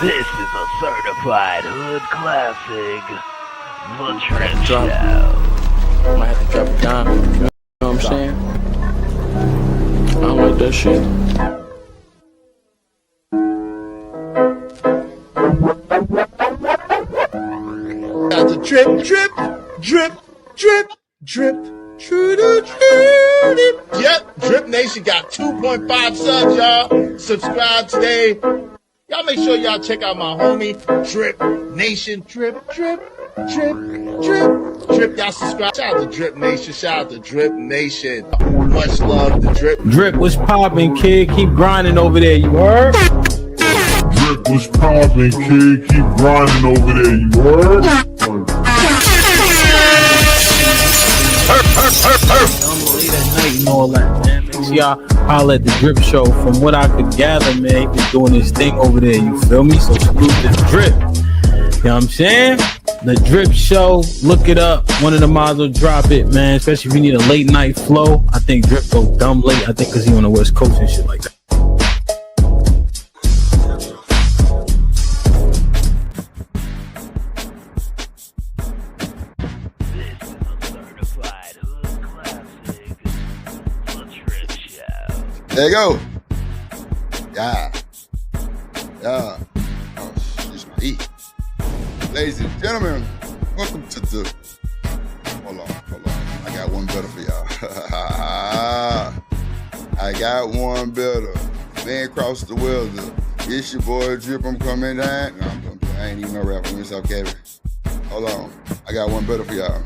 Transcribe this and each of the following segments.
This is a certified hood classic, The Trip Show. Might have to drop it down. You know what I'm saying? I don't like that shit. Got the drip, drip, drip, drip, drip. Yep, Drip Nation got 2.5 subs, y'all. Subscribe today. Y'all make sure y'all check out my homie, Drip Nation. Drip, drip, drip, drip, drip. Y'all subscribe. Shout out to Drip Nation. Shout out to Drip Nation. Much love to Drip. Drip, what's poppin', kid? Keep grinding over there, you heard? Drip, what's poppin', kid? Keep grinding over there, you heard? I'm late at night and all that, man. Make sure y'all holler at the Drip Show. From what I could gather, man, he been doing his thing over there, you feel me? So salute the Drip. You know what I'm saying? The Drip Show, look it up. One of the mods will drop it, man. Especially if you need a late night flow. I think Drip go dumb late. I think because he on the West Coast and shit like that. There you go. Yeah. Oh, excuse my E. Ladies and gentlemen, welcome to the... Hold on. I got one better for y'all. I got one better. Man cross the weather. It's your boy Drip, I'm coming down. No, I ain't even no rapper. Let me stop capping. Hold on. I got one better for y'all.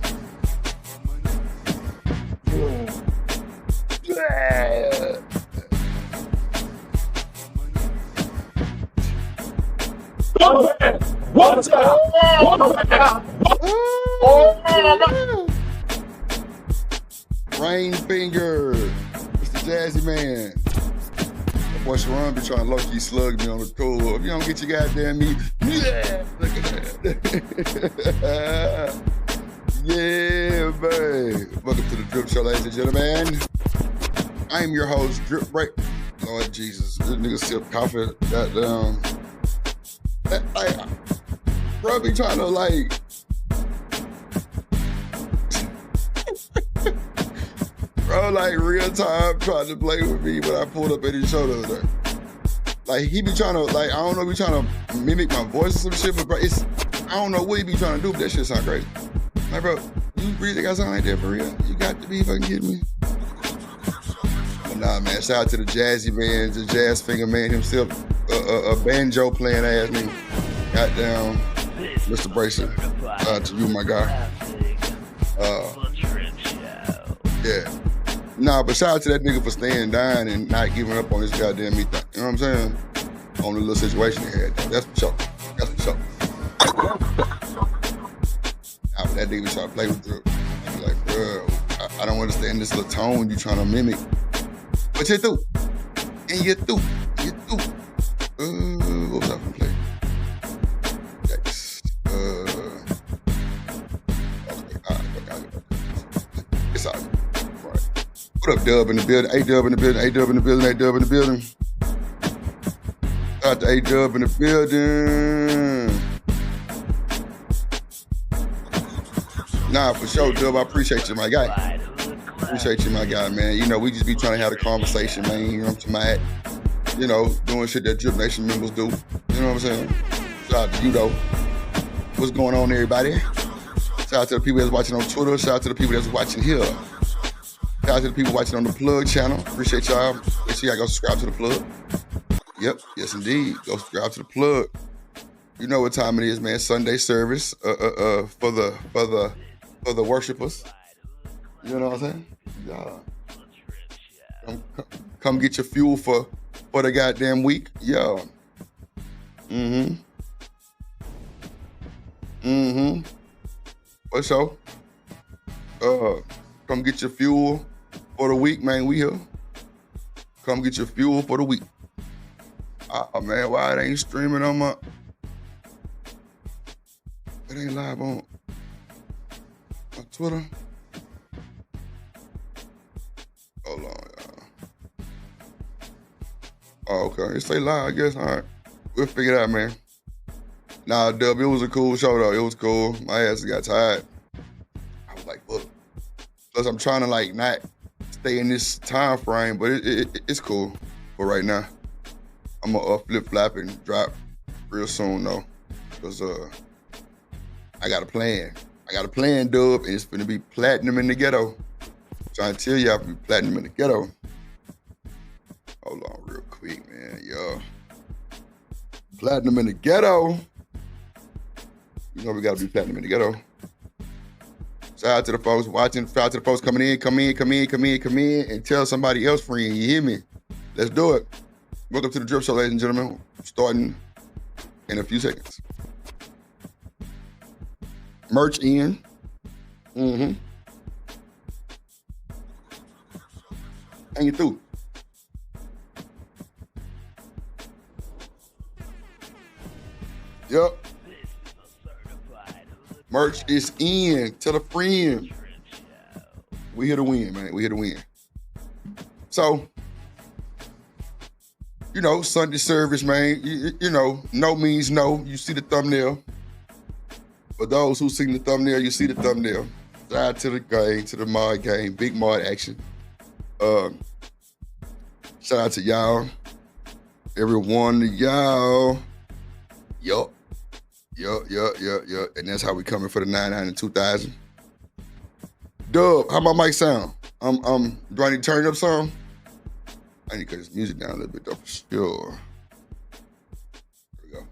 Rain Finger, Mr. Jazzy Man. That boy Sharon be trying to low-key slug me on the tour. If you don't get your goddamn meat, yeah, look at that. Yeah, babe. Welcome to the Drip Show, ladies and gentlemen. I am your host, Drip Break. Lord Jesus, this nigga sip coffee. Goddamn. Bro, be trying to like. Bro, like real time trying to play with me when I pulled up at his show the other day. Like he be trying to, like, I don't know, be trying to mimic my voice or some shit, but bro, I don't know what he be trying to do, but that shit sound crazy. Like, bro, you really think I sound like that for real? You got to be fucking kidding me. But nah, man, shout out to the Jazzy Man, the Jazz Finger Man himself, a banjo playing ass nigga. Goddamn, Mr. Bracer. To you, my guy. Yeah. Nah, but shout out to that nigga for staying down and not giving up on this goddamn meat thing. You know what I'm saying? On the little situation he had. That's for sure. That's for sure. Now, that nigga was trying to play with Drip. I be like, bro, I don't understand this little tone you trying to mimic. But you're through. And you're through. You're through. What was I gonna play? Yikes. It's all right. What up, Dub in the building? A-Dub in the building. A-Dub in the building. A-Dub in the building. Shout out to A-Dub in the building. Nah, for sure, Dub. I appreciate you, my guy. Appreciate you, my guy, man. You know, we just be trying to have a conversation, man. You know what I'm saying? You know, doing shit that Drip Nation members do. You know what I'm saying? Shout out to you, though. What's going on, everybody? Shout out to the people that's watching on Twitter. Shout out to the people that's watching here. Shout out to the people watching on the Plug channel. Appreciate y'all. Make sure y'all go subscribe to the Plug. Yep, yes indeed. Go subscribe to the Plug. You know what time it is, man. Sunday service for the worshipers. You know what I'm saying? Yeah. Come get your fuel for the goddamn week. Yeah. What's up? Come get your fuel for the week, man. We here. Come get your fuel for the week. Oh man, why it ain't streaming on my? It ain't live on Twitter. Hold on, y'all. Oh, okay. It say live, I guess. All right. We'll figure it out, man. Nah, Dub, it was a cool show, though. It was cool. My ass got tired. I was like, look. Plus, I'm trying to, like, not stay in this time frame, but it's cool for right now. I'm going to flip-flop and drop real soon, though. Because I got a plan. I got a plan, Dub, and it's going to be platinum in the ghetto. I'm trying to tell you, I'll be platinum in the ghetto. Hold on real quick, man. Yo. Platinum in the ghetto. You know we gotta be platinum in the ghetto. Shout out to the folks watching. Shout out to the folks coming in, and tell somebody else, friend. You hear me? Let's do it. Welcome to the Drip Show, ladies and gentlemen. Starting in a few seconds. Merch in. Hang it through. Yep. Merch is in. Tell a friend. We here to win, man. We here to win. So, you know, Sunday service, man. You know, no means no. You see the thumbnail. For those who seen the thumbnail, you see the thumbnail. Shout out to the game, to the mod game. Big mod action. Shout out to y'all. Every one of y'all. Yup. And that's how we coming for the 99 and 2000. Dub, how my mic sound? Do I need to turn it up some? I need to cut this music down a little bit though, for sure. There we go.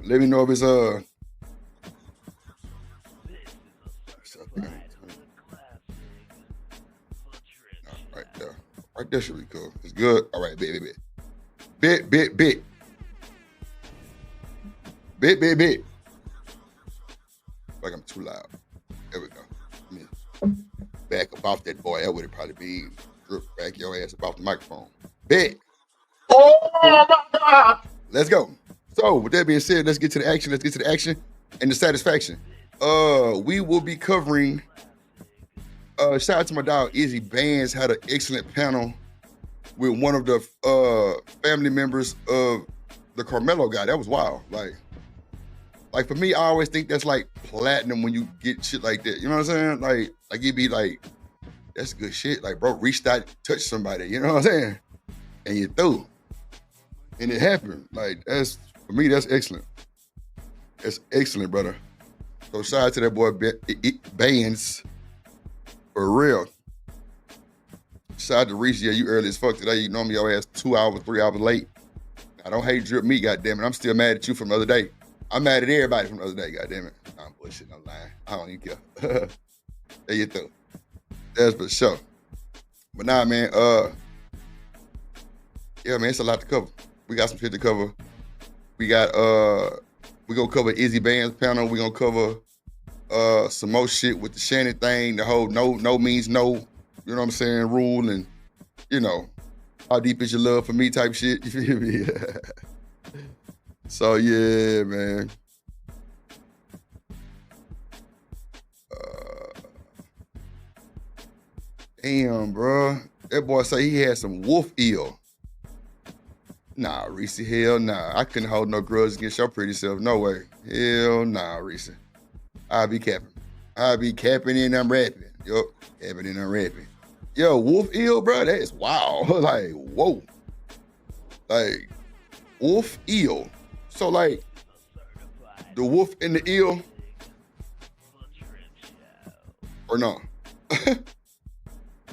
Let me know if it's right there. Right there should be cool. It's good. All right, bit. Like I'm too loud. There we go. Back up off that boy. That would probably be drip back your ass up off the microphone. Big. Oh my God. Let's go. So with that being said, let's get to the action. And the satisfaction. We will be covering. Shout out to my dog Izzy. Bands had an excellent panel with one of the family members of the Carmelo guy. That was wild. Like for me, I always think that's like platinum when you get shit like that. You know what I'm saying? Like you'd be like, that's good shit. Like, bro, reached out, touched somebody. You know what I'm saying? And you threw. And it happened. Like, that's, for me, that's excellent. That's excellent, brother. So shout out to that boy, Bands. For real. Shout out to Reese. Yeah, you early as fuck today. You normally your ass 2 hours, 3 hours late. I don't hate drip me, goddammit. I'm still mad at you from the other day. I'm mad at everybody from the other day, goddammit. I'm bullshitting, I'm lying. I don't even care. There you go. That's for sure. But nah, man, yeah, man, it's a lot to cover. We got some shit to cover. We got, we gonna cover Izzy Band's panel. We gonna cover some more shit with the Shannon thing, the whole no means no, you know what I'm saying, rule, and, you know, how deep is your love for me type shit, you feel me? So, yeah, man. Damn, bro. That boy say he had some wolf eel. Nah, Reese, hell nah. I couldn't hold no grudge against your pretty self. No way. Hell nah, Reese. I be capping and I'm rapping. Yup, capping and I'm rapping. Yo, wolf eel, bro, that is wild. Like, whoa. Like, wolf eel. So, like, the wolf and the eel? Or no?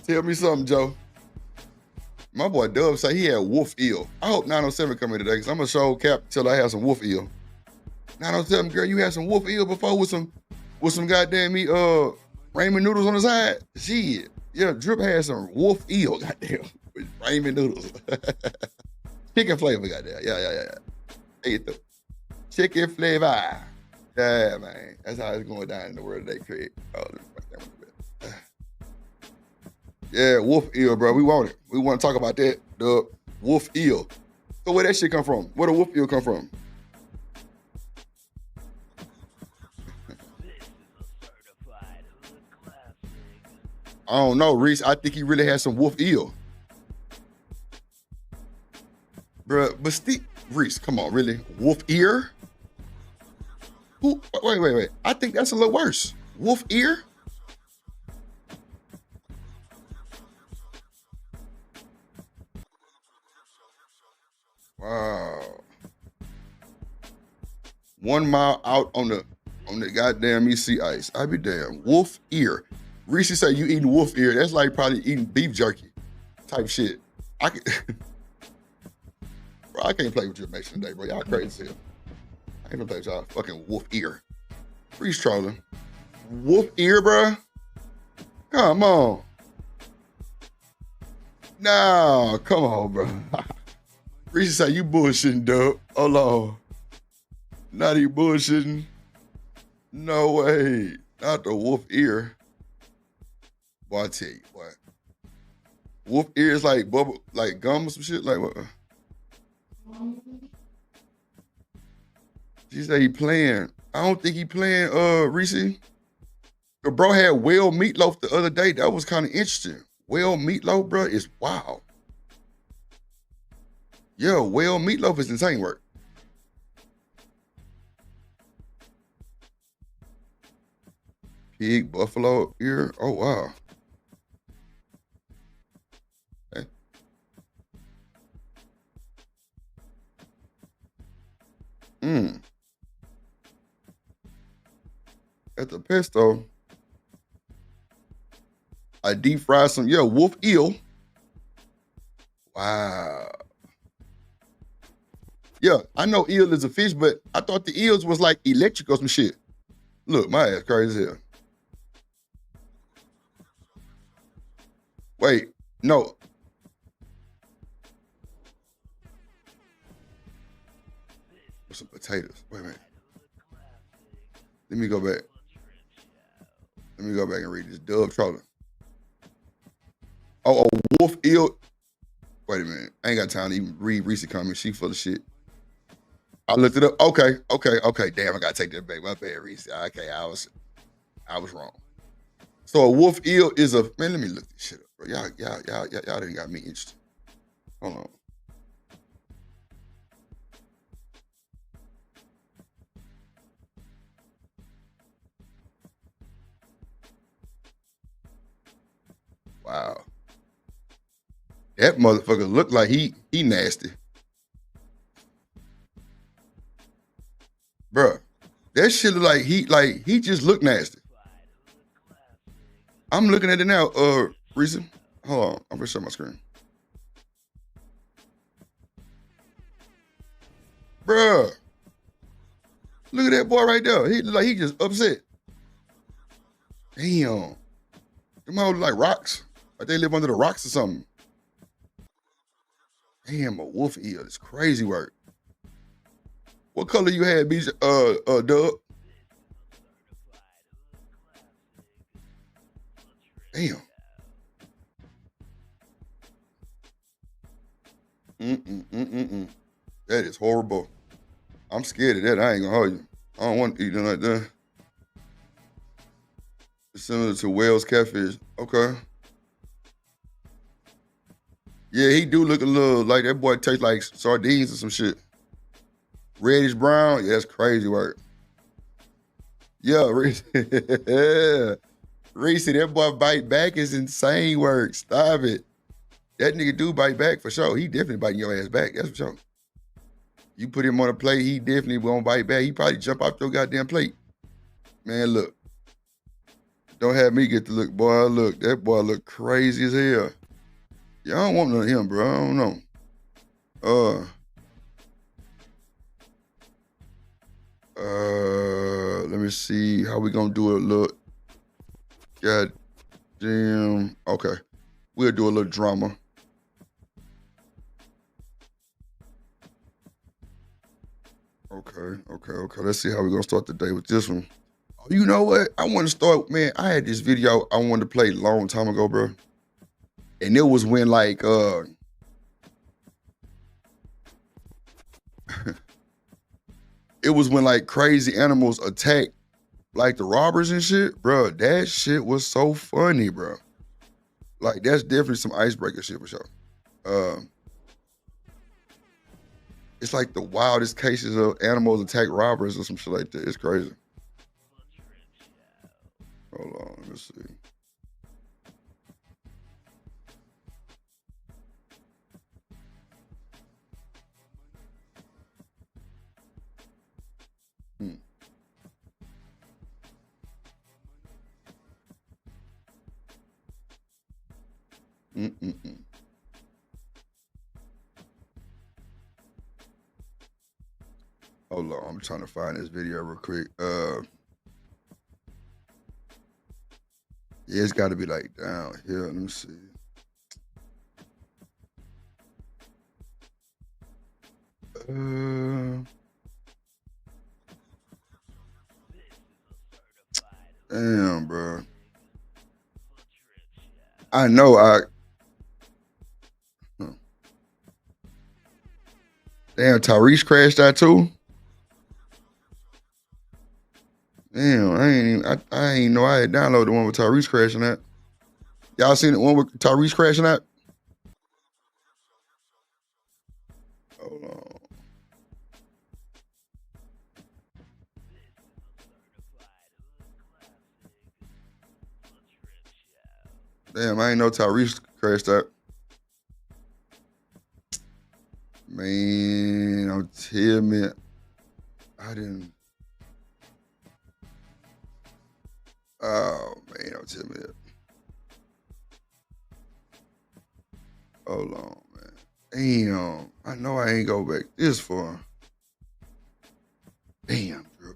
Tell me something, Joe. My boy Dub say he had wolf eel. I hope 907 come in today, because I'm going to show Cap till I have some wolf eel. 907, girl, you had some wolf eel before with some goddamn meat, ramen noodles on the side? Shit. Yeah, Drip had some wolf eel, goddamn, with ramen noodles. Chicken flavor, goddamn. Yeah. There you go. Chicken flavor. Yeah, man. That's how it's going down in the world today, Craig. Oh, yeah, wolf eel, bro. We want it. We want to talk about that. The wolf eel. So where that shit come from? Where the wolf eel come from? I don't know, Reese. I think he really had some wolf eel. Bruh, but Steve Reese, come on, really? Wolf ear? Who? Wait. I think that's a little worse. Wolf ear? Wow. 1 mile out on the goddamn EC ice. I be damn. Wolf ear. Reese say you eating wolf ear. That's like probably eating beef jerky type shit. Bro, I can't play with your nation today, bro. Y'all crazy as hell. I ain't gonna play with y'all fucking wolf ear. Freeze trolling. Wolf ear, bro? Come on. Nah, come on, bro. Reese say you bullshitting, dub. Hold on. Not even bullshitting. No way. Not the wolf ear. Boy, I tell you what. Wolf ear is like bubble, like gum or some shit. Like what? She said he playing. I don't think he playing, Reese. The bro had whale meatloaf the other day. That was kind of interesting. Whale meatloaf, bro, is wow. Yeah, whale meatloaf is insane work. Pig, buffalo ear. Oh, wow. Okay. At the pesto, I deep fried some, wolf eel. Wow. Yeah, I know eel is a fish, but I thought the eels was like electric or some shit. Look, my ass crazy as hell. Wait, no. With some potatoes. Wait a minute. Let me go back. Let me go back and read this. Dub trolling. Oh, wolf eel. Wait a minute. I ain't got time to even read Reese comments. She full of shit. I looked it up. Okay. Damn, I gotta take that back. My bad, Reese. Okay, I was wrong. So a wolf eel is a man. Let me look this shit up, bro. Y'all didn't got me interested. Hold on. Wow. That motherfucker looked like he nasty. Bruh, that shit look like he just looked nasty. I'm looking at it now, Reese. Hold on, I'm gonna share my screen. Bruh. Look at that boy right there. He look like he just upset. Damn. Them all like rocks. Like they live under the rocks or something. Damn, a wolf eel. It's crazy work. What color you had, BJ, Dub? Damn. That is horrible. I'm scared of that. I ain't gonna hold you. I don't want to eat nothing like that. It's similar to whale's catfish. Okay. Yeah, he do look a little like that boy tastes like sardines or some shit. Reddish brown. Yeah, that's crazy work. Yeah, Reese. Reese, that boy bite back is insane work. Stop it. That nigga do bite back for sure. He definitely biting your ass back. That's for sure. You put him on a plate, he definitely won't bite back. He probably jump off your goddamn plate. Man, look. Don't have me get to look, boy. Look, that boy look crazy as hell. Yeah, I don't want none of him, bro. I don't know. Let me see how we gonna do it. Look. God damn. Okay. We'll do a little drama. Okay. Let's see how we're gonna start the day with this one. Oh, you know what? I want to start, man. I had this video I wanted to play a long time ago, bro. And it was when like it was when like crazy animals attack like the robbers and shit, bro. That shit was so funny, bro. Like that's definitely some icebreaker shit for sure. it's like the wildest cases of animals attack robbers or some shit like that. It's crazy. Hold on, let me see. Hold on, I'm trying to find this video real quick. Yeah, it's got to be like down here. Let me see. Damn, bro. I know Damn, Tyrese crashed out too. Damn, I ain't know I had downloaded the one with Tyrese crashing out. Y'all seen the one with Tyrese crashing out? Hold on. Damn, I ain't know Tyrese crashed out. Man, don't tell me. I didn't. Oh, man, don't tell me that. Hold on, man. Damn, I know I ain't go back this far. Damn, bro.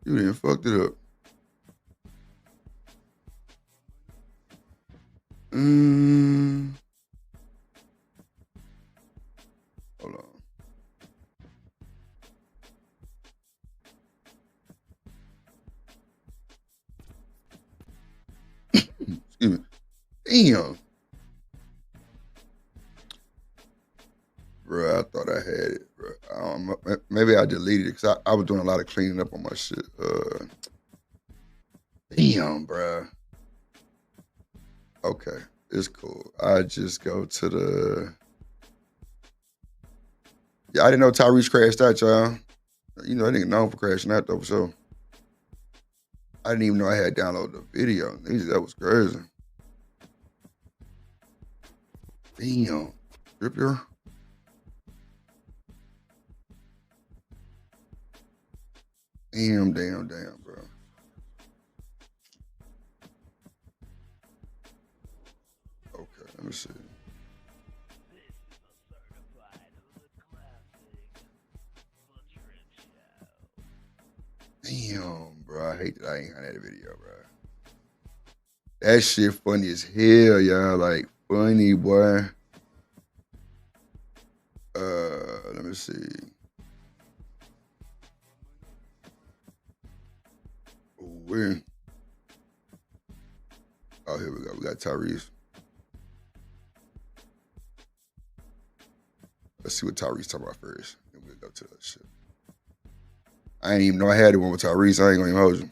You done fucked it up. Hold on. Excuse me. Damn. Bro, I thought I had it, bro. Maybe I deleted it because I was doing a lot of cleaning up on my shit. Damn, bro. Okay, it's cool. I just go to the... Yeah, I didn't know Tyrese crashed out, y'all. You know, I didn't know for crashing out, though, for sure. I didn't even know I had downloaded the video. That was crazy. Damn. Drip here. Damn, bro. Okay, let me see. Damn, bro. I hate that I ain't got that video, bro. That shit funny as hell, y'all. Like, funny, boy. Let me see. Where? Oh, here we go. We got Tyrese. Let's see what Tyrese talking about first. Then we'll go to that shit. I didn't even know I had the one with Tyrese. I ain't gonna even hold you.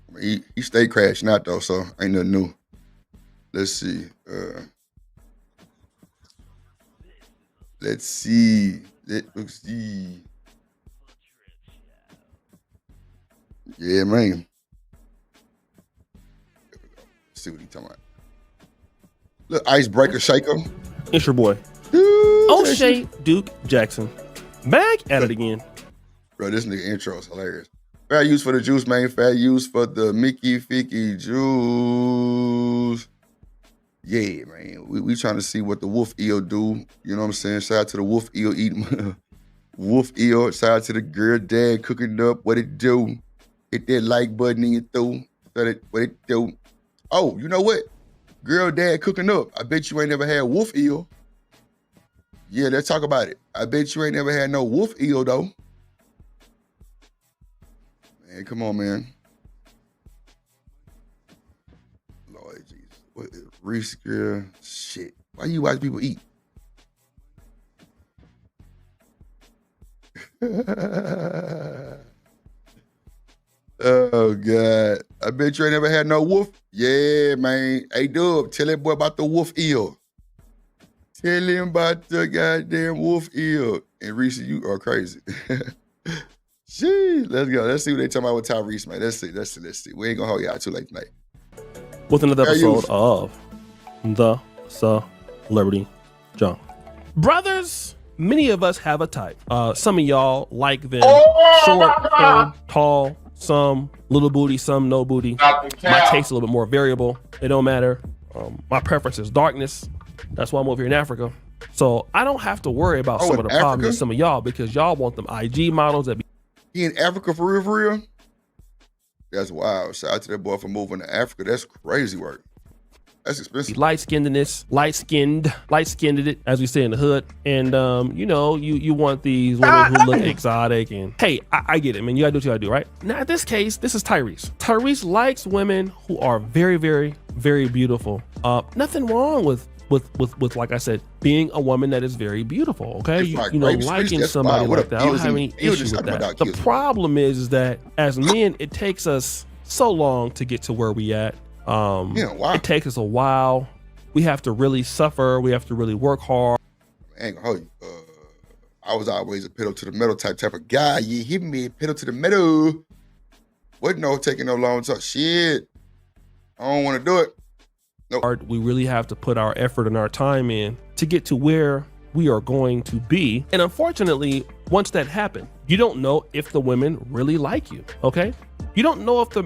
I mean, he stayed crashing out though, so ain't nothing new. Let's see. Let's see. Let's see. Yeah, man. Let's see what he talking about. Look, icebreaker shaker. It's your boy. O'Shea Duke Jackson. Back at it again. Bro, this nigga intro is hilarious. Fair use for the juice, man. Fair use for the Mickey Ficky juice. Yeah, man. We trying to see what the wolf eel do. You know what I'm saying? Shout out to the wolf eel eating. Wolf eel. Shout out to the girl dad cooking up. What it do? Hit that like button in your through. What it do? Oh, you know what? Girl dad cooking up. I bet you ain't never had wolf eel. Yeah, let's talk about it. I bet you ain't never had no wolf eel, though. Man, come on, man. Lord Jesus. What is Reese girl? Shit. Why you watch people eat? Oh, God. I bet you ain't never had no wolf. Yeah, man. Hey, Dub, tell that boy about the wolf eel. Tell him about the goddamn wolf eel. And Reese, you are crazy. Gee, let's go. Let's see what they talking about with Tyrese, man. Let's see. We ain't gonna hold y'all too late tonight. With another episode of The Celebrity Junk. Brothers, many of us have a type. Some of y'all like them short, thin, tall, some little booty, some no booty. My taste is a little bit more variable. It don't matter. My preference is darkness. That's why I'm over here in Africa. So I don't have to worry about some of the problems of some of y'all because y'all want them IG models that be in Africa for real? That's wild. Shout out to that boy for moving to Africa. That's crazy work. That's expensive. light-skinned it, as we say in the hood. And you want these women who look exotic. And hey, I get it, man. You gotta do what you gotta do, right? Now, in this case, this is Tyrese. Tyrese likes women who are very, very, very beautiful. Nothing wrong with like I said, being a woman that is very beautiful. Okay, liking somebody like that. I don't have any issue with that. The problem is that as men, it takes us so long to get to where we at. It takes us a while. We have to really suffer. We have to really work hard. I ain't gonna hold you. I was always a pedal to the metal type of guy. You hit me, pedal to the metal. Wasn't no taking no long time. Shit, I don't want to do it. Nope. We really have to put our effort and our time in to get to where we are going to be. And unfortunately, once that happens, you don't know if the women really like you. Okay, you don't know if the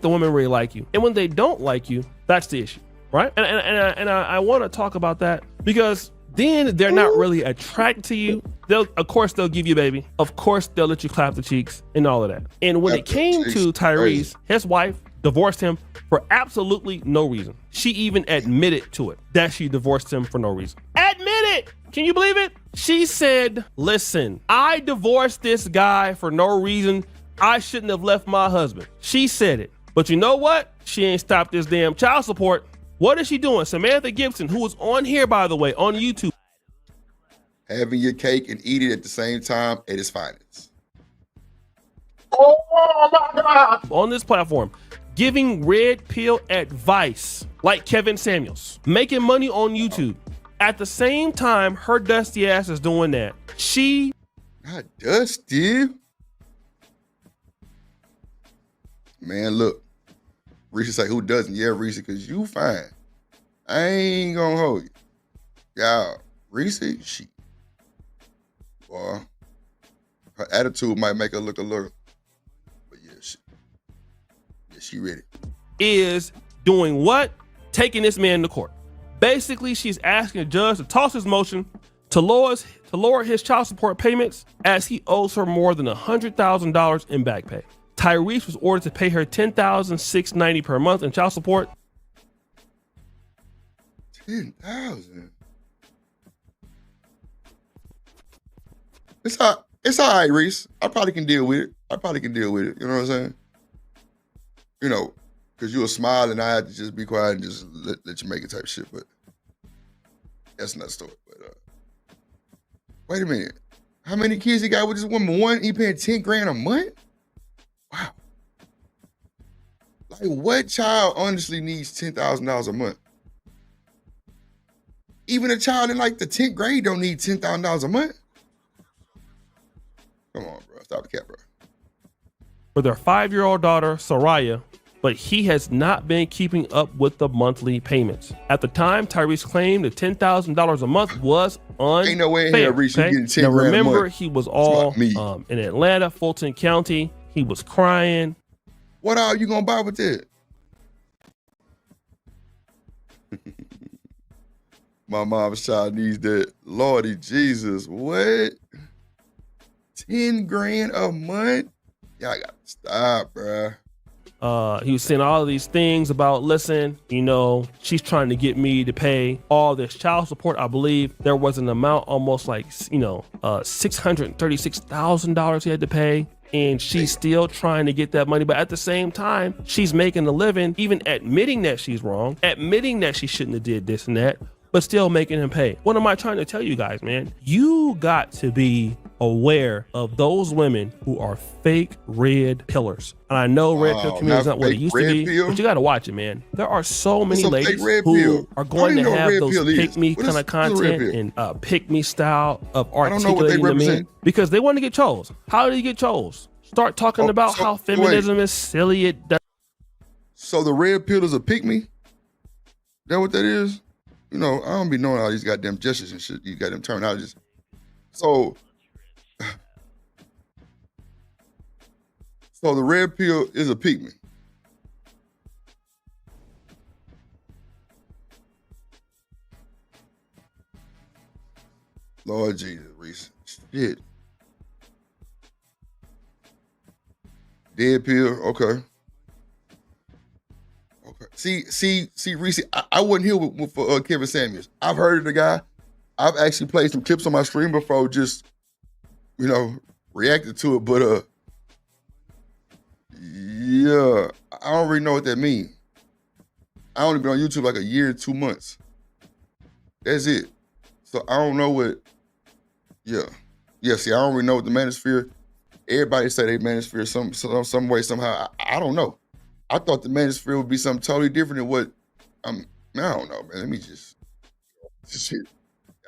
women really like you. And when they don't like you, that's the issue, right? And I want to talk about that because then they're not really attracted to you. Of course they'll give you baby. Of course they'll let you clap the cheeks and all of that. And when it came to Tyrese, his wife divorced him for absolutely no reason. She even admitted to it that she divorced him for no reason. Admit it! Can you believe it? She said, listen, I divorced this guy for no reason. I shouldn't have left my husband. She said it. But you know what? She ain't stopped this damn child support. What is she doing? Samantha Gibson, who was on here, by the way, on YouTube. Having your cake and eat it at the same time at its finest. Oh my God! On this platform, giving red pill advice like Kevin Samuels, making money on YouTube. At the same time, her dusty ass is doing that. She... Not dusty. Man, look. Reese say, who doesn't? Yeah, Reese, because you fine. I ain't gonna hold you. Y'all, Reese, she... Boy, her attitude might make her look a little... But yeah, she ready. Is doing what? Taking this man to court. Basically, she's asking the judge to toss his motion to lower his child support payments as he owes her more than $100,000 in back pay. Tyrese was ordered to pay her $10,690 per month in child support. $10,000. It's all right, Reese. I probably can deal with it. You know what I'm saying? You know, because you were smiling, I had to just be quiet and just let you make it type shit. But that's another story. But wait a minute. How many kids he got with this woman? One, he paying $10,000 a month? Wow. Like, what child honestly needs $10,000 a month? Even a child in like the 10th grade don't need $10,000 a month. Come on, bro. Stop the cap, bro. For their 5-year-old daughter, Soraya, but he has not been keeping up with the monthly payments. At the time, Tyrese claimed the $10,000 a month was unfair. Ain't no way in here, Reese, you getting $10,000 now, a month. remember, he was all in Atlanta, Fulton County. He was crying. What are you gonna buy with it? My mom's child needs that. Lordy Jesus, what? $10,000 a month? Y'all gotta stop, bruh. He was saying all of these things about, listen, she's trying to get me to pay all this child support. I believe there was an amount almost like, $636,000 he had to pay. And she's still trying to get that money. But at the same time, she's making a living, even admitting that she's wrong, admitting that she shouldn't have did this and that, but still making him pay. What am I trying to tell you guys, man? You got to be aware of those women who are fake red pillars. And I know red pill community is not what it used to be, but you got to watch it, man. There are so many ladies who are going to have those pick me kind of content and pick me style of articulating to me because they want to get chose. How do you get chose? Start talking about how feminism is silly. It does. So the red pill is a pick me? That what that is? You know, I don't be knowing all these goddamn gestures and shit. You goddamn terminologies. So the red pill is a pick me. Lord Jesus, Reese. Shit. Dead pill, okay. See, Reese, I wasn't here with Kevin Samuels. I've heard of the guy. I've actually played some clips on my stream before, just, you know, reacted to it. But, yeah, I don't really know what that means. I only been on YouTube like a year, 2 months. That's it. So I don't know what, yeah, see, I don't really know what the manosphere, everybody say they manosphere some way, somehow. I don't know. I thought the manosphere would be something totally different than what I don't know, man. Let me just shit.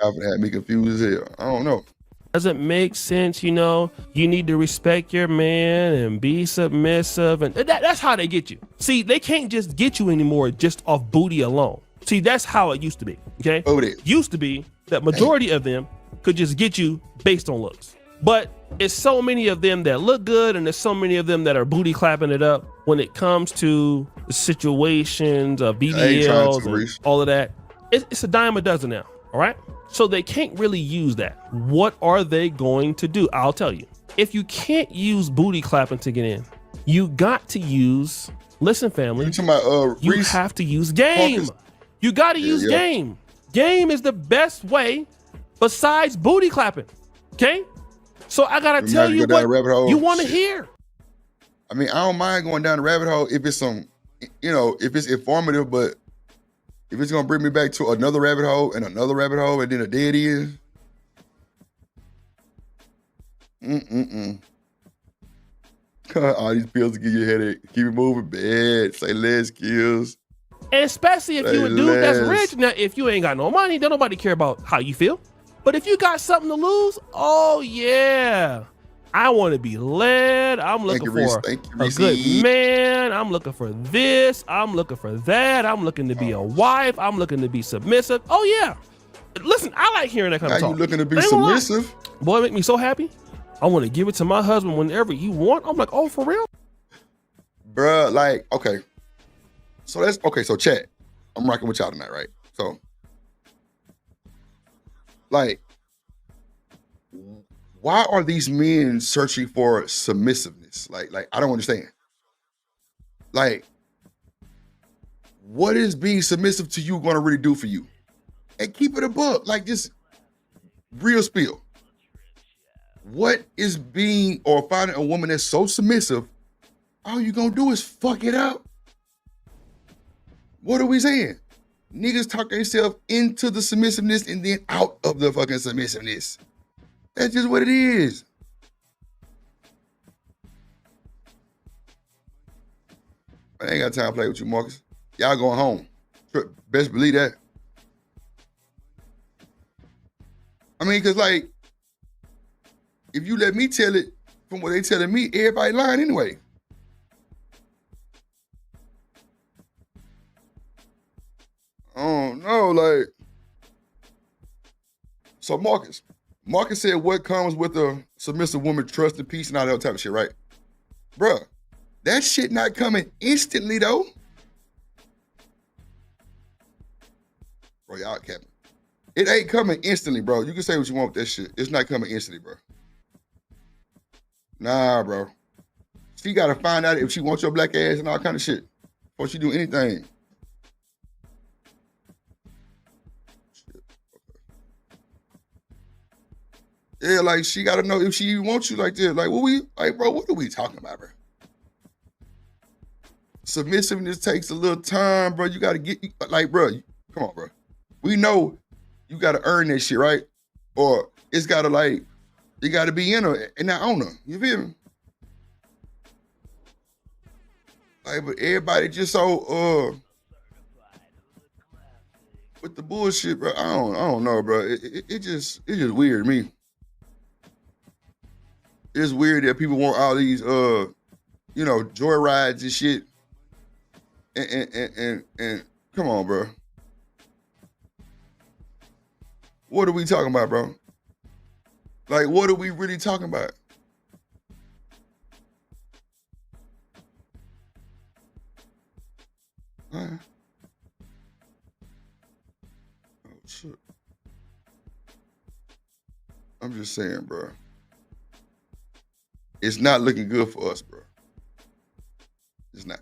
Alvin had me confused as hell. I don't know. Doesn't make sense, you know. You need to respect your man and be submissive, and that's how they get you. See, they can't just get you anymore just off booty alone. See, that's how it used to be. Okay, used to be that majority of them could just get you based on looks, but it's so many of them that look good, and there's so many of them that are booty clapping it up when it comes to the situations of BBLs and all of that. It's a dime a dozen now. All right. So they can't really use that. What are they going to do? I'll tell you. If you can't use booty clapping to get in, you got to use, listen, family, you have to use game. You got to use game. Game is the best way besides booty clapping. Okay. So I got to tell you what you want to hear. I mean, I don't mind going down the rabbit hole if it's some, you know, if it's informative, but if it's going to bring me back to another rabbit hole and another rabbit hole and then a dead end. All these pills to give you a headache. Keep it moving, bad. Say less kills. And especially if you a dude that's rich. Now, if you ain't got no money, don't nobody care about how you feel. But if you got something to lose, oh yeah. I want to be led. I'm looking for a good man. I'm looking for this. I'm looking for that. I'm looking to be a wife. I'm looking to be submissive. Oh yeah. Listen, I like hearing that kind of talk. You looking to be submissive? Boy, it make me so happy. I want to give it to my husband whenever you want. I'm like, oh, for real? Bruh, like, okay. So chat. I'm rocking with y'all tonight, right? So, like, why are these men searching for submissiveness? Like I don't understand. Like, what is being submissive to you going to really do for you? And keep it a buck, like just real spill. What is being or finding a woman that's so submissive, all you gonna do is fuck it up? What are we saying? Niggas talk themselves into the submissiveness and then out of the fucking submissiveness. That's just what it is. I ain't got time to play with you, Marcus. Y'all going home. Best believe that. I mean, because, like, if you let me tell it from what they telling me, everybody lying anyway. I don't know, like. So, Marcus said what comes with a submissive woman, trust and peace and all that type of shit, right? Bruh, that shit not coming instantly, though. Bro, y'all capping. It ain't coming instantly, bro. You can say what you want with that shit. It's not coming instantly, bro. Nah, bro. She got to find out if she wants your black ass and all kind of shit before she do anything. Yeah, like she gotta know if she even wants you like this. Like, bro, what are we talking about, bro? Submissiveness takes a little time, bro. You gotta get, like, bro, come on, bro. We know you gotta earn that shit, right? Or it's gotta, like, You got to be in her and not on her. You feel me? Like, but everybody just so with the bullshit, bro. I don't know, bro. It just weird to me. It's weird that people want all these you know, joy rides and shit. And come on, bro. What are we talking about, bro? Like, what are we really talking about? Oh, shit. I'm just saying, bro. It's not looking good for us, bro. It's not.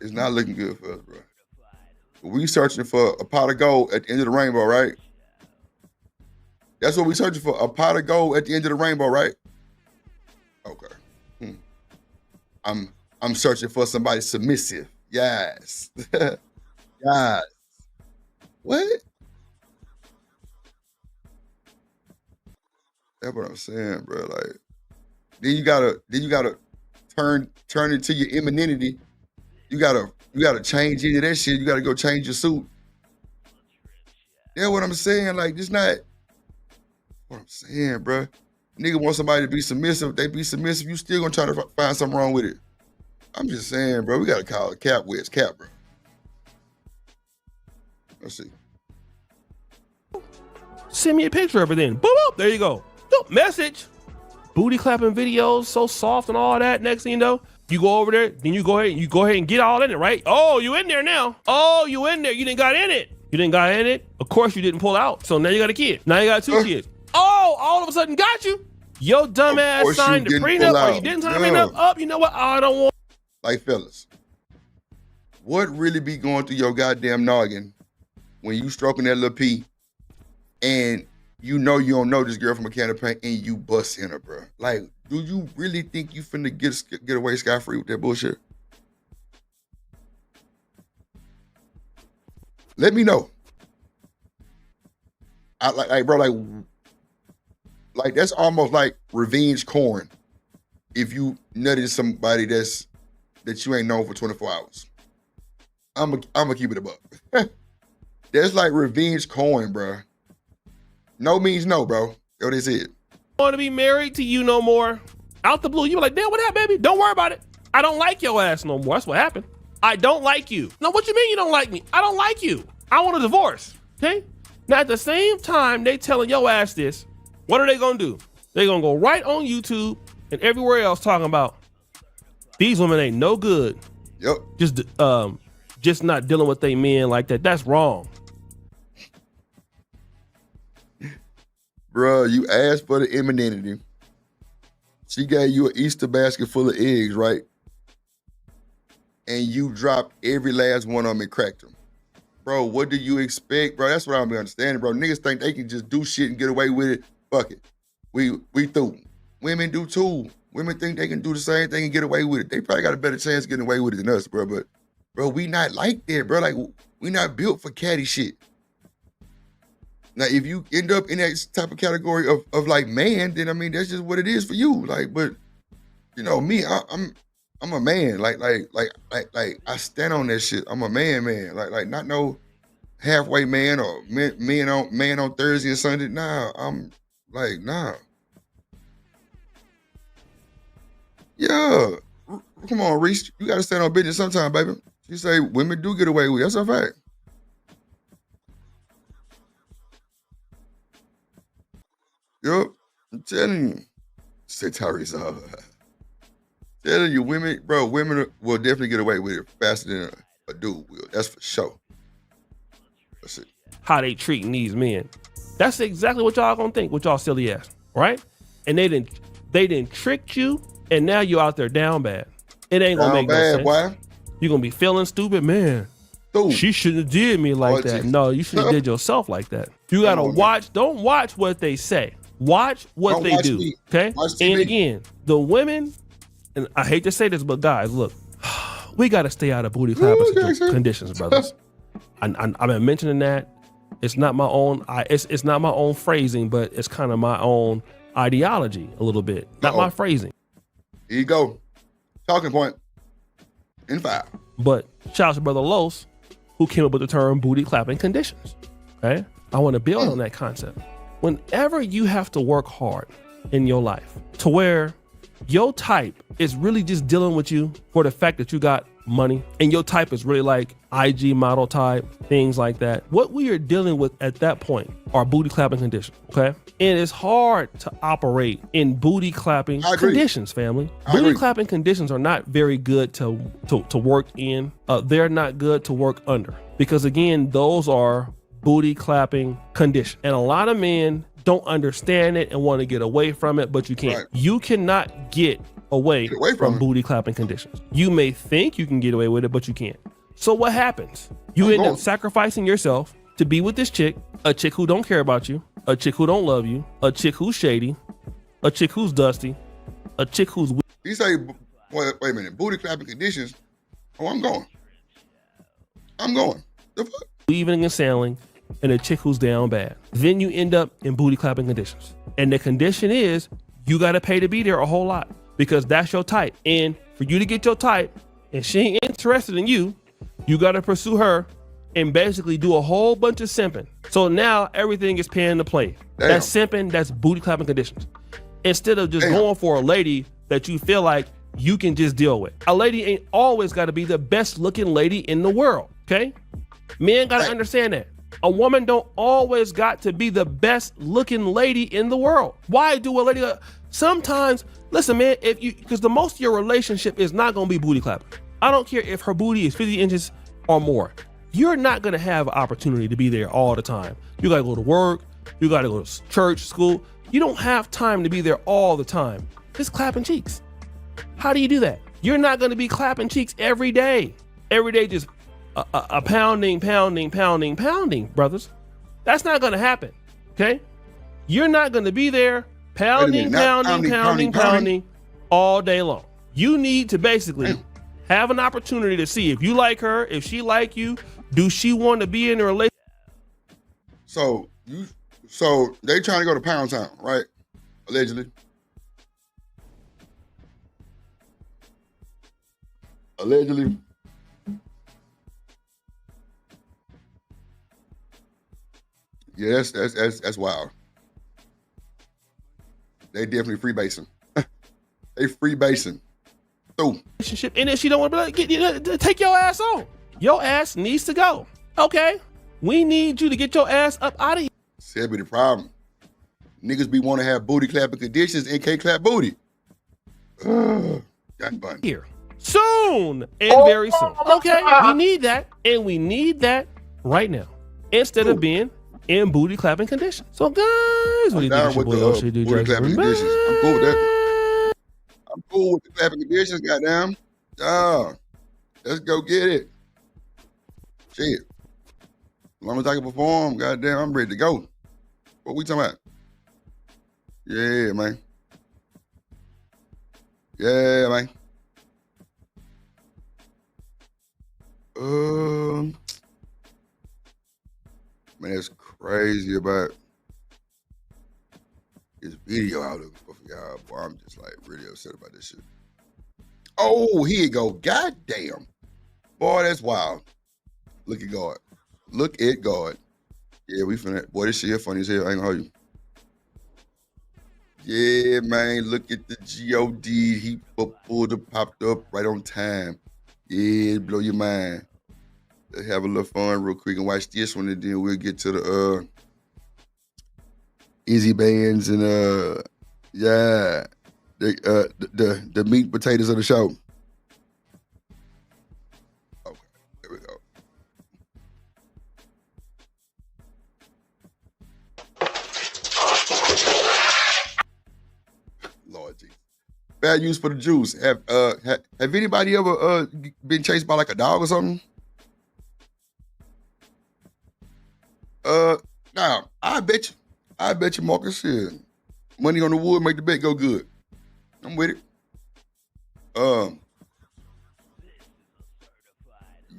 It's not looking good for us, bro. We searching for a pot of gold at the end of the rainbow, right? That's what we searching for, a pot of gold at the end of the rainbow, right? Okay. I'm searching for somebody submissive. Yes. Yes. What? That's what I'm saying, bro. Like, then you gotta turn into your femininity. You gotta change into that shit. You gotta go change your suit. That's what I'm saying. Like, just not what I'm saying, bro. Nigga want somebody to be submissive. They be submissive. You still gonna try to find something wrong with it. I'm just saying, bro. We gotta call it cap where it's cap, bro. Let's see. Send me a picture of it then. Boom, boom. There you go. Message. Booty clapping videos, so soft and all that. Next thing you know, you go over there, then you go ahead and get all in it, right? Oh, you in there now. Oh, you in there. You didn't got in it. You didn't got in it. Of course you didn't pull out. So now you got a kid. Now you got two kids. Oh, all of a sudden got you. Your dumb ass signed the prenup or you didn't sign the prenup. Up, you know what? I don't want. Like, fellas, what really be going through your goddamn noggin when you stroking that little pee and you know you don't know this girl from a can of paint and you bust in her, bro? Like, do you really think you finna get away scot-free with that bullshit? Let me know. Bro, that's almost like revenge corn if you nutted somebody that you ain't known for 24 hours. I'm gonna keep it a buck. That's like revenge corn, bro. No means no, bro. That's what they said. Want to be married to you no more. Out the blue, you were like, damn, what happened, baby? Don't worry about it. I don't like your ass no more. That's what happened. I don't like you. No, what you mean you don't like me? I don't like you. I want a divorce, okay? Now, at the same time they telling your ass this, what are they gonna do? They're gonna go right on YouTube and everywhere else talking about these women ain't no good. Yep. Just not dealing with they men like that. That's wrong. Bruh, you asked for the femininity. She gave you an Easter basket full of eggs, right? And you dropped every last one of them and cracked them. Bro, what do you expect, bro? That's what I'm understanding, bro. Niggas think they can just do shit and get away with it. Fuck it. We through. Women do too. Women think they can do the same thing and get away with it. They probably got a better chance of getting away with it than us, bro. But, bro, we not like that, bro. Like, we not built for catty shit. Now, if you end up in that type of category of like man, then I mean that's just what it is for you. Like, but you know me, I'm a man. Like I stand on that shit. I'm a man. Like not no halfway man or man on Thursday and Sunday. Nah, I'm like nah. Yeah, come on, Reese. You gotta stand on business sometime, baby. You say women do get away with it. That's a fact. Yup, I'm telling you. Say Tyrese. Telling you, women will definitely get away with it faster than a dude will. That's for sure. That's it. How they treating these men. That's exactly what y'all gonna think with y'all silly ass, right? And they didn't trick you, and now you out there down bad. It ain't gonna make no sense. Why? You're gonna be feeling stupid, man. Dude. She shouldn't have did me like that. No, you should have did yourself like that. You gotta watch. Don't watch what they say. Watch what they do. Me. Okay. And again, the women, and I hate to say this, but guys, look, we gotta stay out of booty clapping conditions, brothers. I've been mentioning that. It's not my own. It's not my own phrasing, but it's kind of my own ideology a little bit. Not my phrasing. Here you go. Talking point. In 5. But shout out to Brother Los, who came up with the term booty clapping conditions. Okay, I want to build on that concept. Whenever you have to work hard in your life to where your type is really just dealing with you for the fact that you got money, and your type is really like IG model type, things like that. What we are dealing with at that point are booty clapping conditions, okay? And it's hard to operate in booty clapping conditions, family. Booty clapping conditions are not very good to work in. They're not good to work under, because again, those are booty clapping conditions. And a lot of men don't understand it and want to get away from it, but you can't. Right. You cannot get away from booty clapping conditions. You may think you can get away with it, but you can't. So what happens? You end up sacrificing yourself to be with this chick, a chick who don't care about you, a chick who don't love you, a chick who's shady, a chick who's dusty, a chick who's... You say, wait a minute, booty clapping conditions? Oh, I'm going. The fuck? Leaving and sailing, and a chick who's down bad. Then you end up in booty clapping conditions. And the condition is you got to pay to be there a whole lot, because that's your type. And for you to get your type, and she ain't interested in you, you got to pursue her and basically do a whole bunch of simping. So now everything is paying to play. Damn. That's simping, that's booty clapping conditions. Instead of just going for a lady that you feel like you can just deal with. A lady ain't always got to be the best looking lady in the world, okay? Men got to understand that. A woman don't always got to be the best looking lady in the world. Why do a lady? Sometimes, listen, man, because the most of your relationship is not going to be booty clapping. I don't care if her booty is 50 inches or more. You're not going to have an opportunity to be there all the time. You got to go to work. You got to go to church, school. You don't have time to be there all the time. Just clapping cheeks. How do you do that? You're not going to be clapping cheeks every day. Every day, just a pounding, brothers. That's not going to happen, okay? You're not going to be there pounding all day long. You need to basically have an opportunity to see if you like her, if she like you, do she want to be in a relationship? So they trying to go to Pound Town, right? Allegedly. Yeah, that's wild. They definitely freebasing. They freebasing. Relationship, and if she don't want to take your ass on, your ass needs to go. Okay, we need you to get your ass up out of here. See, that be the problem. Niggas be want to have booty clapping conditions and can't clap booty. That's funny. Here soon and very soon. Okay, we need that, and we need that right now instead of being in booty clapping conditions. So guys, what do you think your boy should do? Booty clapping conditions. I'm cool with that. I'm cool with the clapping conditions, goddamn. Let's go get it. Shit. As long as I can perform, goddamn, I'm ready to go. What we talking about? Yeah, man. Yeah, man. Man, that's crazy about this video I looking for y'all. Boy, I'm just like really upset about this shit. Oh, here you go. Goddamn. Boy, that's wild. Look at God. Look at God. Yeah, we finna. Boy, this shit funny as hell. I ain't gonna hold you. Yeah, man. Look at the God. He popped up right on time. Yeah, blow your mind. Let's have a little fun real quick and watch this one, and then we'll get to the Izzy bands and the meat and potatoes of the show. Okay, there we go. Lord Jesus. Bad news for the Jews. Have anybody ever been chased by like a dog or something? Now I bet you, Marcus. Yeah, money on the wood make the bet go good. I'm with it.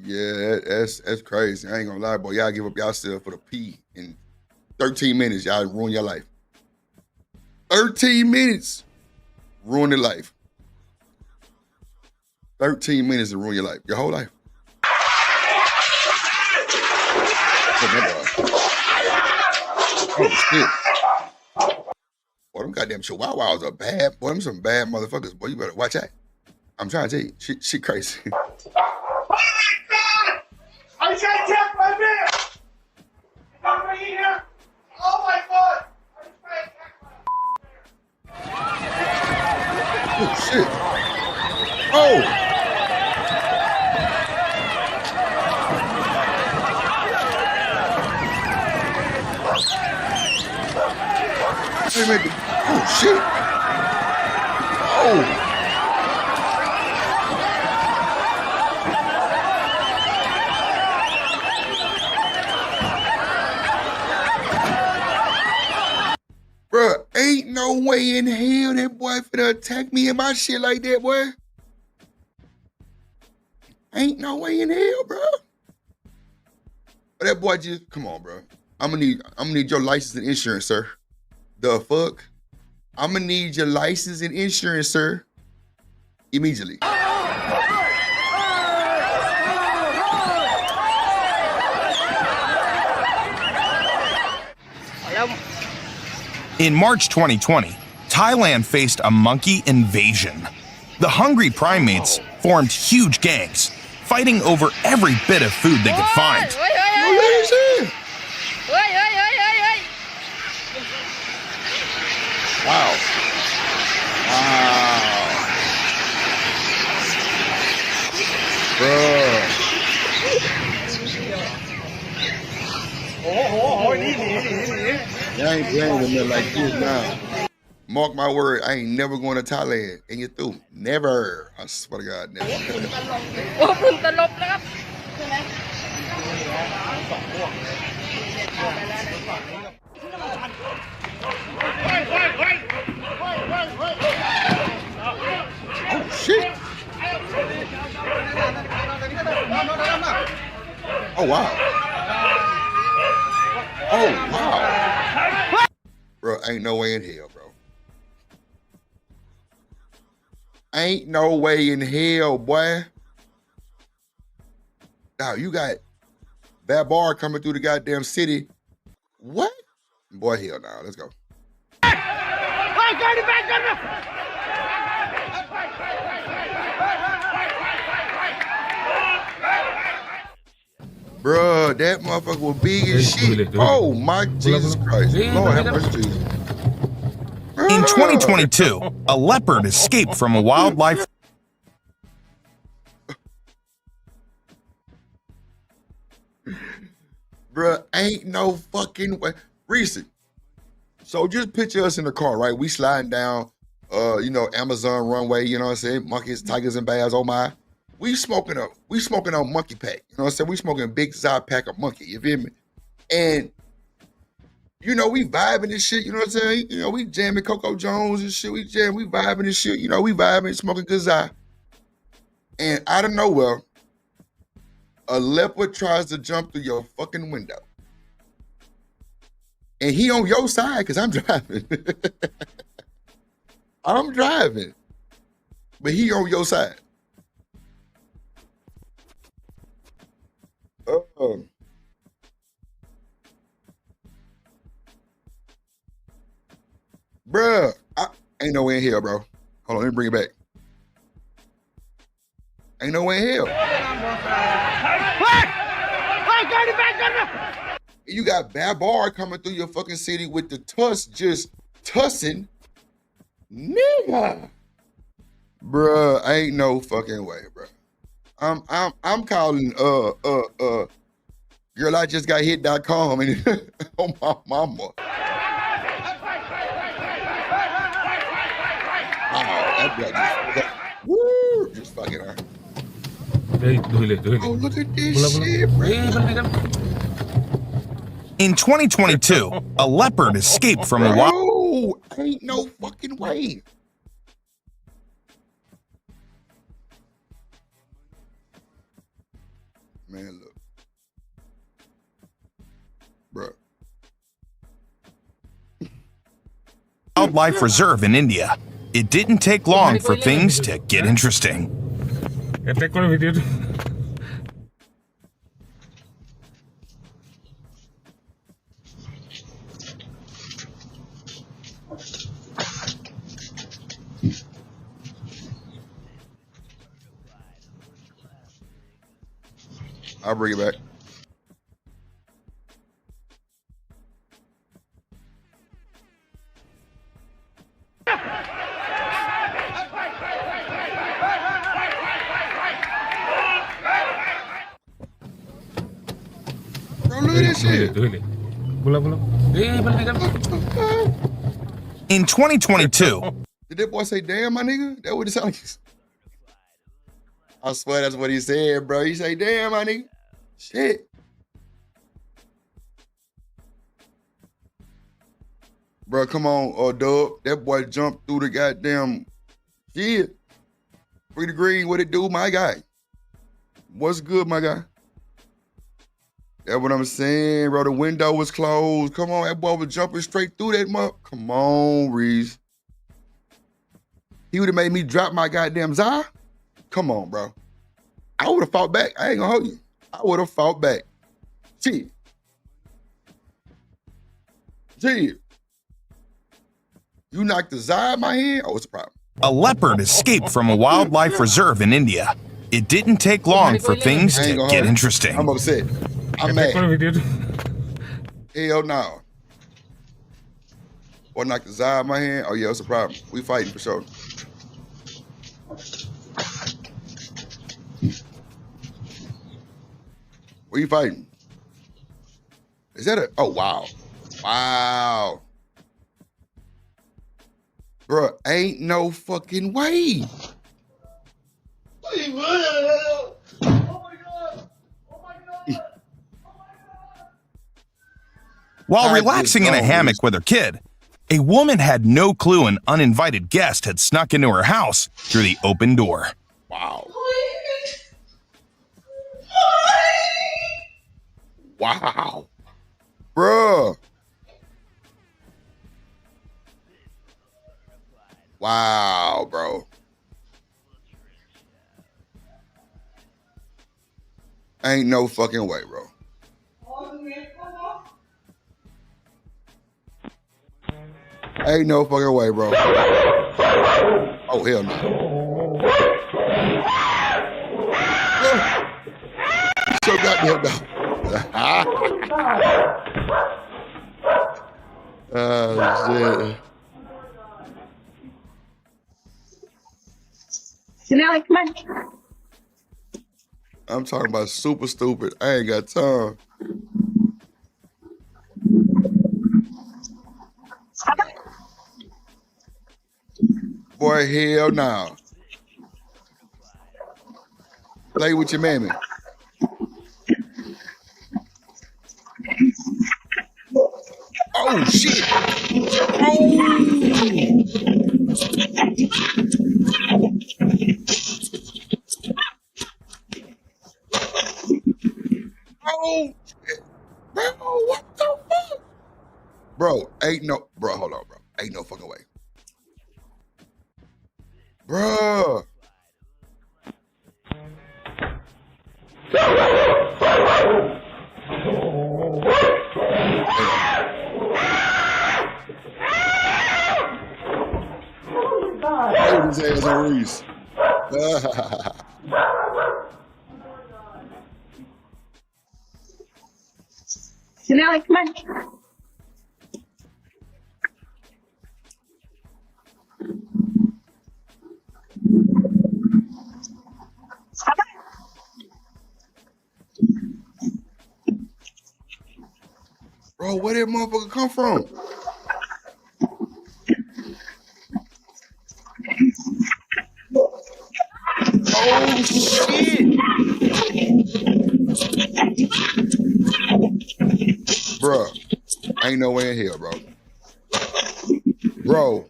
Yeah, that's crazy. I ain't gonna lie, boy. Y'all give up yourself for the P in 13 minutes. Y'all ruin your life. 13 minutes, ruin your life. 13 minutes to ruin your life, your whole life. Oh shit! Boy, them goddamn chihuahuas are bad. Boy, them some bad motherfuckers. Boy, you better watch out. I'm trying to tell you, shit crazy. I can't check my man! Come right here! Oh my god! Oh shit! Oh! Oh shit! Oh! Bruh, ain't no way in hell that boy finna attack me and my shit like that, boy. Ain't no way in hell, bro. But that boy just, come on, bro. I'm gonna need your license and insurance, sir. The fuck? I'm gonna need your license and insurance, sir. Immediately. In March 2020, Thailand faced a monkey invasion. The hungry primates formed huge gangs, fighting over every bit of food they could find. Wow. Bro. I ain't playing with me like this now. Mark my word, I ain't never going to Thailand. And you through. Never. I swear to God, never. Oh, shit. Oh, wow. Oh, wow. Bro, ain't no way in hell, bro. Ain't no way in hell, boy. Now, you got that bar coming through the goddamn city. What? Boy, hell no. Let's go. Bruh, that motherfucker was big as shit. Oh, my Jesus Christ. Lord have mercy, Jesus. In 2022, a leopard escaped from a wildlife. Bruh, ain't no fucking way. Reese, so just picture us in the car, right? We sliding down, Amazon runway, you know what I'm saying? Monkeys, tigers, and bears, oh my. We smoking on monkey pack, you know what I'm saying? We smoking a big side pack of monkey, you feel me? And, we vibing this shit, you know what I'm saying? We jamming Coco Jones and shit, we vibing this shit, we vibing, smoking good side. And out of nowhere, a leopard tries to jump through your fucking window. And he on your side because I'm driving. I'm driving. But he on your side. Bruh, ain't no way in hell, bro. Hold on, let me bring it back. Ain't no way in hell. You got Babar coming through your fucking city with the tuss just tussing. Nigga. Bruh, ain't no fucking way, bro. I'm calling girl I just got hit.com and oh my mama. That boy just fucking her. Oh, look at this shit, bro. In 2022, a leopard escaped from a wild. Oh, ain't no fucking way. Man, look. Bruh. Wildlife reserve in India. It didn't take long for things to get interesting. I'll bring it back. Bro, look at this shit. In 2022, Did that boy say, damn, my nigga? That what it sounded like? I swear that's what he said, bro. He say, damn, my nigga. Shit. Bro, come on, Dub. That boy jumped through the goddamn shit. Free the green, what it do, my guy? What's good, my guy? That's what I'm saying, bro. The window was closed. Come on, that boy was jumping straight through that mug. Come on, Reese. He would have made me drop my goddamn Zah. Come on, bro. I would have fought back. I ain't gonna hold you. I would have fought back. Shit. Shit. You knocked the Zah out of my hand? Oh, it's a problem. a leopard escaped from a wildlife reserve in India. It didn't take long for things to get interesting. I'm upset. I'm mad. Hell no. Or knock the Zah out of my hand? Oh yeah, it's a problem. We fighting for sure. Where you fighting? Is that a, oh wow. Wow. Bruh, ain't no fucking way. Oh my God. Oh my God. Oh my God. While relaxing in a hammock with her kid, a woman had no clue an uninvited guest had snuck into her house through the open door. Wow. Wow. Bruh. Wow, bro. Ain't no fucking way, bro. Ain't no fucking way, bro. Oh, hell no. So goddamn no. Oh, shit. Come on. I'm talking about super stupid. I ain't got time. Boy, hell no. Play with your mammy. Oh, shit. Oh, shit. Bro, what the fuck? Bro, ain't no, bro, hold on, bro. Ain't no fucking way. Bro. Hold his ass on Reese. Come on. Bro, where did motherfucker come from? Oh, shit. Bro, ain't no way in hell, bro. Bro.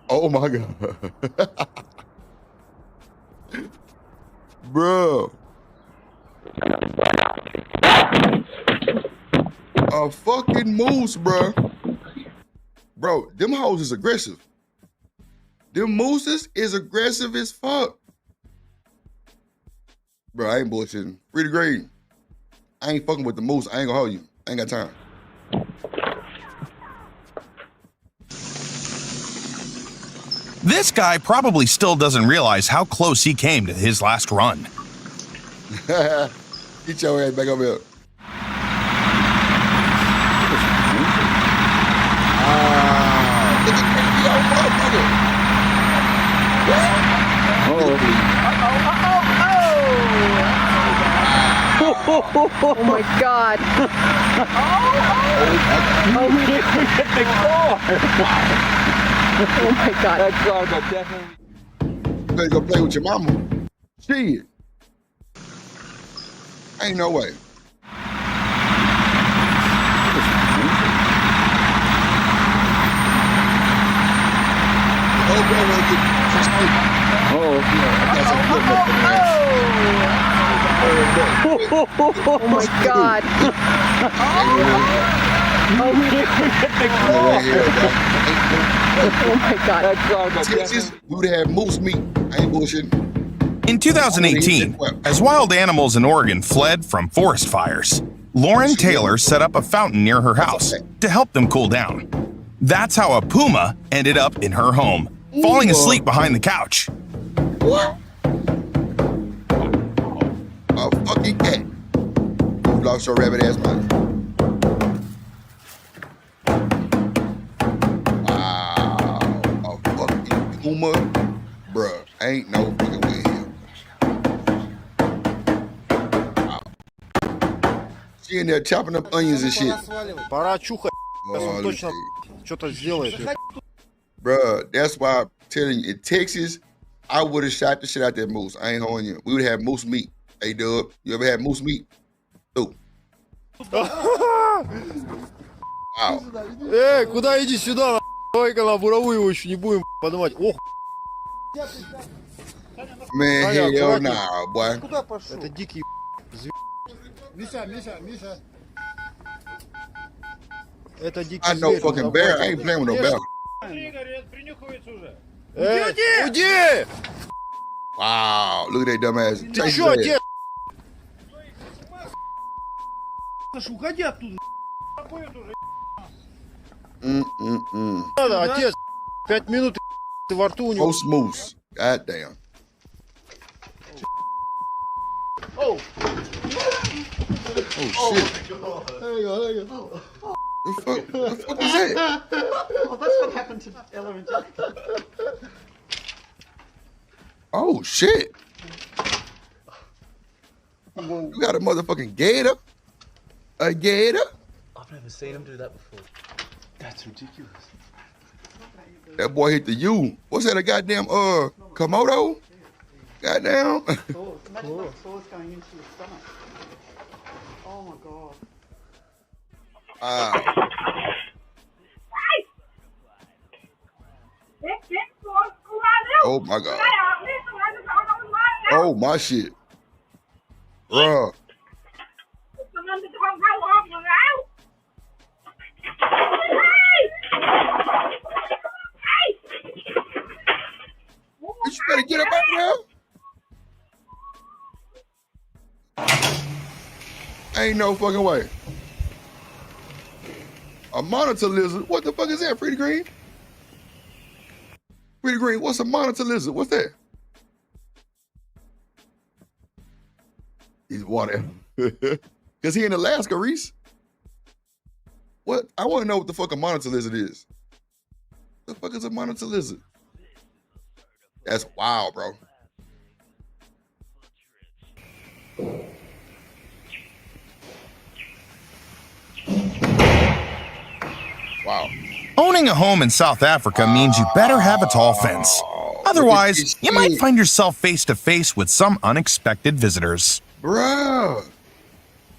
Oh, my God. Bro. A fucking moose, bro. Bro, them hoes is aggressive. Them mooses is aggressive as fuck. Bro, I ain't bullshitting. Free to grade. I ain't fucking with the moose. I ain't gonna hold you. I ain't got time. This guy probably still doesn't realize how close he came to his last run. Get your ass back up here. Look at Oh my God. Oh, we didn't get the car. Oh my God. That car got definitely. You better go play with your mama. Shit. Ain't no way. Oh my God. Oh, we didn't get the car. Oh my God. That car got Texas, we would have moose meat. I ain't bullshitting. In 2018, as wild animals in Oregon fled from forest fires, Lauren Taylor set up a fountain near her house to help them cool down. That's how a puma ended up in her home, falling asleep behind the couch. What? A fucking cat. You lost your rabbit ass mind. Wow. A fucking puma? Bruh, ain't no fucking way here. Wow. She in there chopping up onions and shit. Пора чухать. Oh, Он точно что-то сделает. Bruh, that's why I'm telling you, in Texas, I would have shot the shit out that moose. I ain't holding you. We would have moose meat. Hey, Dub, you ever had moose meat? Ooh. Wow. Куда иди сюда? Давай-ка на буровую еще не будем поднимать. Ох, Man, hell nah, boy. это дикий Миша. Это дикий I know зверь. fucking bear. I ain't playing with no bear. Уйди! Wow, look at that dumb ass. Ты чё, отец? Уходи оттуда. Надо, отец. 5 минут ты во рту у него. Most moose. God damn. Oh. Oh shit. The fuck is that? Well, that's what happened to Ella and Jack. Oh shit. You got a motherfucking gator? A gator? I've never seen him do that before. That's ridiculous. That boy hit the U. What's that, a goddamn Komodo? Goddamn. Imagine that sauce going into your stomach. Oh my God. Oh my God. Oh my shit. Bruh. You better get up out there. Ain't no fucking way. A monitor lizard? What the fuck is that, Pretty Green? Pretty Green, what's a monitor lizard? What's that? He's water. Cause he in Alaska, Reese. What? I want to know what the fuck a monitor lizard is. The fuck is a monitor lizard? That's wild, bro. Wow. Owning a home in South Africa means you better have a tall fence. Otherwise, you might find yourself face to face with some unexpected visitors. Bruh.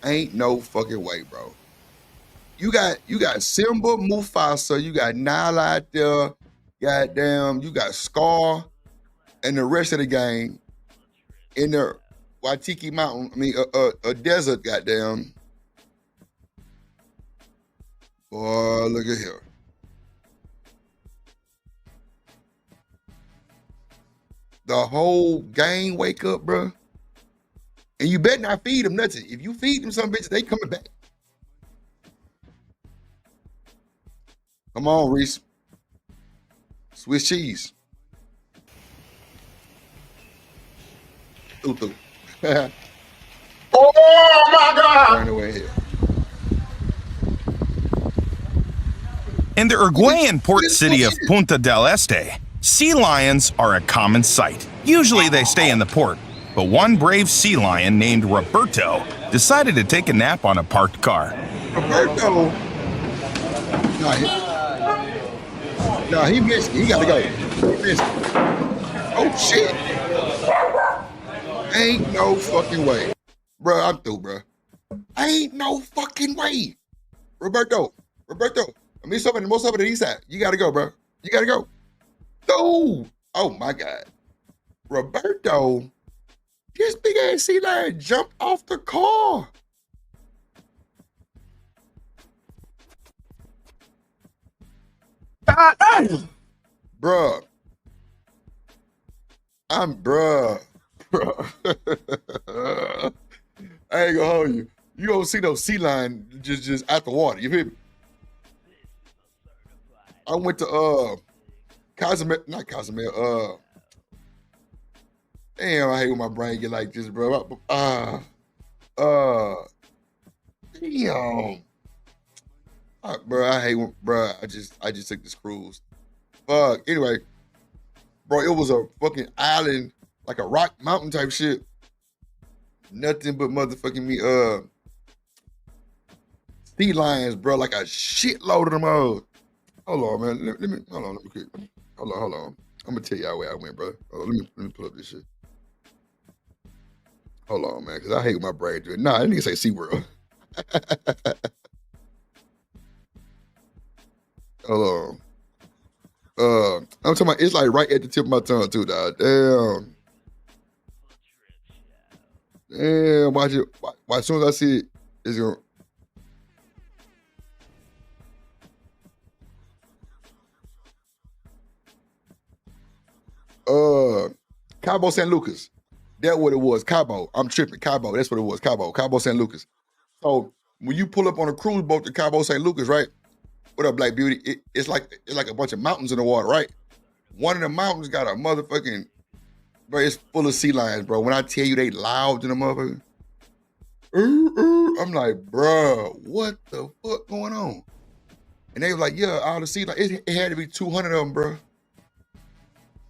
Ain't no fucking way, bro. You got Simba, Mufasa, you got Nala out there, goddamn, you got Scar, and the rest of the gang in the Waitiki Mountain, a desert, goddamn. Boy, look at here. The whole gang wake up, bro. And you better not feed them nothing. If you feed them some bitches, they coming back. Come on, Reese. Swiss cheese. Oh my God! Turn away here. In the Uruguayan port city of Punta del Este, sea lions are a common sight. Usually they stay in the port, but one brave sea lion named Roberto decided to take a nap on a parked car. Roberto? No, he missed. He got to go. He missed. Oh, shit. Ain't no fucking way. Bro, I'm through, bro. Ain't no fucking way. Roberto. I mean, something most of it to the east side. You got to go, bro. You got to go. No. Oh, my God. Roberto. This big ass sea lion jumped off the car. Bruh. Bruh. I ain't gonna hold you. You don't see no sea lion just out the water. You feel me? I went to Cozumel, not Cozumel. Damn, I hate when my brain get like this, bro. Damn. Bro, I hate when, bro. I just took this cruise. Fuck. Anyway, bro, it was a fucking island, like a rock mountain type shit. Nothing but motherfucking me. Sea lions, bro, like a shitload of them all. Hold on, man. Let me hold on. Hold on. I'm gonna tell y'all where I went, bro. Let me pull up this shit. Hold on, man, because I hate when my brain do it. Nah, I didn't say SeaWorld. Hold on. I'm talking about, it's like right at the tip of my tongue too, dog. Damn, watch it. As soon as I see it, it's gonna. Cabo San Lucas. That's what it was. Cabo. I'm tripping. Cabo. That's what it was. Cabo San Lucas. So when you pull up on a cruise boat to Cabo San Lucas, right? What up, Black Beauty? It's like a bunch of mountains in the water, right? One of the mountains got a motherfucking, bro, it's full of sea lions, bro. When I tell you they loud in the motherfucker, I'm like, bro, what the fuck going on? And they were like, yeah, all the sea lions, it had to be 200 of them, bro.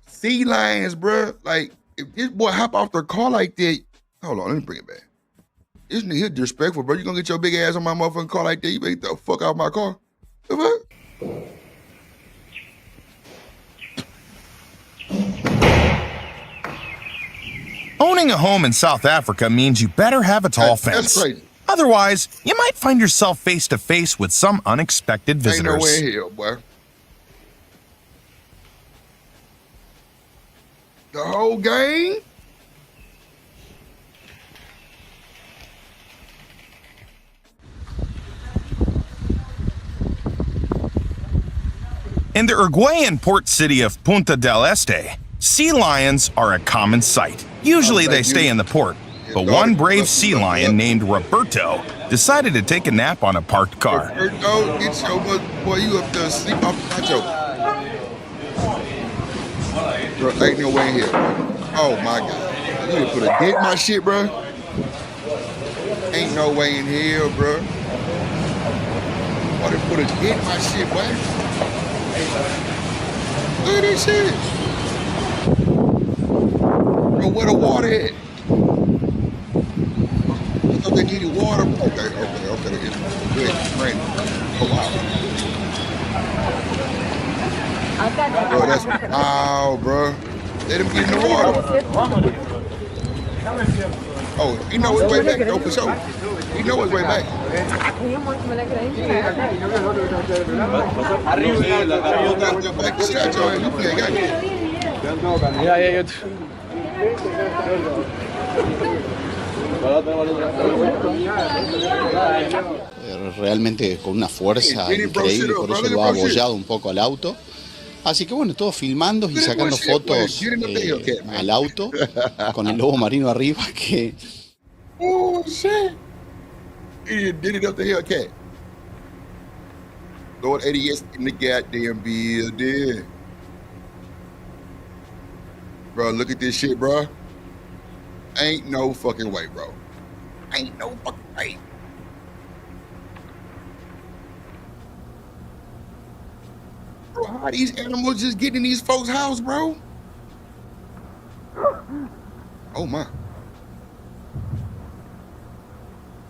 Sea lions, bro. Like, if this boy hop off the car like that, hold on, let me bring it back. Isn't it disrespectful, bro? You gonna get your big ass on my motherfucking car like that? You better get the fuck out of my car. The fuck? Owning a home in South Africa means you better have a tall fence. That's crazy. Otherwise, you might find yourself face to face with some unexpected visitors. Ain't no way in hell, boy. The whole gang? In the Uruguayan port city of Punta del Este, sea lions are a common sight. Usually they stay in the port, but one brave sea lion named Roberto decided to take a nap on a parked car. Roberto, get your boy, you up there sleep off the nacho. Bro, ain't no way in here, bro. Oh my God. You done put a dent in my shit, bro. Ain't no way in here, bro. Oh, they put a dent in my shit, boy. Look at this shit. Bro, where the water at? I thought they needed water. Okay. Good. Rain. Oh, wow. Bro, that's wow, bro. Let him get in the water. Oh, he know his way back, though, for sure. He know his way back. Realmente con una fuerza increíble, por eso lo ha abollado un poco al auto. Así que bueno, todos filmando y sacando fotos al auto con el lobo marino arriba que... Oh, shit. He did it up the Hellcat. Lord ADS in the goddamn building. Bro, look at this shit, bro. Ain't no fucking way, bro. Ain't no fucking way. Bro, how these animals just getting in these folks' house, bro? Oh my.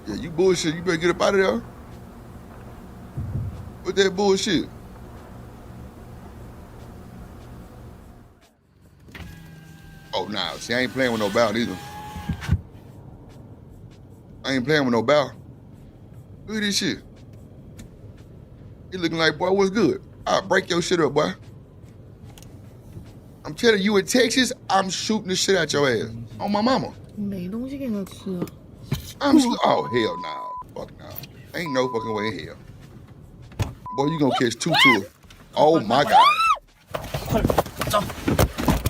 Yeah, you bullshit. You better get up out of there. What that bullshit? Oh, nah. See, I ain't playing with no bow either. I ain't playing with no bow. Look at this shit. You looking like, boy, what's good? I'll break your shit up, boy. I'm telling you, in Texas, I'm shooting the shit out your ass. On my mama. Oh, hell nah. Fuck nah. Ain't no fucking way in hell. Boy, you gonna catch two to it. Oh my God.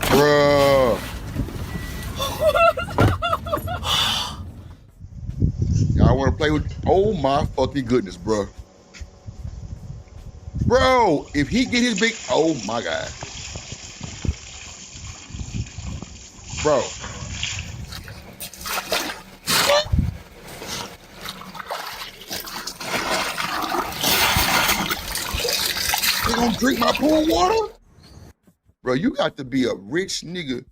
Bruh. Y'all wanna play with, oh my fucking goodness, bro. Bro, if he get his big, oh my God. Bro. They gonna drink my pool water? Bro, you got to be a rich nigga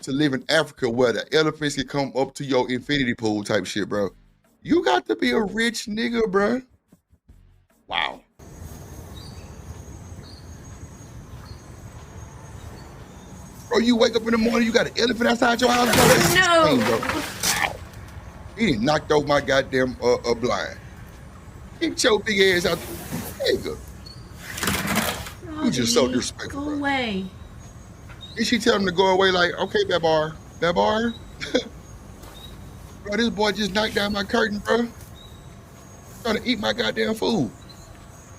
to live in Africa where the elephants can come up to your infinity pool type shit, bro. You got to be a rich nigga, bro. Wow. Bro, you wake up in the morning, you got an elephant outside your house, bro. That's insane, bro. He done knocked off my goddamn blind. Get your big ass out there. Nigga. You just so disrespectful, Go bro. away. Did she tell him to go away like, okay, Babar? Babar? Bro, this boy just knocked down my curtain, bro. Trying to eat my goddamn food.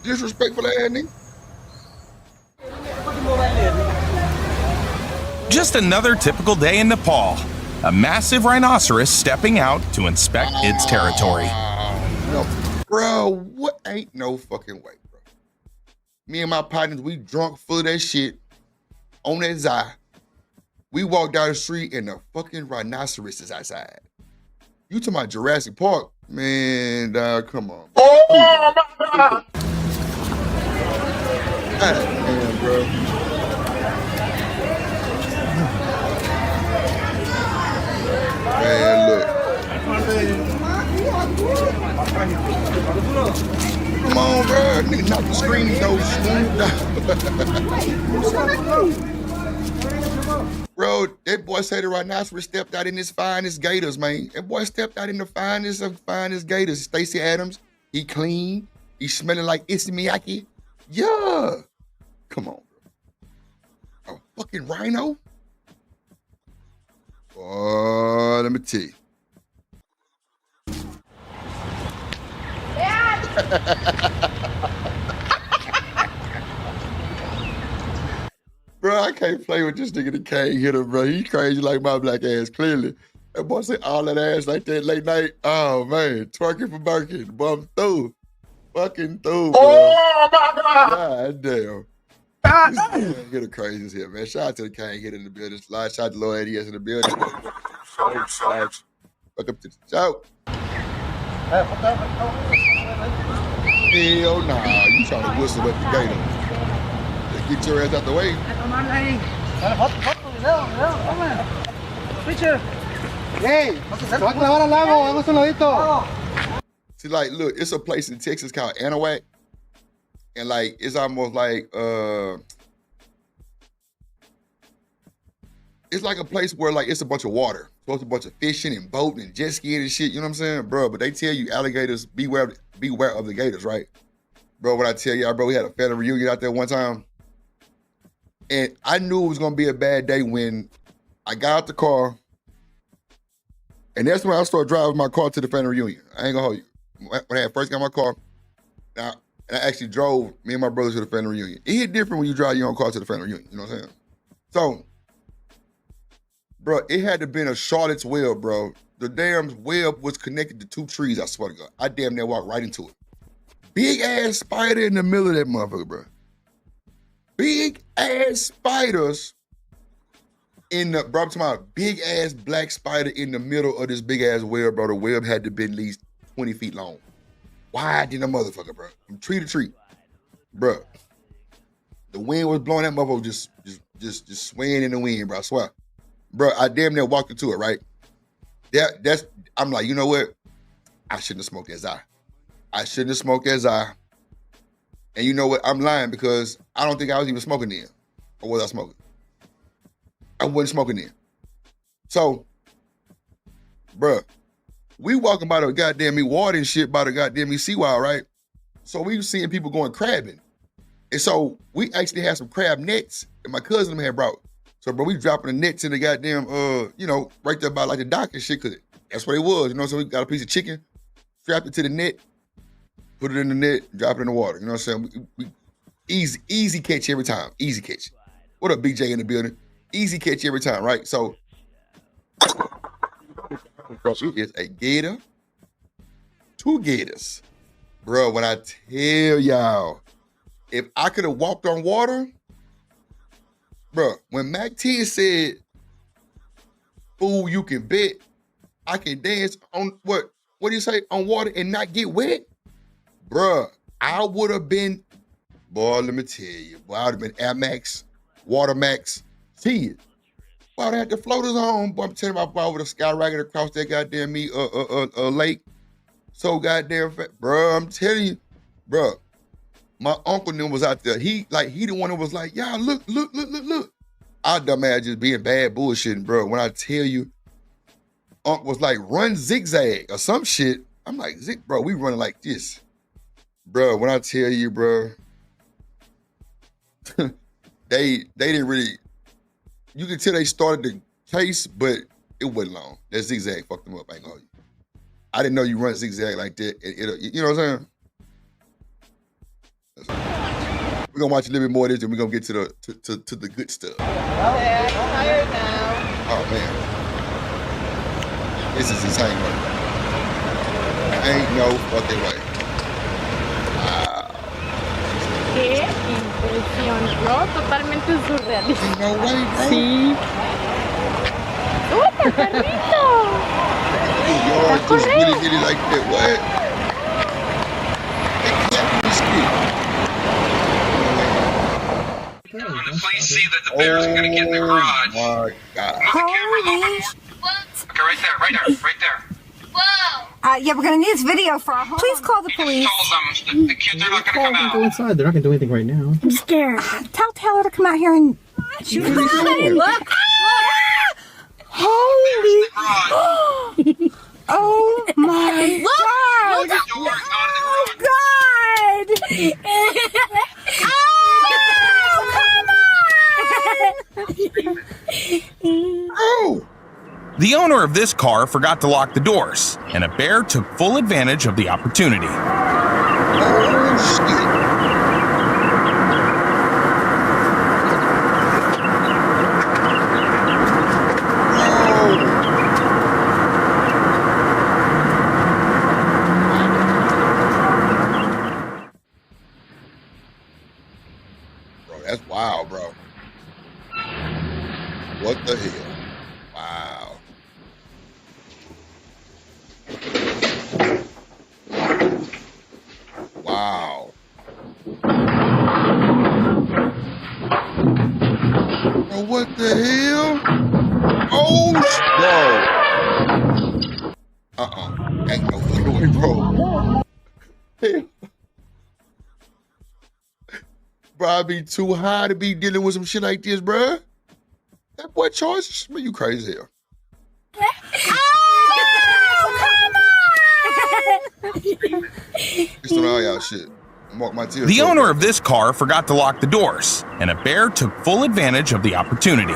Disrespectful ass nigga. Just another typical day in Nepal. A massive rhinoceros stepping out to inspect its territory. No, bro, what? Ain't no fucking way, bro. Me and my partners, we drunk full of that shit on that Zai. We walked down the street and the fucking rhinoceros is outside. You talking about Jurassic Park? Man, dog, come on. Oh, my God. God damn, bro. Man, look. Come on, bro. Nigga, knock the screen and go smooth down. Bro, that boy said the rhinoceros stepped out in his finest gators, man. That boy stepped out in the finest of finest gators. Stacey Adams, he clean. He smelling like Izzy Miyake. Yeah. Come on, bro. A fucking rhino? Oh, let me tell you. Bro, I can't play with this nigga that can't hit him, bro. He crazy like my black ass, clearly. That boy said all that ass like that late night. Oh, man. Twerking for Birkin. Boy, I'm through. Fucking through, bro. Oh, my God. God damn. This nigga get a crazy as hell, man. Shout out to the Kane Hit in the building. Shout out to Lord ADS in the building. Welcome to the show. Hell nah. You trying to whistle at the gator. Just get your ass out the way. See, like, look, it's a place in Texas called Anahuac. And, like, it's almost like, it's like a place where, like, it's a bunch of water. Supposed to be a bunch of fishing and boating and jet skiing and shit, you know what I'm saying? Bro, but they tell you alligators, beware of the gators, right? Bro, what I tell y'all, bro, we had a family reunion out there one time. And I knew it was going to be a bad day when I got out the car And that's when I started driving my car to the family reunion. I ain't gonna hold you. When I first got my car, and I actually drove me and my brothers to the family reunion. It hit different when you drive your own car to the family reunion. You know what I'm saying? So, bro, it had to been a Charlotte's Web, bro. The damn web was connected to 2 trees, I swear to God. I damn near walked right into it. Big ass spider in the middle of that motherfucker, bro. Big ass spiders in the, bro, I'm talking about big ass black spider in the middle of this big ass web, bro. The web had to be at least 20 feet long. Wide in the motherfucker, bro. From tree to tree. Bro. The wind was blowing that motherfucker just swaying in the wind, bro. I swear. Bro, I damn near walked into it, right? That's I'm like, you know what? I shouldn't have smoked as I shouldn't have smoked as And you know what? I'm lying because I don't think I was even smoking then. Or was I smoking? I wasn't smoking then. So, bruh, we walking by the goddamn water and shit by the goddamn seawall, right? So we was seeing people going crabbing. And so we actually had some crab nets that my cousin had brought. So, bro, we dropping the nets in the goddamn, you know, right there by like the dock and shit, cause that's what it was, you know. So we got a piece of chicken, strapped it to the net, put it in the net, drop it in the water. You know what I'm saying? We easy catch every time. Easy catch. What up, BJ in the building? Easy catch every time, right? So it's a gator, 2 gators. Bro, when I tell y'all, if I could have walked on water, bro, when Mac 10 said, fool, you can bet I can dance on what do you say, on water and not get wet? Bruh, I would have been, boy, let me tell you, boy, I would have been Air Max, Water Max, see it. Boy, I would have had the floaters on, boy, I'm telling you, I would have skyrocketed across that goddamn lake. So goddamn fat, bruh, I'm telling you, bruh, my uncle then was out there. He the one that was like, y'all, look. I dumbass just being bad bullshitting, bro. When I tell you, Uncle was like, run zigzag or some shit. I'm like, bro, we running like this. Bro, when I tell you, bro, they didn't really, you can tell they started the chase, but it wasn't long. That zigzag fucked them up, I ain't gonna hold you. I didn't know you run zigzag like that. You know what I'm saying? We're gonna watch a little bit more of this and we're gonna get to the good stuff. Okay, I'm tired now. Oh man. This is insane, right? Ain't no fucking way. Wow. Qué impresión, ¿no? Totalmente surrealista. Ain't no way, bro. Sí. ¡Súper, perrito! Y'all just really like that. What? When the police see that the bear's gonna get in the garage. Oh my God. Move the camera a little bit more. Okay, right there. Whoa! Yeah, we're gonna need this video for our home. Please call the police. Told them the kids are not gonna come out. Go inside. They're not gonna do anything right now. I'm scared. Tell Taylor to come out here and shoot him. Look! Holy! Oh my God! Oh God! Oh, come on! Oh! The owner of this car forgot to lock the doors, and a bear took full advantage of the opportunity. Oh, shit. Bro, that's wild, bro. What the hell? Wow. Wow. Bro, what the hell? Oh, bro. Ain't no fucking way, bro. Hell. Bro, I be too high to be dealing with some shit like this, bro. That boy charges me. You crazy hell. It's on all y'all shit. The owner of this car forgot to lock the doors, and a bear took full advantage of the opportunity.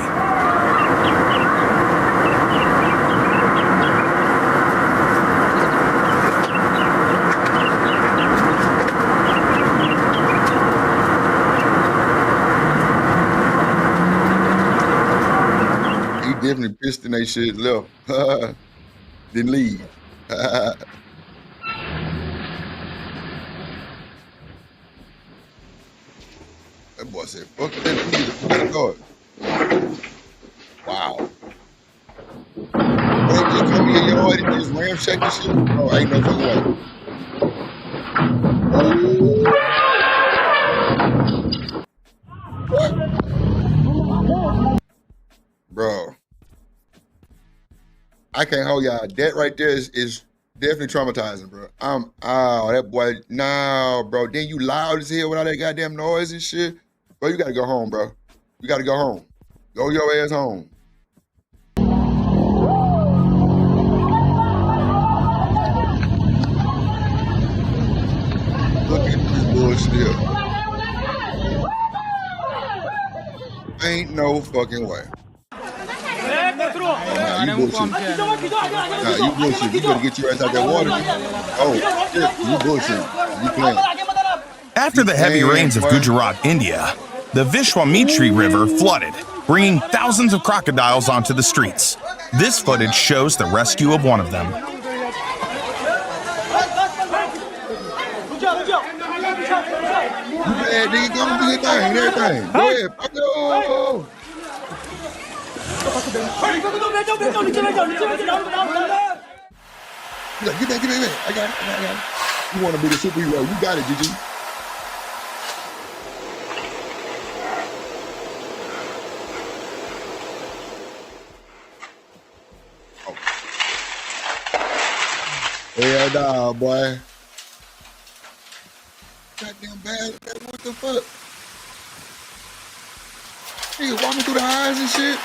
watching they shit, left. Then leave. That boy said, fuck that, you need to fucking go. Wow. Bro, just come here, yo, and just ramshack this shit. Oh, ain't no fucking way. What? Bro. I can't hold y'all. That right there is definitely traumatizing, bro. That boy, nah, bro. Then you loud as hell with all that goddamn noise and shit. Bro, you gotta go home, bro. You gotta go home. Go your ass home. Look at this bullshit here. Ain't no fucking way. Nah, you bullshit. Nah, you bullshit. You better get your ass out that water. Oh, shit. You bullshit. You playing. After the heavy rains of Gujarat, India, the Vishwamitri River flooded, bringing thousands of crocodiles onto the streets. This footage shows the rescue of one of them. Yeah, nigga, go do your thing and everything. Go ahead. Fuck it. Get back. I got it. You want to be the superhero. You got it, Gigi. Oh. Hell nah, boy. Goddamn bad. What the fuck? Nigga walking through the highs and shit.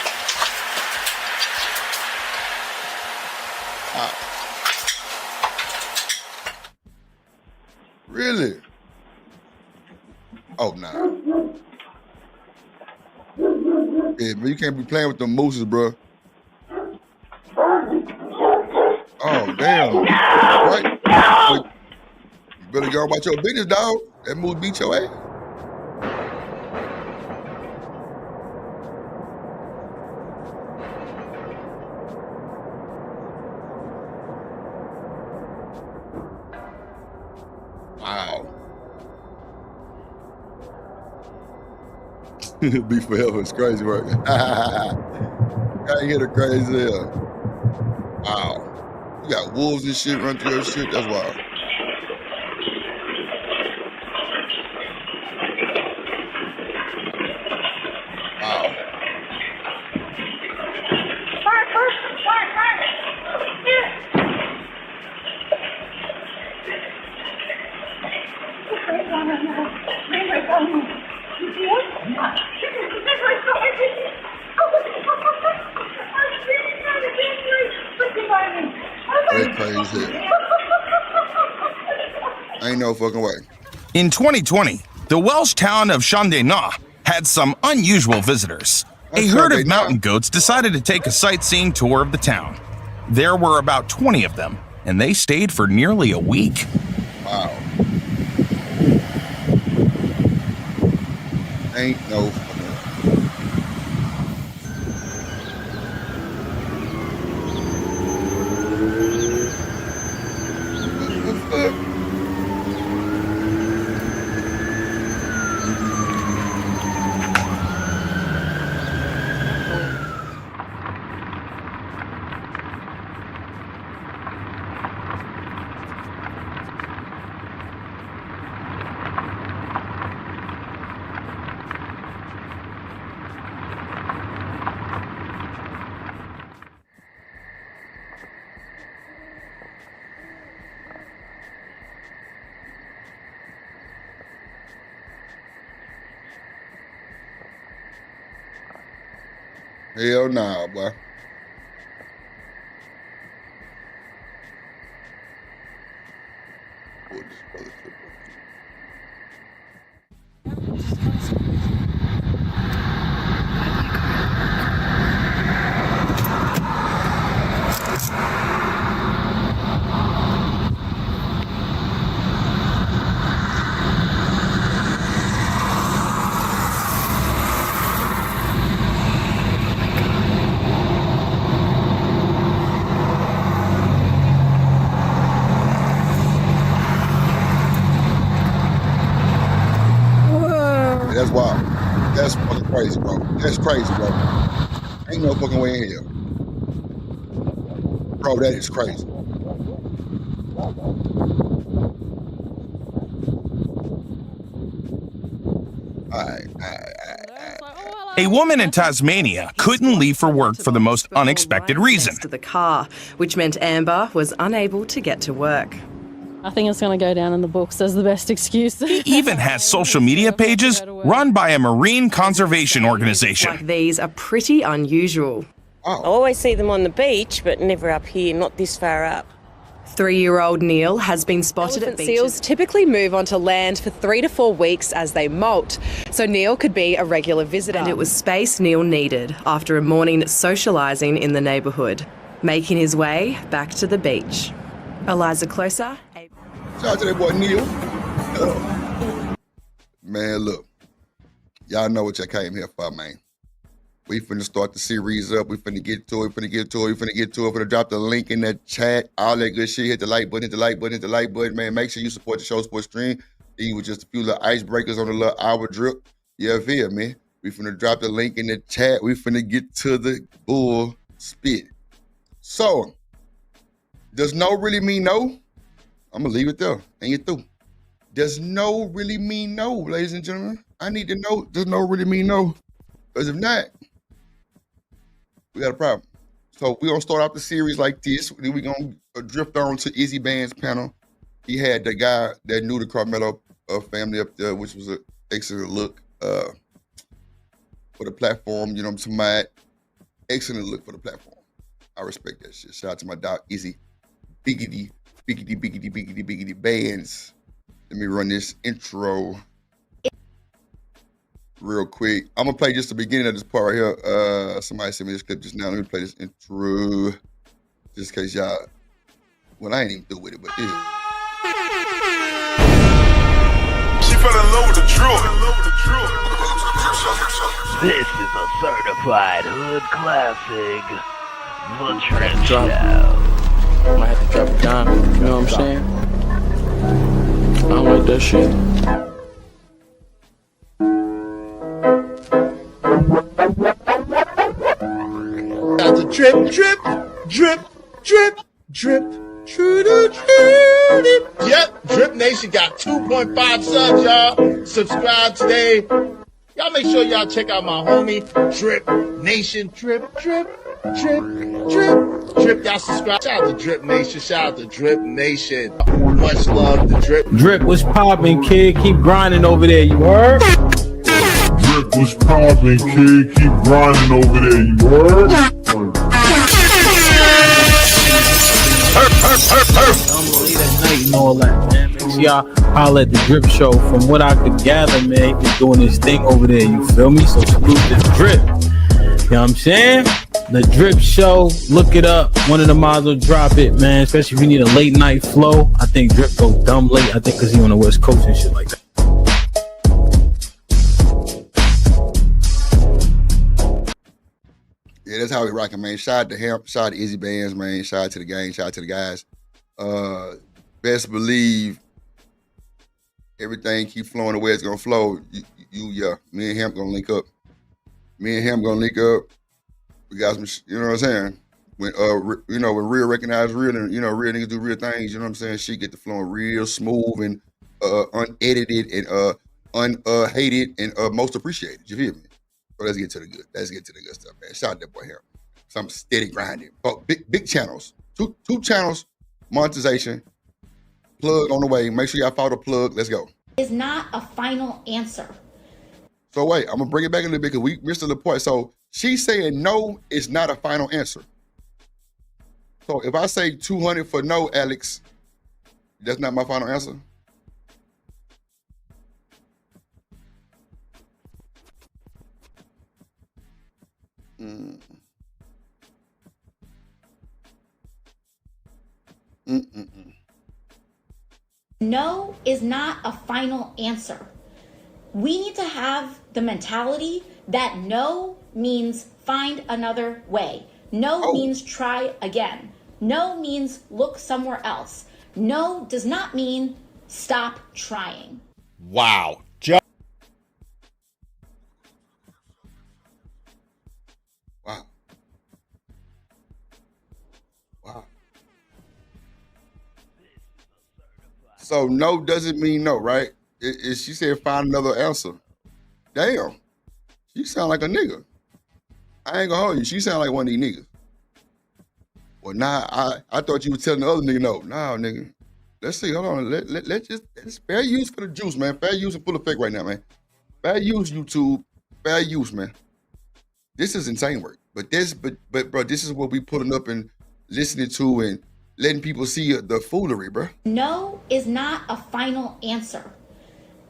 Wow. Really? Oh, nah. Yeah, but you can't be playing with them mooses, bro. Oh, damn. Right? You better go about your business, dog. That moose beat your ass. Wow. Be forever. It's crazy work. Gotta get it crazy hell. Wow. You got wolves and shit run through your shit. That's wild. Wow. That's crazy. Ain't no fucking way. In 2020, the Welsh town of Llandudno had some unusual visitors. A herd of mountain goats decided to take a sightseeing tour of the town. There were about 20 of them, and they stayed for nearly a week. Wow. Ain't no fucking way. Hell nah, boy. Boy, this brother tripping. That's wild. That's fucking crazy, bro. That's crazy, bro. Ain't no fucking way in here. Bro, that is crazy. A woman in Tasmania couldn't leave for work for the most unexpected reason. To the car, which meant Amber was unable to get to work. I think it's going to go down in the books as the best excuse. He even has social media pages run by a marine conservation organization. Like these are pretty unusual. I always see them on the beach, but never up here, not this far up. 3-year-old Neil has been spotted at beaches. Seals typically move onto land for 3 to 4 weeks as they molt, so Neil could be a regular visitor. And it was space Neil needed after a morning socialising in the neighbourhood, making his way back to the beach. Eliza Closer. Shout out to that boy Neil. Man, look, y'all know what y'all came here for, man. We finna start the series up. We finna get to it. We finna drop the link in the chat. All that good shit. Hit the like button, man. Make sure you support the show, support stream. These were just a few little icebreakers on the little hour drip. You feel me? We finna drop the link in the chat. We finna get to the bull spit. So, does no really mean no? I'm gonna leave it there. And you're through. Does no really mean no, ladies and gentlemen? I need to know, does no really mean no? Because if not, we got a problem. So we're going to start off the series like this. Then we're going to drift on to Izzy Band's panel. He had the guy that knew the Carmelo family up there, which was an excellent look for the platform. You know what I'm talking about? Excellent look for the platform. I respect that shit. Shout out to my dog, Izzy. Biggity Bands. Let me run this intro real quick. I'm gonna play just the beginning of this part right here. Somebody sent me this clip just now. Let me play this intro just in case y'all. Well, I ain't even through with it, but yeah. She fell in love with the drill. This is a certified hood classic. The Trench Show. Might have to drop it down. You know what I'm saying? I don't like that shit. Got the drip. Yep, Drip Nation got 2.5 subs, y'all. Subscribe today. Y'all make sure y'all check out my homie, Drip Nation. Drip. Y'all subscribe. Shout out to Drip Nation. Shout out to Drip Nation. Much love to Drip. Drip, what's poppin', kid? Keep grinding over there, you heard? Drip was poppin', kid. Keep grinding over there, you heard? And all that, man. Make sure y'all holler at the Drip Show. From what I could gather, man, he's doing his thing over there. You feel me? So salute the Drip. You know what I'm saying? The Drip Show. Look it up. One of the mods will drop it, man. Especially if you need a late night flow. I think Drip go dumb late. I think because he on the West Coast and shit like that. Yeah, that's how we rocking, man. Shout out to him. Shout out to Izzy Bands, man. Shout out to the gang. Shout out to the guys. Best believe everything keep flowing the way it's gonna flow. Yeah. Me and him gonna link up. We got some, you know what I'm saying? When when real recognize real, and real niggas do real things. You know what I'm saying? She get the flowing real smooth and unedited and unhated and most appreciated. You feel me? So let's get to the good. Let's get to the good stuff, man. Shout out to that boy here. Some steady grinding. But big channels. Two channels. Monetization. Plug on the way. Make sure y'all follow the plug. Let's go. Is not a final answer. So wait, I'm gonna bring it back a little bit because we missed the point. So she's saying no is not a final answer. So if I say 200 for no, Alex, that's not my final answer. No is not a final answer. We need to have the mentality that no means find another way. No means try again. No means look somewhere else. No does not mean stop trying. Wow. So no doesn't mean no, right? She said find another answer. Damn. She sound like a nigga. I ain't gonna hold you. She sound like one of these niggas. Well, nah, I thought you were telling the other nigga no. Nah, nigga. Let's see. Hold on. Let's just it's fair use for the juice, man. Fair use in full effect right now, man. Fair use, YouTube. Fair use, man. This is insane work. But bro, this is what we putting up and listening to and letting people see the foolery, bro. No is not a final answer.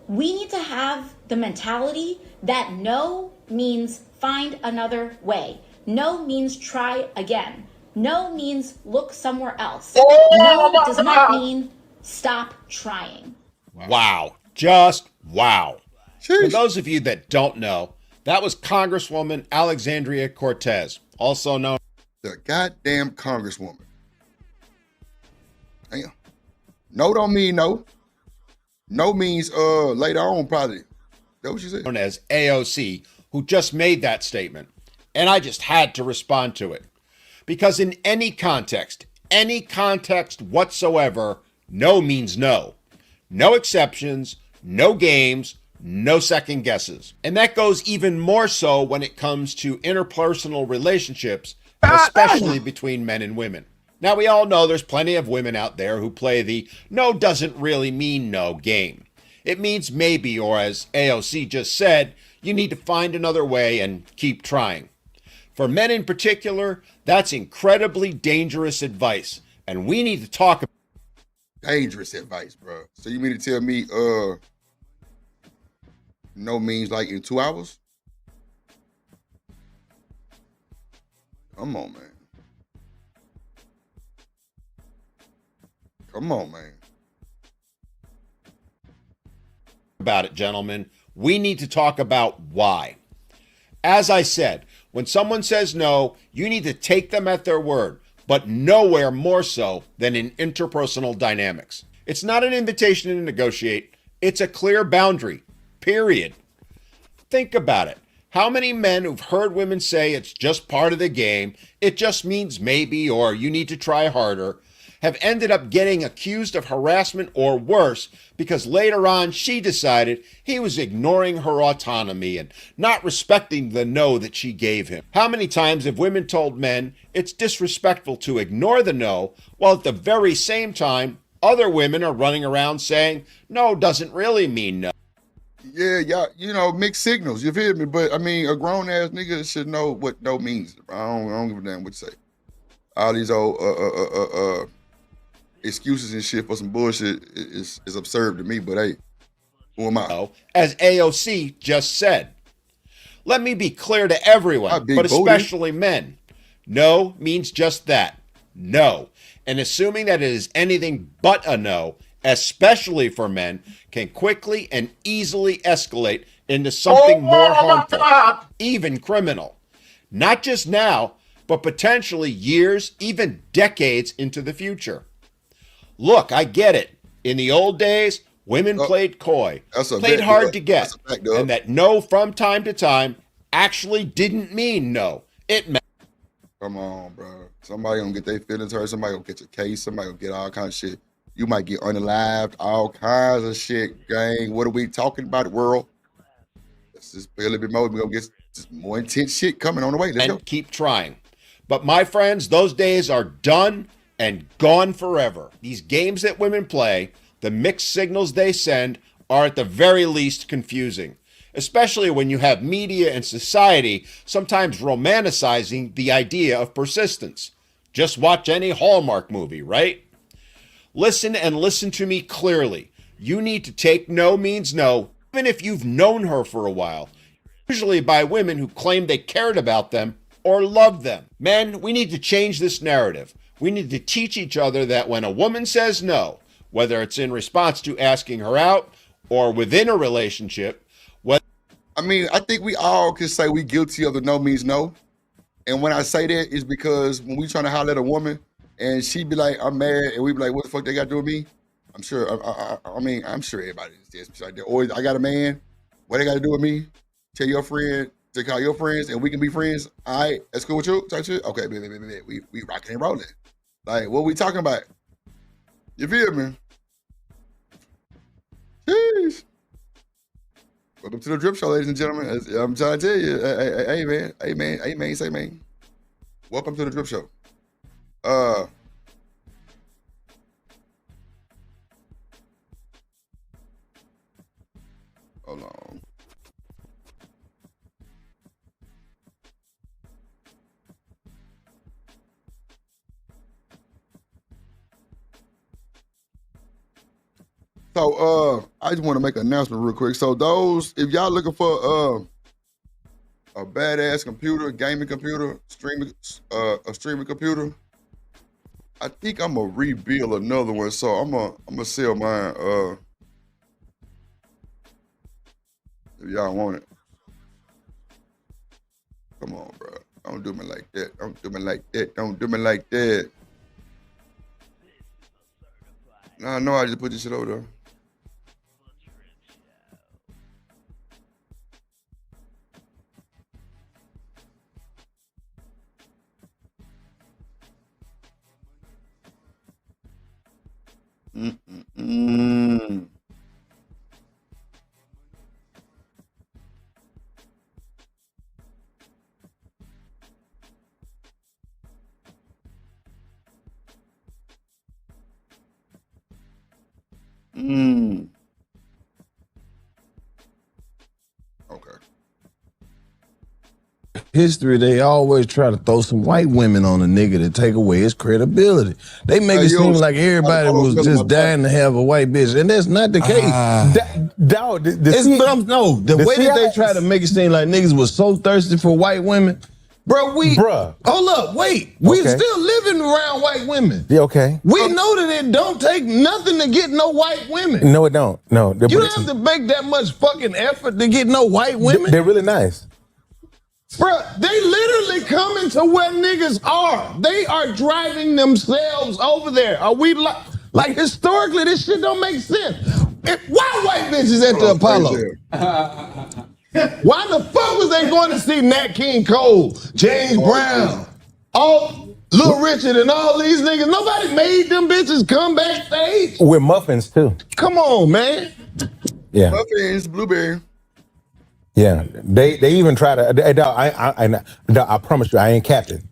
We need to have the mentality that no means find another way. No means try again. No means look somewhere else. No does not mean stop trying. Wow. Just wow. For those of you that don't know, that was Congresswoman Alexandria Cortez, also known the goddamn Congresswoman. Damn. No don't mean no. No means later on probably. That what she said? known as AOC, who just made that statement. And I just had to respond to it. Because in any context whatsoever, no means no. No exceptions, no games, no second guesses. And that goes even more so when it comes to interpersonal relationships, especially between men and women. Now, we all know there's plenty of women out there who play the no doesn't really mean no game. It means maybe, or as AOC just said, you need to find another way and keep trying. For men in particular, that's incredibly dangerous advice, and we need to talk about dangerous advice, bro. So you mean to tell me no means like in 2 hours? Come on, man. Come on, man. about it, gentlemen. We need to talk about why. As I said, when someone says no, you need to take them at their word, but nowhere more so than in interpersonal dynamics. It's not an invitation to negotiate. It's a clear boundary, period. Think about it. How many men who've heard women say it's just part of the game, it just means maybe, or you need to try harder, have ended up getting accused of harassment or worse because later on she decided he was ignoring her autonomy and not respecting the no that she gave him. How many times have women told men it's disrespectful to ignore the no, while at the very same time, other women are running around saying no doesn't really mean no? Yeah, y'all, you know, mixed signals, you feel me? But I mean, a grown ass nigga should know what no means. I don't give a damn what you say. All these old excuses and shit for some bullshit is absurd to me, but hey, who am I? As AOC just said. Let me be clear to everyone, but especially men. No means just that. No. And assuming that it is anything but a no, especially for men, can quickly and easily escalate into something more harmful, even criminal. Not just now, but potentially years, even decades into the future. Look, I get it. In the old days, women played coy, played hard to get, and that no from time to time actually didn't mean no. It meant. Come on, bro. Somebody gonna get their feelings hurt. Somebody gonna get your case. Somebody gonna get all kinds of shit. You might get unalived, all kinds of shit, gang. What are we talking about, world? Let's just pay a little bit more. We're gonna get more intense shit coming on the way. Let's go. Keep trying. But my friends, those days are done and gone forever. These games that women play, the mixed signals they send, are at the very least confusing, especially when you have media and society sometimes romanticizing the idea of persistence. Just watch any Hallmark movie, right? Listen and listen to me clearly. You need to take no means no, even if you've known her for a while, usually by women who claim they cared about them or loved them. Men, we need to change this narrative. We need to teach each other that when a woman says no, whether it's in response to asking her out or within a relationship, I mean, I think we all can say we guilty of the no means no. And when I say that, it's because when we trying to holler at a woman and she be like, I'm mad, and we be like, what the fuck they got to do with me? I'm sure, I'm sure everybody is this. Like, or I got a man, what they got to do with me? Tell your friend to call your friends and we can be friends. All right, that's cool with you? Type shit? Okay, we rocking and rolling. Like, what we talking about? You feel me? Welcome to the Drip Show, ladies and gentlemen. I'm trying to tell you, hey man, say man. Welcome to the Drip Show. Hold on. So I just want to make an announcement real quick. So if y'all looking for a badass computer, gaming computer, a streaming computer, I think I'm gonna rebuild another one. So I'm gonna sell mine. If y'all want it, come on, bro. Don't do me like that. Don't do me like that. Don't do me like that. No, I just put this shit over there. Okay. History, they always try to throw some white women on a nigga to take away his credibility. They make it seem like everybody was just dying to have a white bitch, and that's not the case. The way that they try to make it seem like niggas was so thirsty for white women, bro. Hold up, wait. We still living around white women. Yeah, okay. We know that it don't take nothing to get no white women. No, it don't. No, You don't have to make that much fucking effort to get no white women. They're really nice. Bruh, they literally coming to where niggas are. They are driving themselves over there. Are we like historically, this shit don't make sense. Why white bitches at the Apollo? Why the fuck was they going to see Nat King Cole, James Brown, Little Richard and all these niggas? Nobody made them bitches come backstage. With muffins too. Come on, man. Yeah. Muffins, blueberry. Yeah, they even try to. I promise you, I ain't capping.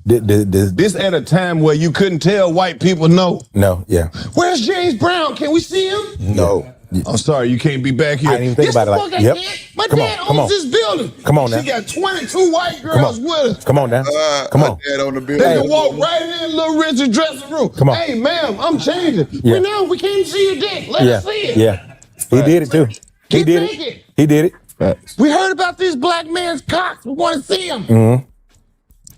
This at a time where you couldn't tell white people no. No, yeah. Where's James Brown? Can we see him? No. I'm sorry, you can't be back here. I didn't even think about it like that. My dad owns this building. Come on now. She got 22 white girls with us. Come on now. Come on. Dad on the They building. can walk right in Little Richard's dressing room. Come on. Hey, ma'am, I'm changing. Yeah. We can't see your dick. Let us see it. Yeah. He did it too. He did it. He did it. We heard about these black man's cocks. We want to see them. Mm-hmm.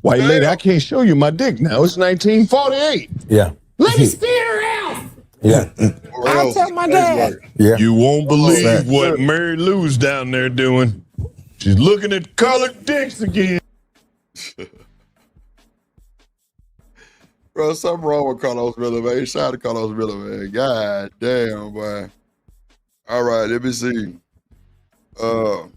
White lady, I can't show you my dick now. It's 1948. Yeah. Let me steer out. Yeah. I'll tell my dad. Yeah. You won't believe what Mary Lou's down there doing. She's looking at colored dicks again. Bro, something wrong with Carlos Miller, man. Shout out to Carlos Miller, man. God damn, boy. All right, let me see. Okay,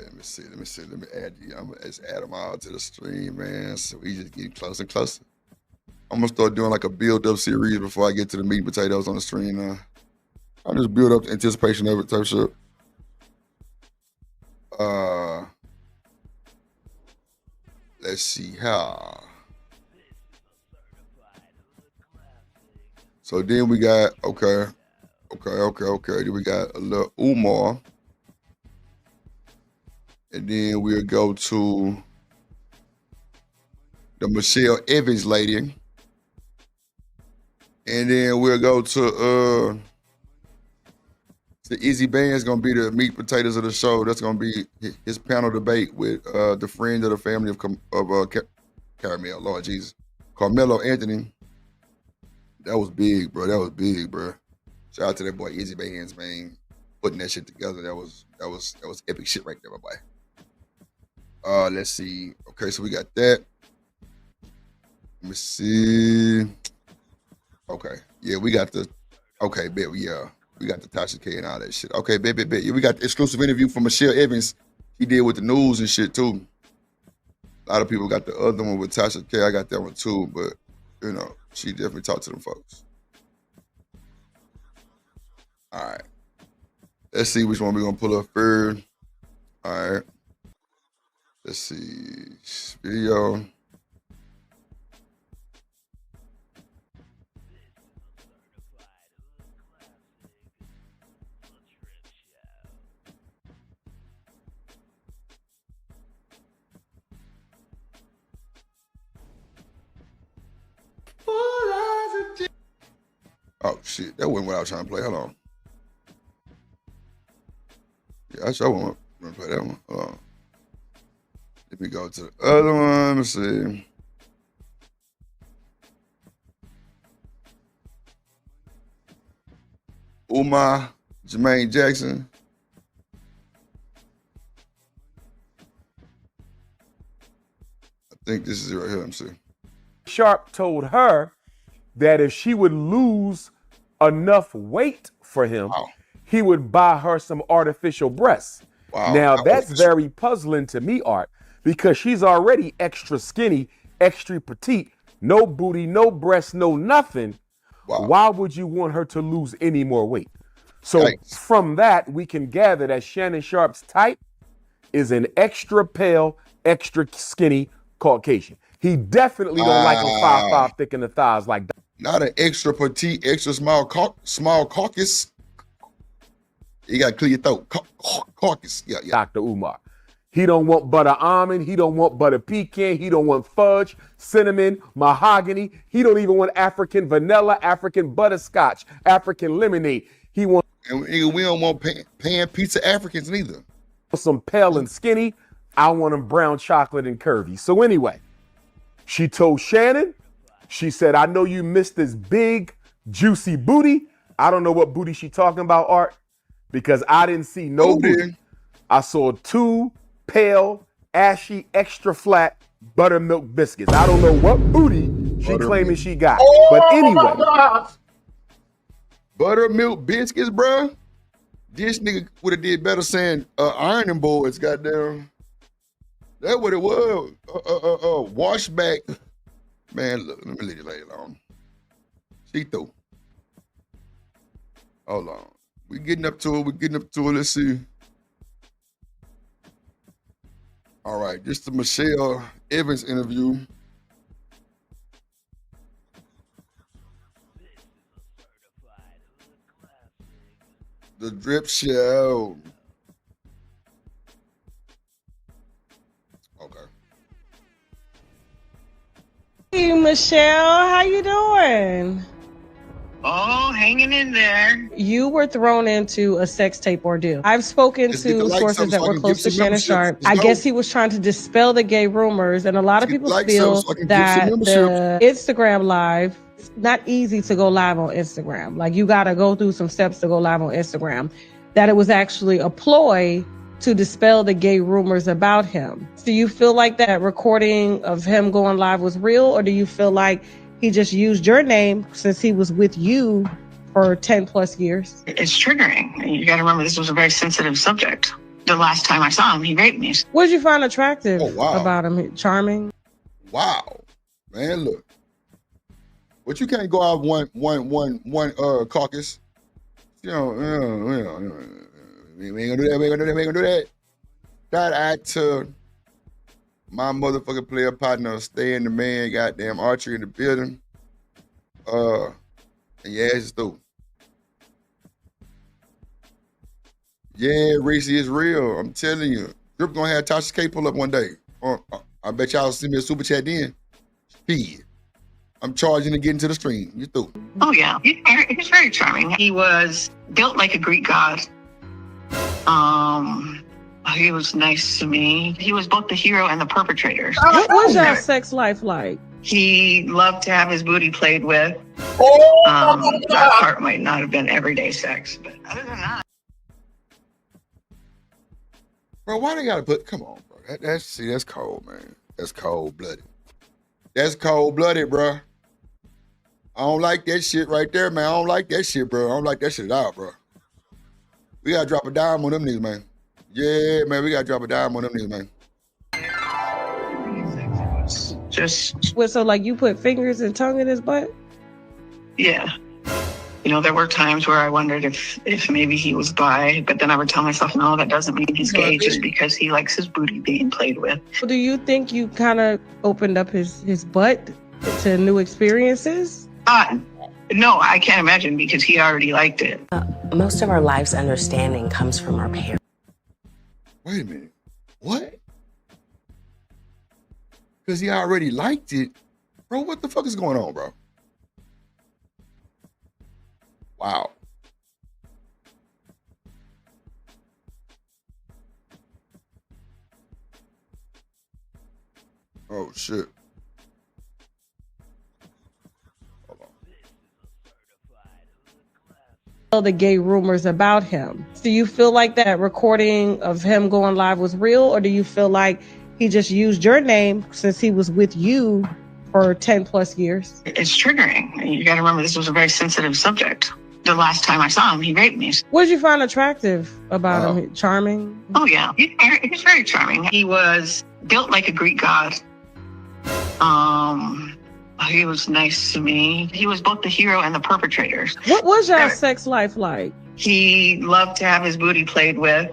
let me see. Let me add you. I'm gonna just add them all to the stream, man. So we just getting closer and closer. I'm gonna start doing like a build-up series before I get to the meat and potatoes on the stream now. I'll just build up the anticipation of it type shit. Let's see how. So then we got, okay. Then we got a little Umar. And then we'll go to the Michelle Evans lady. And then we'll go to the Izzy Band's gonna be the meat potatoes of the show. That's gonna be his panel debate with the friend of the family of Caramel, Lord Jesus. Carmelo Anthony. That was big, bro. Shout out to that boy Izzy Bands, man. Putting that shit together. That was epic shit right there, my boy. Let's see. Okay, so we got that. Let me see. Okay. Yeah, we got the bet. Yeah. We got the Tasha K and all that shit. Okay, bet. Yeah, we got the exclusive interview from Michelle Evans. He did with the news and shit too. A lot of people got the other one with Tasha K. I got that one too, but you know, she definitely talked to them folks. All right. Let's see which one we're gonna pull up first. All right. Let's see. Video. Oh shit, that wasn't what I was trying to play. Hold on. Yeah, I sure want to play that one. Hold on. Let me go to the other one. Let's see. Umar, Jermaine Jackson. I think this is it right here. Let me see. Sharp told her that if she would lose enough weight for him, he would buy her some artificial breasts. Now, that's very puzzling to me, Art, because she's already extra skinny, extra petite, no booty, no breasts, no nothing. Why would you want her to lose any more weight? So from that, we can gather that Shannon Sharp's type is an extra pale, extra skinny Caucasian. He definitely don't like a 5'5" thick in the thighs like that. Not an extra petite, extra small caucus. You gotta clear your throat. Caucus. Yeah. Dr. Umar. He don't want butter almond. He don't want butter pecan. He don't want fudge, cinnamon, mahogany. He don't even want African vanilla, African butterscotch, African lemonade. He wants. And we don't want pan pizza Africans neither. Some pale and skinny. I want them brown chocolate and curvy. So anyway, she told Shannon, she said, I know you missed this big, juicy booty. I don't know what booty she talking about, Art, because I didn't see no booty. I saw 2 pale, ashy, extra flat buttermilk biscuits. I don't know what booty she claiming she got. But anyway. Buttermilk biscuits, bro. This nigga would have did better saying ironing boards, goddamn. That's what it was. Washback. Man, look, let me leave it lay alone. See through. Hold on. We getting up to it. Let's see. All right, just the Michelle Evans interview. The Drip Show. Okay. Hey, Michelle, how you doing? Oh, hanging in there. You were thrown into a sex tape ordeal. I've spoken to sources that were close to Shannon Sharp. I guess he was trying to dispel the gay rumors, and a lot of people feel that the Instagram live, it's not easy to go live on Instagram. Like, you got to go through some steps to go live on Instagram. That it was actually a ploy to dispel the gay rumors about him. Do you feel like that recording of him going live was real, or do you feel like he just used your name since he was with you for 10 plus years? It's triggering. You got to remember, this was a very sensitive subject. The last time I saw him, he raped me. What did you find attractive about him? Charming? Wow. Man, look. But you can't go out one caucus. We ain't gonna do that. Shout out to my motherfucking player partner, staying the man, goddamn Archery in the building. And yeah, it's through. Yeah, Reese is real. I'm telling you. Drip gonna have Tasha K pull up one day. I bet y'all see me a super chat then. Speed. I'm charging to get into the stream. You through. Oh, yeah. He's very charming. He was built like a Greek god. He was nice to me. He was both the hero and the perpetrator. What was your sex life like? He loved to have his booty played with. That part might not have been everyday sex, but other than that. Bro, why they gotta put, come on, bro. That's cold, man. That's cold-blooded. That's cold-blooded, bro. I don't like that shit right there, man. I don't like that shit, bro. I don't like that shit at all, bro. We gotta drop a dime on them niggas, man. Yeah, man, we gotta drop a dime on them niggas, man. Just. So, like, you put fingers and tongue in his butt? Yeah. You know, there were times where I wondered if maybe he was bi, but then I would tell myself, no, that doesn't mean he's gay just because he likes his booty being played with. Do you think you kind of opened up his butt to new experiences? No, I can't imagine because he already liked it. Most of our life's understanding comes from our parents. Wait a minute. What? Because he already liked it? Bro, what the fuck is going on, bro? Wow. Oh, shit. The gay rumors about him. Do you feel like that recording of him going live was real, or do you feel like he just used your name since he was with you for 10 plus years? It's triggering. You got to remember, this was a very sensitive subject. The last time I saw him, he raped me. What did you find attractive about him? Charming? Oh, yeah. He's very charming. He was built like a Greek god. He was nice to me. He was both the hero and the perpetrator. What was your sex life like? He loved to have his booty played with.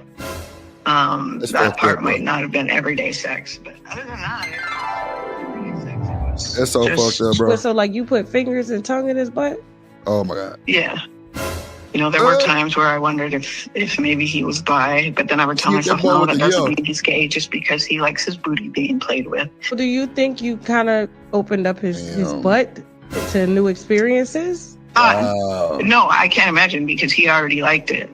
That part might not have been everyday sex, but other than that, that's so fucked up, bro. So, like, you put fingers and tongue in his butt? Oh, my God. Yeah. You know, there were times where I wondered if maybe he was bi, but then I would tell myself, no, that doesn't mean he's gay just because he likes his booty being played with. Do you think you kind of opened up his butt to new experiences? No, I can't imagine because he already liked it.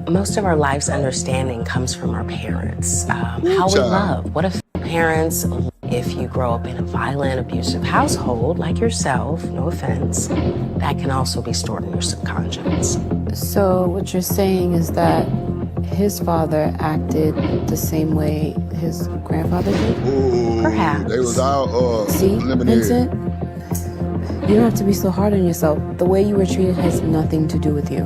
Most of our life's understanding comes from our parents. How we love. What if parents, if you grow up in a violent, abusive household like yourself, no offense, that can also be stored in your subconscious. So what you're saying is that his father acted the same way his grandfather did? Ooh, perhaps. They was out See, Vincent? You don't have to be so hard on yourself. The way you were treated has nothing to do with you.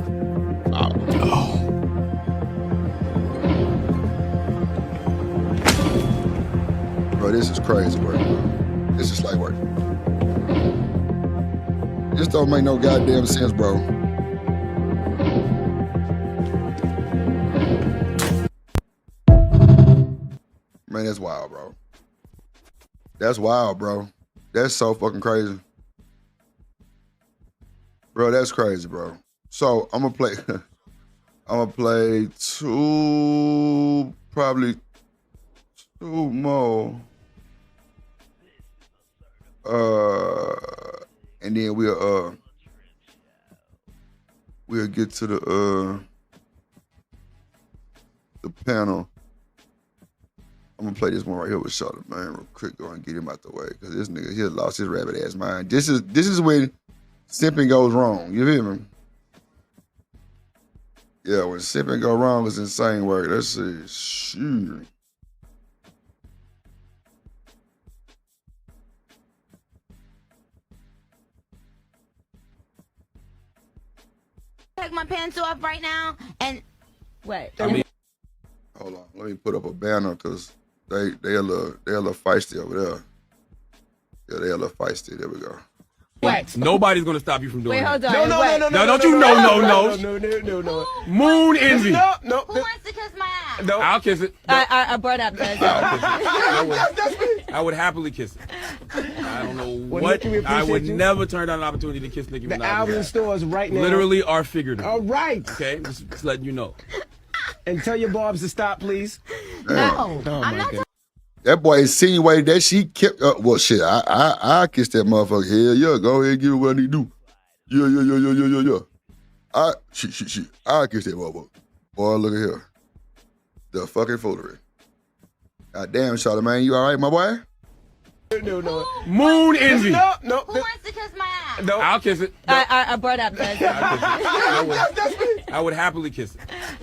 Bro, this is crazy work, bro. This is like work. This don't make no goddamn sense, bro. Man, that's wild, bro. That's wild, bro. That's so fucking crazy. Bro, that's crazy, bro. So I'm gonna play probably two more. And then we'll get to the panel. I'm gonna play this one right here with Charlotte, man, real quick. Go and get him out the way, cause this nigga, he lost his rabbit ass mind. This is when simping goes wrong. You hear me? Yeah, when simping go wrong, it's insane work. Let's see. Shoot. Take my pants off right now and what? Hold on, let me put up a banner because they a little feisty over there. Yeah, they a little feisty. There we go. What? Nobody's gonna stop you from doing Wait, hold that. on. No, don't you know? No. Moon Izzy. No. Who wants to kiss my ass? No. I'll kiss it. I brought up this. I would happily kiss it. I don't know what. I would never turn down an opportunity to kiss Nicki Minaj. The album stores right now. Literally or figuratively. All right. Okay, just letting you know. And tell your bobs to stop, please. No, I'm not. That boy insinuated that she kept. Well, shit. I kiss that motherfucker. Hell yeah, go ahead and give it what I need to do. Yeah. I kiss that motherfucker. Boy, look at here. The fucking foolery. God damn, Charlotte, man, you all right, my boy? No. Moon Izzy. No. Who wants to kiss my ass? No. I'll kiss it. I brought up this. I would happily kiss it.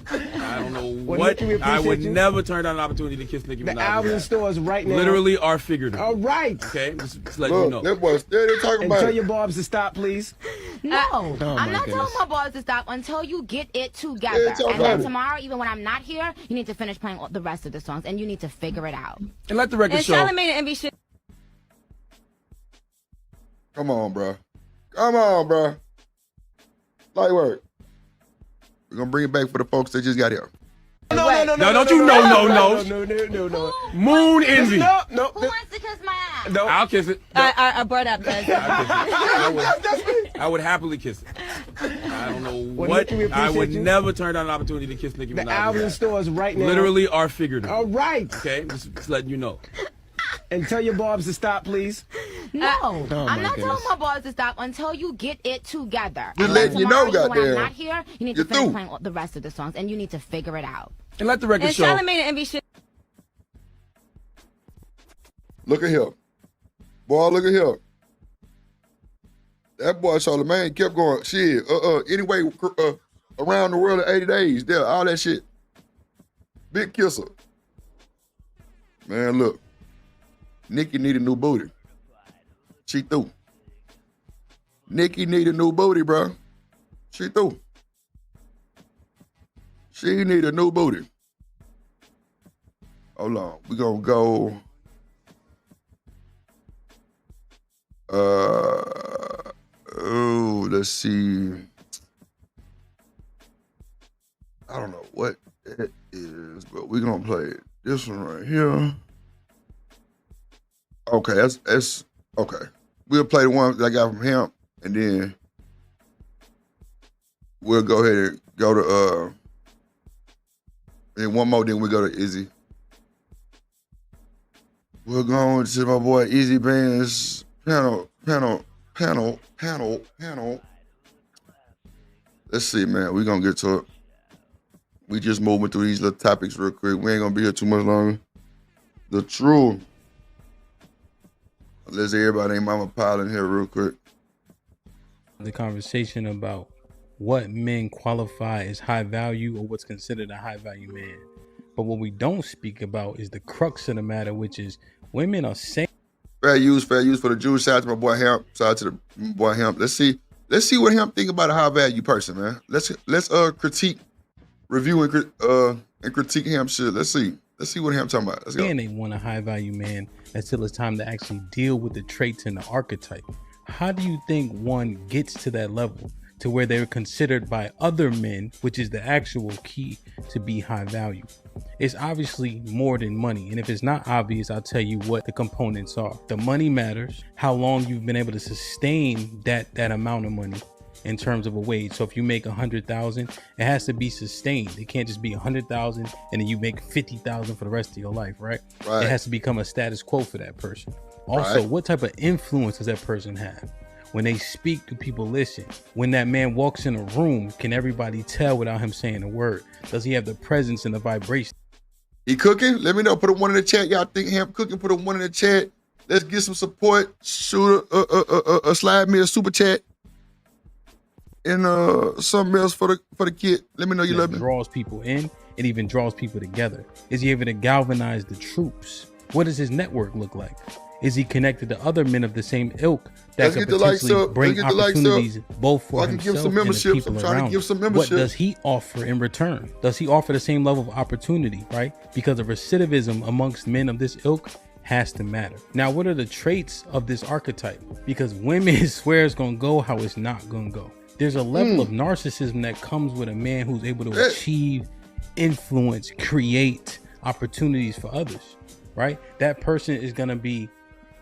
I don't know what. I would never turn down an opportunity to kiss Nicki Minaj. The album stores right now. Literally or figuratively. All right. Okay, just letting you know. That boy steady talking and about tell it. your bobs to stop, please. No, Oh, I'm not goodness. telling my boys to stop until you get it together. And then tomorrow, even when I'm not here, you need to finish playing all the rest of the songs, and you need to figure it out. And let the record And show. Charlamagne and Envy shit. Come on, bro. Light work. We're gonna bring it back for the folks that just got here. No, don't you know no. Moon Envy. No. Who wants to kiss my ass? No. I'll kiss it. I brought up that. I would happily kiss it. I don't know what. I would never turn down an opportunity to kiss Nicki Minaj. The album in stores right now. Literally or figuratively. All right. Okay, just letting you know. And tell your bobs to stop, please. No, Oh, I'm not goodness. telling my boys to stop until you get it together. Just And letting you know, tomorrow, even when I'm goddamn. not here, you need to You're finish through. playing the rest of the songs, and you need to figure it out. And let the record And show. Charlamagne and Envy should. Look at him. Boy, look at him. That boy Charlamagne kept going, shit, anyway, around the world in 80 days, there, all that shit. Big kisser. Man, look. Nicki need a new booty. She through. Nicki need a new booty, bro. She through. She need a new booty. Hold on. We gonna go. Let's see. I don't know what it is, but we're gonna play this one right here. Okay, that's okay. We'll play the one that I got from him, and then we'll go ahead and go to and one more, then we go to Izzy. We're going to my boy Izzy Band's panel. Let's see, man. We're gonna get to it. We just moving through these little topics real quick. We ain't gonna be here too much longer. The truth. Let's everybody ain't mama piling here real quick. The conversation about what men qualify as high value or what's considered a high value man. But what we don't speak about is the crux of the matter, which is women are saying. Fair use for the Jews. Shout out to my boy Hemp. Shout out to the boy Hemp. Let's see what Hemp think about a high value person, man. Let's critique, review and critique Hemp shit. Let's see what Hemp talking about. Let's go. And they want a high value man until it's time to actually deal with the traits and the archetype. How do you think one gets to that level to where they're considered by other men, which is the actual key to be high value? It's obviously more than money. And if it's not obvious, I'll tell you what the components are. The money matters, how long you've been able to sustain that amount of money in terms of a wage. So if you make 100,000, it has to be sustained. It can't just be 100,000 and then you make 50,000 for the rest of your life, right? It has to become a status quo for that person. Also, what type of influence does that person have? When they speak, do people listen? When that man walks in a room, can everybody tell without him saying a word? Does he have the presence and the vibration? He cooking? Let me know. Put a one in the chat. Y'all think Hemp cooking? Put a one in the chat. Let's get some support. Shoot slide me a super chat. And something else for the kid. Let me know you love me. Draws people in. It even draws people together. Is he able to galvanize the troops? What does his network look like? Is he connected to other men of the same ilk that could potentially bring opportunities both for himself and the people around him? What does he offer in return? Does he offer the same level of opportunity, right? Because of recidivism amongst men of this ilk has to matter. Now, what are the traits of this archetype? Because women swear it's gonna go how it's not gonna go. There's a level of narcissism that comes with a man who's able to achieve, influence, create opportunities for others, right? That person is gonna be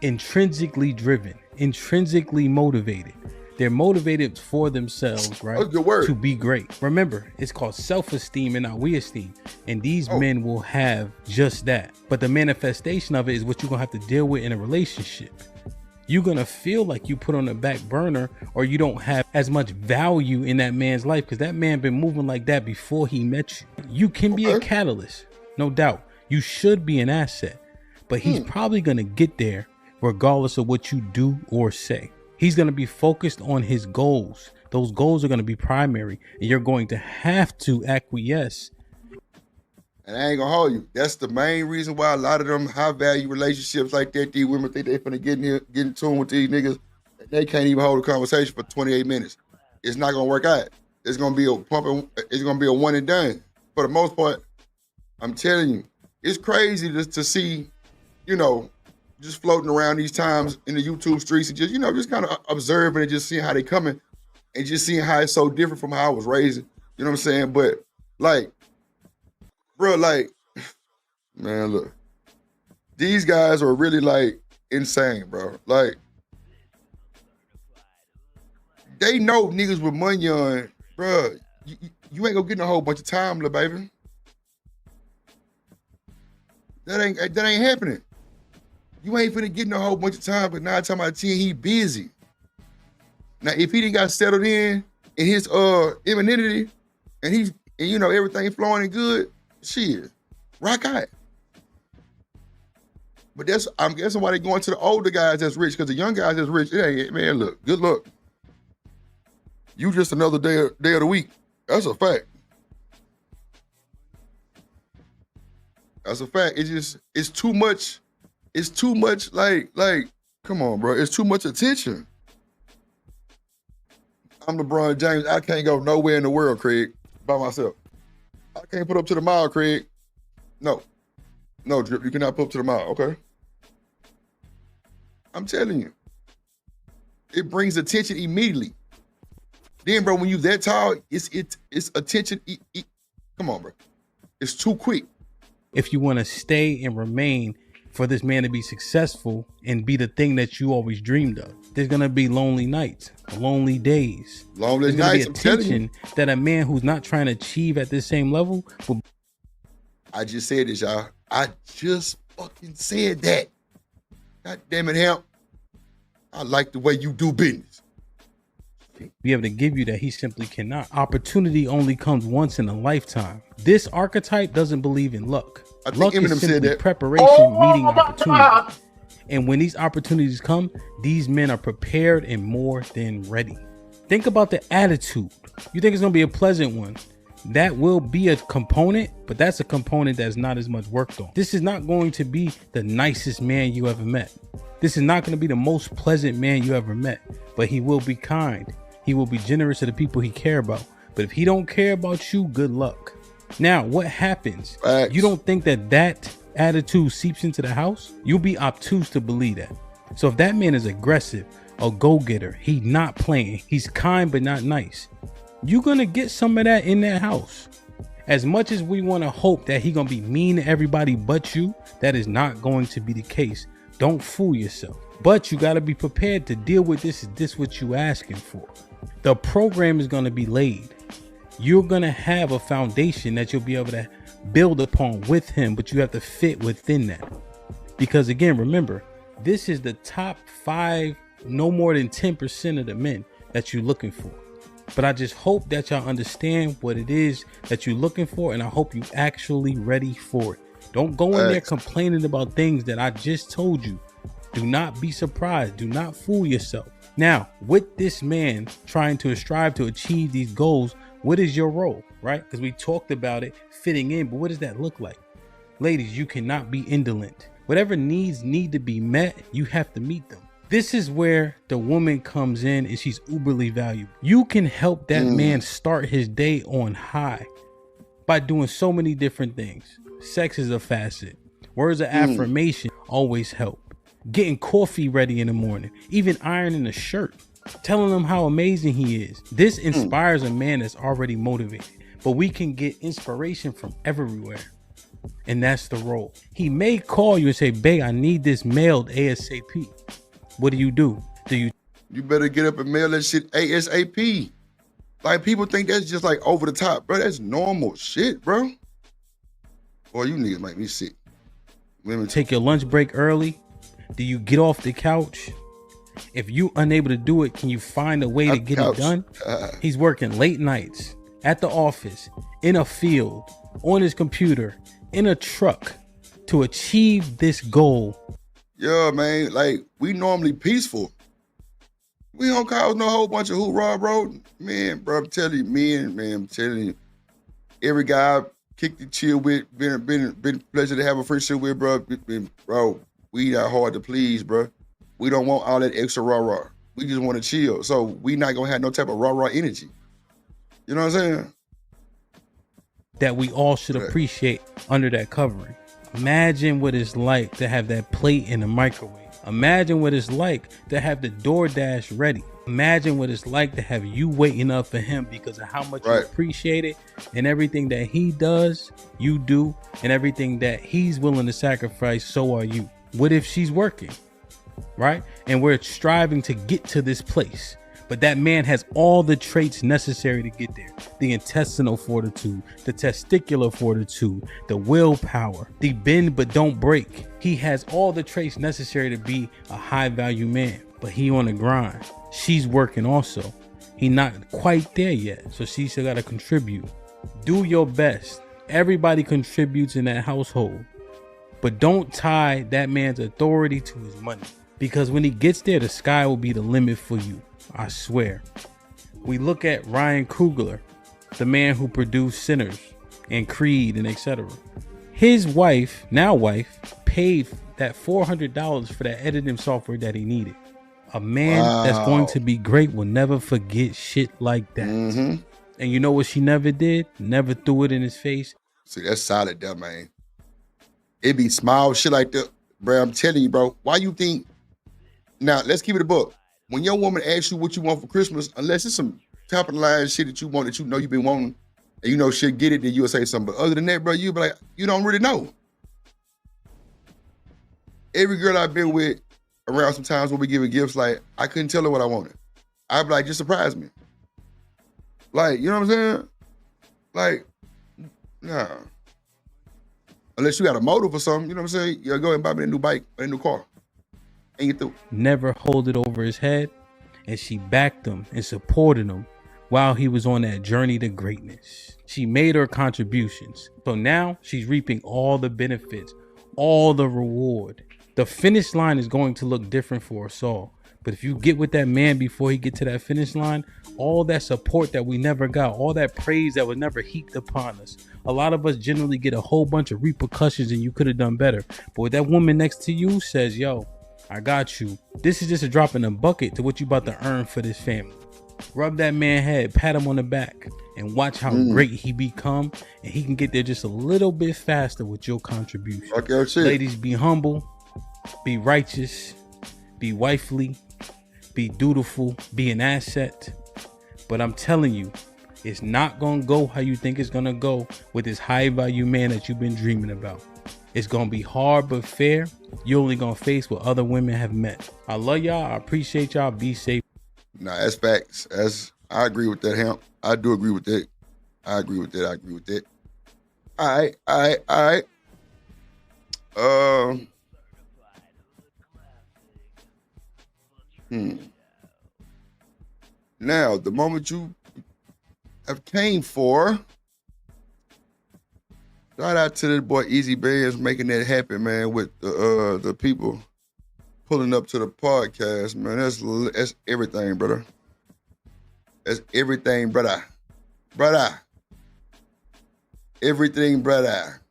intrinsically driven, intrinsically motivated. They're motivated for themselves, right? To be great. Remember, it's called self-esteem and not we-esteem. And these men will have just that. But the manifestation of it is what you're gonna have to deal with in a relationship. You're gonna feel like you put on the back burner or you don't have as much value in that man's life because that man been moving like that before he met you. You can be a catalyst, no doubt. You should be an asset, but he's probably gonna get there regardless of what you do or say. He's going to be focused on his goals. Those goals are going to be primary, and you're going to have to acquiesce. And I ain't gonna hold you. That's the main reason why a lot of them high value relationships like that, these women think they finna get in tune with these niggas. They can't even hold a conversation for 28 minutes. It's not gonna work out. It's gonna be a one and done. For the most part, I'm telling you, it's crazy to see, just floating around these times in the YouTube streets and just kind of observing and just seeing how they coming. and just seeing how it's so different from how I was raised. You know what I'm saying? But like, bro, like, man, look, these guys are really like insane, bro. Like, they know niggas with money on, bro. You ain't gonna get in a whole bunch of time, little baby. That ain't happening. You ain't finna get in a whole bunch of time, but 9 times out of 10, he busy. Now, if he didn't got settled in his femininity, and you know, everything flowing and good, shit, rock out. But I'm guessing why they going to the older guys that's rich, because the young guys that's rich, it ain't, man, look, good luck. You just another day of the week. That's a fact. That's a fact. It's too much. It's too much, like, come on, bro. It's too much attention. I'm LeBron James. I can't go nowhere in the world, Craig, by myself. I can't put up to the mile, Craig. No, Drip, you cannot put up to the mile, okay? I'm telling you. It brings attention immediately. Then, bro, when you that tall, it's attention. Come on, bro. It's too quick. If you want to stay and remain for this man to be successful and be the thing that you always dreamed of, there's going to be lonely nights, lonely days. Lonely there's nights, going to be attention that a man who's not trying to achieve at this same level will. I just said this, y'all. I just fucking said that. God damn it, Hemp. I like the way you do business. Be able to give you that he simply cannot. Opportunity only comes once in a lifetime. This archetype doesn't believe in luck. I think Luck Eminem is said simply that. preparation meeting opportunity. And when these opportunities come, these men are prepared and more than ready. Think about the attitude. You think it's going to be a pleasant one. That will be a component, but that's a component that's not as much worked on. This is not going to be the nicest man you ever met. This is not going to be the most pleasant man you ever met, but he will be kind. He will be generous to the people he care about. But if he don't care about you, good luck. Now, what happens? Facts. You don't think that attitude seeps into the house? You'll be obtuse to believe that. So if that man is aggressive, a go-getter, he's not playing, he's kind but not nice, you're going to get some of that in that house. As much as we want to hope that he's going to be mean to everybody but you, that is not going to be the case. Don't fool yourself. But you got to be prepared to deal with this. Is this what you asking for? The program is going to be laid. You're going to have a foundation that you'll be able to build upon with him, but you have to fit within that. Because again, remember, this is the top 5, no more than 10% of the men that you're looking for. But I just hope that y'all understand what it is that you're looking for, and I hope you actually ready for it. Don't go in there complaining about things that I just told you. Do not be surprised. Do not fool yourself. Now, with this man trying to strive to achieve these goals, what is your role, right? Because we talked about it fitting in, but what does that look like? Ladies, you cannot be indolent. Whatever needs need to be met, you have to meet them. This is where the woman comes in and she's uberly valuable. You can help that man start his day on high by doing so many different things. Sex is a facet. Words of affirmation always help. Getting coffee ready in the morning, even ironing a shirt, telling him how amazing he is. This inspires a man that's already motivated, but we can get inspiration from everywhere. And that's the role. He may call you and say, babe, I need this mailed ASAP. What do? You better get up and mail that shit ASAP. Like, people think that's just like over the top, bro. That's normal shit, bro. Boy, you niggas make me sick. Women take your lunch break early. Do you get off the couch? If you unable to do it, can you find a way to get it done? He's working late nights at the office, in a field, on his computer, in a truck to achieve this goal. Yeah, man, like, we normally peaceful. We don't cause no whole bunch of hoorah, bro. Man, bro, I'm telling you, every guy I kicked the chill with, been a pleasure to have a friendship with, bro. Bro, we not hard to please, bro. We don't want all that extra rah-rah. We just want to chill. So we not gonna have no type of rah-rah energy. You know what I'm saying? That we all should appreciate under that covering. Imagine what it's like to have that plate in the microwave. Imagine what it's like to have the DoorDash ready. Imagine what it's like to have you waiting up for him because of how much you appreciate it, and everything that he does, you do, and everything that he's willing to sacrifice, so are you. What if she's working, right? And we're striving to get to this place, but that man has all the traits necessary to get there. The intestinal fortitude, the testicular fortitude, the willpower, the bend but don't break. He has all the traits necessary to be a high value man, but he on the grind. She's working also. He not quite there yet, so she still gotta contribute. Do your best. Everybody contributes in that household, but don't tie that man's authority to his money, because when he gets there, the sky will be the limit for you. I swear. We look at Ryan Coogler, the man who produced Sinners and Creed and etc. His wife, now wife, paid that $400 for that editing software that he needed. A man that's going to be great will never forget shit like that. And you know what she never did? Never threw it in his face. See, that's solid there, man. It be small shit like that. Bro, I'm telling you, bro. Why you think... Now, let's keep it a book. When your woman asks you what you want for Christmas, unless it's some top of the line shit that you want, that you know you've been wanting, and you know she'll get it, then you'll say something. But other than that, bro, you'll be like, you don't really know. Every girl I've been with around sometimes when we giving gifts, like, I couldn't tell her what I wanted. I'd be like, just surprise me. Like, you know what I'm saying? Like, nah. Unless you got a motive or something, you know what I'm saying? You go ahead and buy me a new bike, a new car. And get through. Never hold it over his head. And she backed him and supported him while he was on that journey to greatness. She made her contributions. So now she's reaping all the benefits, all the reward. The finish line is going to look different for us all. But if you get with that man before he get to that finish line, all that support that we never got, all that praise that was never heaped upon us, a lot of us generally get a whole bunch of repercussions and you could have done better. But when that woman next to you says, yo, I got you. This is just a drop in the bucket to what you about to earn for this family. Rub that man head, pat him on the back, and watch how great he become, and he can get there just a little bit faster with your contribution. Ladies, be humble, be righteous, be wifely, be dutiful, be an asset. But I'm telling you, it's not gonna go how you think it's gonna go with this high value man that you've been dreaming about. It's gonna be hard but fair. You're only gonna face what other women have met. I love y'all. I appreciate y'all. Be safe. Nah, that's facts. I agree with that, Hamp. I do agree with that. I agree with that. All right. Now, the moment you have came for, shout out to the boy Izzy Bands making that happen, man, with the people pulling up to the podcast, man. That's everything, brother. That's everything, brother. Everything, brother.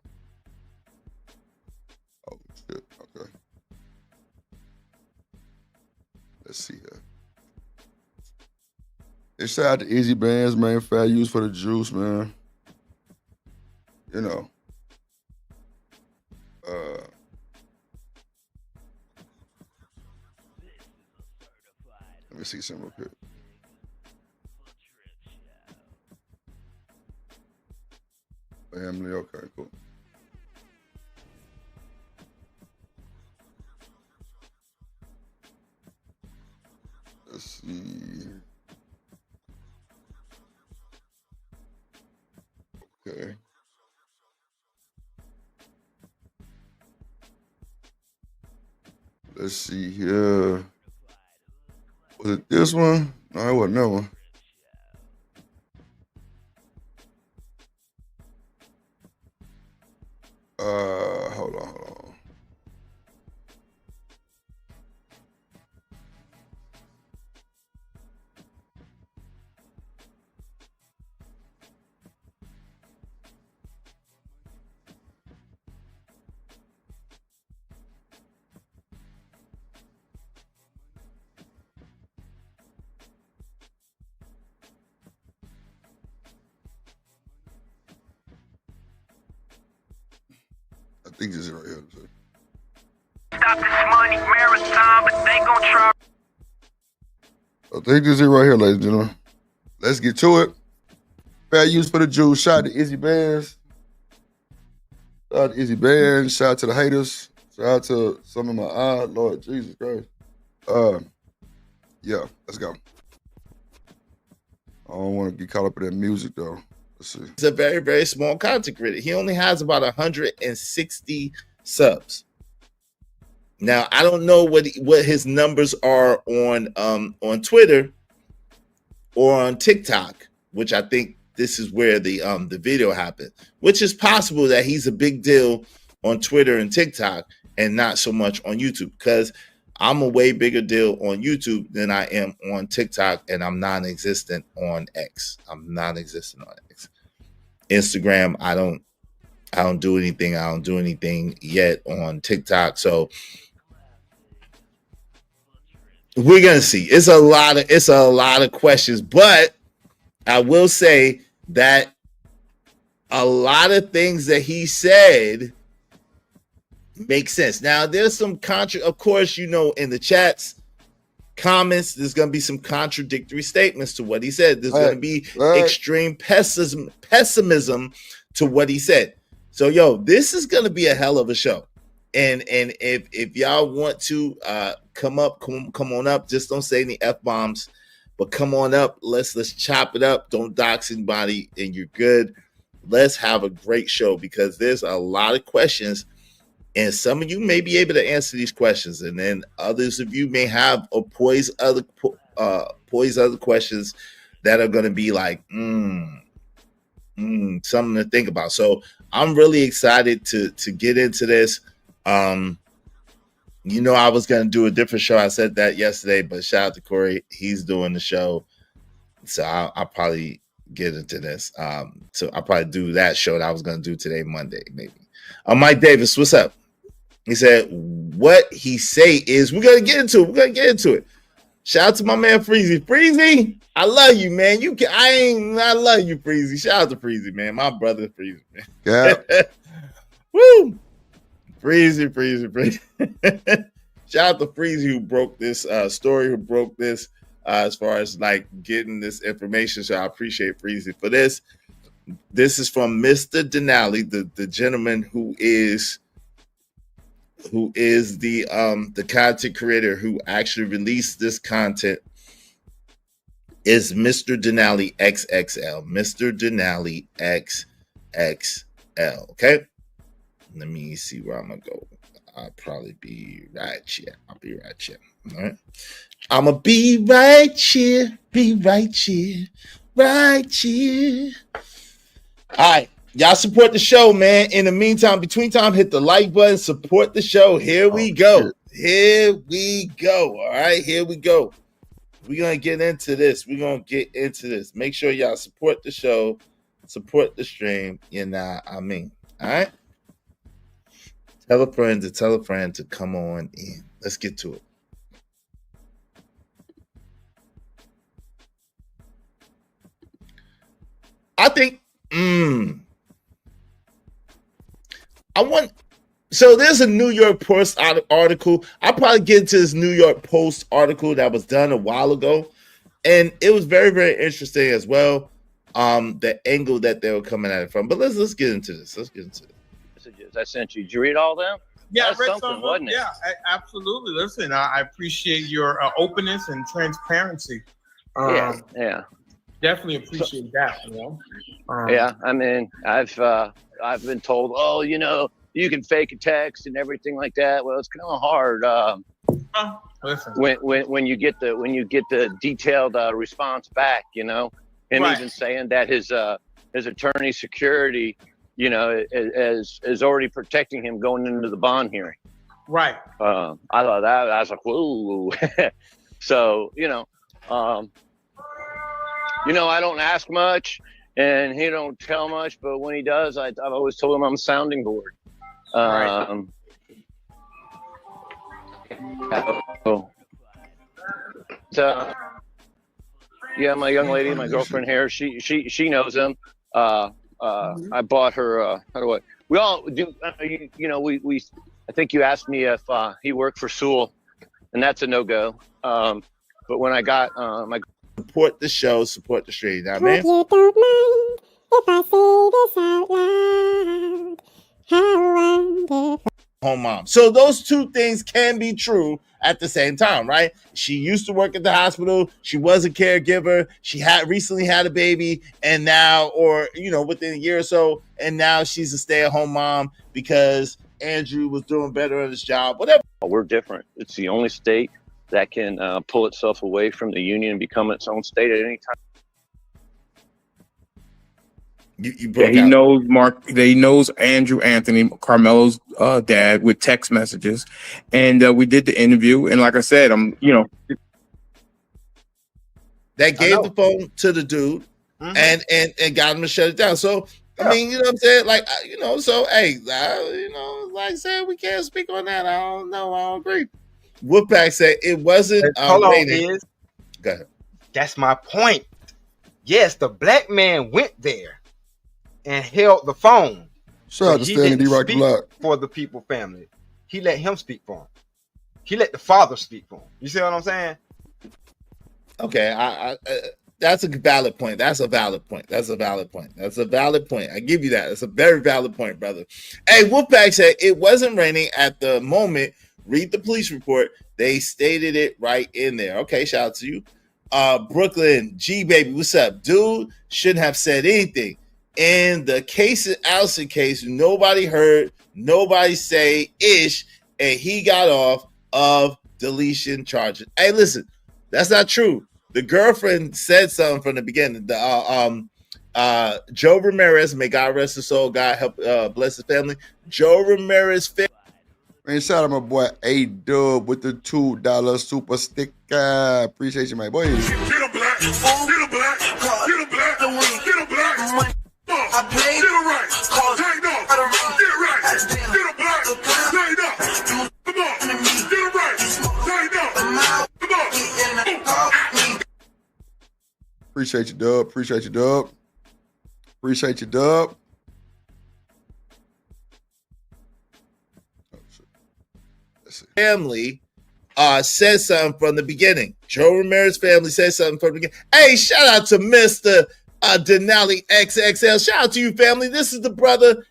Oh, shit. Okay. Let's see here. And shout out to Izzy Bands, man. Fair use for the juice, man. You know. Let me see something real quick. Family, okay, cool. Let's see. Okay. Let's see here. Was it this one? No, it wasn't that one. Hold on. I think this is right here. Stop this money marathon, but they gon' try. I think this is it right here, ladies and gentlemen. Let's get to it. Fair use for the Jews. Shout out to Izzy Bands. Shout out to Izzy Bands. Shout out to the haters. Shout out to some of my odd Lord Jesus Christ. Yeah, let's go. I don't want to get caught up in that music though. Let's see. He's a very, very small content creator. He only has about 160 subs. Now I don't know what his numbers are on Twitter or on TikTok, which I think this is where the video happened. Which is possible that he's a big deal on Twitter and TikTok and not so much on YouTube, because I'm a way bigger deal on YouTube than I am on TikTok, and I'm non-existent on X. I'm non-existent on X. Instagram, I don't do anything. I don't do anything yet on TikTok. So we're gonna see. It's a lot of questions, but I will say that a lot of things that he said make sense. Now, there's some of course, you know, in the chats, comments, there's going to be some contradictory statements to what he said. There's going to be extreme pessimism to what he said. So, yo, this is going to be a hell of a show. And if y'all want to come on up, just don't say any F-bombs, but come on up. Let's chop it up. Don't dox anybody, and you're good. Let's have a great show, because there's a lot of questions. And some of you may be able to answer these questions, and then others of you may have poise other questions that are going to be like something to think about. So I'm really excited to get into this. You know, I was going to do a different show. I said that yesterday, but shout out to Corey. He's doing the show, so I'll probably get into this. So I'll probably do that show that I was going to do today, Monday, maybe. Mike Davis, what's up? He said, what he say is, we're going to get into it. Shout out to my man, Freezy. Freezy, I love you, man. I love you, Freezy. Shout out to Freezy, man. My brother, Freezy, man. Yeah. Woo. Freezy. Shout out to Freezy, who broke this story, who broke this as far as like getting this information. So I appreciate Freezy for this. This is from Mr. Denali, the gentleman who is the content creator who actually released this content, is Mr. Denali XXL. Mr. Denali XXL. Okay? Let me see where I'm gonna go. I'll probably be right here. I'll be right here. All right. I'm gonna be right here. Right here. All right. Y'all support the show, man. In the meantime, between time, hit the like button, support the show. Here we go. All right, here we go. We're going to get into this. Make sure y'all support the show, support the stream. You know what I mean? All right? Tell a friend to come on in. Let's get to it. I think, so there's a New York Post article. I'll probably get into this New York Post article that was done a while ago. And it was very, very interesting as well. The angle that they were coming at it from. But let's get into this. Messages I sent you. Did you read all them? Yeah, That's I read something, some. wasn't it? Yeah, absolutely. Listen, I appreciate your openness and transparency. Yeah. Definitely appreciate that. You know. Yeah, I mean, I've been told, oh, you know, you can fake a text and everything like that. Well, it's kind of hard listen. when you get the detailed response back, you know, and Right. even saying that his attorney security, you know, is already protecting him going into the bond hearing. Right. I thought that, I was like, whoa. So, you know, I don't ask much and he don't tell much, but when he does, I've always told him I'm a sounding board. Right. So, yeah, my young lady, my girlfriend here, she knows him. I bought her, we all do, you know, I think you asked me if he worked for Sewell, and that's a no-go. But when I got my support the show, support the stream. Now, man. You don't mind if I say this out loud. How wonderful. Home mom. So those two things can be true at the same time, right? She used to work at the hospital. She was a caregiver. She had recently had a baby, and now, or within a year or so, and now she's a stay-at-home mom because Andrew was doing better at his job. Whatever. We're different. It's the only state that can pull itself away from the union and become its own state at any time. He knows Mark. He knows Andrew Anthony, Carmelo's dad, with text messages, and we did the interview. And like I said, that gave the phone to the dude, and got him to shut it down. So I mean, you know what I'm saying? Like, so hey, like I said, we can't speak on that. I don't know. I don't agree. Wolfpack said it wasn't. Hold on, Iz. Go ahead. That's my point. Yes, the black man went there and held the phone. Shout out to Stanley D. Rock Block. For the people family. He let him speak for him. He let the father speak for him. You see what I'm saying? Okay, I that's a valid point. That's a valid point. That's a valid point. That's a valid point. I give you that. That's a very valid point, brother. Hey, Wolfpack said it wasn't raining at the moment. Read the police report. They stated it right in there. Okay, shout out to you. Brooklyn, G baby, what's up? Dude shouldn't have said anything. In the Casey Allison case, nobody heard, nobody say ish, and he got off of deletion charges. Hey, listen, that's not true. The girlfriend said something from the beginning. Joe Ramirez, may God rest his soul, God help bless his family. Joe Ramirez. Man, shout out my boy A-Dub with the $2 super sticker. Appreciate you, my boy. Get a black, get a black, get a black, get a black. I play get it right, take no, get it right, get a black, take no, come on, get it right, take no, come on. Appreciate you, Dub. Appreciate you, Dub. Appreciate you, Dub. Family said something from the beginning. Joe Ramirez family said something from the beginning. Hey, shout out to Mr. Denali XXL. Shout out to you, family. This is the brother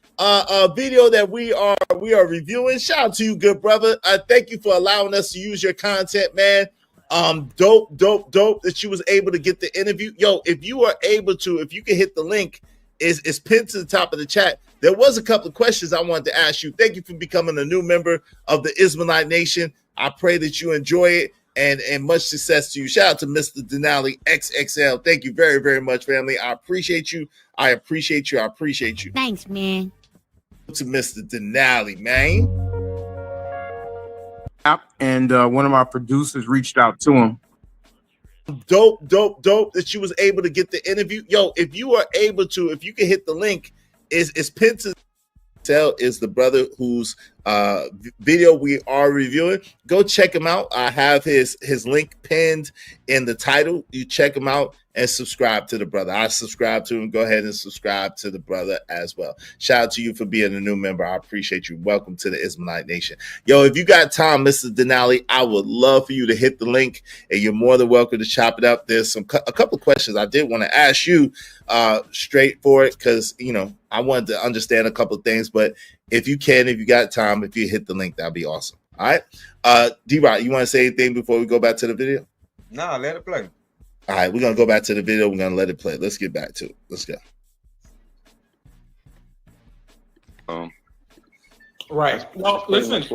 video that we are reviewing. Shout out to you, good brother. Thank you for allowing us to use your content, man. Dope that you was able to get the interview. Yo, if you are able to, if you can hit the link, is pinned to the top of the chat. There was a couple of questions I wanted to ask you. Thank you for becoming a new member of the Ismailite Nation. I pray that you enjoy it and much success to you. Shout out to Mr. Denali XXL. Thank you very, very much, family. I appreciate you. I appreciate you. I appreciate you. Thanks, man. To Mr. Denali, man. And one of our producers reached out to him. Dope that you was able to get the interview. Yo, if you are able to, if you can hit the link, is pinned to tell is the brother whose video we are reviewing. Go check him out. I have his link pinned in the title. You check him out and subscribe to the brother. I subscribe to him. Go ahead and subscribe to the brother as well. Shout out to you for being a new member. I appreciate you. Welcome to the Ismailite Nation. Yo, if you got time, Mr. Denali, I would love for you to hit the link, and you're more than welcome to chop it up. There's a couple of questions I did want to ask you straight for it, because I wanted to understand a couple of things. But if you got time, if you hit the link, that'd be awesome. All right. D-Rock, you want to say anything before we go back to the video? Nah, let it play. All right, we're going to go back to the video. We're going to let it play. Let's get back to it. Let's go. Right. Well, listen,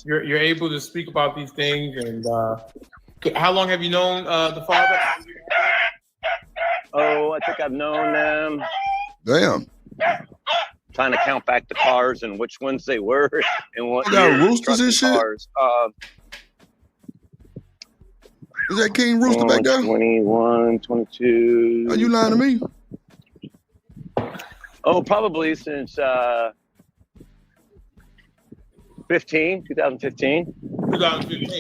you're able to speak about these things. And how long have you known the father? Oh, I think I've known them. Damn. Trying to count back the cars and which ones they were and what. You got roosters and shit? Cars. Is that King Rooster back there? 21, 22. Are you lying to me? Oh, probably since 2015. 2015.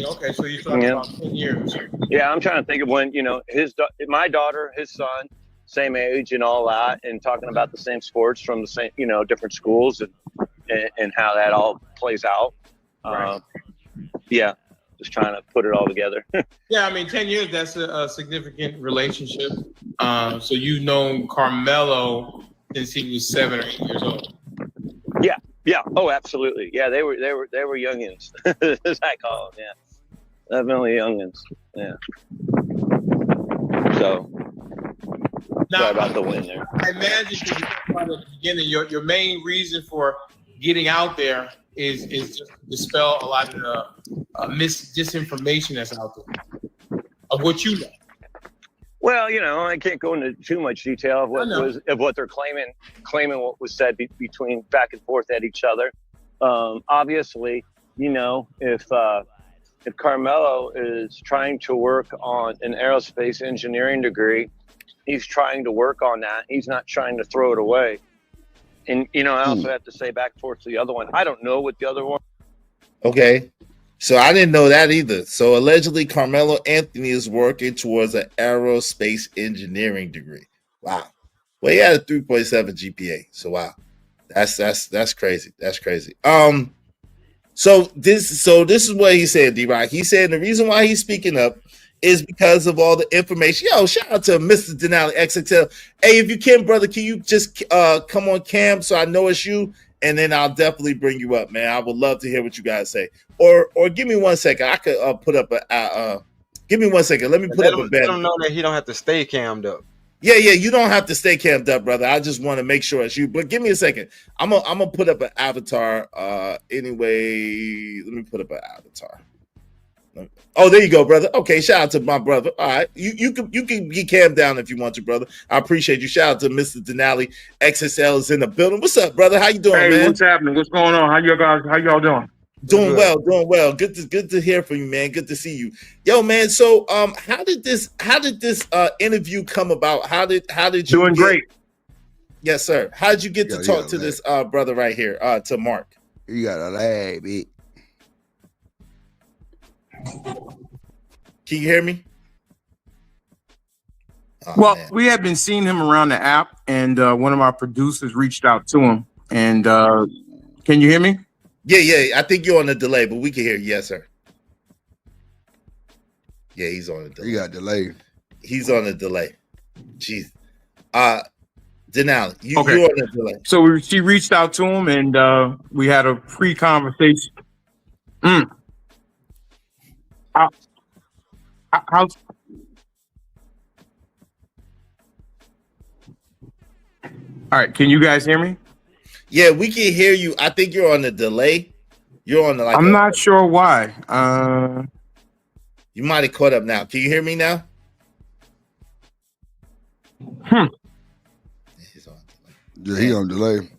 Okay, so you're talking about 10 years. Yeah, I'm trying to think of when, my daughter, his son, same age and all that, and talking about the same sports from the same, different schools and how that all plays out. Right. Yeah. just trying to put it all together. Yeah, I mean, 10 years, that's a significant relationship. So you've known Carmelo since he was 7 or 8 years old. Yeah. Oh, absolutely. Yeah, they were youngins, as I call them. Yeah, definitely youngins. Yeah. So sorry about the win there. I imagine you talked about at the beginning, your main reason for getting out there is just to dispel a lot of the disinformation that's out there of what you know. Well, I can't go into too much detail of what they're claiming what was said between back and forth at each other. Obviously, if Carmelo is trying to work on an aerospace engineering degree, he's trying to work on that. He's not trying to throw it away. And I also have to say back and forth to the other one. I don't know what the other one. Okay. So I didn't know that either. So allegedly Carmelo Anthony is working towards an aerospace engineering degree. Wow. Well, he had a 3.7 GPA. So wow. That's crazy. That's crazy. So this is what he said, D-Rock. He said the reason why he's speaking up is because of all the information. Yo, shout out to Mr. Denali XXL. Hey, if you can, brother, can you just come on cam so I know it's you? And then I'll definitely bring you up, man. I would love to hear what you guys say. Or give me 1 second. I could put up a give me 1 second. Let me put up a bet. I don't know that he don't have to stay cammed up. Yeah, you don't have to stay camped up, brother. I just want to make sure it's you. But give me a second. I'm gonna put up an avatar. Anyway, let me put up an avatar. Oh, there you go, brother. Okay, shout out to my brother. All right, you can get cammed down if you want to, brother. I appreciate you. Shout out to Mr. Denali. XSL is in the building. What's up, brother? How you doing, man? Hey, what's happening? What's going on? How y'all doing? Doing well. Good to hear from you, man. Good to see you. Yo, man. So how did this interview come about? How did you doing great? Yes, sir. How did you get to talk to this brother right here, to Mark? You got a lag, bitch. Can you hear me? Oh, well, man. We had been seeing him around the app, and one of our producers reached out to him. And can you hear me? Yeah. I think you're on a delay, but we can hear you. Yes, sir. Yeah, he's on a delay. You got delay. He's on a delay. Jeez. Denali, you're on a delay. So she reached out to him, and we had a pre-conversation. All right, can you guys hear me? Yeah, we can hear you. I think you're on a delay. You're on the I'm not sure why. You might have caught up now. Can you hear me now? Yeah, he on delay.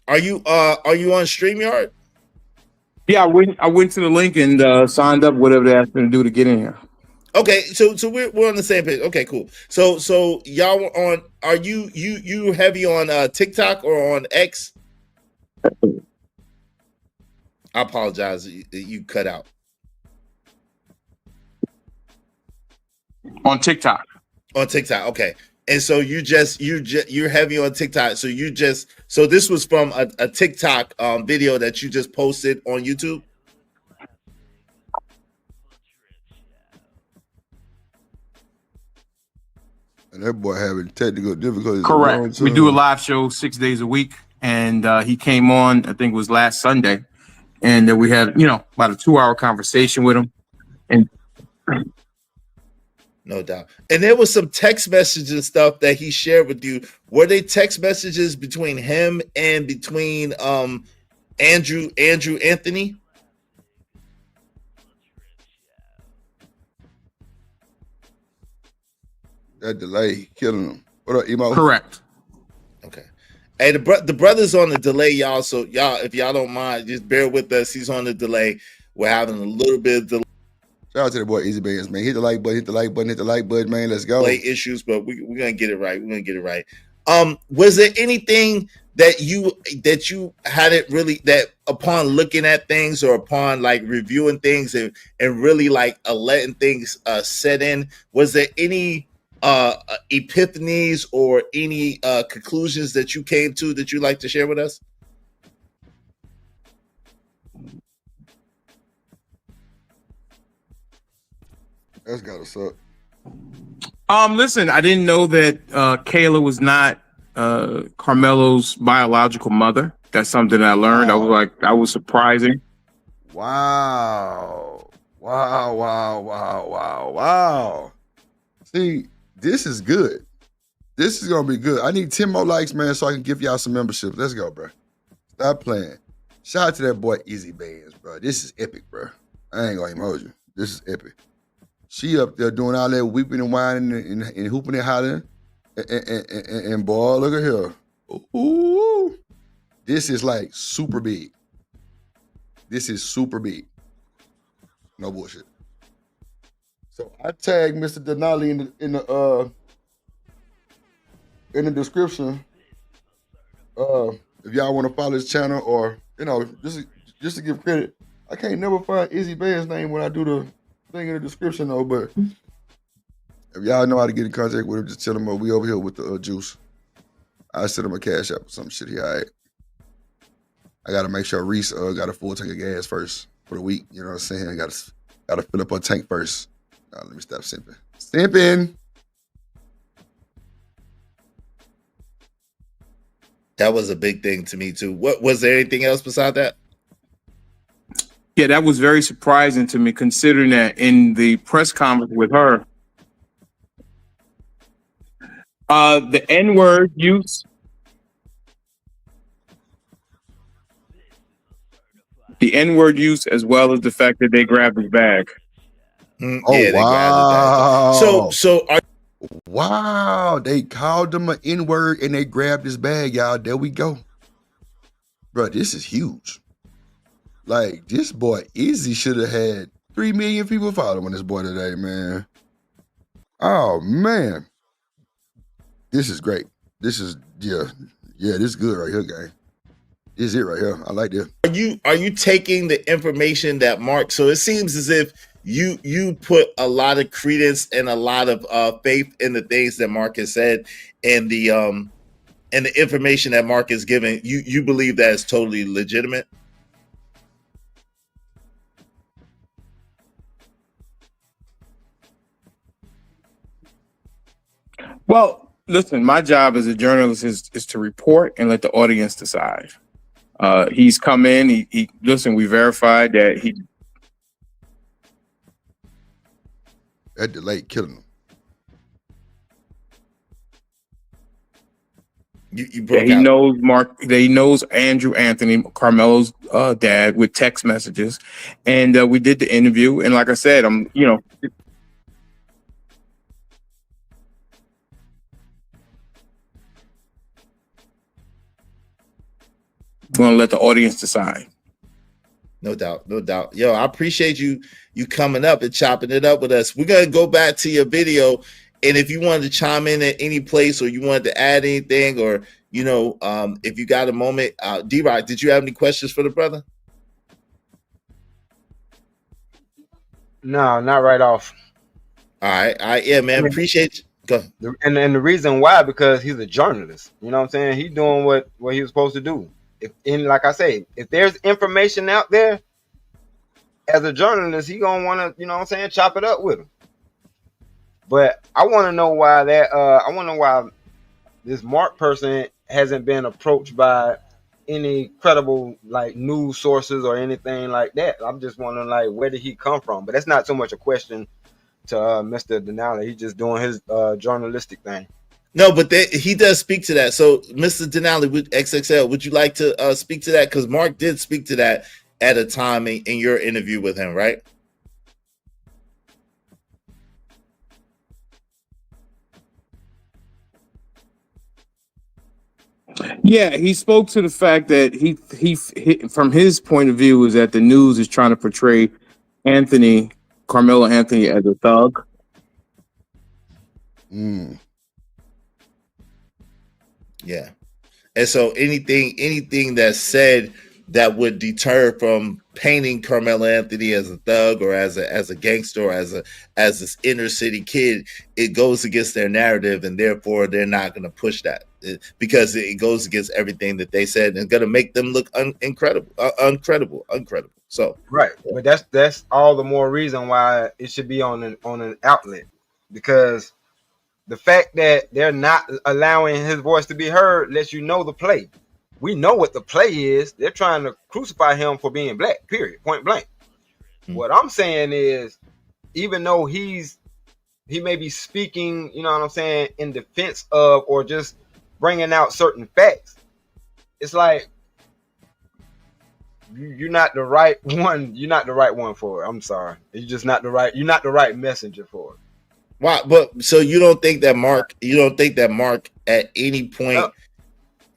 Are you on StreamYard? Yeah, I went to the link and signed up, whatever they asked me to do to get in here. Okay, so we're on the same page. Okay, cool. So y'all were on. Are you heavy on TikTok or on X? I apologize. You cut out. On TikTok. On TikTok, okay. And so you're heavy on TikTok. So this was from a TikTok video that you just posted on YouTube. And that boy having technical difficulties. Correct. We do a live show 6 days a week, and he came on. I think it was last Sunday, and we had about a 2-hour conversation with him. And no doubt. And there was some text messages and stuff that he shared with you. Were they text messages between him and between Andrew Anthony? That delay killing him. What up, Emo? Correct. Okay. Hey, the brother's on the delay, y'all. So y'all, if y'all don't mind, just bear with us. He's on the delay. We're having a little bit of delay. Shout out to the boy Izzy Bands, man. Hit the like button, man. Let's go. Delay issues, but we're gonna get it right. We're gonna get it right. Was there anything that you hadn't really, that upon looking at things or upon like reviewing things and really like letting things set in, was there any epiphanies or any conclusions that you came to that you'd like to share with us? That's gotta suck. Listen, I didn't know that Kayla was not Carmelo's biological mother. That's something I learned. I was surprising. Wow. Wow. See, this is good. This is gonna be good. I need 10 more likes, man, so I can give y'all some membership. Let's go, bro. Stop playing. Shout out to that boy Izzy Bands, bro. This is epic, bro. I ain't gonna even hold you. This is epic. She up there doing all that weeping and whining and hooping and hollering. And boy, look at her. Ooh. This is like super big. This is super big. No bullshit. So I tagged Mr. Denali in the description. If y'all want to follow his channel or just to give credit. I can't never find Izzy Band's name when I do the thing in the description though, but if y'all know how to get in contact with him, just tell him we over here with the juice. I send him a cash app or some shit. He all right. I gotta make sure Reese got a full tank of gas first for the week. You know what I'm saying? I gotta fill up her tank first. Let me stop simping. Simping. That was a big thing to me too. What was there anything else beside that? Yeah, that was very surprising to me, considering that in the press conference with her, the N-word use. The N-word use, as well as the fact that they grabbed his bag. Oh, wow. Wow. They called him an N-word and they grabbed his bag, y'all. There we go. Bro, this is huge. Like, this boy Izzy should have had 3 million people following this boy today, man. Oh, man. This is great. This is, this is good right here, gang. This is it right here. I like this. Are you taking the information that Mark, so it seems as if you put a lot of credence and a lot of faith in the things that Mark has said and the information that Mark is giving, you believe that is totally legitimate? Well, listen, my job as a journalist is to report and let the audience decide. He's come in, he listen, we verified that he... That delay killing him. He knows Mark. He knows Andrew Anthony, Carmelo's dad, with text messages, and we did the interview. And like I said, I'm going to let the audience decide. No doubt, no doubt. Yo, I appreciate you coming up and chopping it up with us. We're gonna go back to your video, and if you wanted to chime in at any place or you wanted to add anything, or if you got a moment, D-Rock, did you have any questions for the brother? No, not right off. All right, yeah, man. Appreciate you. Go. And the reason why, because he's a journalist. You know what I'm saying? He's doing what he was supposed to do. Like I say, if there's information out there, as a journalist, he gonna want to, chop it up with him. But I want to know why I want to know why this Mark person hasn't been approached by any credible news sources or anything like that. I'm just wondering where did he come from? But that's not so much a question to Mr. Denali. He's just doing his journalistic thing. No, but he does speak to that. So, Mr. Denali with XXL, would you like to speak to that? Because Mark did speak to that at a time in your interview with him, right? Yeah, he spoke to the fact that he from his point of view is that the news is trying to portray Carmelo Anthony as a thug. Yeah. And so anything that's said that would deter from painting Carmelo Anthony as a thug or as a gangster or as this inner city kid, it goes against their narrative, and therefore they're not going to push that because it goes against everything that they said and going to make them look uncredible. So right, but that's all the more reason why it should be on an outlet, because the fact that they're not allowing his voice to be heard lets you know the play. We know what the play is. They're trying to crucify him for being black, period, point blank. What I'm saying is, even though he may be speaking, you know what I'm saying, in defense of or just bringing out certain facts, it's like you're not the right one. You're not the right one for it. I'm sorry. You're just not the right. You're not the right messenger for it. Why? But so you don't think that Mark? You don't think that Mark at any point?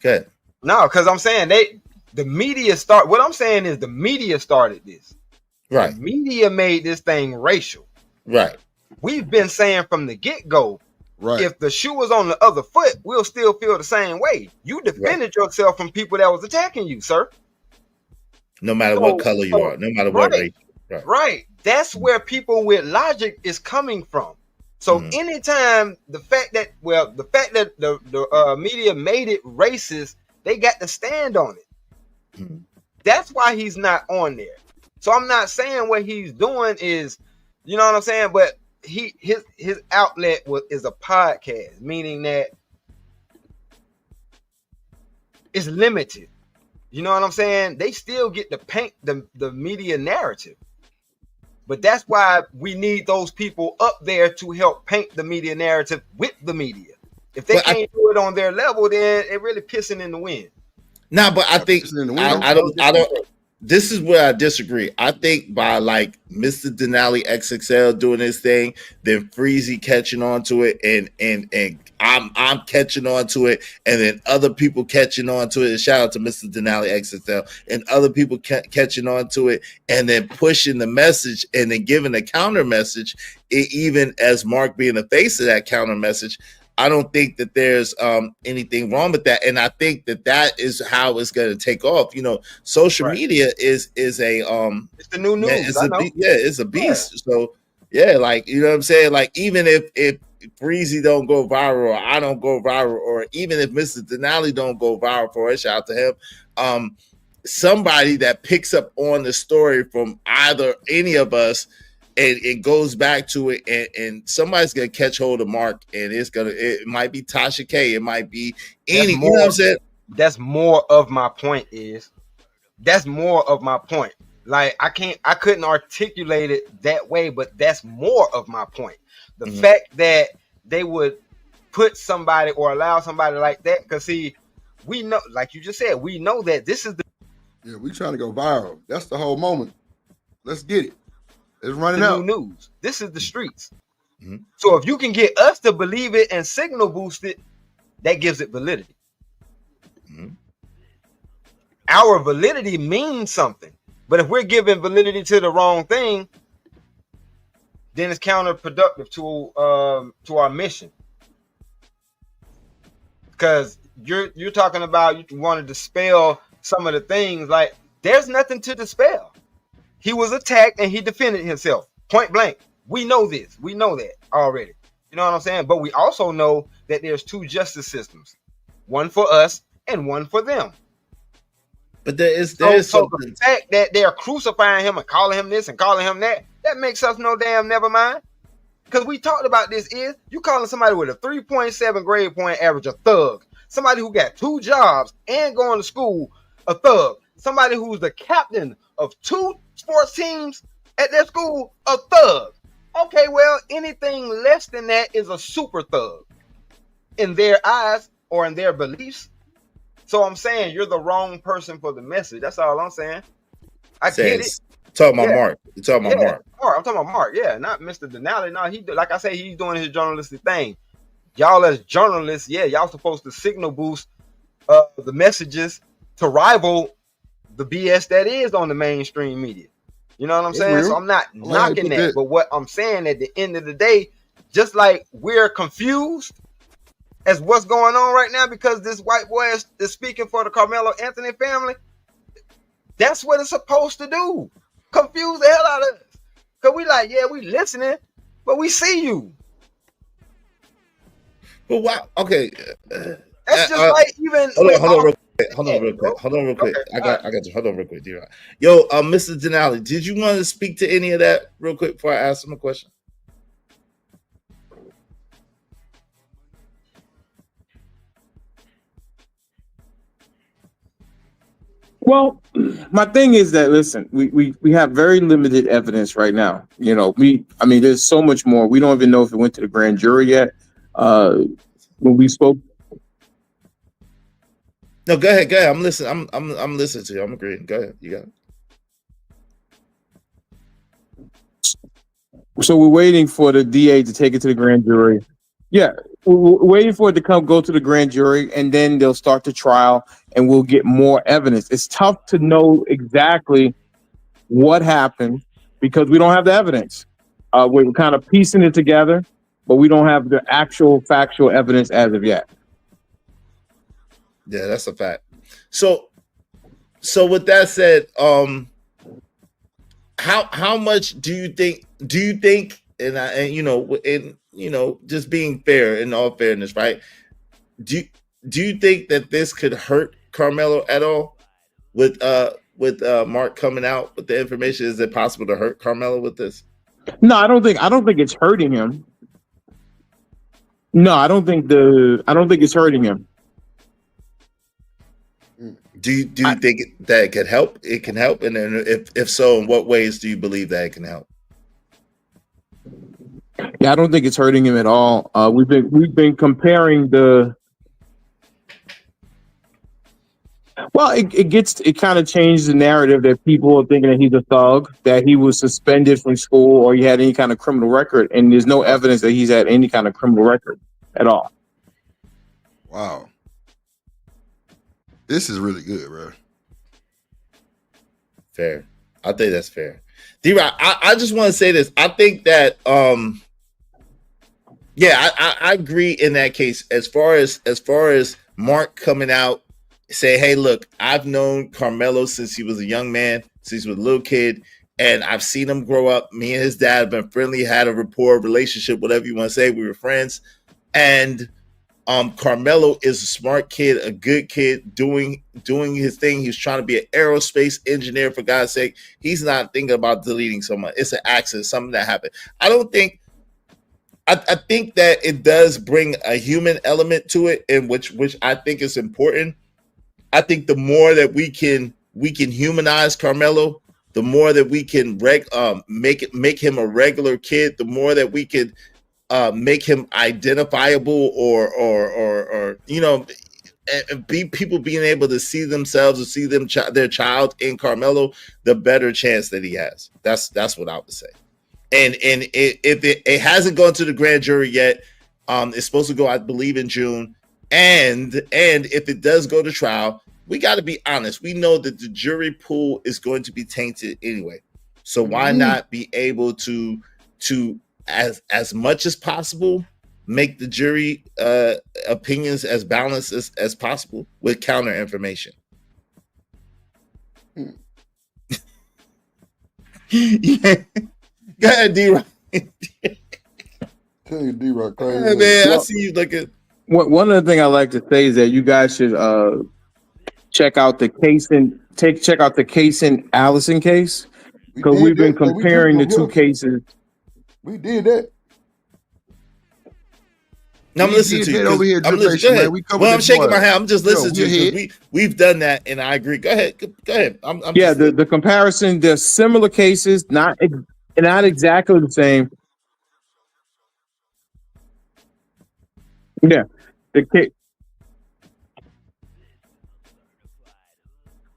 Good. No, because I'm saying the media what I'm saying is the media started this. Right. The media made this thing racial. Right. We've been saying from the get-go, right, if the shoe was on the other foot, we'll still feel the same way. You defended yourself from people that was attacking you, sir. No matter what color you are, no matter what race. Right. Right. That's where people with logic is coming from. So anytime the fact that the media made it racist, they got to stand on it. That's why he's not on there. So I'm not saying what he's doing is, you know what I'm saying, but his outlet is a podcast, meaning that it's limited. You know what I'm saying? They still get to paint the media narrative. But that's why we need those people up there to help paint the media narrative with the media. If they can't do it on their level, then it really pissing in the wind. Nah, but I think I don't. This is where I disagree. I think by like Mr. Denali XXL doing his thing, then Freezy catching on to it, and I'm catching on to it, and then other people catching on to it. And shout out to Mr. Denali XXL and other people catching on to it, and then pushing the message, and then giving a counter message. Even as Mark being the face of that counter message, I don't think that there's anything wrong with that, and I think that is how it's going to take off. You know, social media is a it's the new news. It's a beast. Yeah. So yeah, like, you know what I'm saying. Like, even if Breezy don't go viral, or I don't go viral, or even if Mr. Denali don't go viral for it, shout out to him. Somebody that picks up on the story from either any of us. And it goes back to it, and somebody's gonna catch hold of Mark, and it might be Tasha K, it might be any. You know what I'm saying? That's more of my point. That's more of my point. Like I couldn't articulate it that way, but that's more of my point. The fact that they would put somebody or allow somebody like that, because see, we know, like you just said, we know that this is we trying to go viral. That's the whole moment. Let's get it. It's running out. New news. This is the streets. So if you can get us to believe it and signal boost it, that gives it validity. Our validity means something. But if we're giving validity to the wrong thing, then it's counterproductive to our mission. Because you're talking about, you want to dispel some of the things. Like, there's nothing to dispel. He was attacked and he defended himself. Point blank. We know this. We know that already. You know what I'm saying? But we also know that there's two justice systems. One for us and one for them. But there is so the fact that they're crucifying him and calling him this and calling him that makes us no damn never mind. Because we talked about this, is you calling somebody with a 3.7 grade point average a thug. Somebody who got 2 jobs and going to school a thug. Somebody who's the captain of 2 sports teams at their school, a thug. Okay, well, anything less than that is a super thug in their eyes or in their beliefs. So I'm saying you're the wrong person for the message. That's all I'm saying. I get it. Talking about Mark. You're talking about Mark. I'm talking about Mark. Yeah, not Mr. Denali. No, he, like I say, he's doing his journalistic thing. Y'all as journalists, y'all supposed to signal boost the messages to rival the BS that is on the mainstream media. You know what I'm saying? So I'm not knocking that. But what I'm saying, at the end of the day, just like we're confused as what's going on right now because this white boy is speaking for the Carmelo Anthony family, that's what it's supposed to do. Confuse the hell out of us. Because we like, we listening, but we see you. But why? Okay. That's just like even hold on. Hold on real quick. I got you. Hold on real quick, D-Rock. Yo, Mr. Denali, did you want to speak to any of that real quick before I ask him a question? Well, my thing is that listen, we have very limited evidence right now. You know, there's so much more. We don't even know if it went to the grand jury yet. When we spoke. No, go ahead. I'm listening. I'm listening to you. I'm agreeing. Go ahead. You got it. So we're waiting for the DA to take it to the grand jury. Yeah, we're waiting for it to go to the grand jury, and then they'll start the trial, and we'll get more evidence. It's tough to know exactly what happened because we don't have the evidence. We're kind of piecing it together, but we don't have the actual factual evidence as of yet. Yeah, that's a fact. So with that said, how much do you think? Just being fair, in all fairness, right? Do you think that this could hurt Carmelo at all with Mark coming out with the information? Is it possible to hurt Carmelo with this? No, I don't think it's hurting him. No, I don't think it's hurting him. Do you think that it could help? It can help, and then if so, in what ways do you believe that it can help? Yeah, I don't think it's hurting him at all. We've been comparing the. Well, it kind of changed the narrative that people are thinking that he's a thug, that he was suspended from school, or he had any kind of criminal record, and there's no evidence that he's had any kind of criminal record at all. Wow. This is really good, bro. Fair. I think that's fair. D-Rock, I just want to say this. I think that I agree in that case as far as Mark coming out, say, hey, look, I've known Carmelo since he was a young man, since he was a little kid, and I've seen him grow up. Me and his dad have been friendly, had a rapport, relationship, whatever you want to say. We were friends. And Carmelo is a smart kid, a good kid, doing his thing. He's trying to be an aerospace engineer, for God's sake. He's not thinking about deleting someone. It's an accident, something that happened. I think that it does bring a human element to it, and which I think is important. I think the more that we can humanize Carmelo, the more that we can make him a regular kid, the more that we could make him identifiable or be people being able to see themselves or see their child in Carmelo, the better chance that he has. That's what I would say. And if it hasn't gone to the grand jury yet, it's supposed to go, I believe, in June. And if it does go to trial, we got to be honest. We know that the jury pool is going to be tainted anyway. So why not be able to as much as possible make the jury opinions as balanced as possible with counter information? Yeah. Go ahead, D-Rock. Tell you, D-Rock crazy. Yeah, man, I see you looking. One of the things I like to say is that you guys should check out the Kaysen Allison case, because we've been comparing the two cases. We did that. No, I'm listening to you. Over here, I'm listening. Go ahead. Well, I'm shaking my head. I'm just listening to you. We've done that, and I agree. Go ahead. Go ahead. The comparison. There's similar cases, not exactly the same. Yeah, the case.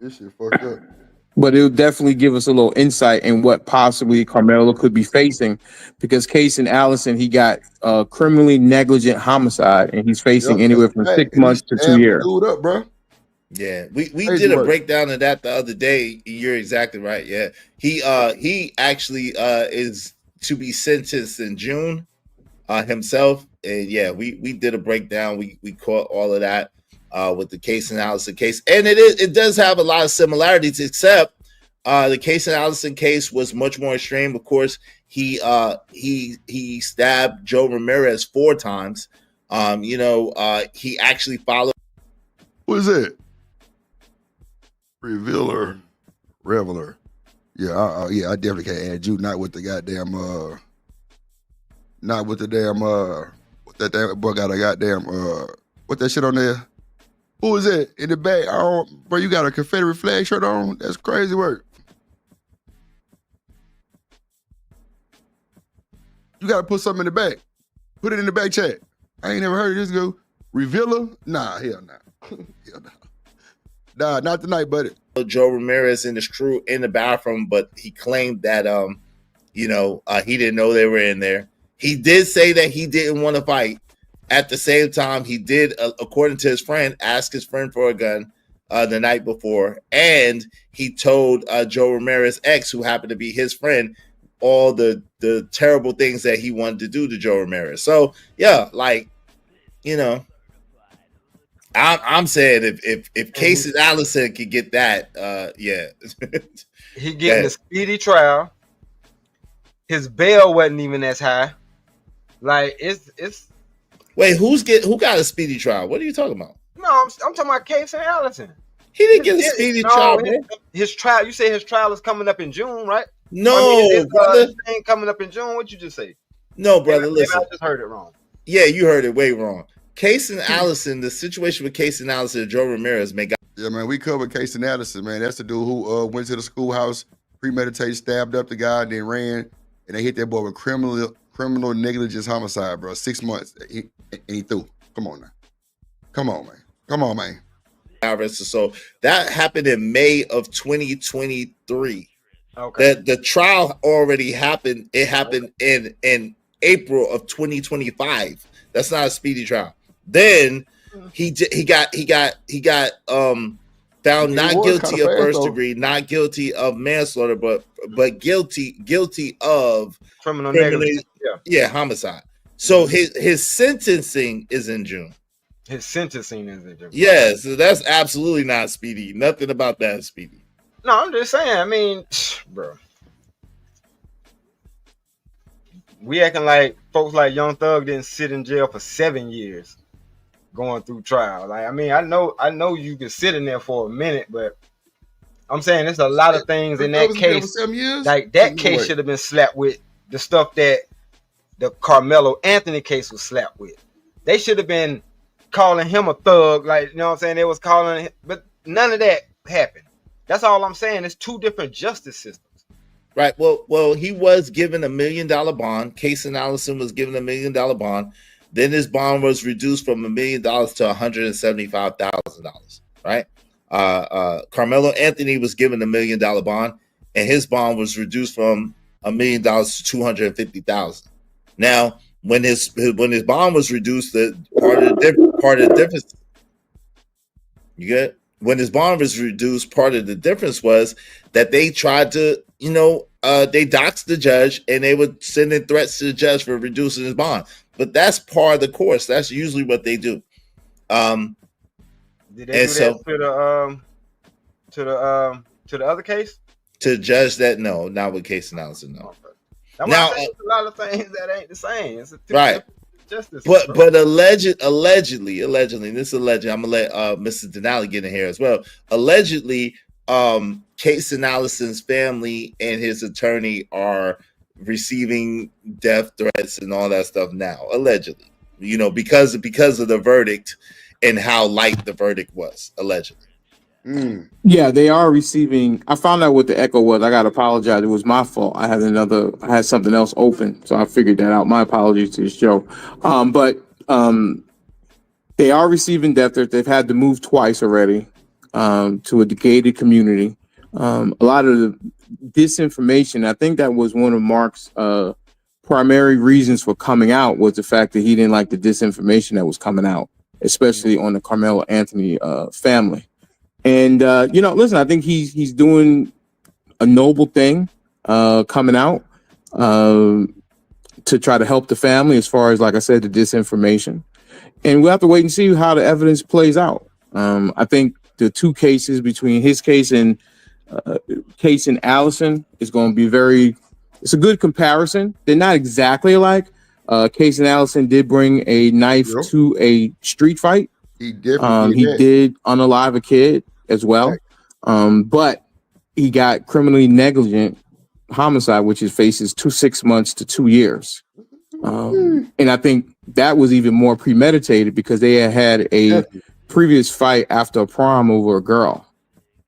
This shit fucked up. But it'll definitely give us a little insight in what possibly Carmelo could be facing, because Kaysen Allison, he got criminally negligent homicide, and he's facing anywhere from 6 months to 2 years. Up, bro. Yeah, we did a breakdown of that the other day. You're exactly right. Yeah, he actually is to be sentenced in June himself, and yeah, we did a breakdown. We caught all of that with the Kaysen Allison case, and it does have a lot of similarities, except the Kaysen Allison case was much more extreme. Of course, he stabbed Joe Ramirez 4 times. He actually followed. What is it? Revealer, Reveler. Yeah, I definitely can't add you. Not with the goddamn, not with the damn, what that damn boy got a goddamn, what that shit on there? Who is that in the back? Bro, you got a Confederate flag shirt on? That's crazy work. You got to put something in the back. Put it in the back chat. I ain't never heard of this go. Revealer? Nah, hell nah. Hell nah. Nah, not tonight, buddy. Joe Ramirez and his crew in the bathroom, but he claimed that he didn't know they were in there. He did say that he didn't want to fight. At the same time, he did, according to his friend, ask his friend for a gun the night before, and he told Joe Ramirez's ex, who happened to be his friend, all the terrible things that he wanted to do to Joe Ramirez. So yeah, I'm saying if Casey Allison could get that, yeah. He getting a speedy trial. His bail wasn't even as high. Like it's. Wait, who got a speedy trial? What are you talking about? No, I'm talking about Casey Allison. He didn't get a speedy trial, bro. His trial. You say his trial is coming up in June, right? No, brother. Thing coming up in June. What you just say? No, brother. Listen, I just heard it wrong. Yeah, you heard it way wrong. Casey Allison, the situation with Casey Allison and Joe Ramirez, yeah, man, we covered Casey Allison, man. That's the dude who went to the schoolhouse, premeditated, stabbed up the guy, then ran, and they hit that boy with criminal negligence homicide, bro. 6 months, and he threw. Come on now. Come on, man. So that happened in May of 2023. Okay. The trial already happened. It happened in April of 2025. That's not a speedy trial. Then he got found not guilty of first degree, not guilty of manslaughter, but guilty of criminal negligence. Yeah, homicide. So his sentencing is in June. His sentencing is in June. Yeah, so that's absolutely not speedy. Nothing about that is speedy. No, I'm just saying. I mean, bro, we acting like folks like Young Thug didn't sit in jail for 7 years going through trial. Like, I mean, I know you can sit in there for a minute, but I'm saying there's a lot of things in that case. 7 years? Like that case should have been slapped with the stuff that the Carmelo Anthony case was slapped with. They should have been calling him a thug, like, you know what I'm saying? They was calling him, but none of that happened. That's all I'm saying. It's two different justice systems. Right. Well, he was given $1 million bond. Casey Allison was given $1 million bond. Then his bond was reduced from $1 million to $175,000. Right. Carmelo Anthony was given $1 million bond, and his bond was reduced from $1 million to $250,000. Now, when his bond was reduced, part of the difference. You get it? When his bond was reduced, part of the difference was that they tried to, they doxed the judge, and they would send in threats to the judge for reducing his bond. But that's part of the course. That's usually what they do. Did they do that to the other case? To judge that, no, not with Casey Allison, no. Okay. Now, a lot of things that ain't the same. It's right. Justice. But allegedly, and this is alleged. I'm gonna let Mr. Denali get in here as well. Allegedly, Casey Allison's family and his attorney are receiving death threats and all that stuff now. Allegedly, because of the verdict and how light the verdict was. Allegedly. Yeah, they are receiving. I found out what the echo was. I gotta apologize. It was my fault. I had something else open, so I figured that out. My apologies to the show. But they are receiving death threats. They've had to move twice already to a gated community. A lot of the disinformation. I think that was one of Mark's primary reasons for coming out, was the fact that he didn't like the disinformation that was coming out, especially on the Carmelo Anthony family. And listen, I think he's doing a noble thing, coming out to try to help the family as far as, like I said, the disinformation. And we'll have to wait and see how the evidence plays out. I think the two cases between his case and Casey Allison is going to be it's a good comparison. They're not exactly alike. Casey Allison did bring a knife to a street fight. He definitely did unalive a kid as well. But he got criminally negligent homicide, which is faces 6 months to 2 years. And I think that was even more premeditated because they had a previous fight after a prom over a girl.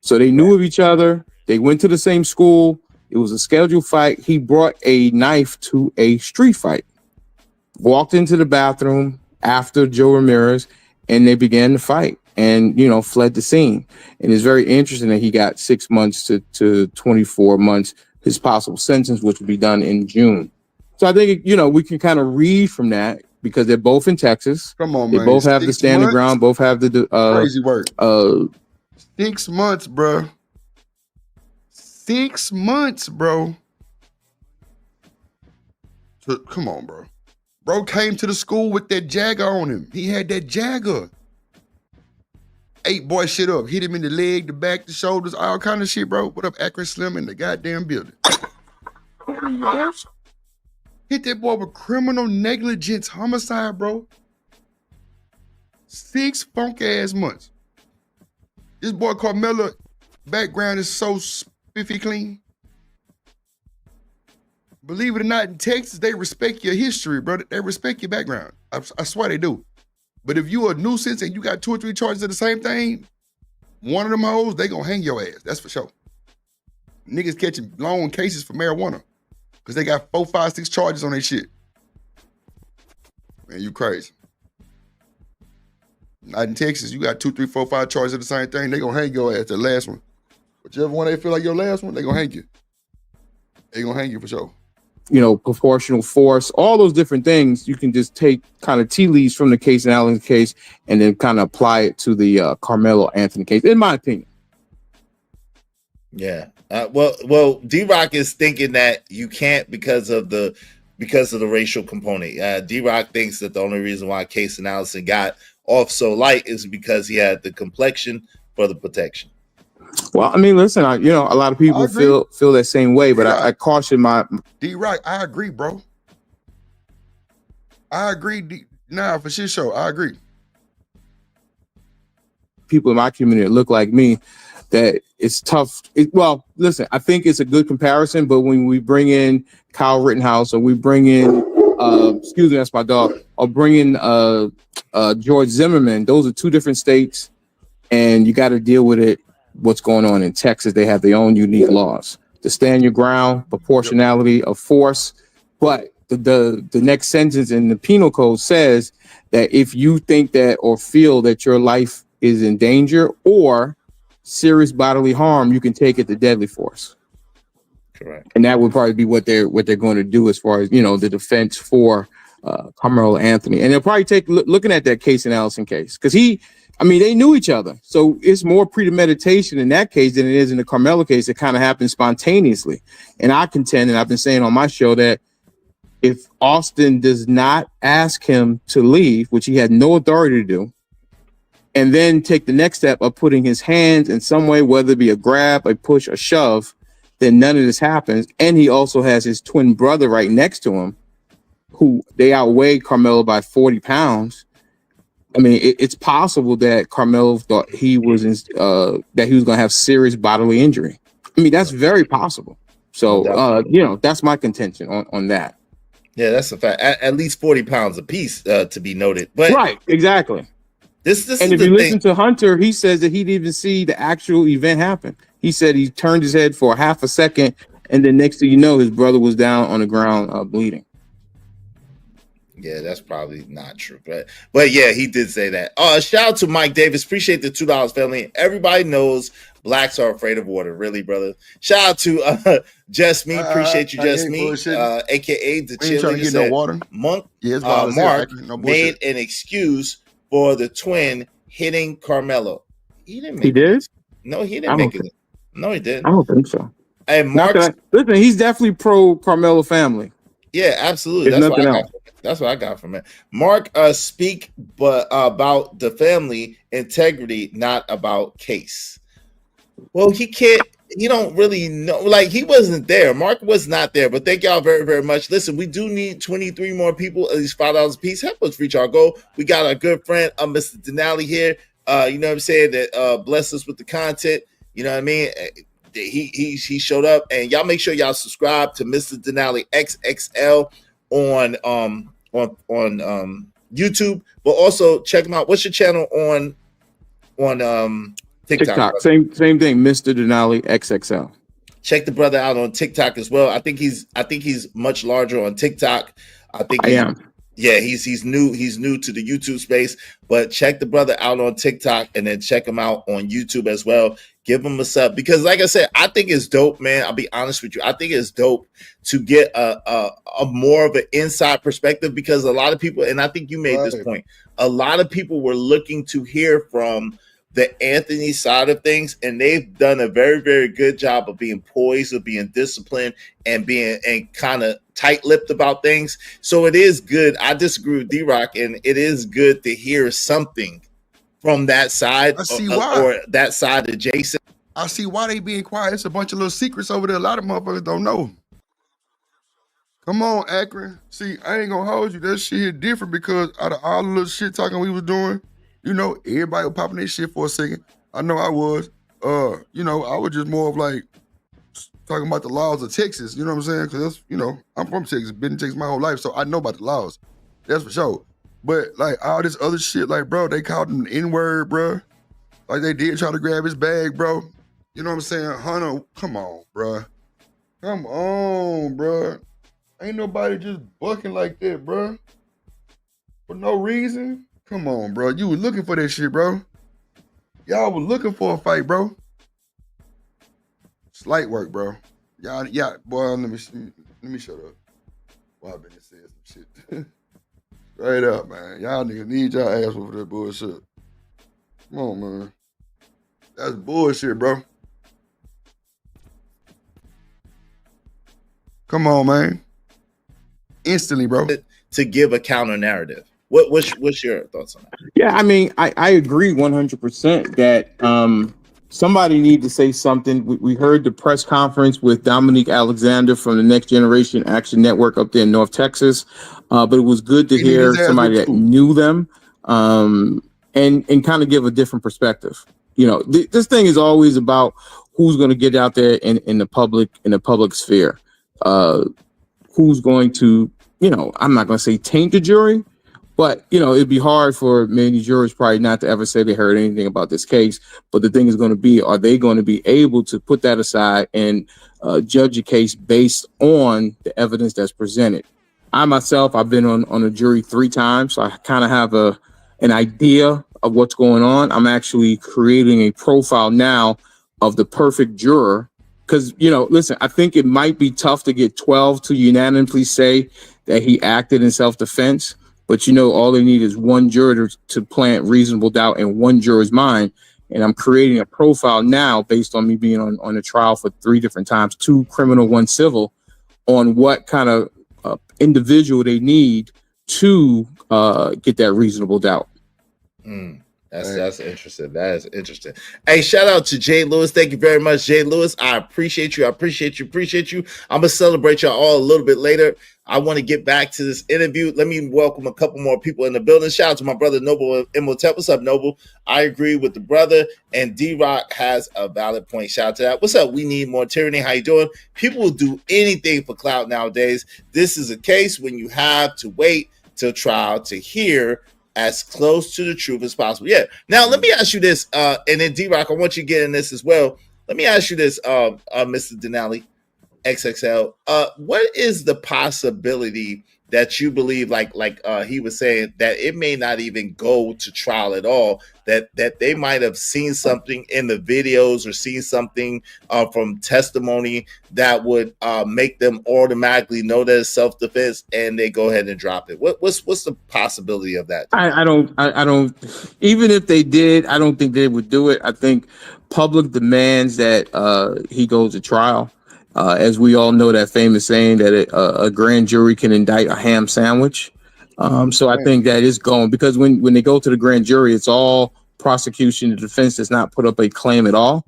So they knew of each other. They went to the same school. It was a scheduled fight. He brought a knife to a street fight, walked into the bathroom after Joe Ramirez, and they began to fight and, fled the scene. And it's very interesting that he got 6 months to 24 months, his possible sentence, which would be done in June. So I think, we can kind of read from that because they're both in Texas. Come on, they man. both have the standing ground, both have the crazy work. 6 months, bro. 6 months, bro. So, come on, bro. Bro came to the school with that Jagger on him. He had that Jagger. Ate boy shit up. Hit him in the leg, the back, the shoulders, all kind of shit, bro. What up, Akron Slim in the goddamn building? Hit that boy with criminal negligence homicide, bro. 6 funk-ass months. This boy Carmelo background is so spiffy clean. Believe it or not, in Texas, they respect your history, brother. They respect your background. I swear they do. But if you a nuisance and you got 2 or 3 charges of the same thing, one of them hoes, they gonna hang your ass. That's for sure. Niggas catching long cases for marijuana because they got 4, 5, 6 charges on their shit. Man, you crazy. Not in Texas, you got 2, 3, 4, 5 charges of the same thing, they gonna hang your ass, the last one. Whichever one they feel like your last one, they gonna hang you. They gonna hang you for sure. Proportional force, all those different things, you can just take kind of tea leaves from the Casey Allen case and then kind of apply it to the Carmelo Anthony case, in my opinion. Yeah. Well, D-Rock is thinking that you can't because of the racial component. D-Rock thinks that the only reason why Casey Allison got off so light is because he had the complexion for the protection. Well, I mean, listen, a lot of people feel that same way, but I caution my D-Rock. I agree, bro. I agree. For shit show, I agree. People in my community that look like me, that it's tough. Well, listen, I think it's a good comparison, but when we bring in Kyle Rittenhouse or we bring in, excuse me, that's my dog, or bring in George Zimmerman, those are 2 different states, and you got to deal with it. What's going on in Texas, they have their own unique laws to stand your ground, proportionality of force. But the next sentence in the penal code says that if you think that or feel that your life is in danger or serious bodily harm, you can take it to deadly force. Correct. And that would probably be what they're going to do as far as, the defense for Carmelo Anthony. And they'll probably take looking at that Casey Allison case because they knew each other. So it's more premeditation in that case than it is in the Carmelo case. It kind of happened spontaneously. And I contend, and I've been saying on my show, that if Austin does not ask him to leave, which he had no authority to do, and then take the next step of putting his hands in some way, whether it be a grab, a push, a shove, then none of this happens. And he also has his twin brother right next to him, who they outweigh Carmelo by 40 pounds. I mean, it's possible that Carmelo thought he was going to have serious bodily injury. I mean, that's very possible. So, that's my contention on that. Yeah, that's a fact. At least 40 pounds apiece, to be noted. But right, exactly. This and if you listen to Hunter, he says that he didn't even see the actual event happen. He said he turned his head for a half a second, and then next thing you know, his brother was down on the ground bleeding. Yeah, that's probably not true, but yeah, he did say that. Shout out to Mike Davis. Appreciate the $2, family. Everybody knows blacks are afraid of water, really, brother. Shout out to Just Me. Appreciate you, Just Me, aka the cheerleader. Said, no water. Mark made an excuse for the twin hitting Carmelo. He didn't make it. No, he didn't make it. No, he didn't. I don't think so. And Mark, listen, he's definitely pro Carmelo family. Yeah, absolutely. That's what I got from it. Mark speak about the family integrity, not about case. Well, he don't really know. Like, he wasn't there. Mark was not there. But thank y'all very, very much. Listen, we do need 23 more people, at least $5 a piece. Help us reach our goal. We got our good friend, Mr. Denali here. You know what I'm saying? That bless us with the content. You know what I mean? He showed up, and y'all make sure y'all subscribe to Mr. Denali XXL on YouTube, but also check him out. What's your channel on TikTok? Same thing, Mr. Denali XXL. Check the brother out on TikTok as well. I think he's much larger on TikTok. Yeah, he's new to the YouTube space, but check the brother out on TikTok and then check him out on YouTube as well. Give him a sub, because like I said, I think it's dope, man. I'll be honest with you. I think it's dope to get a more of an inside perspective, because a lot of people, and I think you made this point, a lot of people were looking to hear from the Anthony side of things, and they've done a very, very good job of being poised, of being disciplined, and kind of tight-lipped about things. So it is good. I disagree with D-Rock, and it is good to hear something from that side, or that side adjacent. I see why they being quiet. It's a bunch of little secrets over there. A lot of motherfuckers don't know. Come on, Akron. See, I ain't gonna hold you. That shit here different, because out of all the little shit talking we was doing, you know, everybody was popping their shit for a second. I know I was. You know, I was just more of like talking about the laws of Texas. You know what I'm saying? Because that's, you know, I'm from Texas, been in Texas my whole life, so I know about the laws. That's for sure. But like all this other shit, like, bro, they called him the N-word, bro. Like they did try to grab his bag, bro. You know what I'm saying? Hunter, come on, bro. Come on, bro. Ain't nobody just bucking like that, bro. For no reason. Come on, bro. You was looking for that shit, bro. Y'all was looking for a fight, bro. Slight work, bro. Y'all, yeah, boy, let me shut up. Boy, I've been saying some shit. Straight up, man. Y'all niggas need y'all ass over that bullshit. Come on, man. That's bullshit, bro. Come on, man. Instantly, bro. To give a counter narrative. What's your thoughts on that? Yeah, I mean, I agree 100% that somebody need to say something. We heard the press conference with Dominique Alexander from the Next Generation Action Network up there in North Texas, but it was good to hear somebody that knew them and kind of give a different perspective. You know, this thing is always about who's going to get out there in the public sphere, who's going to, you know, I'm not going to say taint the jury. But, you know, it'd be hard for many jurors probably not to ever say they heard anything about this case. But the thing is going to be, are they going to be able to put that aside and judge a case based on the evidence that's presented? I myself, I've been on a jury 3 times, so I kind of have an idea of what's going on. I'm actually creating a profile now of the perfect juror. Because, you know, listen, I think it might be tough to get 12 to unanimously say that he acted in self-defense. But, you know, all they need is one juror to plant reasonable doubt in one juror's mind. And I'm creating a profile now based on me being on a trial for 3 different times, 2 criminal, 1 civil, on what kind of individual they need to get that reasonable doubt. That's interesting. That is interesting. Hey, shout out to Jay Lewis. Thank you very much, Jay Lewis. I appreciate you. I'm gonna celebrate y'all all a little bit later. I want to get back to this interview. Let me welcome a couple more people in the building. Shout out to my brother Noble Imhotep. What's up, Noble? I agree with the brother, and D-Rock has a valid point. Shout out to that. What's up? We need more tyranny. How you doing? People will do anything for clout nowadays. This is a case when you have to wait till trial to hear as close to the truth as possible. Yeah. Now, let me ask you this, and then D-Rock, I want you to get in this as well. Let me ask you this, Mr. Denali XXL. What is the possibility that you believe, like he was saying, that it may not even go to trial at all, that they might have seen something in the videos or seen something from testimony that would make them automatically know that it's self-defense and they go ahead and drop it? What's the possibility of that? I don't, even if they did, I don't think they would do it. I think public demands that he goes to trial. As we all know, that famous saying that a grand jury can indict a ham sandwich. So I think that is going, because when they go to the grand jury, it's all prosecution. The defense does not put up a claim at all.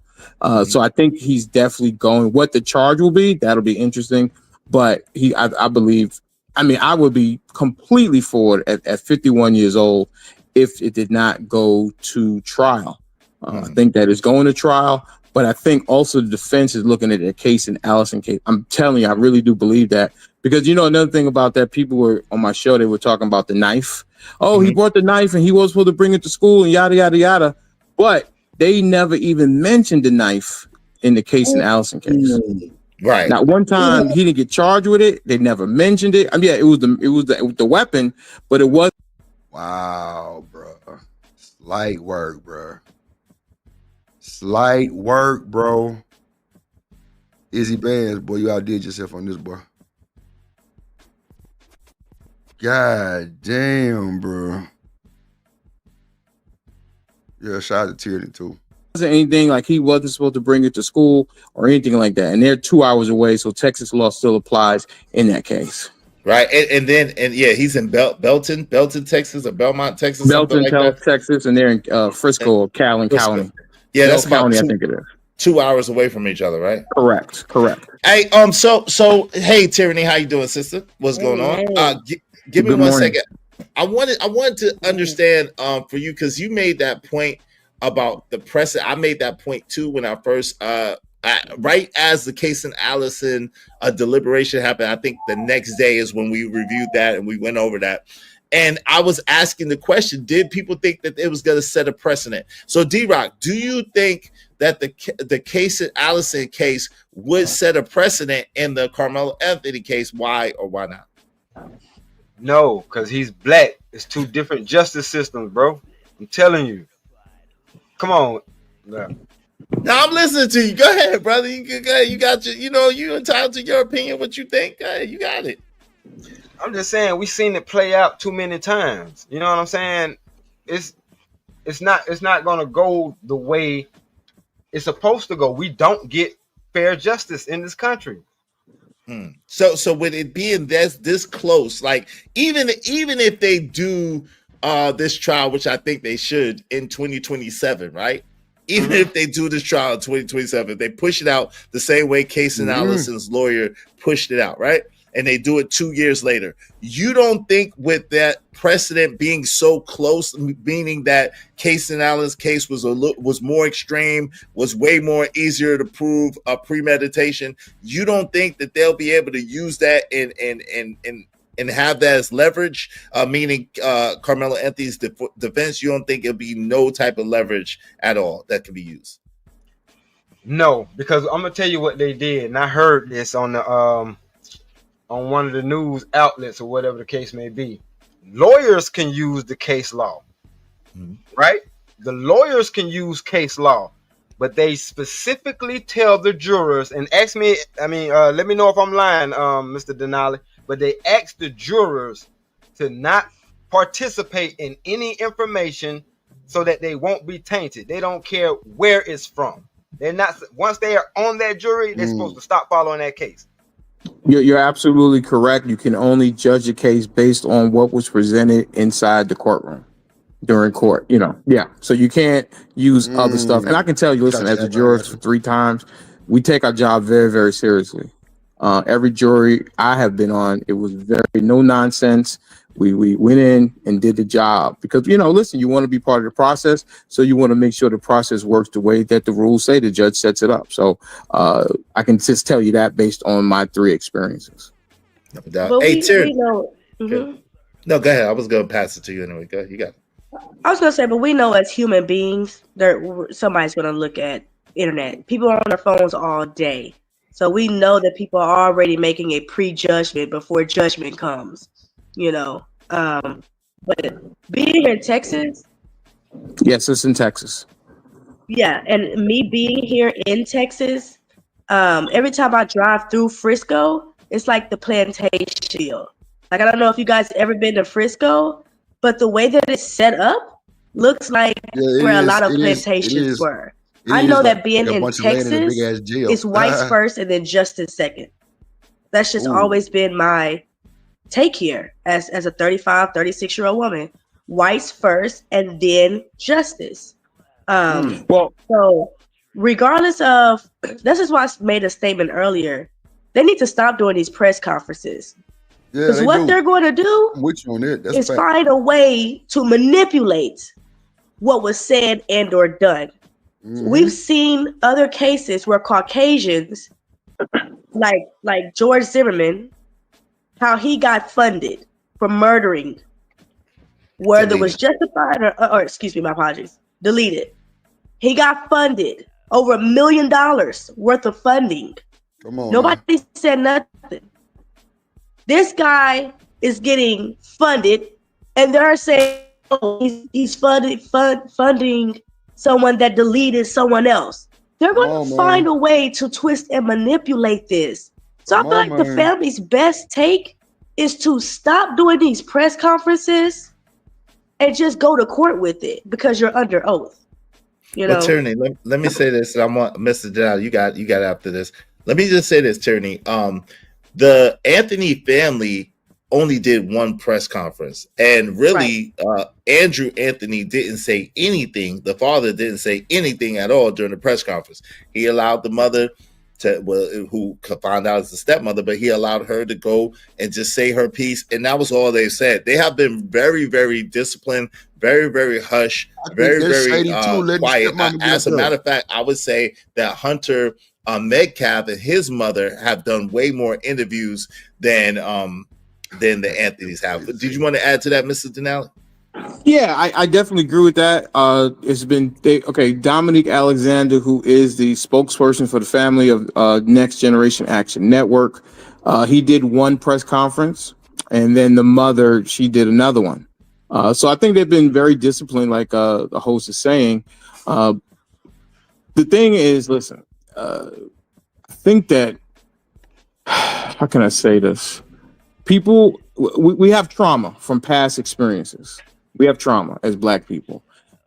So I think he's definitely going. What the charge will be, that'll be interesting. But I believe, I mean, I would be completely for it at 51 years old if it did not go to trial. I think that is going to trial. But I think also the defense is looking at the case in Allison case. I'm telling you, I really do believe that. Because, another thing about that, people were on my show, they were talking about the knife. Oh, he brought the knife and he was supposed to bring it to school and yada, yada, yada. But they never even mentioned the knife in the case in Allison case. Right. Not one time he didn't get charged with it. They never mentioned it. I mean, yeah, it was the weapon, but it was. Wow, bro. Slight work, bro. Slight work, bro. Izzy Bands, boy, you outdid yourself on this, boy. God damn, bro. Yeah, shout out to Tierney too. Wasn't anything like he wasn't supposed to bring it to school or anything like that. And they're 2 hours away, so Texas law still applies in that case. Right. And he's in Belton, Texas, or Belmont, Texas, something like that. Texas, and they're in Frisco or Callan County. Yeah, that's about County, I think it is. 2 hours away from each other, right? Correct. Hey, so hey, Tierney, how you doing, sister? What's going on? Give me 1 second. I wanted to understand for you, because you made that point about the precedent. I made that point too when I first right as the case in Allison deliberation happened. I think the next day is when we reviewed that and we went over that. And I was asking the question, did people think that it was going to set a precedent? So D-Rock, do you think that the case in Allison case would set a precedent in the Carmelo Anthony case? Why or why not? No, because he's black. It's two different justice systems, bro. I'm telling you. Come on. Now I'm listening to you. Go ahead, brother. You got your, you're entitled to your opinion, what you think. You got it. I'm just saying we've seen it play out too many times. You know what I'm saying? It's not gonna go the way it's supposed to go. We don't get fair justice in this country. So with it being this close, like even if they do this trial, which I think they should in 2027, right? Even if they do this trial in 2027, they push it out the same way Case and Allison's lawyer pushed it out, right? And they do it 2 years later. You don't think with that precedent being so close, meaning that Case and Allison's case was more extreme, was way more easier to prove a premeditation, you don't think that they'll be able to use that and have that as leverage, meaning Carmelo Anthony's defense? You don't think it'll be no type of leverage at all that can be used? No, because I'm gonna tell you what they did, and I heard this on the on one of the news outlets or whatever the case may be. Lawyers can use the case law, right? The lawyers can use case law, but they specifically tell the jurors and ask me. I mean, let me know if I'm lying, Mr. Denali. But they ask the jurors to not participate in any information so that they won't be tainted. They don't care where it's from. They're not. Once they are on that jury, they're supposed to stop following that case. You're absolutely correct. You can only judge a case based on what was presented inside the courtroom during court. Yeah. So you can't use other stuff. And I can tell you, listen, as a juror for 3 times, we take our job very, very seriously. Every jury I have been on, it was very no nonsense. We went in and did the job because, listen, you want to be part of the process. So you want to make sure the process works the way that the rules say the judge sets it up. So I can just tell you that based on my 3 experiences. No doubt. Hey, we know. No, go ahead. I was going to pass it to you anyway. Go ahead. You got it. I was going to say, but we know as human beings, somebody's going to look at internet. People are on their phones all day. So we know that people are already making a prejudgment before judgment comes. But being here in Texas. Yes, it's in Texas. Yeah, and me being here in Texas, every time I drive through Frisco, it's like the plantation field. Like, I don't know if you guys ever been to Frisco, but the way that it's set up looks like where a lot of plantations were. I know that being in Texas, it's whites first and then justice second. That's just always been my take here as a 35, 36-year-old woman. Whites first and then justice. So regardless of, this is why I made a statement earlier, they need to stop doing these press conferences. Because they're going to do is find a way to manipulate what was said and or done. We've seen other cases where Caucasians, like George Zimmerman, how he got funded for murdering, whether it was justified or excuse me, my apologies, deleted. He got funded over $1 million worth of funding. Come on. Nobody said nothing. This guy is getting funded, and they're saying, "Oh, he's funding someone that deleted someone else." They're going to find a way to twist and manipulate this. So I feel like the family's best take is to stop doing these press conferences and just go to court with it because you're under oath. You know, well, Tierney, let me say this. I want Mr. Down. You got after this. Let me just say this, Tierney. The Anthony family only did one press conference, and really, Andrew Anthony didn't say anything. The father didn't say anything at all during the press conference. He allowed the mother who found out as the stepmother, but he allowed her to go and just say her piece, and that was all they said. They have been very, very disciplined, very, very hush, very, very quiet. As a matter of fact, I would say that Hunter Metcalf and his mother have done way more interviews than the Anthonys have. Did you want to add to that, Mr. Denali? Yeah, I definitely agree with that. It's been Dominique Alexander, who is the spokesperson for the family of Next Generation Action Network. He did one press conference, and then the mother, she did another one. So I think they've been very disciplined, like the host is saying. The thing is, listen, I think that, how can I say this? People, we have trauma from past experiences. We have trauma as Black people.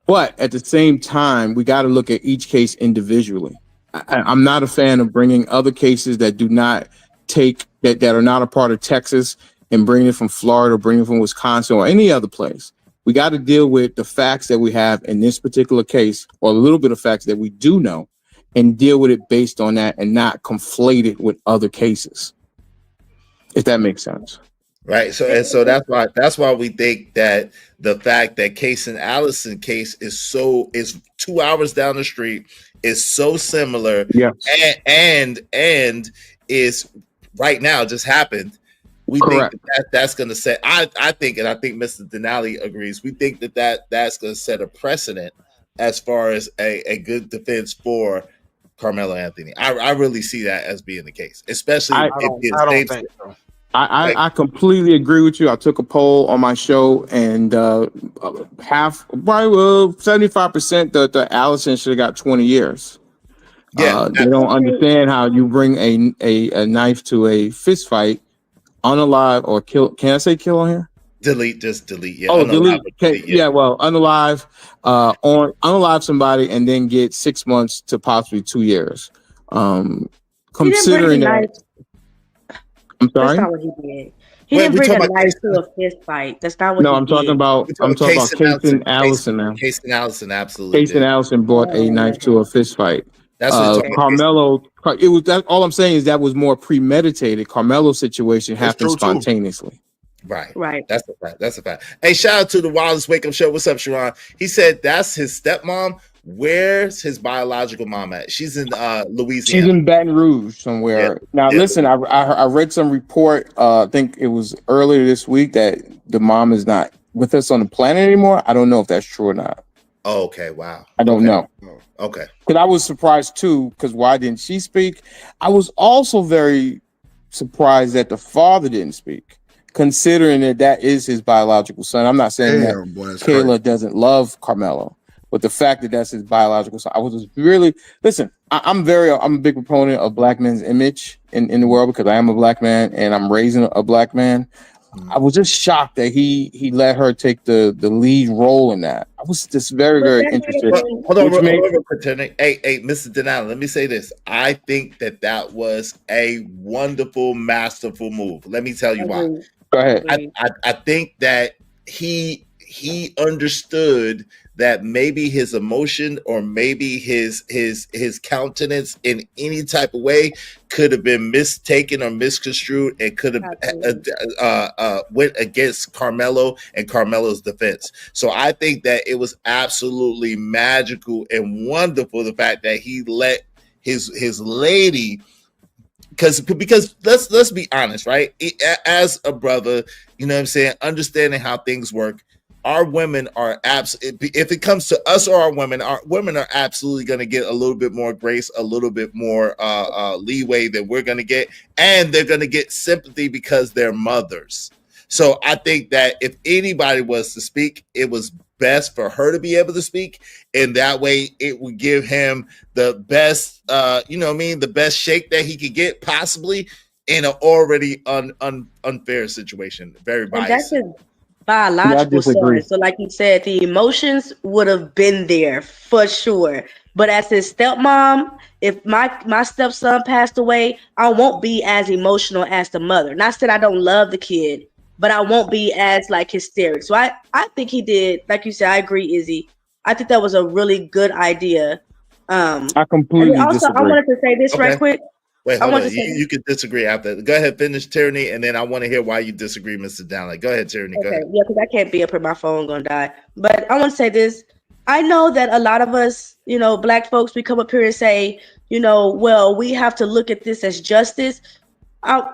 But at the same time, we got to look at each case individually. I'm not a fan of bringing other cases that do not that are not a part of Texas and bringing it from Florida or bringing it from Wisconsin or any other place. We got to deal with the facts that we have in this particular case, or a little bit of facts that we do know, and deal with it based on that and not conflate it with other cases. If that makes sense. Right. So that's why we think that the fact that Casey and Allison case is 2 hours down the street is so similar. Yeah. And is right now just happened. We Correct. think that's going to set. I think, and I think Mr. Denali agrees. We think that's going to set a precedent as far as a good defense for Carmelo Anthony. I really see that as being the case, especially I don't think so. I completely agree with you. I took a poll on my show, and probably 75% that the Allison should have got 20 years. Yeah, they don't understand how you bring a knife to a fist fight, unalive or kill. Can I say kill on here? Just delete. Yeah. Oh, delete. Yeah. Well, unalive, unalive somebody, and then get 6 months to possibly 2 years. Considering that. I'm sorry. That's not what he did. He didn't bring a knife to a fist fight. That's not what he did. I'm talking about Casey and Allison now. Casey and Allison, absolutely. Casey and Allison brought a knife to a fist fight. That's Carmelo. It was that. All I'm saying is that was more premeditated. Carmelo's situation happened spontaneously. Right. That's a fact. Hey, shout out to the Wildest Wake Up Show. What's up, Sharon? He said that's his stepmom. Where's his biological mom at? She's in Louisiana. She's in Baton Rouge somewhere. Yeah. Now, listen, I read some report. I think it was earlier this week that the mom is not with us on the planet anymore. I don't know if that's true or not. Oh, okay. Wow. I don't know. Okay. Because I was surprised too. Because why didn't she speak? I was also very surprised that the father didn't speak, considering that is his biological son. I'm not saying that Kayla doesn't love Carmelo. But the fact that that's his biological son, I was just really I'm a big proponent of Black men's image in the world because I am a Black man and I'm raising a Black man. I was just shocked that he let her take the lead role in that. I was just very, very interested. Hold on, Hey, Mr. Denali, let me say this. I think that was a wonderful, masterful move. Let me tell you why. Go ahead. I think that he he understood that maybe his emotion or maybe his countenance in any type of way could have been mistaken or misconstrued and could have went against Carmelo and Carmelo's defense. So I think that it was absolutely magical and wonderful the fact that he let his lady, because let's be honest, right? As a brother, you know what I'm saying, understanding how things work, our women are absolutely, if it comes to us or our women are absolutely going to get a little bit more grace, a little bit more leeway than we're going to get, and they're going to get sympathy because they're mothers. So I think that if anybody was to speak, it was best for her to be able to speak, and that way it would give him the best, the best shake that he could get possibly in an already unfair situation. Very biased. And that's biological son. So like you said, the emotions would have been there for sure. But as his stepmom, if my stepson passed away, I won't be as emotional as the mother. Not that I don't love the kid, but I won't be as like hysteric. So I think he did, like you said, I agree, Izzy. I think that was a really good idea. I completely disagree. I wanted to say this right quick. Wait, hold on. You can disagree after. Go ahead, finish, Tyranny, and then I want to hear why you disagree, Mr. Downley. Go ahead, Tyranny. Okay. Go ahead. Yeah, because I can't be up here. My phone gonna die. But I want to say this. I know that a lot of us, Black folks, we come up here and say, well, we have to look at this as justice.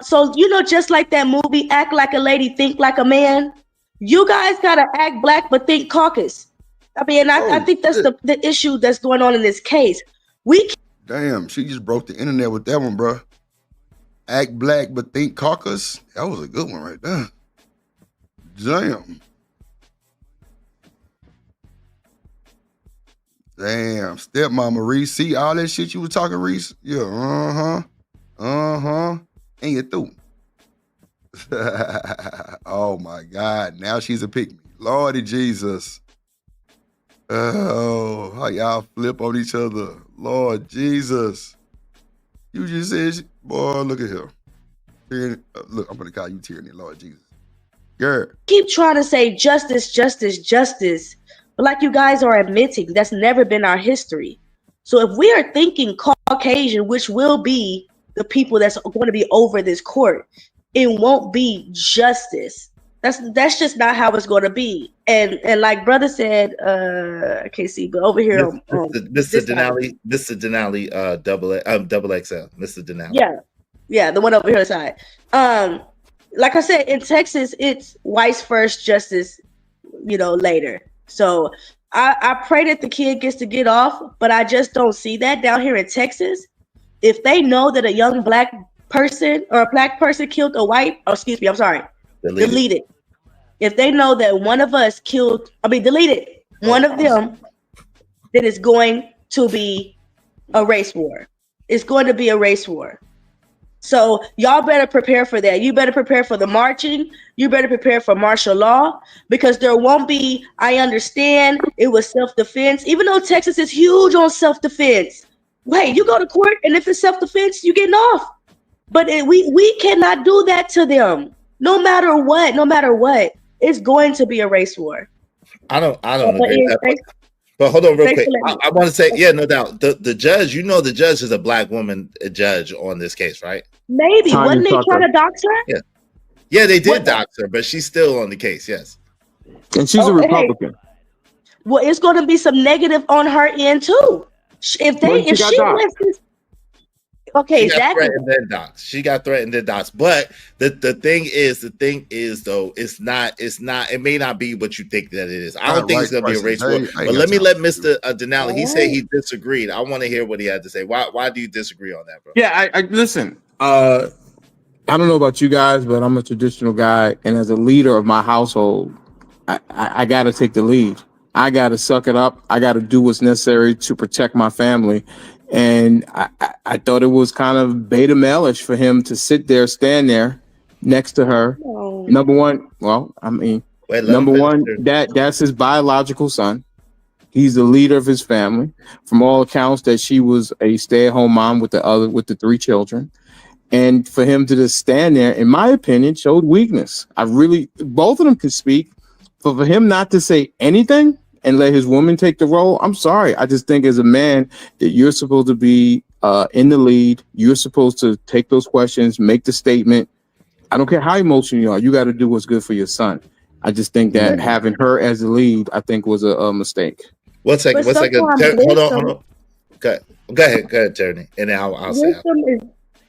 So, just like that movie, Act Like a Lady, Think Like a Man. You guys gotta act black but think caucus. I mean, I think that's the issue that's going on in this case. Damn, she just broke the internet with that one, bro. Act black but think caucus. That was a good one right there. Damn, stepmama Reese. See all that shit you was talking, Reese? Yeah, and you through. Oh my God, now she's a pick me. Lordy Jesus. Oh, how y'all flip on each other. Lord Jesus. You just said, boy, look at here. Tyranny, look, I'm going to call you Tyranny, Lord Jesus. Girl. Keep trying to say justice, justice, justice. But like you guys are admitting, that's never been our history. So if we are thinking Caucasian, which will be the people that's going to be over this court, it won't be justice. That's just not how it's going to be. And like brother said, I can't see, but over here, Mr. Denali, double XL, Mr. Denali. Yeah, the one over here side. Like I said, in Texas, it's whites first, justice, later. So I pray that the kid gets to get off, but I just don't see that down here in Texas. If they know that a young black person or a black person killed a white, delete it. If they know that one of us deleted one of them, then it's going to be a race war. It's going to be a race war. So y'all better prepare for that. You better prepare for the marching. You better prepare for martial law, because there won't be, I understand it was self-defense, even though Texas is huge on self-defense. Wait, you go to court and if it's self-defense, you getting off. But we cannot do that to them. No matter what, it's going to be a race war. I don't agree with that. But hold on real quick. I want to say, yeah, no doubt. The judge, the judge is a black woman judge on this case, right? Maybe. Wasn't they trying to dox her? Yeah, they did dox her, but she's still on the case, yes. And she's a Republican. Hey. Well, it's going to be some negative on her end too. If she lets this, okay, exactly. She got threatened and doxed. But the thing is though, it may not be what you think that it is. I don't think it's gonna be a race war. But let Mr. Denali, he said he disagreed. I want to hear what he had to say. Why do you disagree on that, bro? Yeah, I listen. I don't know about you guys, but I'm a traditional guy, and as a leader of my household, I gotta take the lead. I gotta suck it up. I gotta do what's necessary to protect my family. And I thought it was kind of beta male-ish for him to stand there next to her. Oh. Number one, that's his biological son. He's the leader of his family. From all accounts, that she was a stay-at-home mom with the 3 children. And for him to just stand there, in my opinion, showed weakness. Both of them could speak. for him not to say anything and let his woman take the role, I'm sorry. I just think as a man that you're supposed to be in the lead. You're supposed to take those questions, make the statement. I don't care how emotional you are. You got to do what's good for your son. I just think that having her as the lead, I think, was a mistake. 1 second. 1 second. Hold on. Go ahead, Tony. And then I'll say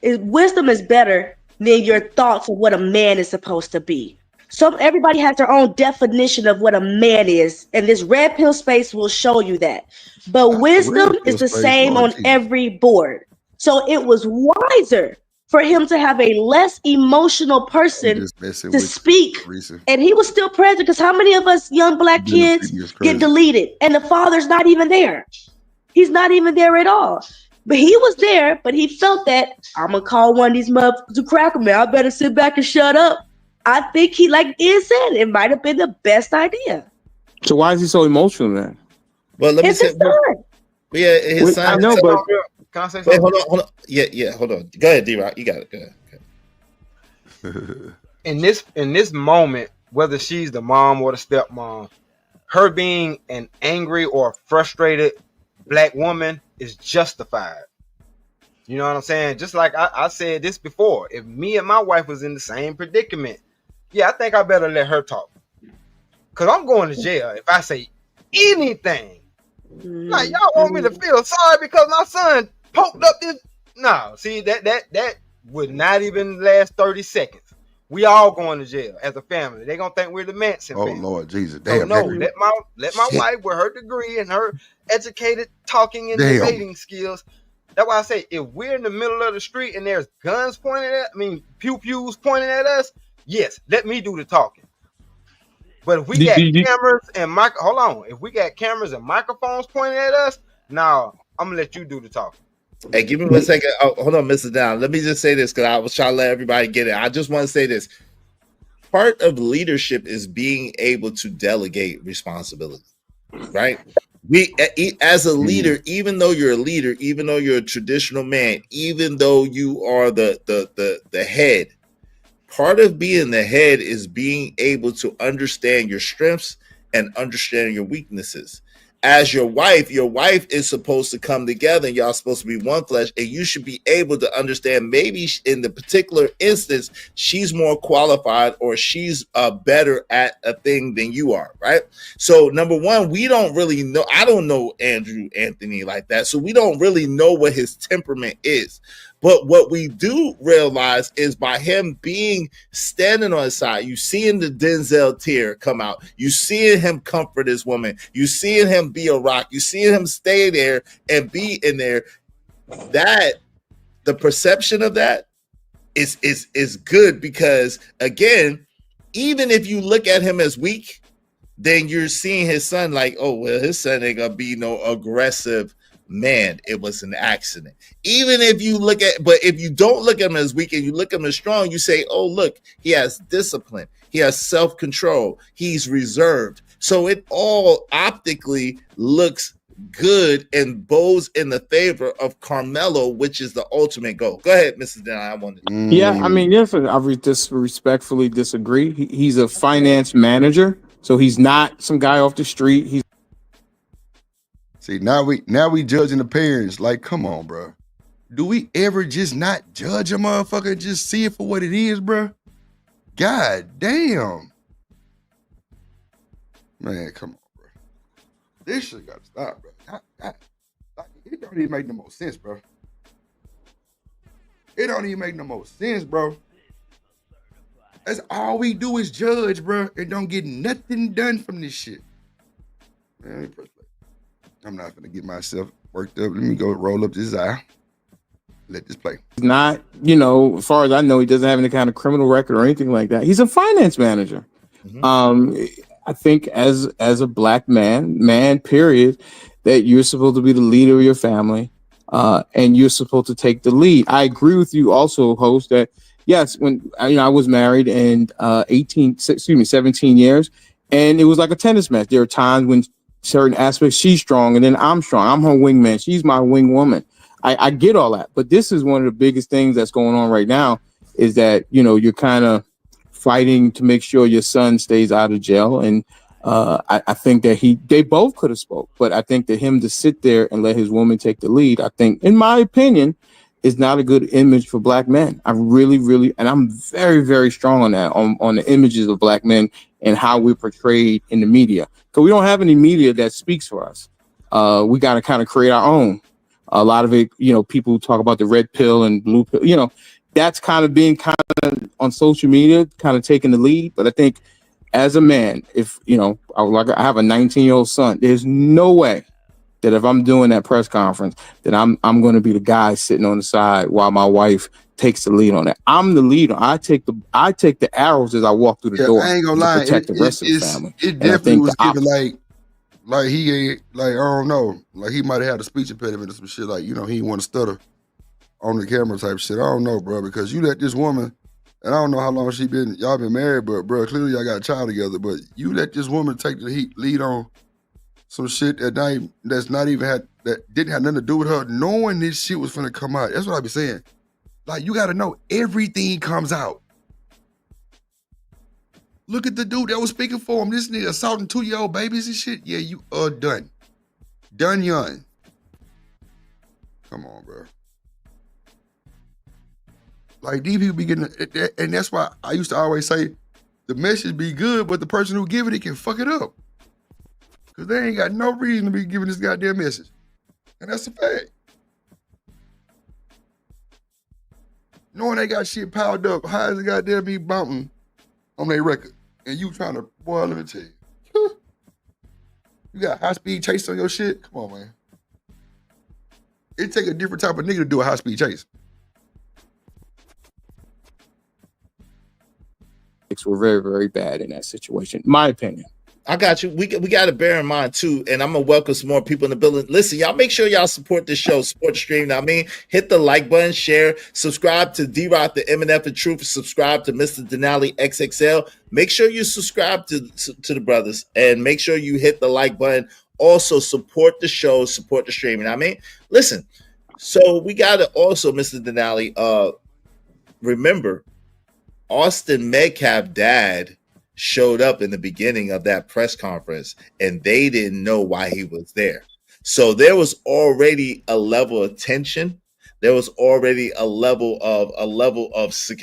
wisdom is better than your thoughts of what a man is supposed to be. So everybody has their own definition of what a man is, and this red pill space will show you that. But wisdom is the same on every board. So it was wiser for him to have a less emotional person to speak, and he was still present. Because how many of us young black kids get deleted, and the father's not even there? He's not even there at all. But he was there, but he felt that I'm gonna call one of these motherfuckers to crack him. I better sit back and shut up. I think he, like Iz said, it might have been the best idea. So why is he so emotional then? Well, let me say. Yeah, his son. I know, but can I say something? Wait, hold on. Yeah, hold on. Go ahead, D-Rock. You got it. Go ahead. In this moment, whether she's the mom or the stepmom, her being an angry or frustrated black woman is justified. You know what I'm saying? Just like I said this before, if me and my wife was in the same predicament, yeah, I think I better let her talk. Cause I'm going to jail if I say anything. Like, y'all want me to feel sorry because my son poked up this? No, see that would not even last 30 seconds. We all going to jail as a family. They gonna think we're the Manson family. Oh Lord Jesus! Damn. So no, let my wife with her degree and her educated talking and debating skills. That's why I say if we're in the middle of the street and there's guns pointed at, pew pews pointing at us, yes, let me do the talking. But if we got cameras and if we got cameras and microphones pointing at us, now I'm gonna let you do the talking. Hey, give me 1 second. Oh, hold on, Mr. Down. Let me just say this because I was trying to let everybody get it. I just want to say this. Part of leadership is being able to delegate responsibility, right? We, as a leader, even though you're a leader, even though you're a traditional man, even though you are the head, part of being the head is being able to understand your strengths and understand your weaknesses. As your wife is supposed to come together and y'all supposed to be one flesh, and you should be able to understand maybe in the particular instance, she's more qualified or she's better at a thing than you are, right? So number one, we don't really know. I don't know Andrew Anthony like that. So we don't really know what his temperament is. But what we do realize is by him standing on his side, you seeing the Denzel tear come out, you seeing him comfort his woman, you seeing him be a rock, you seeing him stay there and be in there. That the perception of that is good because again, even if you look at him as weak, then you're seeing his son like, oh well, his son ain't gonna be no aggressive man, it was an accident. Even if you but if you don't look at him as weak and you look at him as strong, you say, oh, look, he has discipline, he has self-control, he's reserved. So it all optically looks good and bows in the favor of Carmelo, which is the ultimate goal. Go ahead, Mrs. Dan. I wanted to. Yeah, I mean, yes, I respectfully disagree. He's a finance manager, so he's not some guy off the street. He's See, now we judging the parents. Like, come on, bro. Do we ever just not judge a motherfucker? Just see it for what it is, bro. God damn. Man, come on, bro. This shit gotta stop, bro. It don't even make no more sense, bro. It don't even make no more sense, bro. That's all we do is judge, bro. And don't get nothing done from this shit. Man, I'm not gonna get myself worked up. Let me go roll up this eye. Let this play. He's not, as far as I know, he doesn't have any kind of criminal record or anything like that. He's a finance manager. Mm-hmm. I think as a black man, period, that you're supposed to be the leader of your family, and you're supposed to take the lead. I agree with you also, host, that yes, when I was married and 17 years, and it was like a tennis match. There are times when certain aspects she's strong and then I'm strong. I'm her wingman. She's my wing woman. I get all that. But this is one of the biggest things that's going on right now is that, you're kind of fighting to make sure your son stays out of jail. And I think that they both could have spoke, but I think that him to sit there and let his woman take the lead, I think, in my opinion, is not a good image for black men. I really, really, and I'm very, very strong on that, on the images of black men and how we're portrayed in the media. Because we don't have any media that speaks for us. We got to kind of create our own. A lot of it, people talk about the red pill and blue pill, that's kind of being kind of on social media, kind of taking the lead. But I think as a man, if, I have a 19-year-old son, there's no way that if I'm doing that press conference, that I'm going to be the guy sitting on the side while my wife takes the lead on that. I'm the leader. I take the arrows as I walk through the door I ain't gonna to lie. protect the rest of the family. It definitely was given like he ain't, like, I don't know, like he might have had a speech impediment or some shit, like, he didn't want to stutter on the camera type shit. I don't know, bro, because you let this woman, and I don't know how long y'all been married, but bro, clearly y'all got a child together, but you let this woman take the lead on some shit that didn't have nothing to do with her, knowing this shit was finna come out. That's what I be saying. Like, you gotta know everything comes out. Look at the dude that was speaking for him. This nigga assaulting 2-year-old babies and shit. Yeah, you are done. Done young. Come on, bro. Like, these people be getting, and that's why I used to always say, the message be good, but the person who give it can fuck it up. Because they ain't got no reason to be giving this goddamn message. And that's a fact. Knowing they got shit piled up, how is it goddamn be bouncing on their record? And you trying to, boy, let me tell you. You got high-speed chase on your shit? Come on, man. It take a different type of nigga to do a high-speed chase. Were very, very bad in that situation, my opinion. I got you. We got to bear in mind too, and I'm gonna welcome some more people in the building. Listen, y'all, make sure y'all support this show, support the stream. I mean, hit the like button, share, subscribe to D-Rock, the MNF and Truth, subscribe to Mr. Denali XXL. Make sure you subscribe to the brothers, and make sure you hit the like button. Also, support the show, support the streaming. I mean, listen. So we got to also, Mr. Denali, remember, Austin Metcalf dad showed up in the beginning of that press conference and they didn't know why he was there. So there was already a level of tension. There was already a level of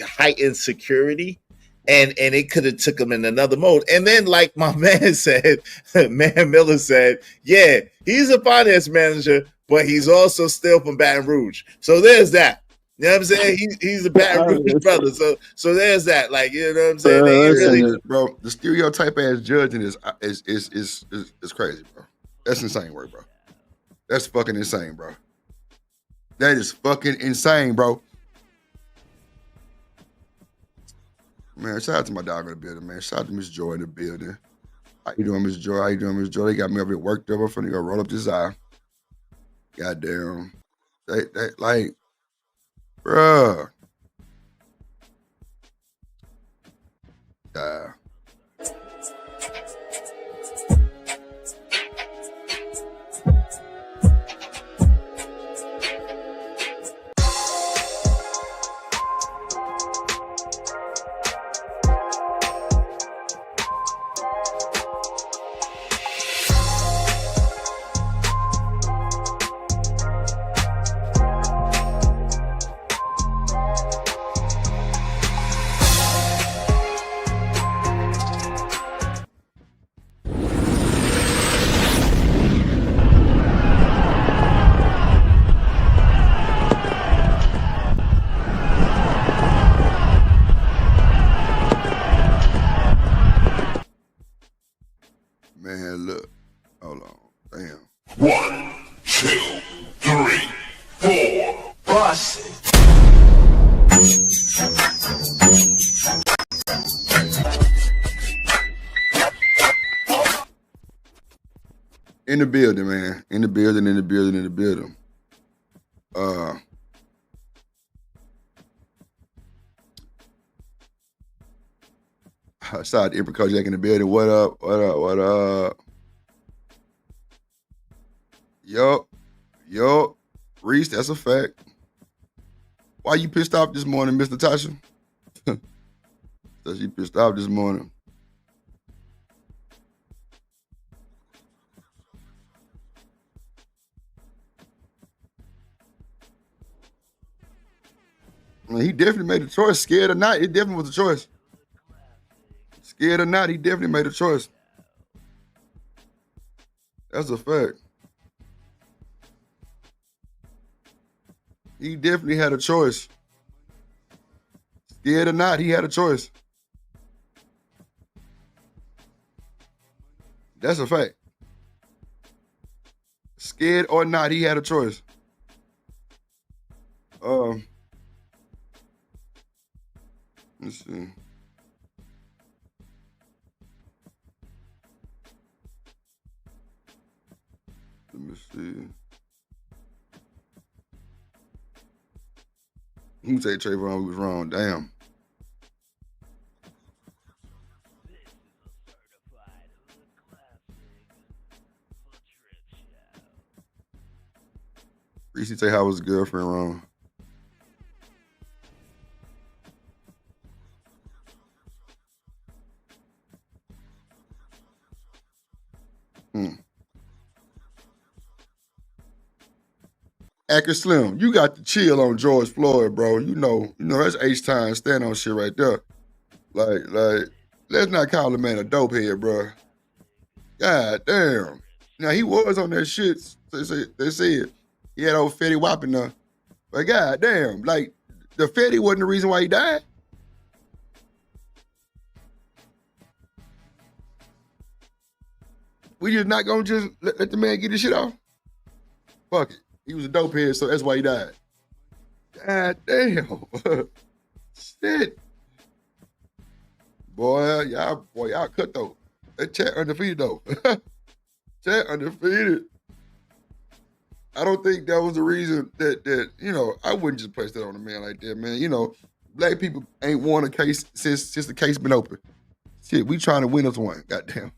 heightened security, and it could have took him in another mode. And then, like my man said, Man Miller said, yeah, he's a finance manager, but he's also still from Baton Rouge. So there's that. You know what I'm saying? He's a Baton Rouge brother. So there's that. Like, you know what I'm saying? Bro, the stereotype ass judging is crazy, bro. That's insane work, bro. That's fucking insane, bro. That is fucking insane, bro. Man, shout out to my dog in the building, man. Shout out to Miss Joy in the building. How you doing, Miss Joy? How you doing, Miss Joy? They got me up here worked up. I'm finna go roll up this eye. Goddamn. They like, bruh. Man, look. Hold on. Damn. 1, 2, 3, 4. Bust it. In the building, man. In the building. Shout out to April Kojak in the building. What up? Yup. Reese, that's a fact. Why you pissed off this morning, Miss Natasha? So she pissed off this morning. I mean, he definitely made a choice. Scared or not, it definitely was a choice. Scared or not, he definitely made a choice. That's a fact. He definitely had a choice. Scared or not, he had a choice. That's a fact. Scared or not, he had a choice. Let's see. Let me see. Who say Trayvon was wrong? Damn. Reese say how was his girlfriend wrong. Accurate Slim, you got to chill on George Floyd, bro. You know that's H-time stand on shit right there. Like, let's not call the man a dope head, bro. God damn. Now he was on that shit. They said he had old Fetty Wap in there. But god damn, like the Fetty wasn't the reason why he died. We just not gonna just let the man get his shit off. Fuck it. He was a dope head, so that's why he died. God damn. Shit. Boy, y'all cut though. That chat undefeated though. Chat undefeated. I don't think that was the reason that I wouldn't just place that on a man like that, man. Black people ain't won a case since the case been open. Shit, we trying to win us one. Goddamn.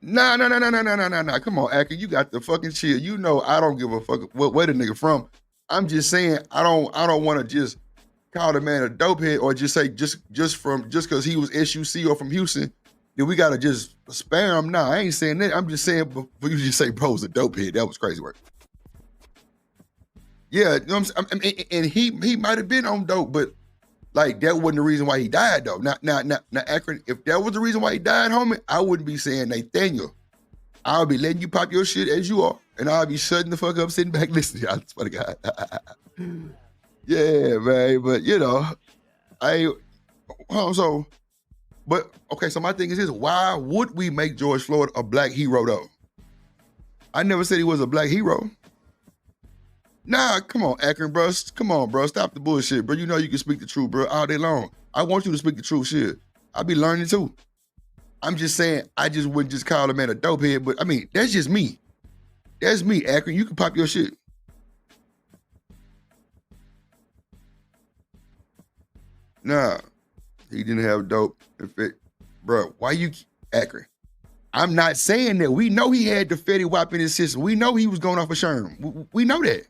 Nah. Come on, Acker. You got the fucking chill. You know I don't give a fuck where the nigga from. I'm just saying I don't want to just call the man a dopehead or just say just because he was SUC or from Houston, then we gotta just spare him. Nah, I ain't saying that. I'm just saying for you to just say bro's a dopehead. That was crazy work. Yeah, you know what I'm saying? And he might have been on dope, but like that wasn't the reason why he died though. Now, Akron, if that was the reason why he died, homie, I wouldn't be saying Nathaniel. I'll be letting you pop your shit as you are, and I'll be shutting the fuck up, sitting back listening. I swear to God. Yeah, man, but so my thing is this: why would we make George Floyd a black hero though? I never said he was a black hero. Nah, come on, Akron, bro. Come on, bro. Stop the bullshit, bro. You know you can speak the truth, bro, all day long. I want you to speak the truth, shit. I be learning too. I'm just saying, I just wouldn't just call a man a dopehead, but I mean, that's just me. That's me, Akron. You can pop your shit. Nah, he didn't have dope. Bro, why you, Akron? I'm not saying that. We know he had the Fetty Wap in his system. We know he was going off a Sherm. We know that.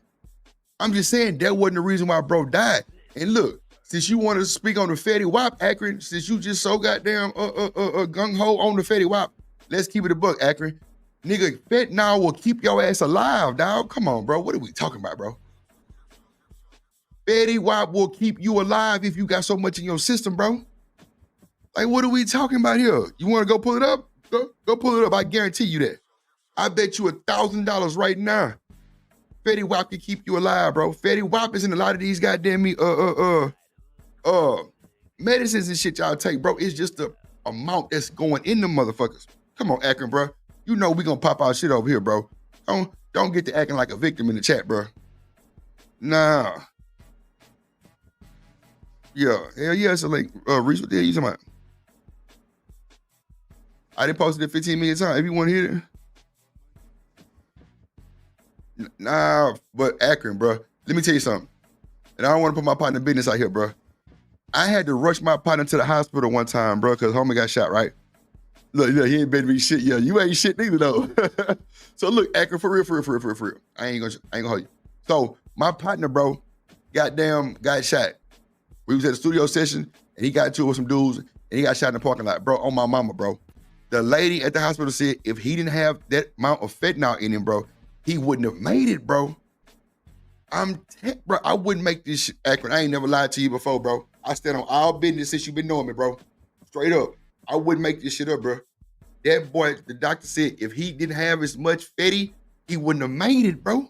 I'm just saying that wasn't the reason why bro died. And look, since you want to speak on the Fetty Wap, Akron, since you just so goddamn gung-ho on the Fetty Wap, let's keep it a buck, Akron. Nigga, fentanyl will keep your ass alive, dog. Come on, bro. What are we talking about, bro? Fetty Wap will keep you alive if you got so much in your system, bro. Like, what are we talking about here? You want to go pull it up? Go pull it up. I guarantee you that. I bet you $1,000 right now. Fetty Wap can keep you alive, bro. Fetty Wap is in a lot of these goddamn medicines and shit y'all take, bro. It's just the amount that's going in them motherfuckers. Come on, Akron, bro. You know we gonna pop our shit over here, bro. Don't get to acting like a victim in the chat, bro. Nah. Yeah, hell yeah, it's a link. Reese, what the hell you talking about? I done posted it 15 million times. If you want to hear it. Nah, but Akron, bro. Let me tell you something. And I don't want to put my partner in business out here, bro. I had to rush my partner to the hospital one time, bro, because homie got shot, right? Look, he ain't better be shit. Yeah, you ain't shit neither though. So look, Akron, for real. I ain't gonna hold you. So my partner, bro, goddamn got shot. We was at a studio session and he got into it with some dudes and he got shot in the parking lot, bro. On my mama, bro. The lady at the hospital said if he didn't have that amount of fentanyl in him, bro, he wouldn't have made it, bro. Bro, I wouldn't make this shit, Akron. I ain't never lied to you before, bro. I stand on all business since you've been knowing me, bro. Straight up. I wouldn't make this shit up, bro. That boy, the doctor said if he didn't have as much fetty, he wouldn't have made it, bro.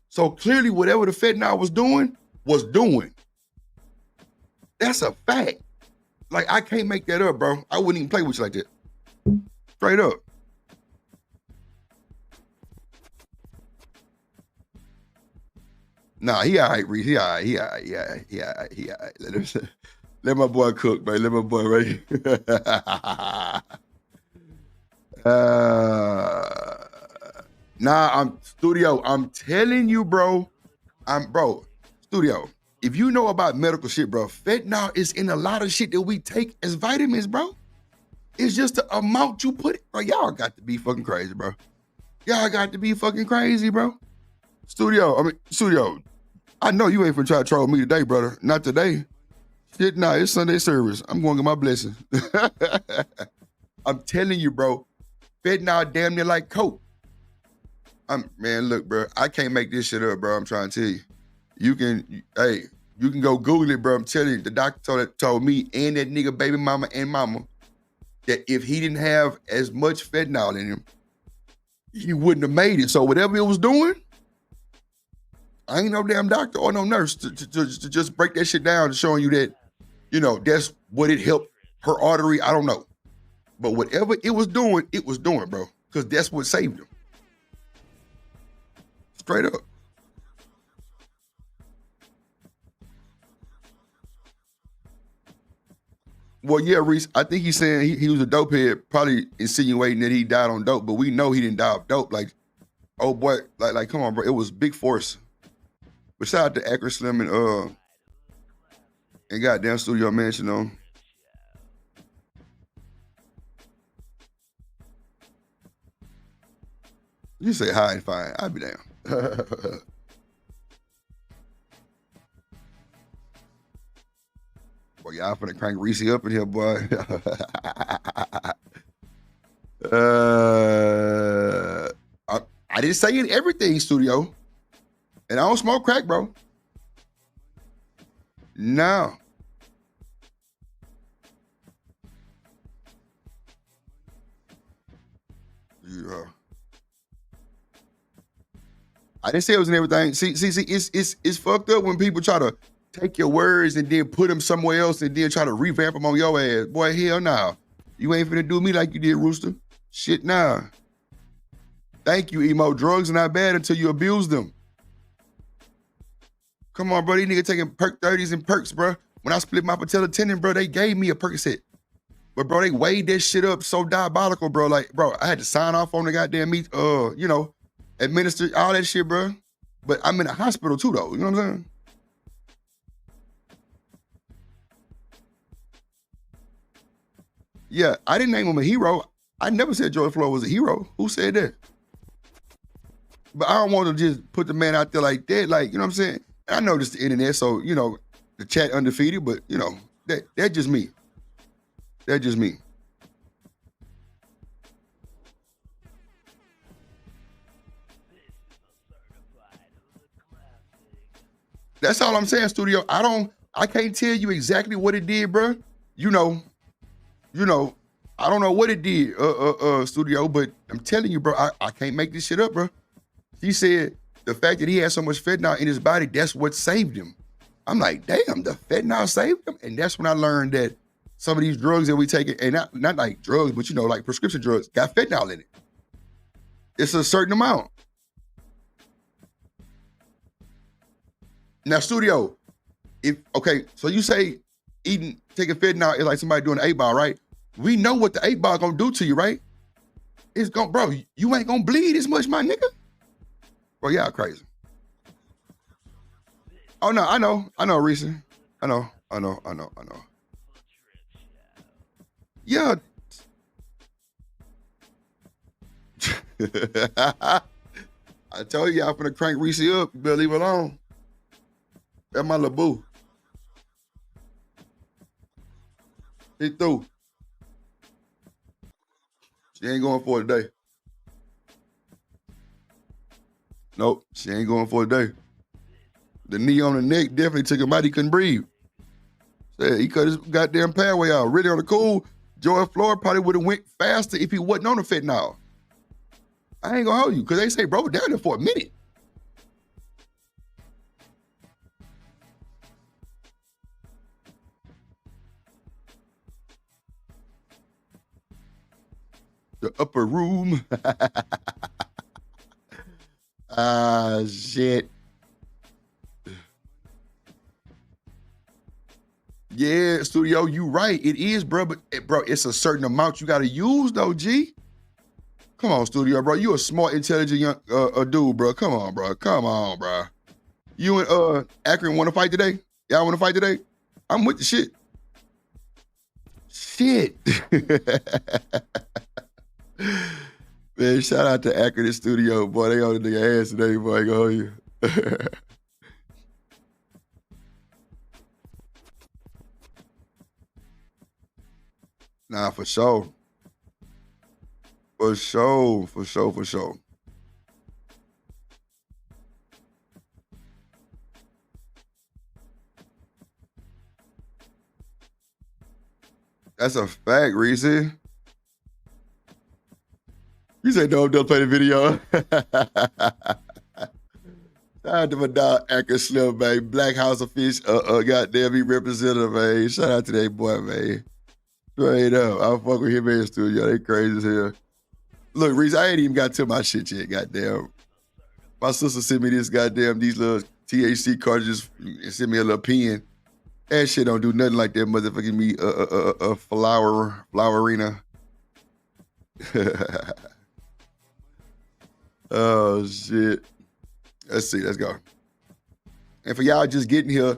So clearly whatever the fentanyl was doing. That's a fact. Like, I can't make that up, bro. I wouldn't even play with you like that. Straight up. Nah, he all right, Reese. He all right. Let my boy cook, man. Let my boy right. I'm telling you, bro. Studio. If you know about medical shit, bro, fentanyl is in a lot of shit that we take as vitamins, bro. It's just the amount you put it, bro. Y'all got to be fucking crazy, bro. Studio. I know you ain't finna try to troll me today, brother. Not today. Shit, nah, it's Sunday service. I'm going to get my blessing. I'm telling you, bro. Fentanyl damn near like coke. Man, look, bro. I can't make this shit up, bro. I'm trying to tell you. You can go Google it, bro. I'm telling you, the doctor told me and that nigga baby mama and mama that if he didn't have as much fentanyl in him, he wouldn't have made it. So whatever he was doing, I ain't no damn doctor or no nurse to just break that shit down and showing you that, that's what it helped her artery. I don't know. But whatever it was doing, bro. Because that's what saved him. Straight up. Well, yeah, Reese, I think he's saying he was a dope head, probably insinuating that he died on dope, but we know he didn't die of dope. Like, oh boy, like come on, bro. It was big force. But shout out to Akron Slim and goddamn Studio Mansion on. You say hi and fine. I'll be down. Boy, y'all finna crank Reese up in here, boy. I didn't say in everything, Studio. And I don't smoke crack, bro. No. Yeah. I didn't say it was in everything. See, it's fucked up when people try to take your words and then put them somewhere else and then try to revamp them on your ass. Boy, hell nah. You ain't finna do me like you did, Rooster. Shit, nah. Thank you, emo. Drugs are not bad until you abuse them. Come on, bro. These niggas taking perk 30s and perks, bro. When I split my patella tendon, bro, they gave me a Percocet. But, bro, they weighed that shit up so diabolical, bro. Like, bro, I had to sign off on the goddamn meat, administer all that shit, bro. But I'm in a hospital, too, though. You know what I'm saying? Yeah, I didn't name him a hero. I never said George Floyd was a hero. Who said that? But I don't want to just put the man out there like that. Like, you know what I'm saying? I know this is the internet, so, the chat undefeated, but, that's just me. That's just me. That's all I'm saying, Studio. I can't tell you exactly what it did, bro. I don't know what it did, Studio, but I'm telling you, bro, I can't make this shit up, bro. He said the fact that he had so much fentanyl in his body, that's what saved him. I'm like, damn, the fentanyl saved him? And that's when I learned that some of these drugs that we take, and not like drugs, but like prescription drugs, got fentanyl in it. It's a certain amount. Now, Studio, so you say taking fentanyl is like somebody doing an 8-ball, right? We know what the 8-ball gonna do to you, right? It's gonna, bro, you ain't gonna bleed as much, my nigga. Bro, y'all crazy. Oh no, I know, Reese. I know. Yeah. I told you I'm finna crank Reese up. You better leave it alone. That's my little boo. He through. She ain't going for it today. Nope, she ain't going for it today. The knee on the neck definitely took him out. He couldn't breathe. Said he cut his goddamn pathway out. Really on the cool, George Floyd probably would have went faster if he wasn't on the fentanyl. I ain't gonna hold you, because they say bro down there for a minute. The upper room. Ah, shit. Yeah, studio, you right. It is, bro. But bro, it's a certain amount you gotta use, though, G. Come on, studio, bro. You a smart, intelligent young dude, bro. Come on, bro. Come on, bro. You and Akron want to fight today? Y'all want to fight today? I'm with the shit. Shit. Man, shout out to Akron in studio, boy. They on the nigga ass today, boy. Go you. Nah, for sure. For sure. That's a fact, Reese. You said don't play the video. Shout out to my dog Akron Slim, man. Black House of Fish, goddamn, he representative, man. Shout out to that boy, man. Straight up. I fuck with him in the studio. They crazy as hell. Look, Reese, I ain't even got to my shit yet, goddamn. My sister sent me these little THC cartridges and sent me a little pen. That shit don't do nothing like that motherfucking me a flowerina. Oh, shit. Let's see. Let's go. And for y'all just getting here,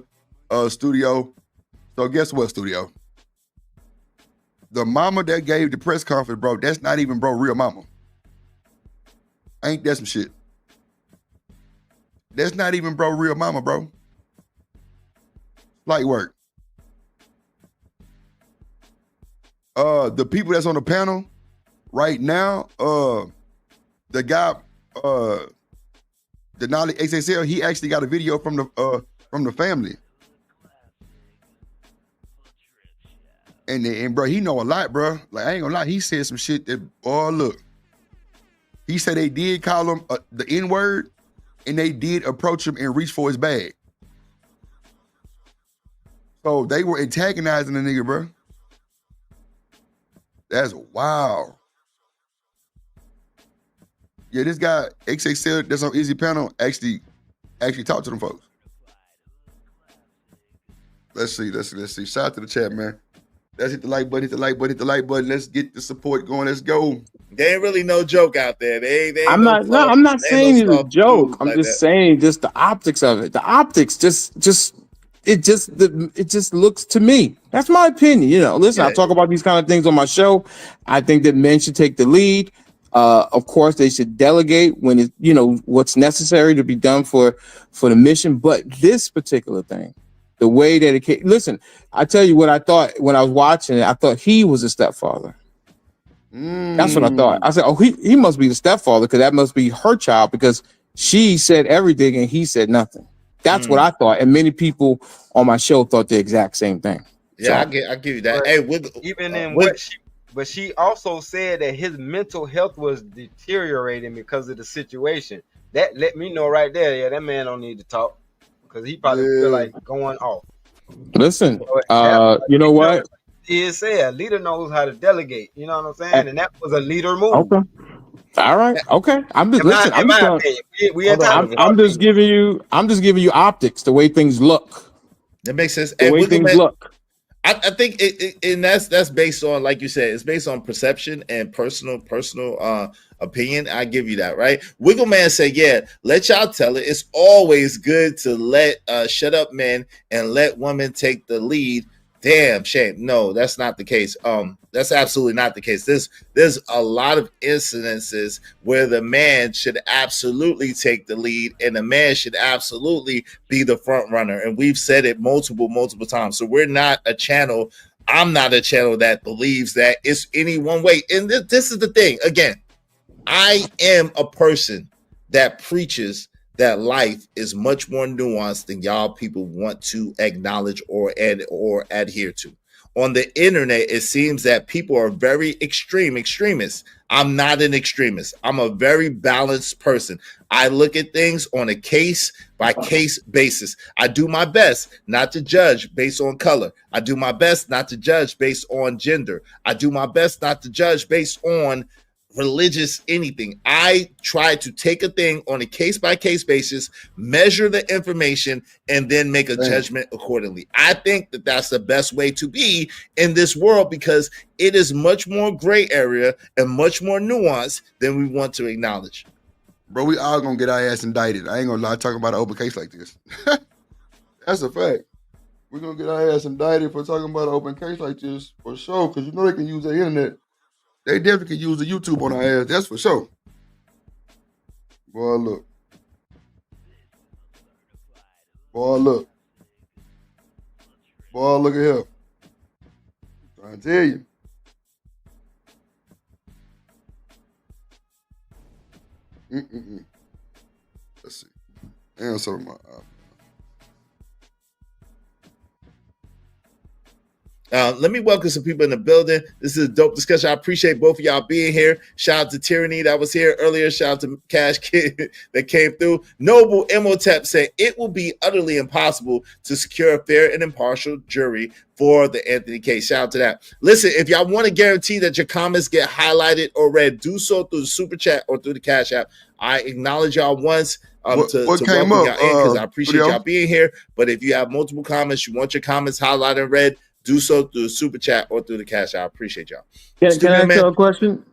studio. So guess what, studio? The mama that gave the press conference, bro, that's not even, bro, real mama. Ain't that some shit? That's not even, bro, real mama, bro. Light work. The people that's on the panel right now, the guy, Denali XXL, he actually got a video from the family. And bro, he know a lot, bro. Like, I ain't gonna lie, he said some shit that, oh, look. He said they did call him the N-word, and they did approach him and reach for his bag. So they were antagonizing the nigga, bro. That's wild. Yeah, this guy, XXL, that's on Izzy panel, actually talked to them folks. Let's see. Shout out to the chat, man. Let's hit the like button, Let's get the support going. Let's go. They ain't really no joke out there. They ain't I'm not saying it's a joke. I'm just saying just the optics of it. The optics it just looks to me. That's my opinion. You know, listen, I talk about these kind of things on my show. I think that men should take the lead. Of course, they should delegate when it, you know, what's necessary to be done for the mission. But this particular thing, the way that it came, listen, I tell you what I thought when I was watching it. I thought he was a stepfather. That's what I thought. I said, oh, he must be the stepfather because that must be her child because she said everything and he said nothing. That's what I thought. And many people on my show thought the exact same thing. Yeah, so, I give you that. But she also said that his mental health was deteriorating because of the situation. That let me know right there. Yeah, that man don't need to talk because he probably feel like going off. Listen, you know what? He said a leader knows how to delegate. You know what I'm saying? And that was a leader move. Okay. All right. Okay. I'm just giving you optics, the way things look. That makes sense. The way things look. I think and that's based on, like you said, it's based on perception and personal opinion. I give you that, right? Wiggle Man said, yeah, let y'all tell it. It's always good to let shut up men and let women take the lead Damn shame. No, that's not the case. That's absolutely not the case. There's a lot of incidences where the man should absolutely take the lead, and the man should absolutely be the front runner. And we've said it multiple times. So we're not a channel. I'm not a channel that believes that it's any one way. And this is the thing. Again, I am a person that preaches that life is much more nuanced than y'all people want to acknowledge or adhere to. On the internet, it seems that people are very extremists. I'm not an extremist. I'm a very balanced person. I look at things on a case by case basis. I do my best not to judge based on color. I do my best not to judge based on gender. I do my best not to judge based on religious anything. I try to take a thing on a case by case basis, measure the information, and then make a judgment accordingly. I think that that's the best way to be in this world because it is much more gray area and much more nuanced than we want to acknowledge. Bro, we all gonna get our ass indicted. I ain't gonna lie, talking about an open case like this. That's a fact. We're gonna get our ass indicted for talking about an open case like this for sure, because you know they can use the internet. They definitely can use the YouTube on our ass. That's for sure. Boy, look. Boy, look. Boy, look at here. Trying to tell you. Let's see. And some of my let me welcome some people in the building. This is a dope discussion. I appreciate both of y'all being here. Shout out to Tyranny that was here earlier. Shout out to Cash Kid that came through. Noble Emotep said it will be utterly impossible to secure a fair and impartial jury for the Anthony case. Shout out to that. Listen, if y'all want to guarantee that your comments get highlighted or read, do so through the super chat or through the Cash App. I acknowledge y'all once to welcome y'all in because I appreciate y'all being here. But if you have multiple comments, you want your comments highlighted and read, do so through the super chat or through the Cash App. I appreciate y'all. Can I ask you a question?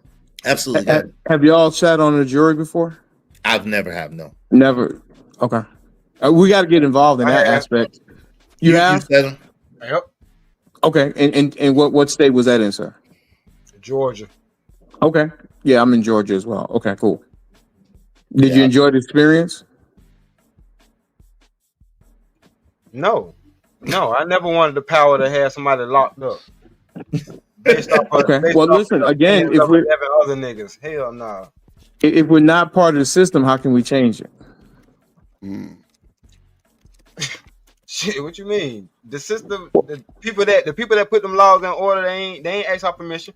Absolutely. Have y'all sat on a jury before? I've never have, no. Never. Okay. We got to get involved in that aspect. You have? Yep. Okay. And what state was that in, sir? Georgia. Okay. Yeah, I'm in Georgia as well. Okay, cool. Did you enjoy the experience? No, I never wanted the power to have somebody locked up. Well, listen, again, if we're other niggas, hell nah. If we're not part of the system, how can we change it? Shit, what you mean? The system, the people that put them laws in order, they ain't asked our permission.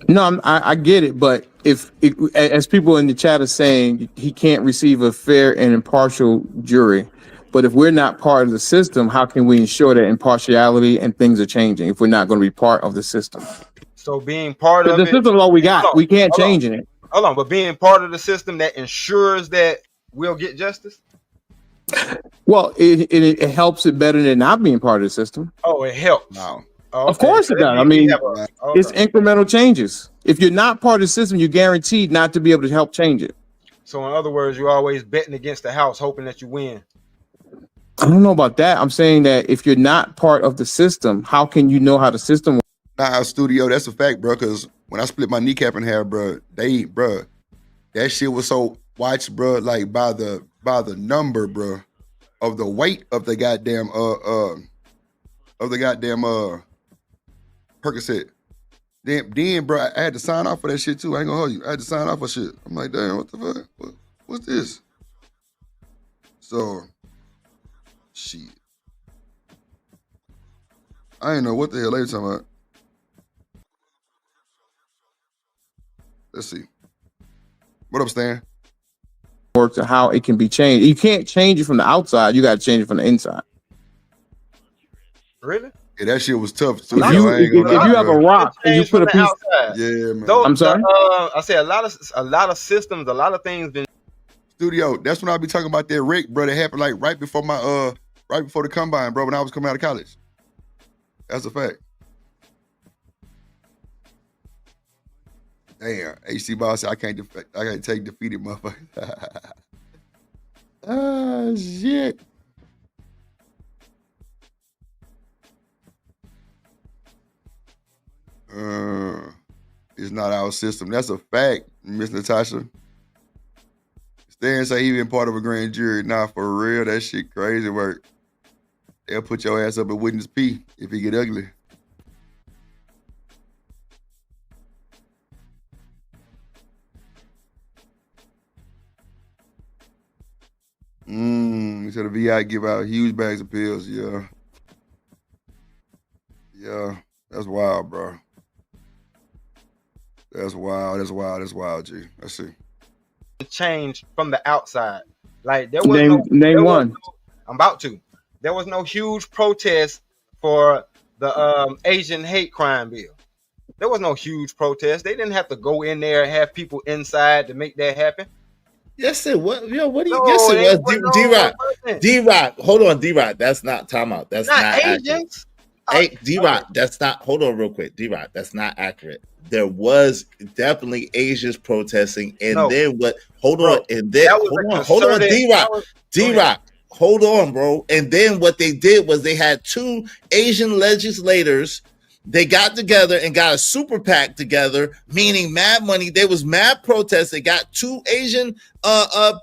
No, I get it, but if as people in the chat are saying, he can't receive a fair and impartial jury. But if we're not part of the system, how can we ensure that impartiality and things are changing if we're not going to be part of the system? So being part of the system is all we got. We can't change it. Hold on, but being part of the system that ensures that we'll get justice. Well, it helps it better than not being part of the system. Oh, it helps. No. Of course it does. I mean, it's incremental changes. If you're not part of the system, you're guaranteed not to be able to help change it. So in other words, you're always betting against the house, hoping that you win. I don't know about that. I'm saying that if you're not part of the system, how can you know how the system works? Nah, studio, that's a fact, bro. Because when I split my kneecap in half, bro, that shit was so watched, bro, like by the number, bro, of the weight of the goddamn Percocet. Then, bro, I had to sign off for that shit too. I ain't gonna hold you. I had to sign off for shit. I'm like, damn, what the fuck? What's this? So, shit. I ain't know what the hell they were talking about. Let's see. What up, Stan? Works and how it can be changed. You can't change it from the outside. You got to change it from the inside. Really? Yeah, that shit was tough too. If you have a rock and you put a piece, yeah, man. I'm sorry. I say a lot of systems, a lot of things been. Studio. That's when I be talking about that wreck, bro. That happened like right before the combine, bro. When I was coming out of college. That's a fact. Damn, HC Boss said I can't take defeated motherfucker. Shit. It's not our system. That's a fact, Miss Natasha. Stay and say he been part of a grand jury. Nah, for real, that shit crazy work. They'll put your ass up at witness P if he get ugly. He said the VI give out huge bags of pills. Yeah. Yeah. That's wild, bro. That's wild. That's wild. That's wild, G. Let's see. Change from the outside. Like there was name one. I'm about to. There was no huge protest for the Asian hate crime bill. There was no huge protest. They didn't have to go in there and have people inside to make that happen. Yes, it was. What do you? Yes, it was. D-Rock. Hold on, D-Rock. That's not time out. That's not Asians. Hey, D-Rock. That's not. Hold on, real quick, D-Rock. That's not accurate. There was definitely Asians protesting, and then what? Hold on, and then hold on, D-Rock. D-Rock. Hold on, bro. And then what they did was they had 2 Asian legislators. They got together and got a super PAC together, meaning mad money. There was mad protests. They got 2 Asian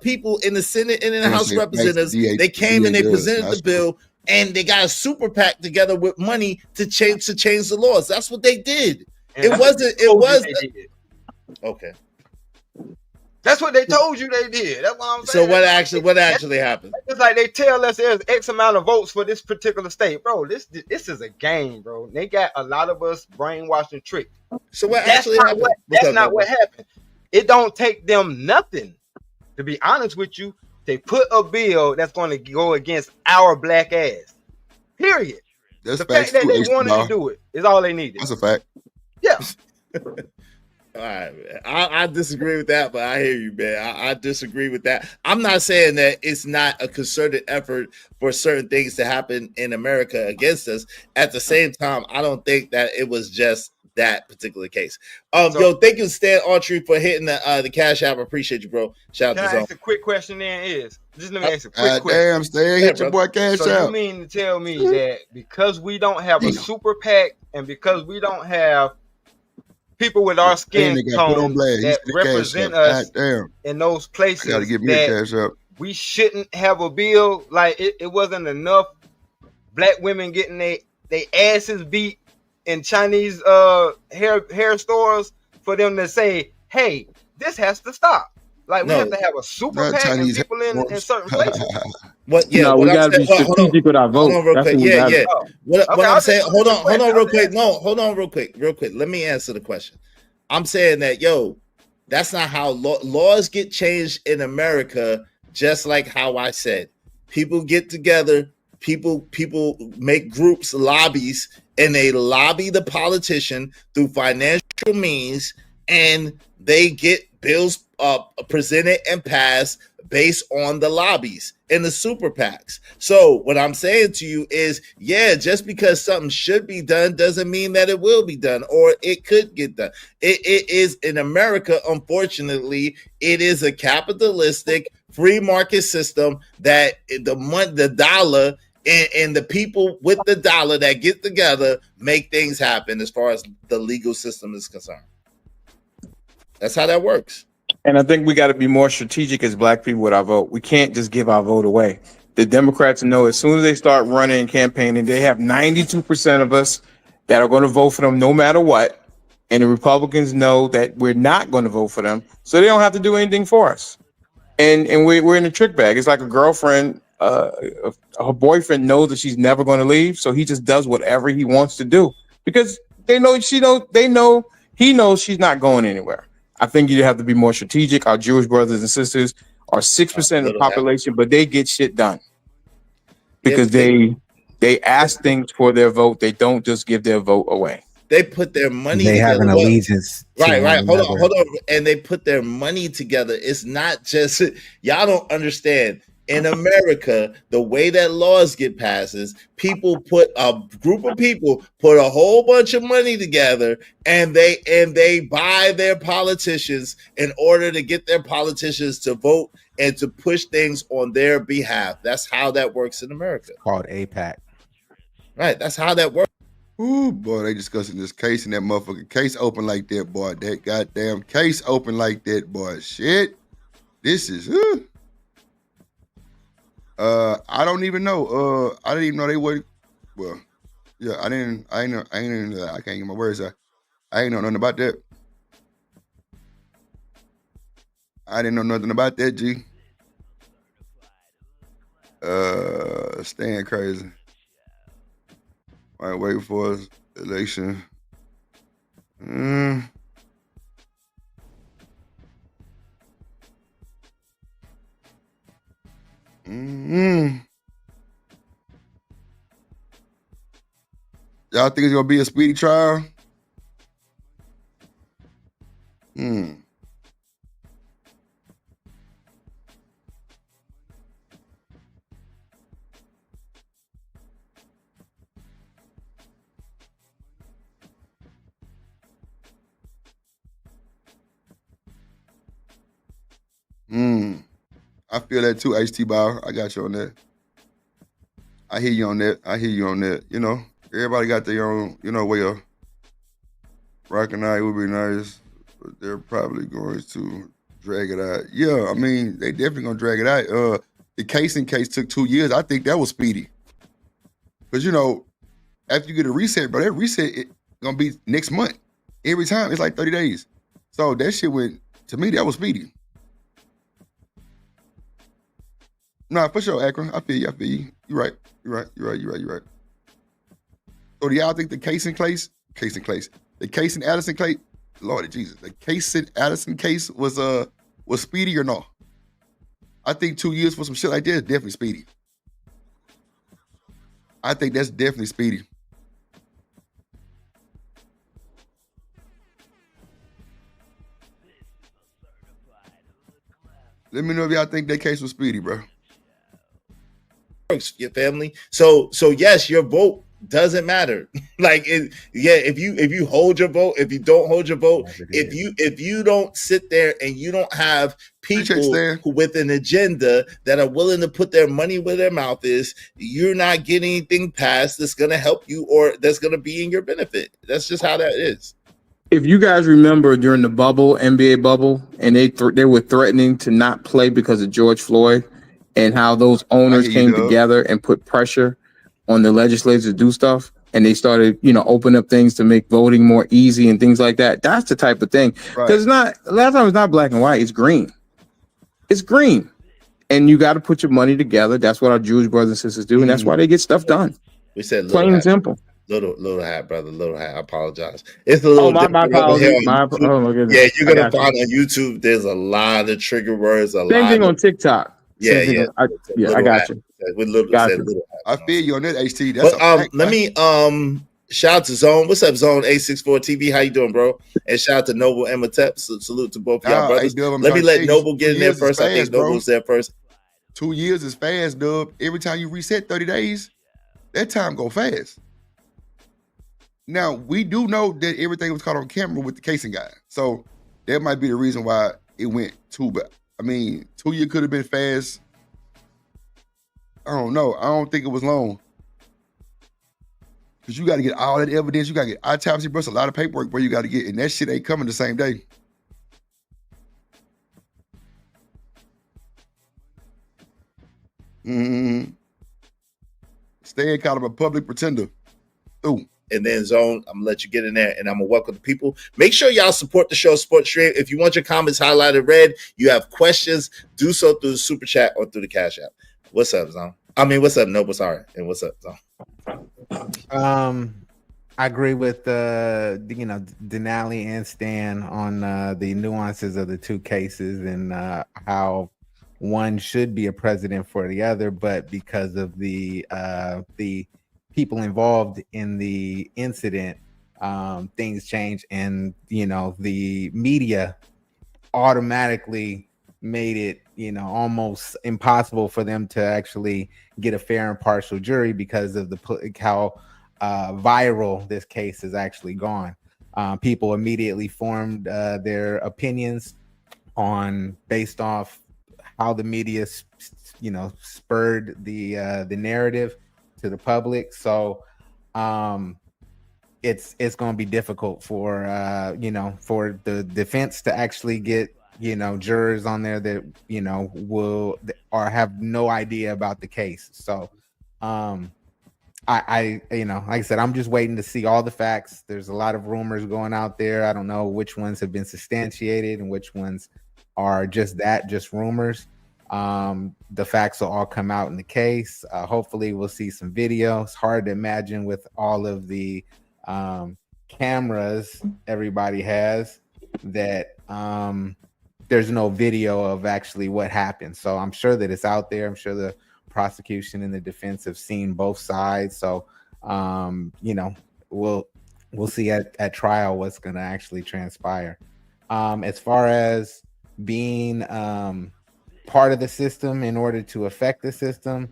people in the Senate and in the House of Representatives. They came and they presented the bill, and they got a super PAC together with money to change the laws. That's what they did. And it was okay. That's what they told you they did. That's what I'm So saying. what actually happened? It's like they tell us there's X amount of votes for this particular state, bro. This is a game, bro. They got a lot of us brainwashed and tricked. So what actually happened? That's not what happened. It don't take them nothing. To be honest with you, they put a bill that's going to go against our black ass. Period. That's the fact that they wanted to do it is all they needed. That's a fact. Yeah. All right, man. I disagree with that, but I hear you, man. I disagree with that. I'm not saying that it's not a concerted effort for certain things to happen in America against us. At the same time, I don't think that it was just that particular case. Yo, thank you, Stan Autry, for hitting the Cash App. I appreciate you, bro. Shout out to Can I ask a quick question then just let me ask a quick question. Damn, Stan, hit your boy Cash App. So you mean to tell me that because we don't have a super PAC and because we don't have people with our skin tone that represent us in those places that we shouldn't have a bill? Like it wasn't enough black women getting they asses beat in Chinese hair stores for them to say, hey, this has to stop. Like we have to have a super PAC and people in certain places. What? Yeah, no, we gotta be strategic with our vote. Hold on, real quick. Yeah. What I'm saying? Hold on, real quick. No, hold on, real quick. Let me answer the question. I'm saying that, that's not how laws get changed in America. Just like how I said, people get together, people make groups, lobbies, and they lobby the politician through financial means, and they get bills presented and passed based on the lobbies and the super PACs. So what I'm saying to you is, just because something should be done doesn't mean that it will be done or it could get done. It is in America, unfortunately, it is a capitalistic free market system that the dollar and the people with the dollar that get together make things happen as far as the legal system is concerned. That's how that works. And I think we got to be more strategic as black people with our vote. We can't just give our vote away. The Democrats know as soon as they start running and campaigning, they have 92% of us that are going to vote for them no matter what. And the Republicans know that we're not going to vote for them, so they don't have to do anything for us. And we're in a trick bag. It's like a girlfriend, her boyfriend knows that she's never going to leave, so he just does whatever he wants to do because he knows she's not going anywhere. I think you have to be more strategic. Our Jewish brothers and sisters are 6% of the population, but they get shit done because they ask things for their vote. They don't just give their vote away. They put their money they together. Have an allegiance. Right. Hold on. And they put their money together. It's not just y'all don't understand. In America, the way that laws get passed is a group of people put a whole bunch of money together and they buy their politicians in order to get their politicians to vote and to push things on their behalf. That's how that works in America. Called APAC. Right. That's how that works. Ooh, boy, they discussing this case and that motherfucking case open like that, boy. That goddamn case open like that, boy. Shit. This is I don't even know. I didn't even know they would. Well, yeah, I ain't know. I can't get my words out. I ain't know nothing about that. I didn't know nothing about that, G. Staying crazy. All right, wait for us. Election. Y'all think it's gonna be a speedy trial? I feel that too, HT Bauer. I got you on that. I hear you on that. You know, everybody got their own, way of rocking out. It would be nice, but they're probably going to drag it out. Yeah, I mean, they definitely gonna drag it out. The case took 2 years. I think that was speedy. Because, after you get a reset, bro, that reset it gonna be next month. Every time, it's like 30 days. So that shit went, to me, that was speedy. Nah, for sure, Akron. I feel you. You're right. So do y'all think the Case and Addison case, Lord Jesus, the Case and Addison case was speedy or no? I think 2 years for some shit like that is definitely speedy. I think that's definitely speedy. Let me know if y'all think that case was speedy, bro. Your family. So yes, your vote doesn't matter. If you hold your vote, if you don't hold your vote, if you don't sit there and you don't have people who with an agenda that are willing to put their money where their mouth is, you're not getting anything passed that's going to help you or that's going to be in your benefit. That's just how that is. If you guys remember during the bubble, NBA bubble, and they were threatening to not play because of George Floyd, and how those owners came together and put pressure on the legislators to do stuff, and they started, open up things to make voting more easy and things like that. That's the type of thing. Because last time it's not black and white, it's green. It's green. And you got to put your money together. That's what our Jewish brothers and sisters do, and that's why they get stuff done. We said plain and simple. Little hat, brother. Little hat. I apologize. It's a little. My apologies. My goodness. Yeah, you're gonna find on YouTube. There's a lot of trigger words. Same thing on TikTok. I got you. With little hat. I feel you on that, HT. That's let me shout out to Zone. What's up, Zone 864 TV? How you doing, bro? And shout out to Noble and Matep. Salute to both y'all brothers. Let me let Noble get in there first. I think Noble's there first. 2 years is fast, Dub. Every time you reset 30 days, that time go fast. Now, we do know that everything was caught on camera with the casing guy. So that might be the reason why it went 2. But, 2 years could have been fast. I don't know. I don't think it was long. Because you got to get all that evidence. You got to get autopsy, bro. It's a lot of paperwork where you got to get. And that shit ain't coming the same day. Staying kind of a public pretender. Ooh. And then Zone, I'm gonna let you get in there and I'm gonna welcome the people. Make sure y'all support the show, support stream. If you want your comments highlighted red, you have questions, do so through the super chat or through the Cash App. What's up, Zone? What's up, Noble? Sorry. And what's up, Zone? I agree with Denali and Stan on the nuances of the two cases and how one should be a precedent for the other, but because of the people involved in the incident, things change, and the media automatically made it almost impossible for them to actually get a fair and partial jury because of how viral this case has actually gone. People immediately formed their opinions based off how the media spurred the narrative to the public. So it's going to be difficult for for the defense to actually get jurors on there that will or have no idea about the case. So I like I said, I'm just waiting to see all the facts. There's a lot of rumors going out there. I don't know which ones have been substantiated and which ones are just rumors. The facts will all come out in the case. Hopefully we'll see some video. It's hard to imagine with all of the cameras everybody has that there's no video of actually what happened. So I'm sure that it's out there. I'm sure the prosecution and the defense have seen both sides. So we'll see at trial what's going to actually transpire. As far as being part of the system in order to affect the system,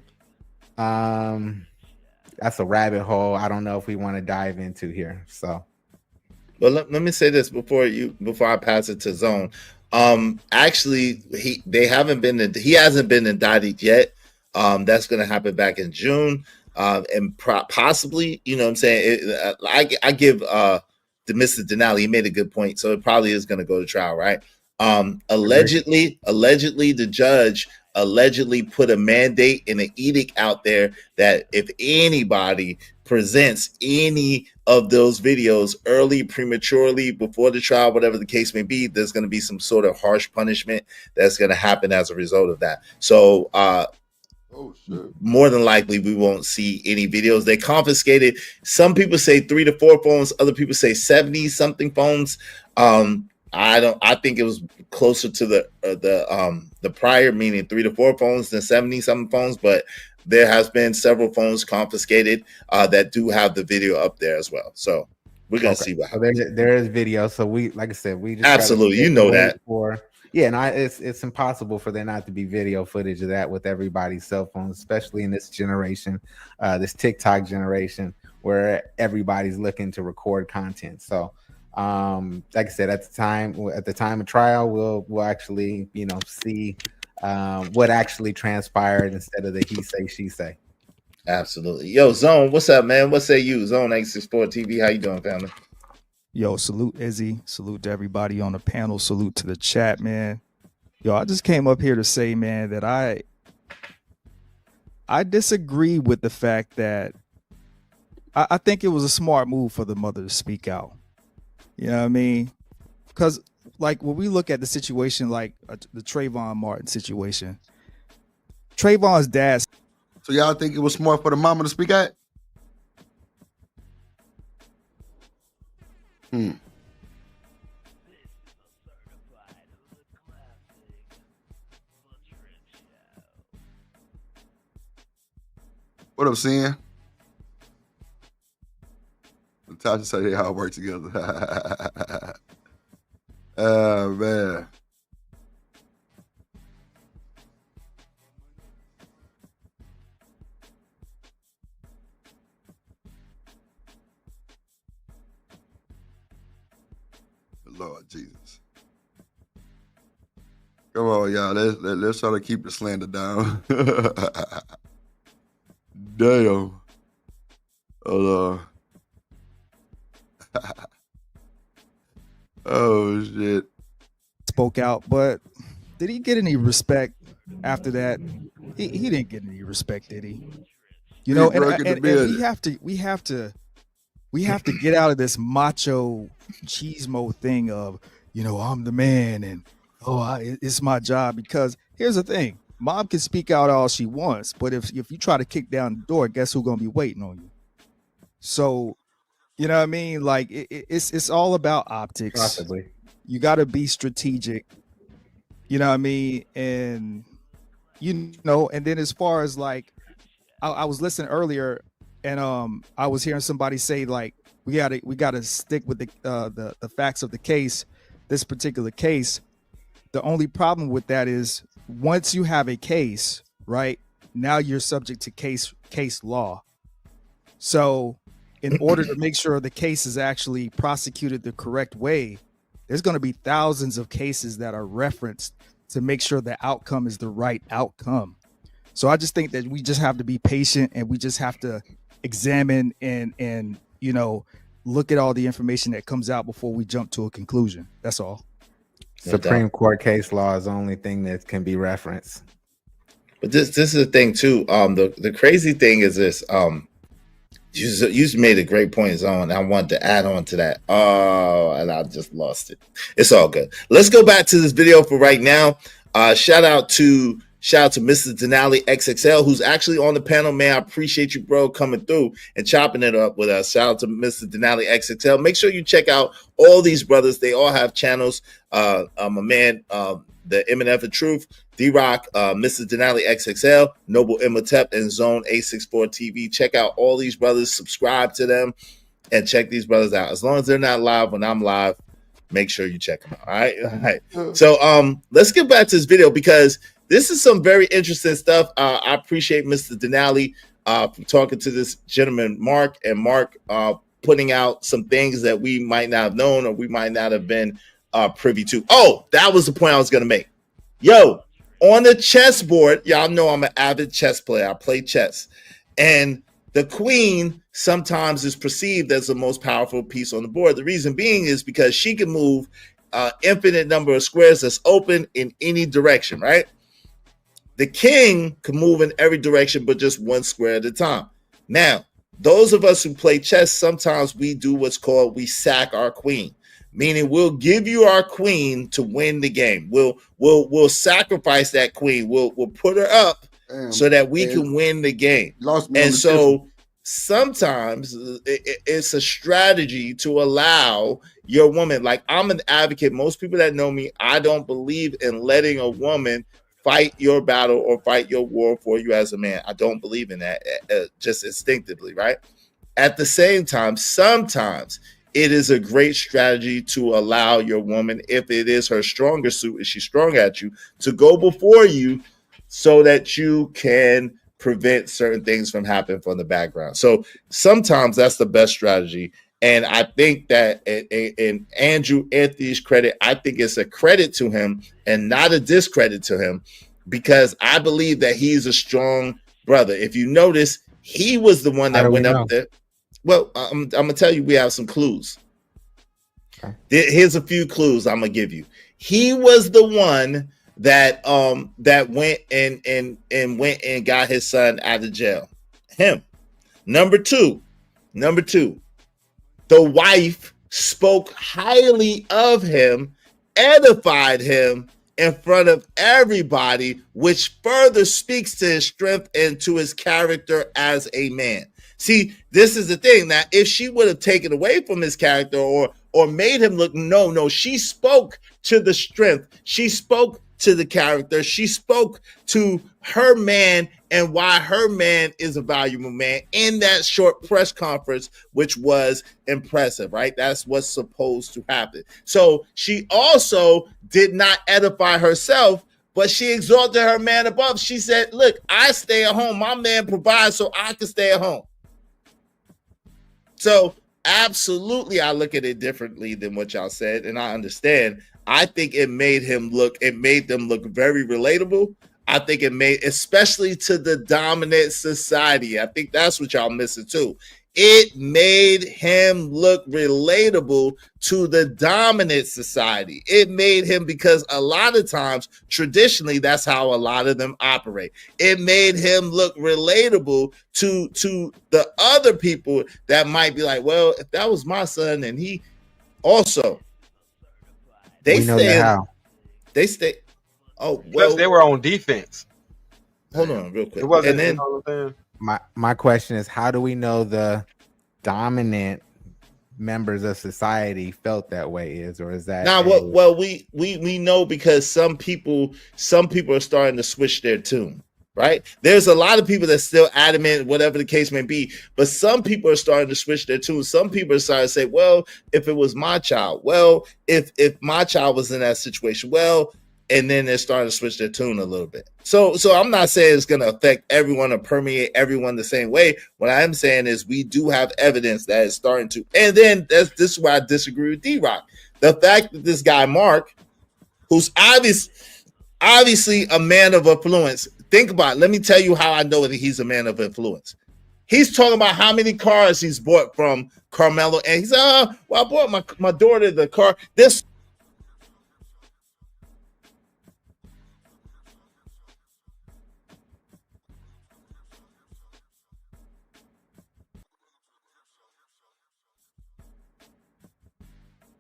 that's a rabbit hole I don't know if we want to dive into here. So well, let me say this before I pass it to Zone. Actually, he hasn't been indicted yet. That's going to happen back in June, and possibly, you know what I'm saying? I give the Mr. Denali, he made a good point, so it probably is going to go to trial, right? Allegedly, the judge allegedly put a mandate and an edict out there that if anybody presents any of those videos early, prematurely, before the trial, whatever the case may be, there's going to be some sort of harsh punishment that's going to happen as a result of that. So more than likely we won't see any videos. They confiscated, some people say 3 to 4 phones, other people say 70 something phones. I think it was closer to the prior, meaning 3 to 4 phones than 70 something phones, but there has been several phones confiscated that do have the video up there as well. So we're gonna see what happens. So there is video. So we, like I said, we just absolutely, you know that. It's impossible for there not to be video footage of that with everybody's cell phones, especially in this generation, this TikTok generation, where everybody's looking to record content. So like I said, at the time of trial, we'll actually see what actually transpired instead of the he say she say. Absolutely. Yo, Zone, what's up, man? What say you? Zone 864 TV, how you doing, family? Yo, salute Izzy, salute to everybody on the panel, salute to the chat, man. Yo, I just came up here to say, man, that I disagree with the fact that I think it was a smart move for the mother to speak out. You know what I mean? Because like when we look at the situation, like the Trayvon Martin situation, Trayvon's dad. So y'all think it was smart for the mama to speak out? What up, Sin? Natasha said they all work together. Oh, man. Lord Jesus. Come on, y'all. Let's try to keep the slander down. Damn. Hold on. Oh shit. Spoke out, but did he get any respect after that? He didn't get any respect, did he? You know, and we have to get out of this macho cheesemo thing of, you know, I'm the man and it's my job. Because here's the thing, mom can speak out all she wants, but if you try to kick down the door, guess who's gonna be waiting on you? So, you know what I mean? Like it's all about optics. Possibly. You got to be strategic. You know what I mean? And you know, and then as far as like, I was listening earlier, and I was hearing somebody say like we gotta stick with the facts of the case. This particular case, the only problem with that is once you have a case, right, now you're subject to case law. So in order to make sure the case is actually prosecuted the correct way, there's going to be thousands of cases that are referenced to make sure the outcome is the right outcome. So I just think that we just have to be patient, and we just have to examine and you know, look at all the information that comes out before we jump to a conclusion. That's all. Supreme Court case law is the only thing that can be referenced. But this is the thing too. The crazy thing is this. You made a great point, Zone. I wanted to add on to that. And I just lost it. It's all good. Let's go back to this video for right now. Shout out to Mr. Denali XXL, who's actually on the panel, man. I appreciate you, bro, coming through and chopping it up with us. Shout out to Mr. Denali XXL. Make sure you check out all these brothers. They all have channels. My man, the MNF of Truth, D-Rock, Mr. Denali XXL, Noble Imhotep, and Zone 864 TV. Check out all these brothers. Subscribe to them and check these brothers out. As long as they're not live when I'm live, make sure you check them out. All right. So let's get back to this video because this is some very interesting stuff. I appreciate Mr. Denali from talking to this gentleman, Mark, and Mark putting out some things that we might not have known or we might not have been privy to. Oh, that was the point I was going to make. Yo, on the chessboard, y'all know I'm an avid chess player. I play chess. And the queen sometimes is perceived as the most powerful piece on the board. The reason being is because she can move infinite number of squares that's open in any direction, right? The king can move in every direction, but just one square at a time. Now, those of us who play chess, sometimes we do what's called we sack our queen, meaning we'll give you our queen to win the game. We'll sacrifice that queen. We'll put her up so that we can win the game. And so sometimes it's a strategy to allow your woman. Like, I'm an advocate. Most people that know me, I don't believe in letting a woman fight your battle or fight your war for you as a man. I don't believe in that, just instinctively, right? At the same time, sometimes it is a great strategy to allow your woman, if it is her stronger suit, if she's strong at you, to go before you so that you can prevent certain things from happening from the background. So sometimes that's the best strategy. And I think that in Andrew Anthony's credit, I think it's a credit to him and not a discredit to him, because I believe that he's a strong brother. If you notice, he was the one that went up there. Well, I'm going to tell you, we have some clues. Okay. Here's a few clues I'm going to give you. He was the one that went and got his son out of jail. Him. Number two. The wife spoke highly of him, edified him in front of everybody, which further speaks to his strength and to his character as a man. See, this is the thing. Now, if she would have taken away from his character or made him look, no, she spoke to the strength. She spoke to the character. She spoke to her man and why her man is a valuable man in that short press conference, which was impressive, right? That's what's supposed to happen. So she also did not edify herself, but she exalted her man above. She said, look, I stay at home. My man provides so I can stay at home. So absolutely, I look at it differently than what y'all said, and I understand. I think it made them look very relatable. I think it made, especially to the dominant society. I think that's what y'all missing too. It made him look relatable to the dominant society. It made him, because a lot of times, traditionally, that's how a lot of them operate. It made him look relatable to the other people that might be like, well, if that was my son, and he also, they stay. Oh, well, they were on defense. Hold on, real quick. It wasn't, and then my question is, how do we know the dominant members of society felt that way? Is that well, we know because some people are starting to switch their tune. Right? There's a lot of people that's still adamant, whatever the case may be, but some people are starting to switch their tune. Some people are starting to say, well, if it was my child, well, if my child was in that situation, well, and then they're starting to switch their tune a little bit. So I'm not saying it's going to affect everyone or permeate everyone the same way. What I am saying is we do have evidence that it's starting to. And then this is why I disagree with D-Rock. The fact that this guy, Mark, who's obviously a man of influence, think about it. Let me tell you how I know that he's a man of influence. He's talking about how many cars he's bought from Carmelo, and he's well, I bought my daughter the car. This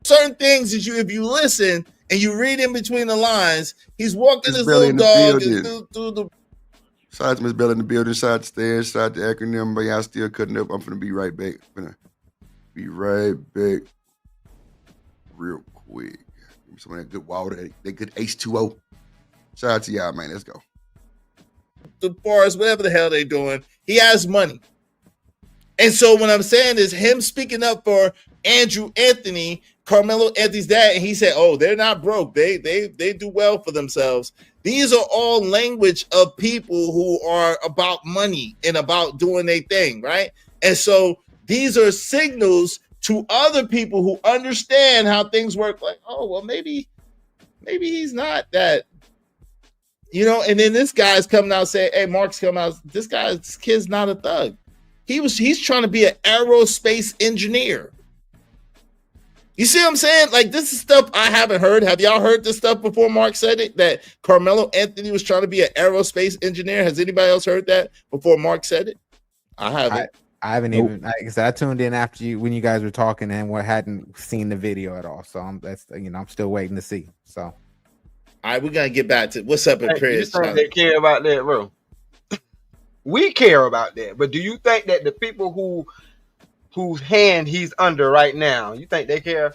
certain things that if you listen and you read in between the lines, he's walking his little dog through the. Shout out to Miss Bell in the building. Shout out to Stan. Shout out to Acronym. But y'all still cutting up. I'm finna be right back. Be right back real quick. Give me some of that good water, that good H2O. Shout out to y'all, man. Let's go. The forest, whatever the hell they doing, he has money. And so what I'm saying is him speaking up for Andrew Anthony, Carmelo Anthony's dad, and he said, oh, they're not broke. They do well for themselves. These are all language of people who are about money and about doing their thing, right? And so these are signals to other people who understand how things work. Like, oh, well, maybe he's not that, and then this guy's coming out saying, hey, Mark's coming out, this kid's not a thug. He's trying to be an aerospace engineer. You see what I'm saying? Like, this is stuff I haven't heard. Have y'all heard this stuff before Mark said it? That Carmelo Anthony was trying to be an aerospace engineer? Has anybody else heard that before Mark said it? I haven't. I haven't even. I tuned in after when you guys were talking and hadn't seen the video at all. So I'm still waiting to see. So, all right, we're gonna get back to what's up in Chris. You think they care about that, bro? We care about that, but do you think that the people whose hand he's under right now, you think they care?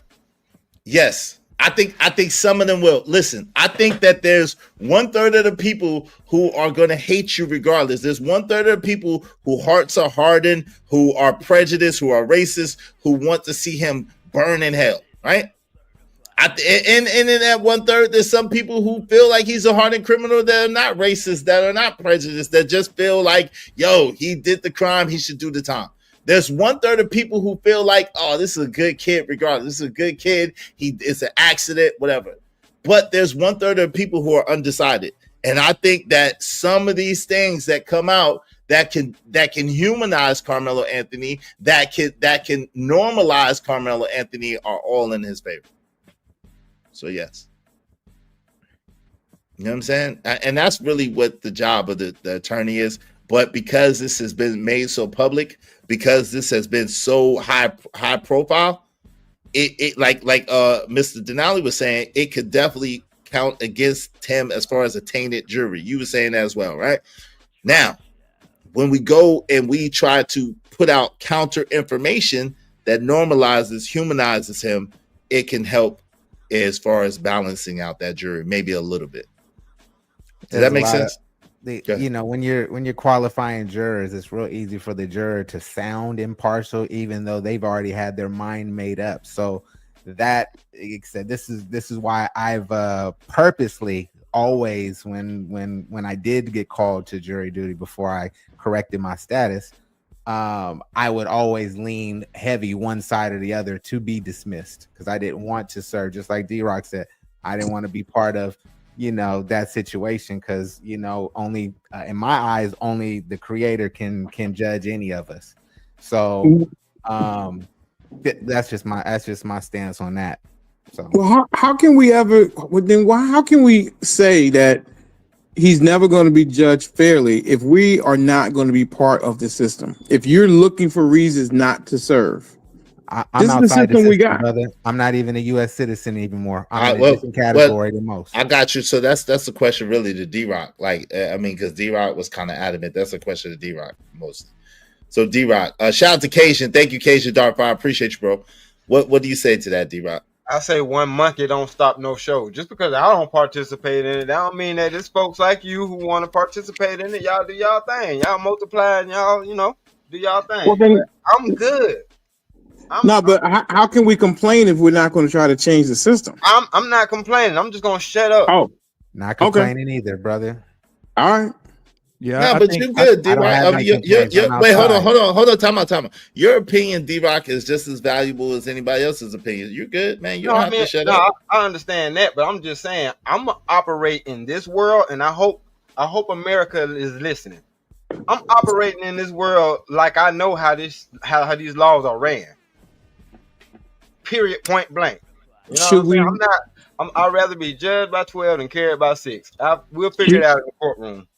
Yes. I think some of them will. Listen, I think that there's 1/3 of the people who are going to hate you regardless. There's 1/3 of the people whose hearts are hardened, who are prejudiced, who are racist, who want to see him burn in hell, right? And in that 1/3, there's some people who feel like he's a hardened criminal that are not racist, that are not prejudiced, that just feel like, yo, he did the crime, he should do the time. There's 1/3 of people who feel like, oh, this is a good kid, regardless. This is a good kid. It's an accident, whatever. But there's 1/3 of people who are undecided. And I think that some of these things that come out that can humanize Carmelo Anthony, that can normalize Carmelo Anthony are all in his favor. So yes. You know what I'm saying? And that's really what the job of the attorney is. But because this has been made so public, because this has been so high profile, it like Mr. Denali was saying, it could definitely count against him as far as a tainted jury. You were saying that as well, right? Now, when we go and we try to put out counter information that normalizes, humanizes him, it can help as far as balancing out that jury, maybe a little bit. Does that make sense? When you're qualifying jurors, it's real easy for the juror to sound impartial, even though they've already had their mind made up. So that this is why I've purposely always when I did get called to jury duty before I corrected my status, I would always lean heavy one side or the other to be dismissed, because I didn't want to serve. Just like D-Rock said, I didn't want to be part of that situation, because only in my eyes, only the creator can judge any of us. So that's just my stance on that. So how can we ever how can we say that he's never going to be judged fairly if we are not going to be part of the system? If you're looking for reasons not to serve, I'm outside the system, we got. Brother. I'm not even a U.S. citizen anymore. I'm in a different category than most. I got you. So that's the question really to D-Rock. Like, because D-Rock was kind of adamant. That's a question to D-Rock most. So D-Rock, shout out to Cajun. Thank you, Cajun Dark. I appreciate you, bro. What do you say to that, D-Rock? I say one monkey don't stop no show. Just because I don't participate in it, that don't mean that it's folks like you who want to participate in it. Y'all do y'all thing. Y'all multiply and y'all, do y'all thing. Well, then, I'm good. But how can we complain if we're not going to try to change the system? I'm not complaining. I'm just going to shut up. Oh, not complaining either, brother. All right. Yeah, no, but you're good, D-Rock. Wait, hold on. Time out. Your opinion, D-Rock, is just as valuable as anybody else's opinion. You're good, man. You don't have to shut up. I understand that, but I'm just saying I'm gonna operate in this world, and I hope America is listening. I'm operating in this world like I know how these laws are ran. Period. Point blank. You know what I'm saying? I'd rather be judged by 12 than carried by 6. We'll figure it out in the courtroom.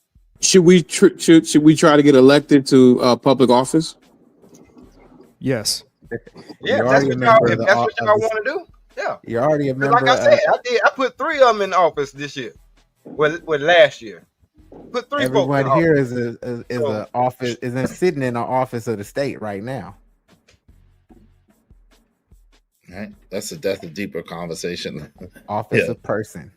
Should we try to get elected to public office? Yes. Yeah, that's what y'all want to do. Yeah. You're already a member. Like I said, I put 3 of them in office this year. Well, last year. Put 3 folks in Everyone here office. is sitting in the office of the state right now. Right. That's a deeper conversation. Office of person.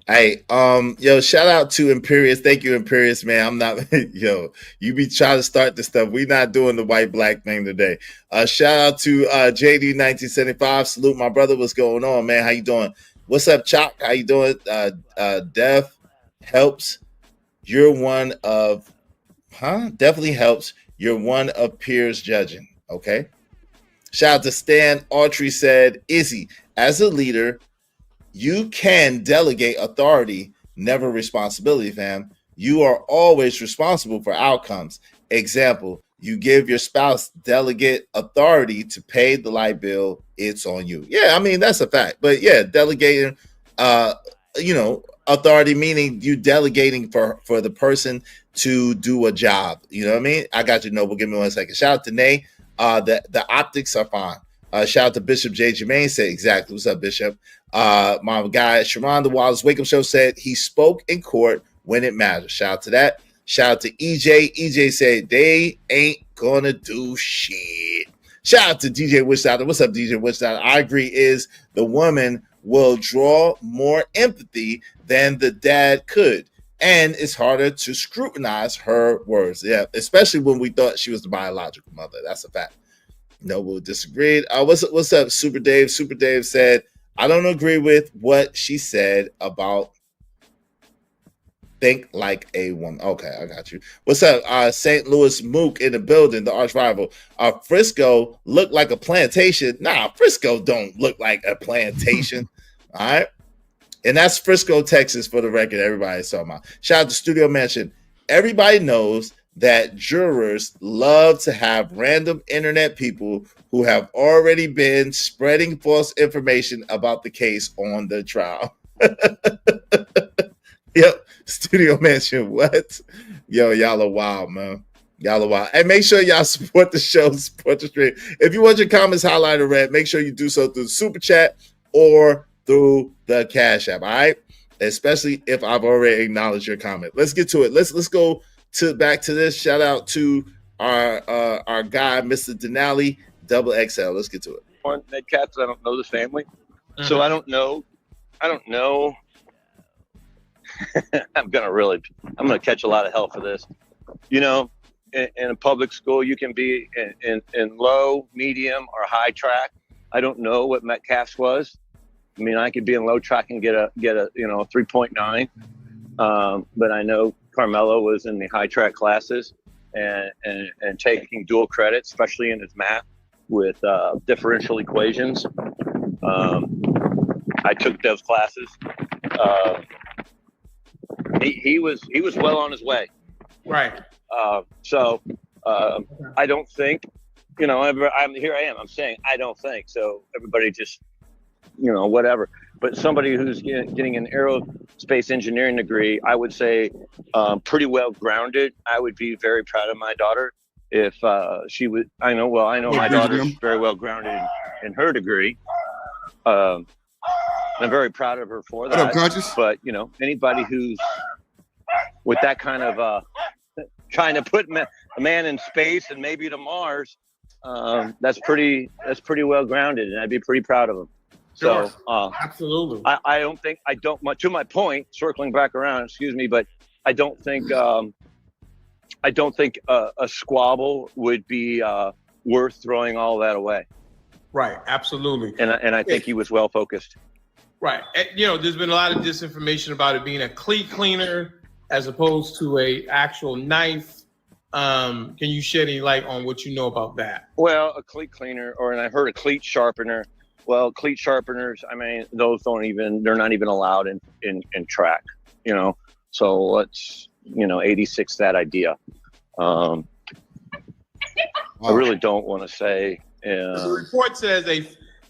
Hey, yo, shout out to Imperious. Thank you, Imperious, man. I'm not, yo, you be trying to start this stuff. We not doing the white black thing today. Shout out to JD 1975. Salute my brother. What's going on, man? How you doing? What's up, Chalk? How you doing? Dev helps. You're one of, definitely helps. You're one of peers judging. Okay. Shout out to Stan Autry said, Izzy, as a leader, you can delegate authority, never responsibility, fam. You are always responsible for outcomes. Example, you give your spouse delegate authority to pay the light bill, it's on you. Yeah, I mean, that's a fact. But yeah, delegating, authority meaning you delegating for the person to do a job. You know what I mean? I got you, Noble. Give me 1 second. Shout out to Nay. The optics are fine. Shout out to Bishop J. Jermaine said exactly. What's up, Bishop? My guy Sharon the Wallace Wake Up Show said he spoke in court when it matters. Shout out to that. Shout out to EJ. EJ said they ain't gonna do shit. Shout out to DJ Wishdotter. What's up, DJ Wishdotter? I agree. Is the woman will draw more empathy than the dad could, and it's harder to scrutinize her words. Yeah, especially when we thought she was the biological mother. That's a fact. Noble disagreed. What's up, Super Dave? Super Dave said, I don't agree with what she said about think like a woman. Okay, I got you. What's up? St. Louis Mook in the building, the arch rival. Frisco looked like a plantation. Nah, Frisco don't look like a plantation. All right. And that's Frisco, Texas, for the record. Everybody's talking about. Shout out to Studio Mansion. Everybody knows that jurors love to have random internet people who have already been spreading false information about the case on the trial. Yep, Studio Mansion. What? Yo, y'all are wild, man. Y'all are wild. And make sure y'all support the show, support the stream. If you want your comments highlighted red, make sure you do so through the Super Chat or through the Cash App, all right? Especially if I've already acknowledged your comment. Let's get to it. Let's go back to this. Shout out to our guy, Mr. Denali, Double XL. Let's get to it. Medcaps, I don't know the family, so I don't know. I'm gonna catch a lot of hell for this. You know, in a public school, you can be in low, medium, or high track. I don't know what Metcalf's was. I mean, I could be in low track and get a 3.9, but I know Carmelo was in the high track classes and taking dual credit, especially in his math with differential equations. I took those classes. He was well on his way. Right. So I don't think, I'm saying I don't think. So everybody just, whatever. But somebody who's getting an aerospace engineering degree, I would say pretty well grounded. I would be very proud of my daughter if she would. I know my daughter's very well grounded in her degree. I'm very proud of her for that. But anybody who's with that kind of trying to put a man in space and maybe to Mars, that's pretty well grounded, and I'd be pretty proud of him. Sure. So absolutely. I don't think to my point, circling back around, excuse me, but I don't think a squabble would be worth throwing all that away. Right. Absolutely. And I think he was well focused. Right. And, there's been a lot of disinformation about it being a cleat cleaner as opposed to a actual knife. Can you shed any light on what you know about that? Well, a cleat cleaner, and I heard a cleat sharpener. Well, cleat sharpeners, I mean, those they're not even allowed in track, so let's, 86 that idea. I really don't want to say. The report says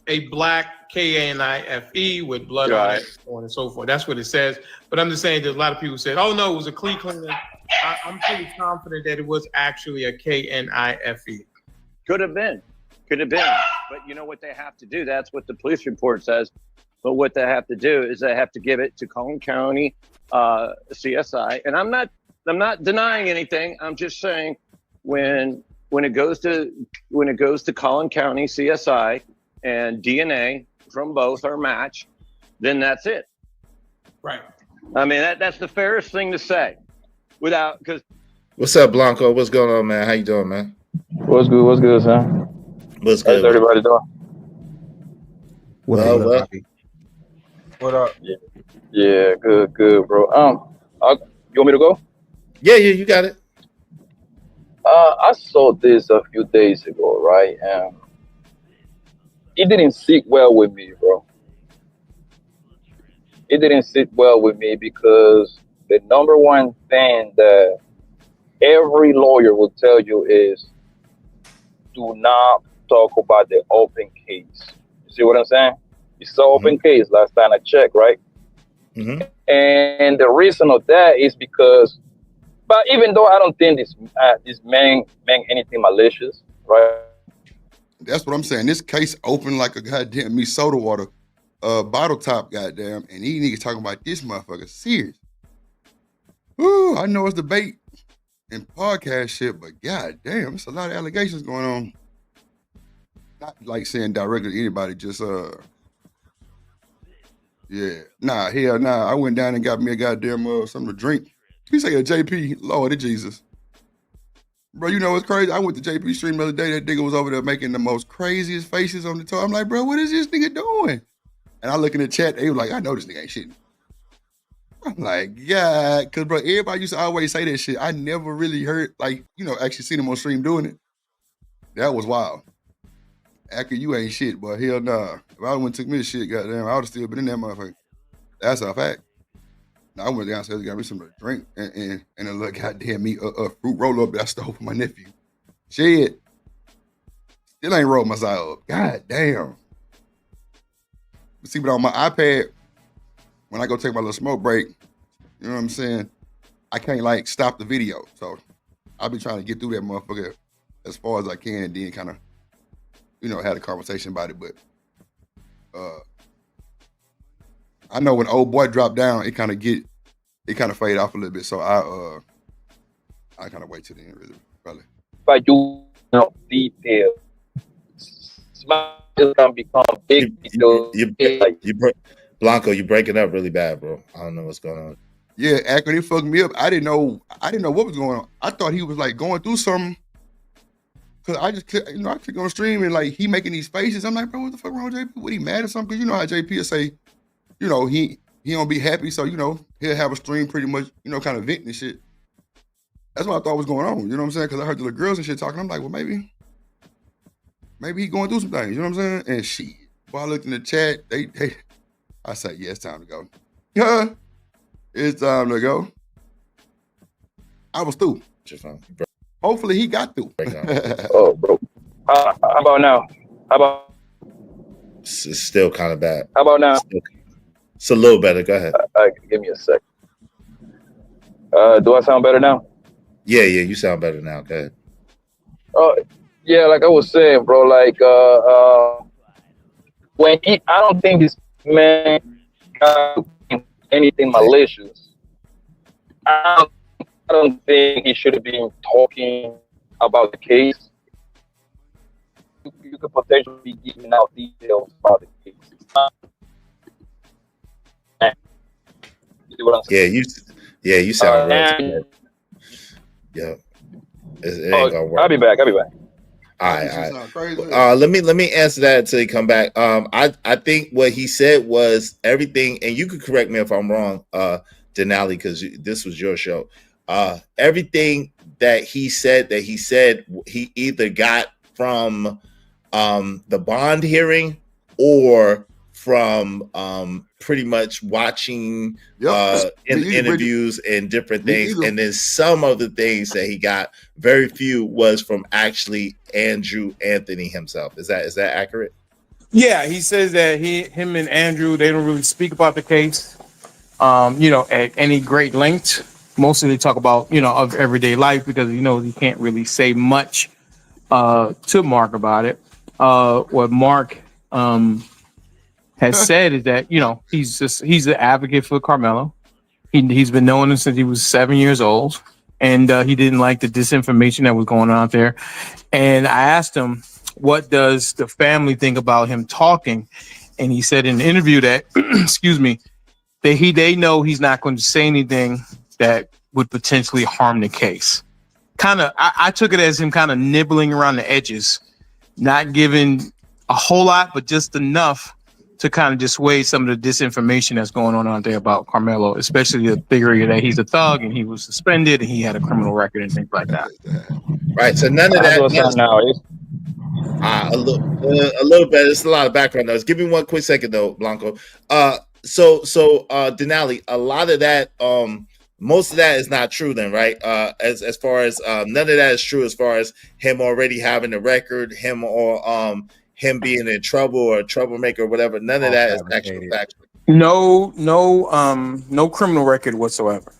a black KNIFE with blood on it, so on and so forth. That's what it says. But I'm just saying there's a lot of people said, oh no, it was a Cleveland. I'm pretty confident that it was actually a KNIFE. Could have been. But you know what they have to do? That's what the police report says. But what they have to do is they have to give it to Collin County CSI. And I'm not denying anything. I'm just saying when it goes to Collin County CSI and DNA from both are matched, then that's it. Right. I mean that's the fairest thing to say. Because what's up, Blanco? What's going on, man? How you doing, man? What's good, son? What's good? How's everybody doing? What up? What up? Yeah, good, bro. You want me to go? Yeah, you got it. I saw this a few days ago, right? It didn't sit well with me, bro. It didn't sit well with me because the number one thing that every lawyer will tell you is do not talk about the open case. You see what I'm saying? It's an open case last time I checked, right? Mm-hmm. And the reason of that is because, but even though I don't think this man meant anything malicious, right? That's what I'm saying. This case opened like a goddamn me soda water bottle top, goddamn, and these niggas talking about this motherfucker serious. Ooh, I know it's debate and podcast shit, but goddamn, there's a lot of allegations going on. Not like saying directly to anybody, just yeah. Nah, hell nah. I went down and got me a goddamn something to drink. You say a JP, Lord Jesus. Bro, you know what's crazy? I went to JP stream the other day. That nigga was over there making the most craziest faces on the tour. I'm like, bro, what is this nigga doing? And I look in the chat, they were like, I know this nigga ain't shitting. I'm like, yeah, because, bro, everybody used to always say that shit. I never really heard, like, actually seen him on stream doing it. That was wild. After you ain't shit, boy. Hell nah. If I wouldn't took me to shit, goddamn, I would have still been in that motherfucker. That's a fact. I went downstairs and got me something to drink and a little goddamn me a fruit roll up that I stole from my nephew. Shit. Still ain't rolled my side up. God damn. See, but on my iPad, when I go take my little smoke break, you know what I'm saying? I can't like stop the video. So I'll be trying to get through that motherfucker as far as I can and then kind of, had a conversation about it. But I know when old boy dropped down, it kind of fade off a little bit. So I kind of wait till the end, really, probably. But you know, detail. Smile is gonna become big. Blanco, you breaking up really bad, bro. I don't know what's going on. Yeah, Akron, he fucked me up. I didn't know what was going on. I thought he was like going through something. Cause I just, I click on stream and like he making these faces. I'm like, bro, what the fuck wrong with JP? What, he mad or something? Cause you know how JP will say, he don't be happy. So, he'll have a stream pretty much, kind of venting and shit. That's what I thought was going on. You know what I'm saying? Cause I heard the little girls and shit talking. I'm like, well, maybe he going through some things. You know what I'm saying? And shit. While I looked in the chat, I said, yeah, it's time to go. Yeah, it's time to go. I was through. Hopefully he got through. Oh, bro. How about now? How about? It's still kind of bad. How about now? It's a little better. Go ahead. Give me a sec. Do I sound better now? Yeah, you sound better now. Go ahead. Yeah, like I was saying, bro, like I don't think this man got anything malicious. I don't think he should have been talking about the case. You could potentially be giving out details about the case. You see what I'm saying? You sound real. Yeah. It ain't gonna work. I'll be back. All right. Let me answer that until you come back. I think what he said was everything, and you could correct me if I'm wrong, Denali, because this was your show. Everything that he said he either got from the bond hearing or from pretty much watching interviews and different things, and then some of the things that he got, very few was from actually Andrew Anthony himself. Is that accurate? Yeah, he says that him and Andrew, they don't really speak about the case, at any great length. Mostly they talk about, of everyday life because, he can't really say much to Mark about it. What Mark has said is that, he's an advocate for Carmelo. He's been knowing him since he was 7 years old, and he didn't like the disinformation that was going on out there. And I asked him, what does the family think about him talking? And he said in an interview that, excuse me, that they know he's not going to say anything that would potentially harm the case. I took it as him kind of nibbling around the edges, not giving a whole lot, but just enough to kind of dissuade some of the disinformation that's going on out there about Carmelo, especially the theory that he's a thug and he was suspended and he had a criminal record and things like that. Right. So none of that. A little bit. It's a lot of background noise. Give me one quick second though, Blanco. So Denali, a lot of that, most of that is not true then, right? As far as none of that is true as far as him already having a record, him being in trouble or a troublemaker or whatever. None of that is actual factual. No criminal record whatsoever.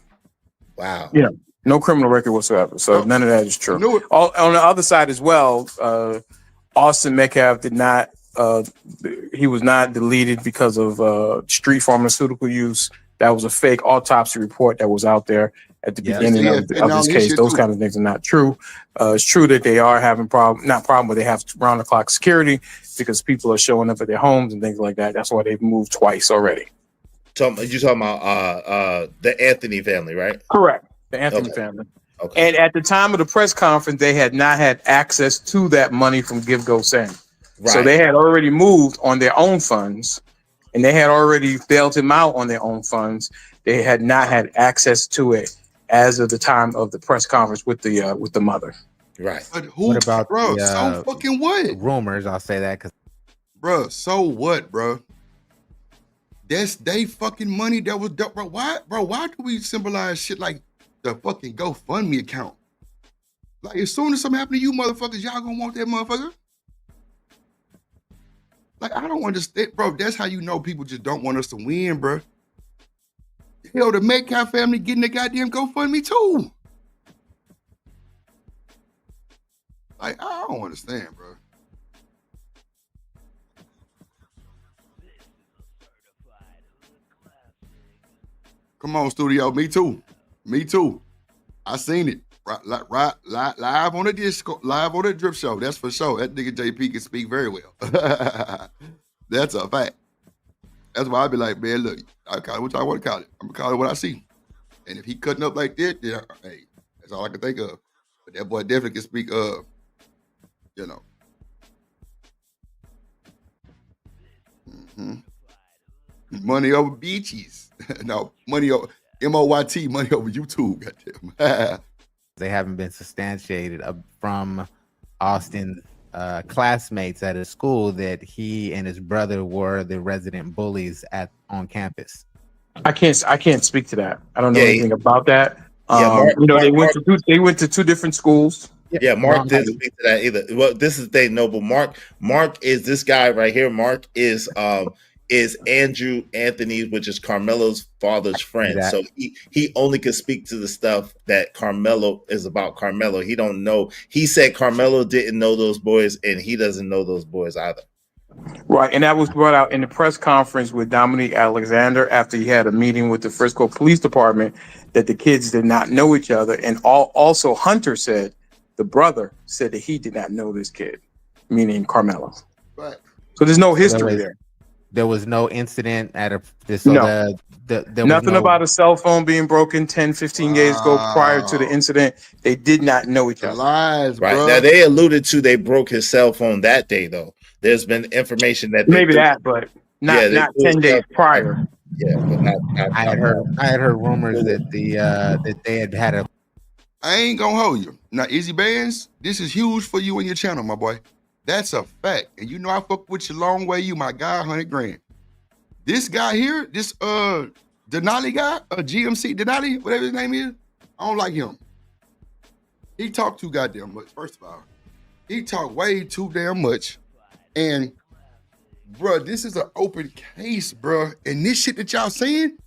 Wow. Yeah, no criminal record whatsoever. So none of that is true. On the other side as well, Austin Metcalf did not. He was not deleted because of street pharmaceutical use. That was a fake autopsy report that was out there at the beginning of this case. Those kind of things are not true. It's true that they are having but they have round the clock security because people are showing up at their homes and things like that. That's why they've moved twice already. You're talking about the Anthony family, right? Correct. The Anthony family. Okay. And at the time of the press conference, they had not had access to that money from Give Go Send. Right. So they had already moved on their own funds, and they had already bailed him out on their own funds. They had not had access to it as of the time of the press conference with the mother. Right. But who? What about so fucking what? Rumors. I'll say that because, bro. So what, bro? That's they fucking money that was, bro. Why do we symbolize shit like the fucking GoFundMe account? Like as soon as something happen to you, motherfuckers, y'all gonna want that motherfucker? Like, I don't understand, bro. That's how you know people just don't want us to win, bro. Hell, the Metcalf family getting the goddamn GoFundMe too. Like, I don't understand, bro. Come on, studio. Me too. I seen it. Right, live on the disco, live on the drip show. That's for sure. That nigga JP can speak very well. That's a fact. That's why I be like, man, look, I call it what I want to call it. I'm gonna call it what I see. And if he cutting up like that, then hey, that's all I can think of. But that boy definitely can speak money over beaches. No, money over MOYT, money over YouTube. Goddamn. They haven't been substantiated from Austin's classmates at his school that he and his brother were the resident bullies on campus. I can't speak to that. I don't know anything about that. They went to two different schools. Yeah, Mark didn't speak to that either. Well, this is the thing, Noble. Mark is this guy right here. Mark is Andrew Anthony, which is Carmelo's father's friend. So he only can speak to the stuff that Carmelo is about. Carmelo, he don't know. He said Carmelo didn't know those boys, and he doesn't know those boys either. Right, and that was brought out in the press conference with Dominique Alexander after he had a meeting with the Frisco Police Department that the kids did not know each other, and also Hunter said, the brother said that he did not know this kid, meaning Carmelo. Right. So there's no history there. There was no incident at nothing about a cell phone being broken 10, 15 days ago prior to the incident. They did not know each other. Lies, right. Bro. Now they alluded to they broke his cell phone that day, though. There's been information that but not 10 days prior. Yeah, but not I had heard rumors that they had a. I ain't gonna hold you. Now, Izzy Bands, this is huge for you and your channel, my boy. That's a fact. And you know I fuck with you long way. You my guy, 100 grand. This guy here, this Denali guy, GMC Denali, whatever his name is, I don't like him. He talked too goddamn much, first of all. He talked way too damn much. And, bruh, this is an open case, bruh. And this shit that y'all saying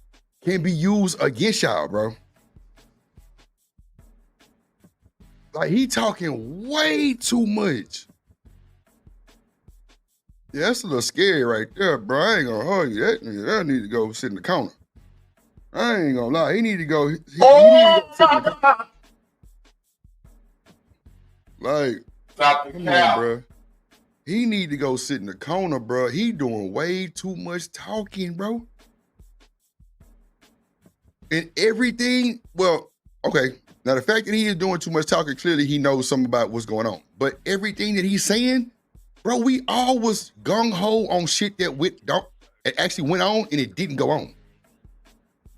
can be used against y'all, bro. Like, he talking way too much. Yeah, that's a little scary right there, bro. I ain't gonna hold you. That nigga, that need to go sit in the corner. I ain't gonna lie. He need to go. He need to go sit in the corner. Like, come on, bro. He need to go sit in the corner, bro. He doing way too much talking, bro. And everything, well, okay. Now, the fact that he is doing too much talking, clearly he knows something about what's going on. But everything that he's saying, bro, we all was gung-ho on shit that it actually went on and it didn't go on.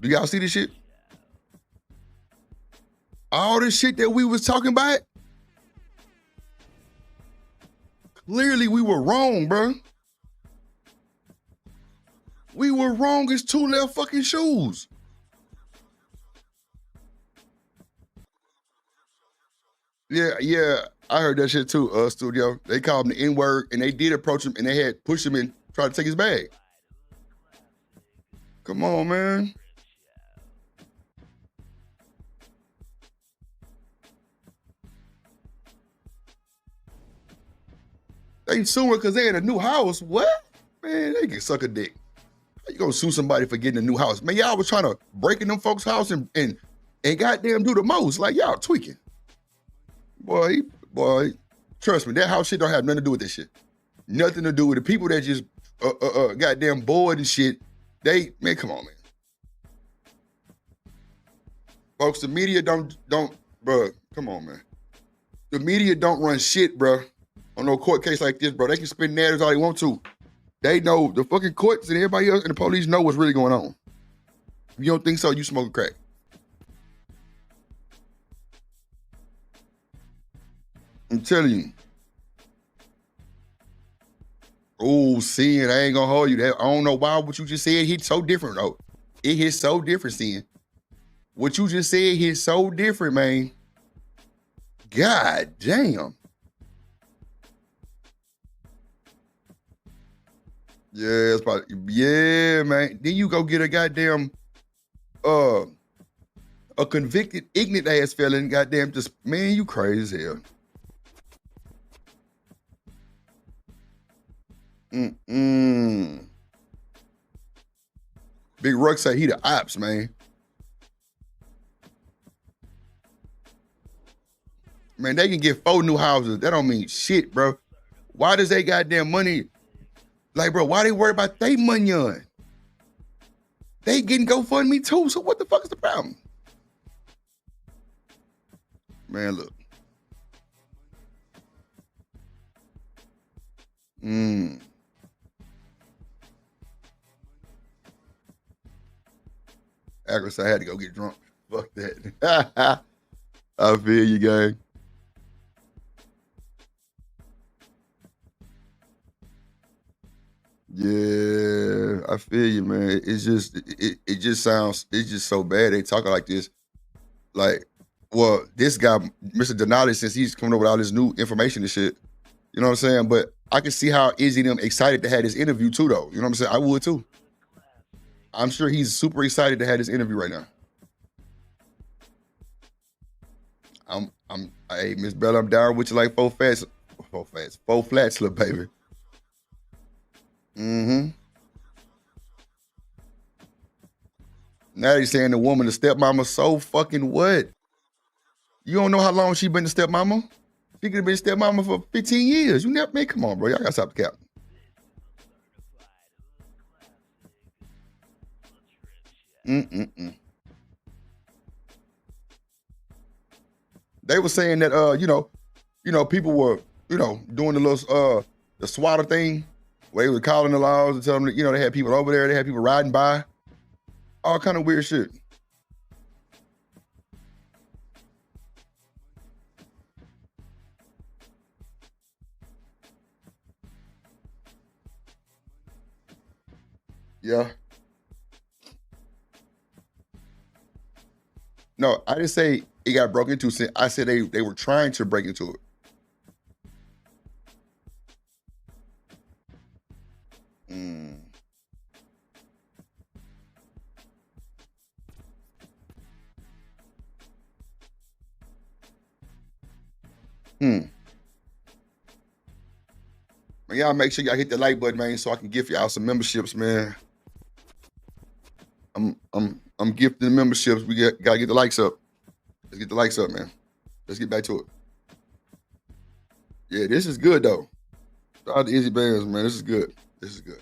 Do y'all see this shit? All this shit that we was talking about, clearly we were wrong, bro. We were wrong as two left fucking shoes. Yeah, I heard that shit too, Studio. They called him the N-word, and they did approach him, and they had pushed him and tried to take his bag. Come on, man. They suing because they in a new house. What? Man, they can suck a dick. How you gonna sue somebody for getting a new house? Man, y'all was trying to break in them folks' house and goddamn do the most. Like, y'all tweaking. Boy, trust me, that house shit don't have nothing to do with this shit. Nothing to do with the people that just goddamn bored and shit. Man, come on, man. Folks, the media don't, bro, come on, man. The media don't run shit, bro, on no court case like this, bro. They can spin narratives all they want to. They know, the fucking courts and everybody else and the police know what's really going on. If you don't think so, you smoking crack. I'm telling you. Oh, Sin, I ain't gonna hold you. That I don't know why what you just said hit so different, though. It hit so different, Sin. What you just said hit so different, man. God damn. Yeah, it's probably, yeah, man. Then you go get a goddamn a convicted, ignorant ass felon, goddamn, just, man, you crazy as hell. Big Ruck say he the ops, man. Man, they can get 4 new houses. That don't mean shit, bro. Why does they goddamn money? Like, bro, why they worry about they money on? They getting GoFundMe too, so what the fuck is the problem? Man, look. Agris, I had to go get drunk. Fuck that. I feel you, gang. Yeah, I feel you, man. It's just, it just sounds, it's just so bad. They talking like this. Like, well, this guy, Mr. Denali, since he's coming over with all this new information and shit, you know what I'm saying? But I can see how Izzy and them excited to have this interview too, though. You know what I'm saying? I would too. I'm sure he's super excited to have this interview right now. Hey, Miss Bella, I'm down with you like 4 flats, little baby. Now they saying the woman, the stepmama, so fucking what? You don't know how long she been the stepmama? She could have been stepmama for 15 years. You never, man, come on, bro. Y'all gotta stop the cap. They were saying that you know, people were, doing the little the swatter thing, where they were calling the laws and telling them that, they had people over there, they had people riding by. All kind of weird shit. Yeah. No, I didn't say it got broken into. I said they were trying to break into it. Y'all make sure y'all hit the like button, man, so I can give y'all some memberships, man. I'm gifting the memberships. We gotta get the likes up. Let's get the likes up, man. Let's get back to it. Yeah, this is good though. Shout out to Izzy Bands, man. This is good. This is good.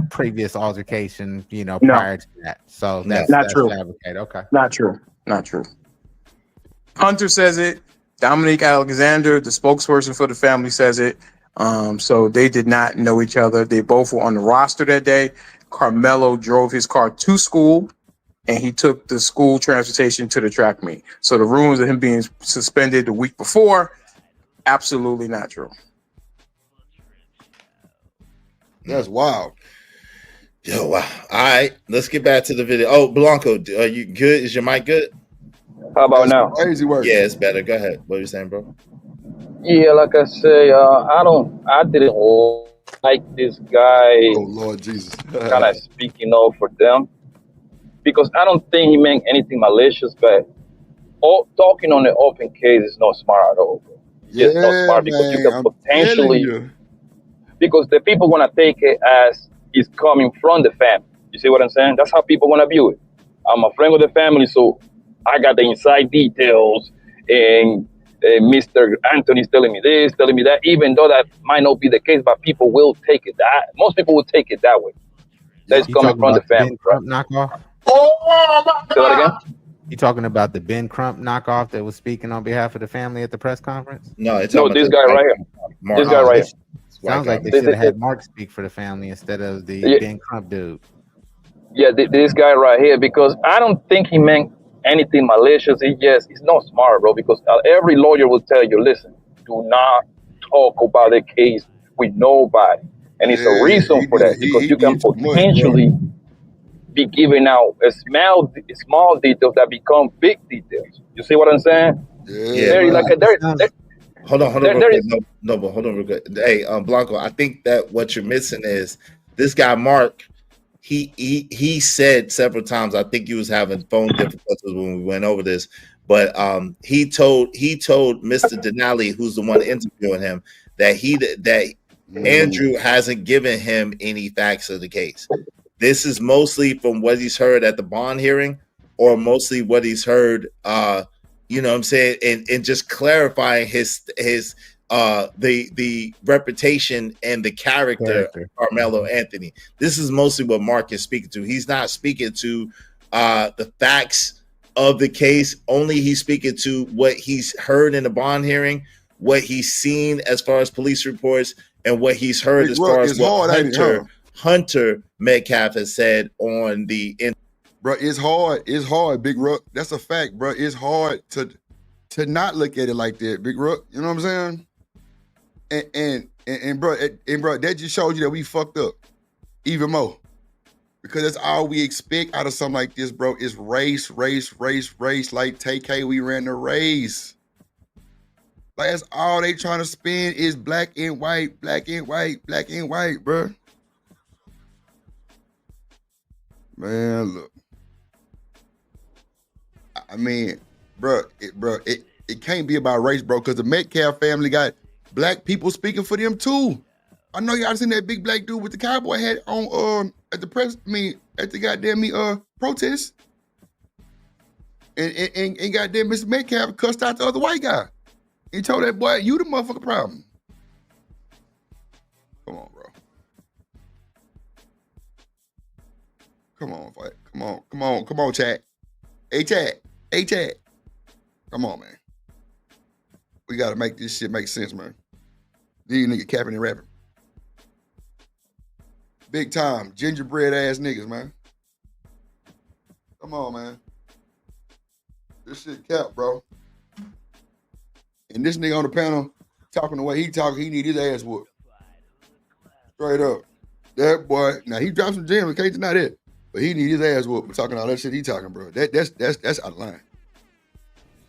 Previous altercation, No. prior to that. So that's not true. fabricated. Okay. Not true. Not true. Hunter says it. Dominique Alexander, the spokesperson for the family, says it. So they did not know each other. They both were on the roster that day. Carmelo drove his car to school, and he took the school transportation to the track meet. So the rumors of him being suspended the week before, absolutely not true. That's wild. Yo, wow. All right, let's get back to the video. Oh, Blanco, are you good? Is your mic good? How about now? Crazy work. Yeah, it's better. Go ahead. What are you saying, bro? Yeah, like I say, I didn't like this guy. Oh Lord Jesus. Kind of speaking up for them, because I don't think he meant anything malicious, but talking on the open case is not smart at all. Just not smart, because you can potentially, because the people want to take it as it's coming from the family. You see what I'm saying? That's how people want to view it. I'm a friend with the family, so I got the inside details, and Mr. Anthony's telling me this, telling me that, even though that might not be the case, but people will take it that. Most people will take it that way. That's coming from the family, right? Knockoff? Oh my God! Say that again? You talking about the Ben Crump knockoff that was speaking on behalf of the family at the press conference? No, it's this guy right here. Mark. This guy right here. Sounds like they should have had Mark speak for the family instead of the Ben Crump dude. Yeah, this guy right here, because I don't think he meant anything malicious. It's not smart, bro, because every lawyer will tell you, listen, do not talk about the case with nobody. And it's a reason for that, because you can potentially be giving out small details that become big details. You see what I'm saying? Hold on, real quick. No, but hold on real quick. Hey, Blanco, I think that what you're missing is this guy Mark. He said several times, I think he was having phone difficulties when we went over this, but he told Mr. Denali, who's the one interviewing him, that Andrew hasn't given him any facts of the case. This is mostly from what he's heard at the bond hearing, or mostly what he's heard, you know what I'm saying, and just clarifying his the reputation and the character of Carmelo Anthony. This is mostly what Mark is speaking to. He's not speaking to the facts of the case. Only he's speaking to what he's heard in the bond hearing, what he's seen as far as police reports, and what he's heard as far as what Hunter Metcalf has said on the bro. It's hard, Big Rook. That's a fact, bro. It's hard to not look at it like that, Big Rook. You know what I'm saying? And bro, that just showed you that we fucked up even more, because that's all we expect out of something like this, bro. Is race. Like TK, we ran the race. Like that's all they trying to spin is black and white, bro. Man, look. I mean, it can't be about race, bro, because the Metcalf family got black people speaking for them too. I know y'all seen that big black dude with the cowboy hat on at the press, at the goddamn protest. And goddamn Mr. Metcalf cussed out the other white guy. He told that boy, you the motherfucking problem. Come on, bro. Come on, fight. Come on, chat. Hey, chat. Come on, man. We gotta make this shit make sense, man. These niggas capping and rapping. Big time, gingerbread ass niggas, man. Come on, man. This shit cap, bro. And this nigga on the panel talking the way he talking, he need his ass whooped. Straight up. That boy, now he dropped some gems, we can't deny that. But he need his ass whooped for talking all that shit he talking, bro. That's out of line.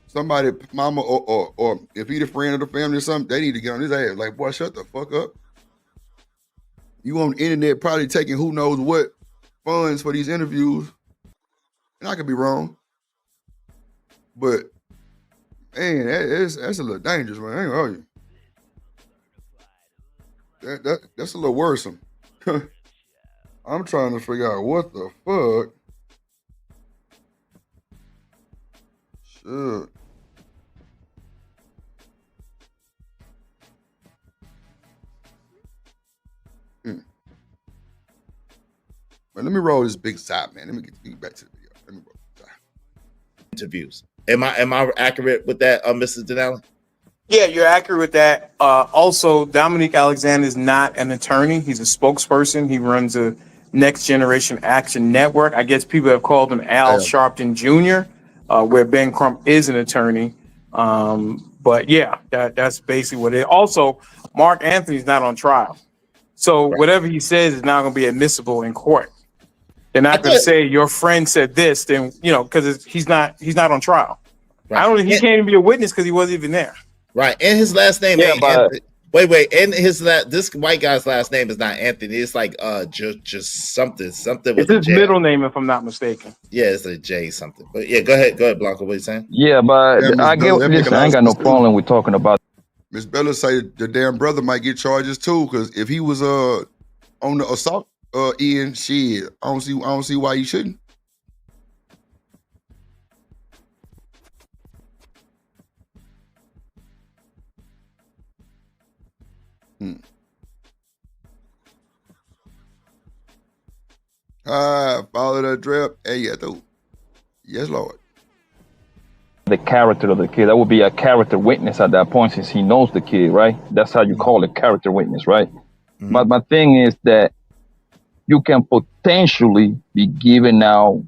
Somebody, mama, or if he the friend of the family or something, they need to get on his ass. Like, boy, shut the fuck up. You on the internet probably taking who knows what funds for these interviews. And I could be wrong. But, man, that's a little dangerous, man. I ain't gonna argue. That's a little worrisome. I'm trying to figure out what the fuck. Shit. Man, let me roll this big side, man. Let me get back to the video. Let me roll this side. Interviews. Am I accurate with that, Mr. Denali? Yeah, you're accurate with that. Also, Dominique Alexander is not an attorney. He's a spokesperson. He runs a Next Generation Action Network. I guess people have called him Al Sharpton Jr., where Ben Crump is an attorney. But yeah, that's basically what it is. Also, Mark Anthony's not on trial. So whatever he says is not going to be admissible in court. They're not going to say your friend said this, then, because he's not on trial. Right. I don't think he can't even be a witness because he wasn't even there. Right. And his last name ain't Anthony. Wait. And this white guy's last name is not Anthony. It's like just something with it's his middle name, if I'm not mistaken. Yeah, it's a J something. But yeah, go ahead, Blanco. What are you saying? Yeah, but I get this. I ain't got no problem with talking about. Miss Bella say the damn brother might get charges too, because if he was on the assault end, shit, I don't see why he shouldn't. Follow the drip. Hey, yeah, though. Yes, Lord. The character of the kid. That would be a character witness at that point, since he knows the kid, right? That's how you call it, character witness, right? Mm-hmm. But my thing is that you can potentially be giving out.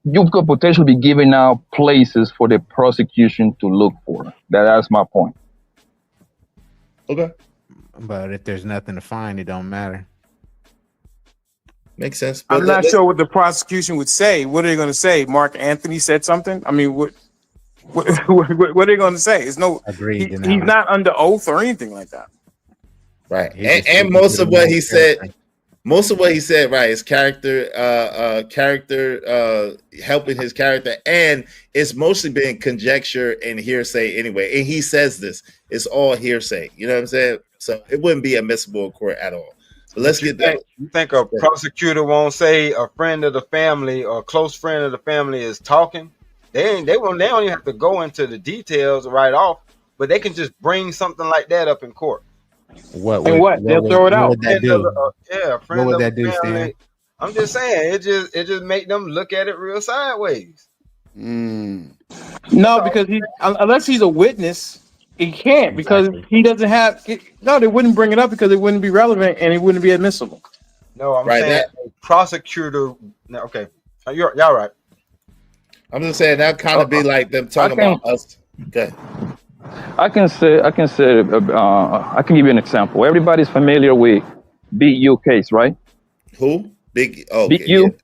You could potentially be giving out places for the prosecution to look for. That's my point. Okay. But if there's nothing to find, it don't matter. Makes sense. I'm not sure what the prosecution would say. What are they going to say? Mark Anthony said something? I mean, what are they going to say? It's no. Agreed. He's not under oath or anything like that. Right. And most of what he said. Most of what he said, right, is character helping his character, and it's mostly been conjecture and hearsay anyway. And he says this, it's all hearsay. You know what I'm saying? So it wouldn't be admissible in court at all. But let's get that. You think a prosecutor won't say a friend of the family or a close friend of the family is talking? They don't even have to go into the details right off, but they can just bring something like that up in court. They'll throw it out. What would that do? What would that do, Stan? I'm just saying, it just make them look at it real sideways. No, because unless he's a witness, he can't, because he doesn't have. They wouldn't bring it up because it wouldn't be relevant and it wouldn't be admissible. No, I'm saying a prosecutor. Okay, y'all right. I'm just saying that kind of be like them talking about us. Okay. I can give you an example. Everybody's familiar with Big U case, right? Who? Big U.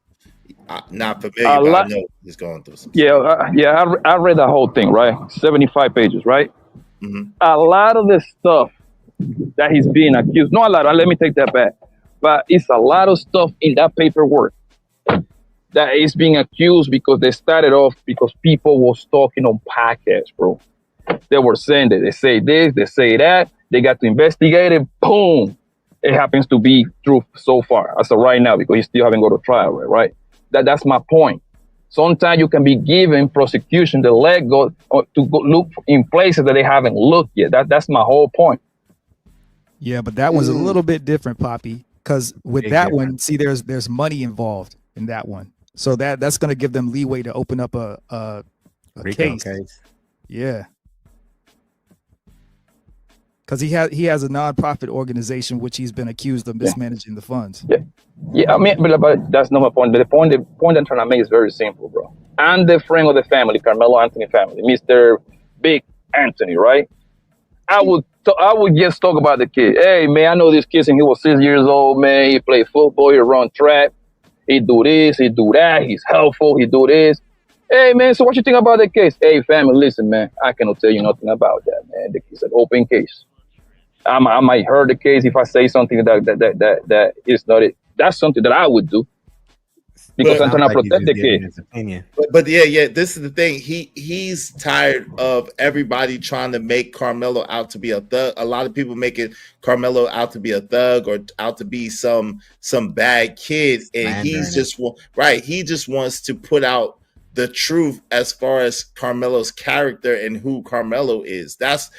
Yeah. Not familiar, but I know he's going through some stuff. I read the whole thing, right? 75 pages, right? Mm-hmm. A lot of the stuff that he's being accused, not a lot, let me take that back, but it's a lot of stuff in that paperwork that is being accused because they started off because people was talking on podcasts, bro. They were saying that they say this, they say that, they got to investigate it, boom. It happens to be true so far, as of right now, because he still haven't gone to trial, right? That's my point. Sometimes you can be given prosecution the leg go to go look in places that they haven't looked yet. That's my whole point. Yeah, but that one's a little bit different, Poppy, because with that one, see, there's money involved in that one, so that's going to give them leeway to open up a case. Yeah. Because he has a nonprofit organization which he's been accused of mismanaging the funds. Yeah. I mean, but that's not my point. The point I'm trying to make is very simple, bro. I'm the friend of the family, Carmelo Anthony family, Mr. Big Anthony, right? I would just talk about the kid. Hey, man, I know this kid since he was 6 years old, man. He played football, he run track. He do this, he do that. He's helpful. He do this. Hey, man, so what you think about the case? Hey, family, listen, man. I cannot tell you nothing about that, man. It's an open case. I might hurt the case if I say something that is not it. That's something that I would do because I'm trying to protect the kid. But yeah, this is the thing. He's tired of everybody trying to make Carmelo out to be a thug. A lot of people making Carmelo out to be a thug or out to be some bad kid, and he's just right. He just wants to put out the truth as far as Carmelo's character and who Carmelo is. That's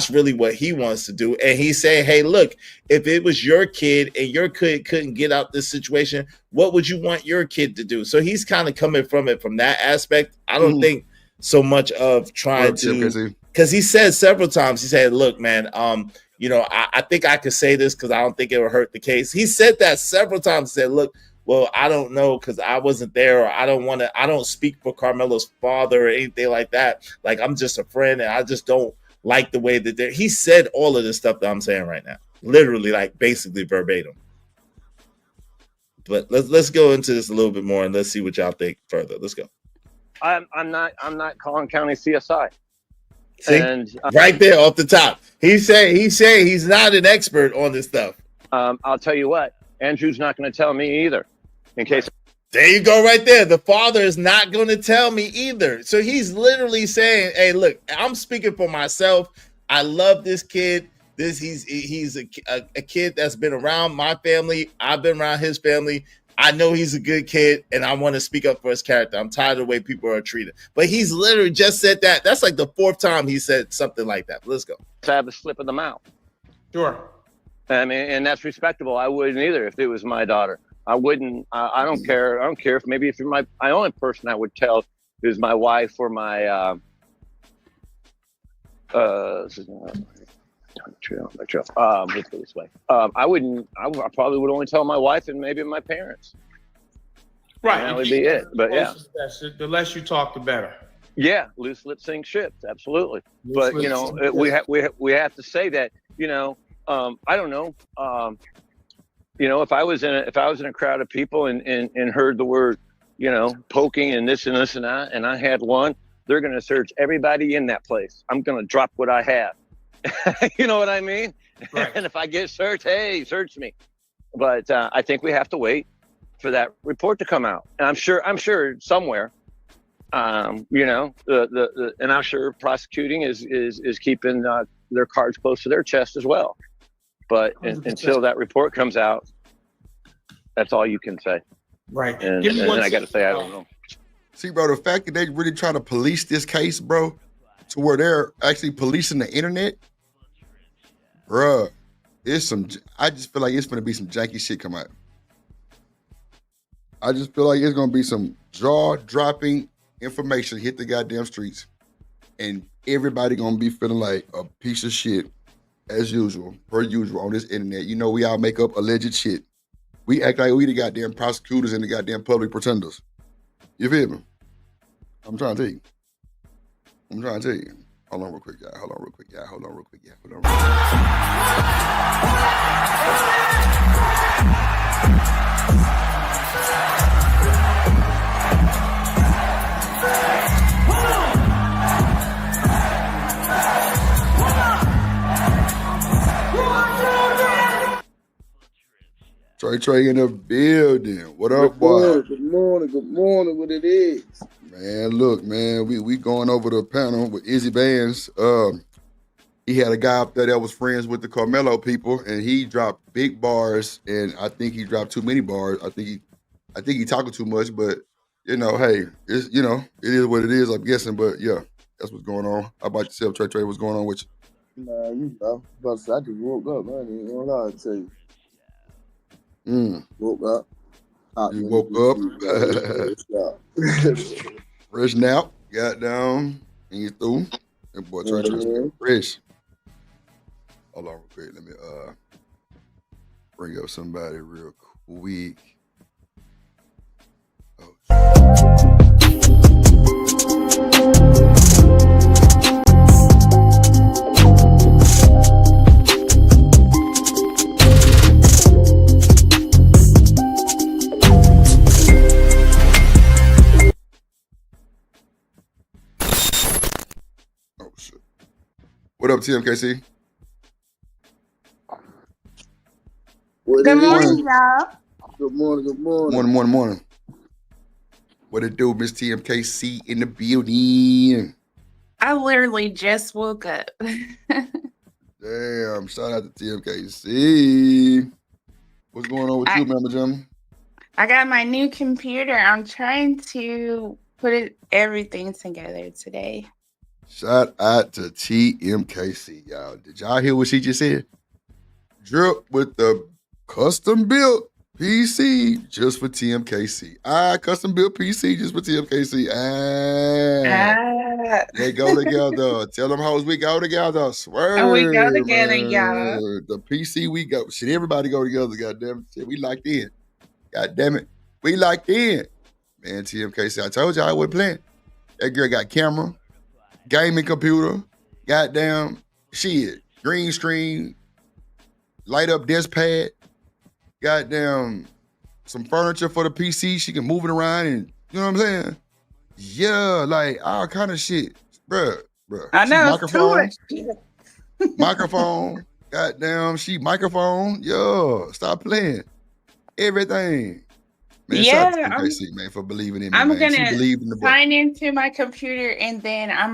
really what he wants to do. And he's saying, hey, look, if it was your kid and your kid couldn't get out this situation, what would you want your kid to do? So he's kind of coming from it from that aspect. I don't think so much of trying to, because he said several times, he said, look, man, I think I could say this because I don't think it will hurt the case. He said that several times. He said, look, well, I don't know because I wasn't there, or I don't speak for Carmelo's father or anything like that. Like, I'm just a friend and I just don't like the way that he said all of this stuff that I'm saying right now. Literally, like basically verbatim. But let's go into this a little bit more and let's see what y'all think further. Let's go. I'm not Collin County CSI. See? And right there off the top. He's saying he's not an expert on this stuff. I'll tell you what, Andrew's not going to tell me either. In case. There you go, right there. The father is not going to tell me either. So he's literally saying, "Hey, look, I'm speaking for myself. I love this kid. He's a kid that's been around my family. I've been around his family. I know he's a good kid, and I want to speak up for his character. I'm tired of the way people are treated." But he's literally just said that. That's like the fourth time he said something like that. Let's go. To have a slip of the mouth. Sure. I mean, and that's respectable. I wouldn't either if it was my daughter. I wouldn't. I don't care. I don't care if maybe if you're my only person I would tell is my wife or my let's go this way. I wouldn't. I probably would only tell my wife and maybe my parents. Right. And that would be it. But yeah, the less you talk, the better. Yeah, loose lips sink ships. Absolutely. But we have to say that. I don't know. If I was in a crowd of people and heard the word, poking and this and this and that, and I had one, they're going to search everybody in that place. I'm going to drop what I have. You know what I mean? Right. And if I get searched, hey, search me. But I think we have to wait for that report to come out. And I'm sure somewhere, and I'm sure prosecuting is keeping their cards close to their chest as well. But until that report comes out, that's all you can say. Right. And I got to say, I don't know. See, bro, the fact that they really trying to police this case, bro, to where they're actually policing the internet, bruh, I just feel like it's going to be some janky shit come out. I just feel like it's going to be some jaw-dropping information hit the goddamn streets, and everybody going to be feeling like a piece of shit. As usual, per usual on this internet. We all make up alleged shit. We act like we the goddamn prosecutors and the goddamn public pretenders. You feel me? I'm trying to tell you. Hold on real quick, y'all. Trey in the building. What up, boy? Good morning. What it is? Man, look, man, we going over the panel with Izzy Bands. He had a guy up there that was friends with the Carmelo people, and he dropped big bars, and I think he dropped too many bars. I think he talking too much, but hey, it's it is what it is, I'm guessing. But yeah, that's what's going on. How about yourself, Trey? What's going on with you? Nah, but I just woke up, man. I ain't gonna lie to you. Woke up. You woke up. Fresh nap. Got down. And you through. And boy, Trey fresh. Hold on real quick. Let me bring up somebody real quick. What up, TMKC? Good morning, y'all. Good morning. Good morning. Morning. What it do, Miss TMKC in the building? I literally just woke up. Damn, shout out to TMKC. What's going on with you, Mama Jim? I got my new computer. I'm trying to put everything together today. Shout out to TMKC, y'all. Did y'all hear what she just said? Drip with the custom built PC just for TMKC. Custom built PC just for TMKC. They go together. Tell them hoes we go together. Swear. And we go together, y'all. The PC we go. Shit, everybody go together. Goddamn it. Shit, we locked in. Goddamn it. We locked in. Man, TMKC, I told y'all I wasn't playing. That girl got camera, gaming computer, goddamn shit, green screen, light up desk pad, goddamn some furniture for the PC. She can move it around and, you know what I'm saying? Yeah, like all kind of shit. Bruh. I know, Microphone, goddamn, microphone. Yo, stop playing. Everything. Man, shout out to TMKC, man, for believing in me, I'm man. gonna She believed in the book. sign into my computer and then I'm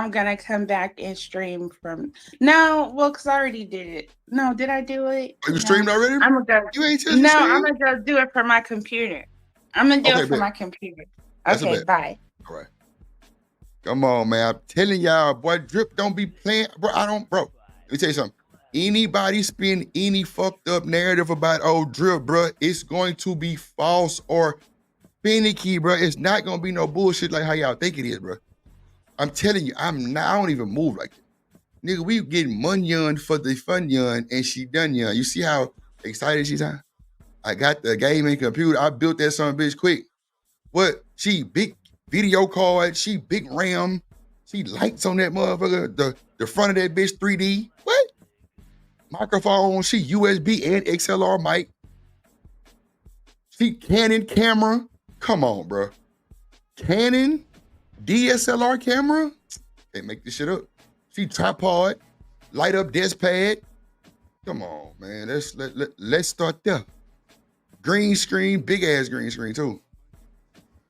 gonna come back and stream from. No, well, cause I already did it. No, did I do it? Oh, you streamed already? I'm gonna go. You ain't just No, streamed? I'm gonna go do it from my computer. I'm gonna do Okay, it from bet. my computer. That's a Okay, bet. bye. All right. Come on, man. I'm telling y'all, boy, Drip don't be playing. Bro, let me tell you something. Anybody spin any fucked up narrative about Drip, bro, it's going to be false or finicky, bro. It's not gonna be no bullshit like how y'all think it is, bro. I'm telling you, I don't even move like it. Nigga, we getting money for the fun yun, and she done yun. You see how excited she's on? I got the gaming computer. I built that son of a bitch quick. What? She big video card. She big RAM. She lights on that motherfucker. The front of that bitch 3D. What? Microphone. She USB and XLR mic. She Canon camera. Come on, bro. Canon DSLR camera. Can't make this shit up. She tripod. Light up desk pad. Come on, man. Let's start there. Green screen, big ass green screen too.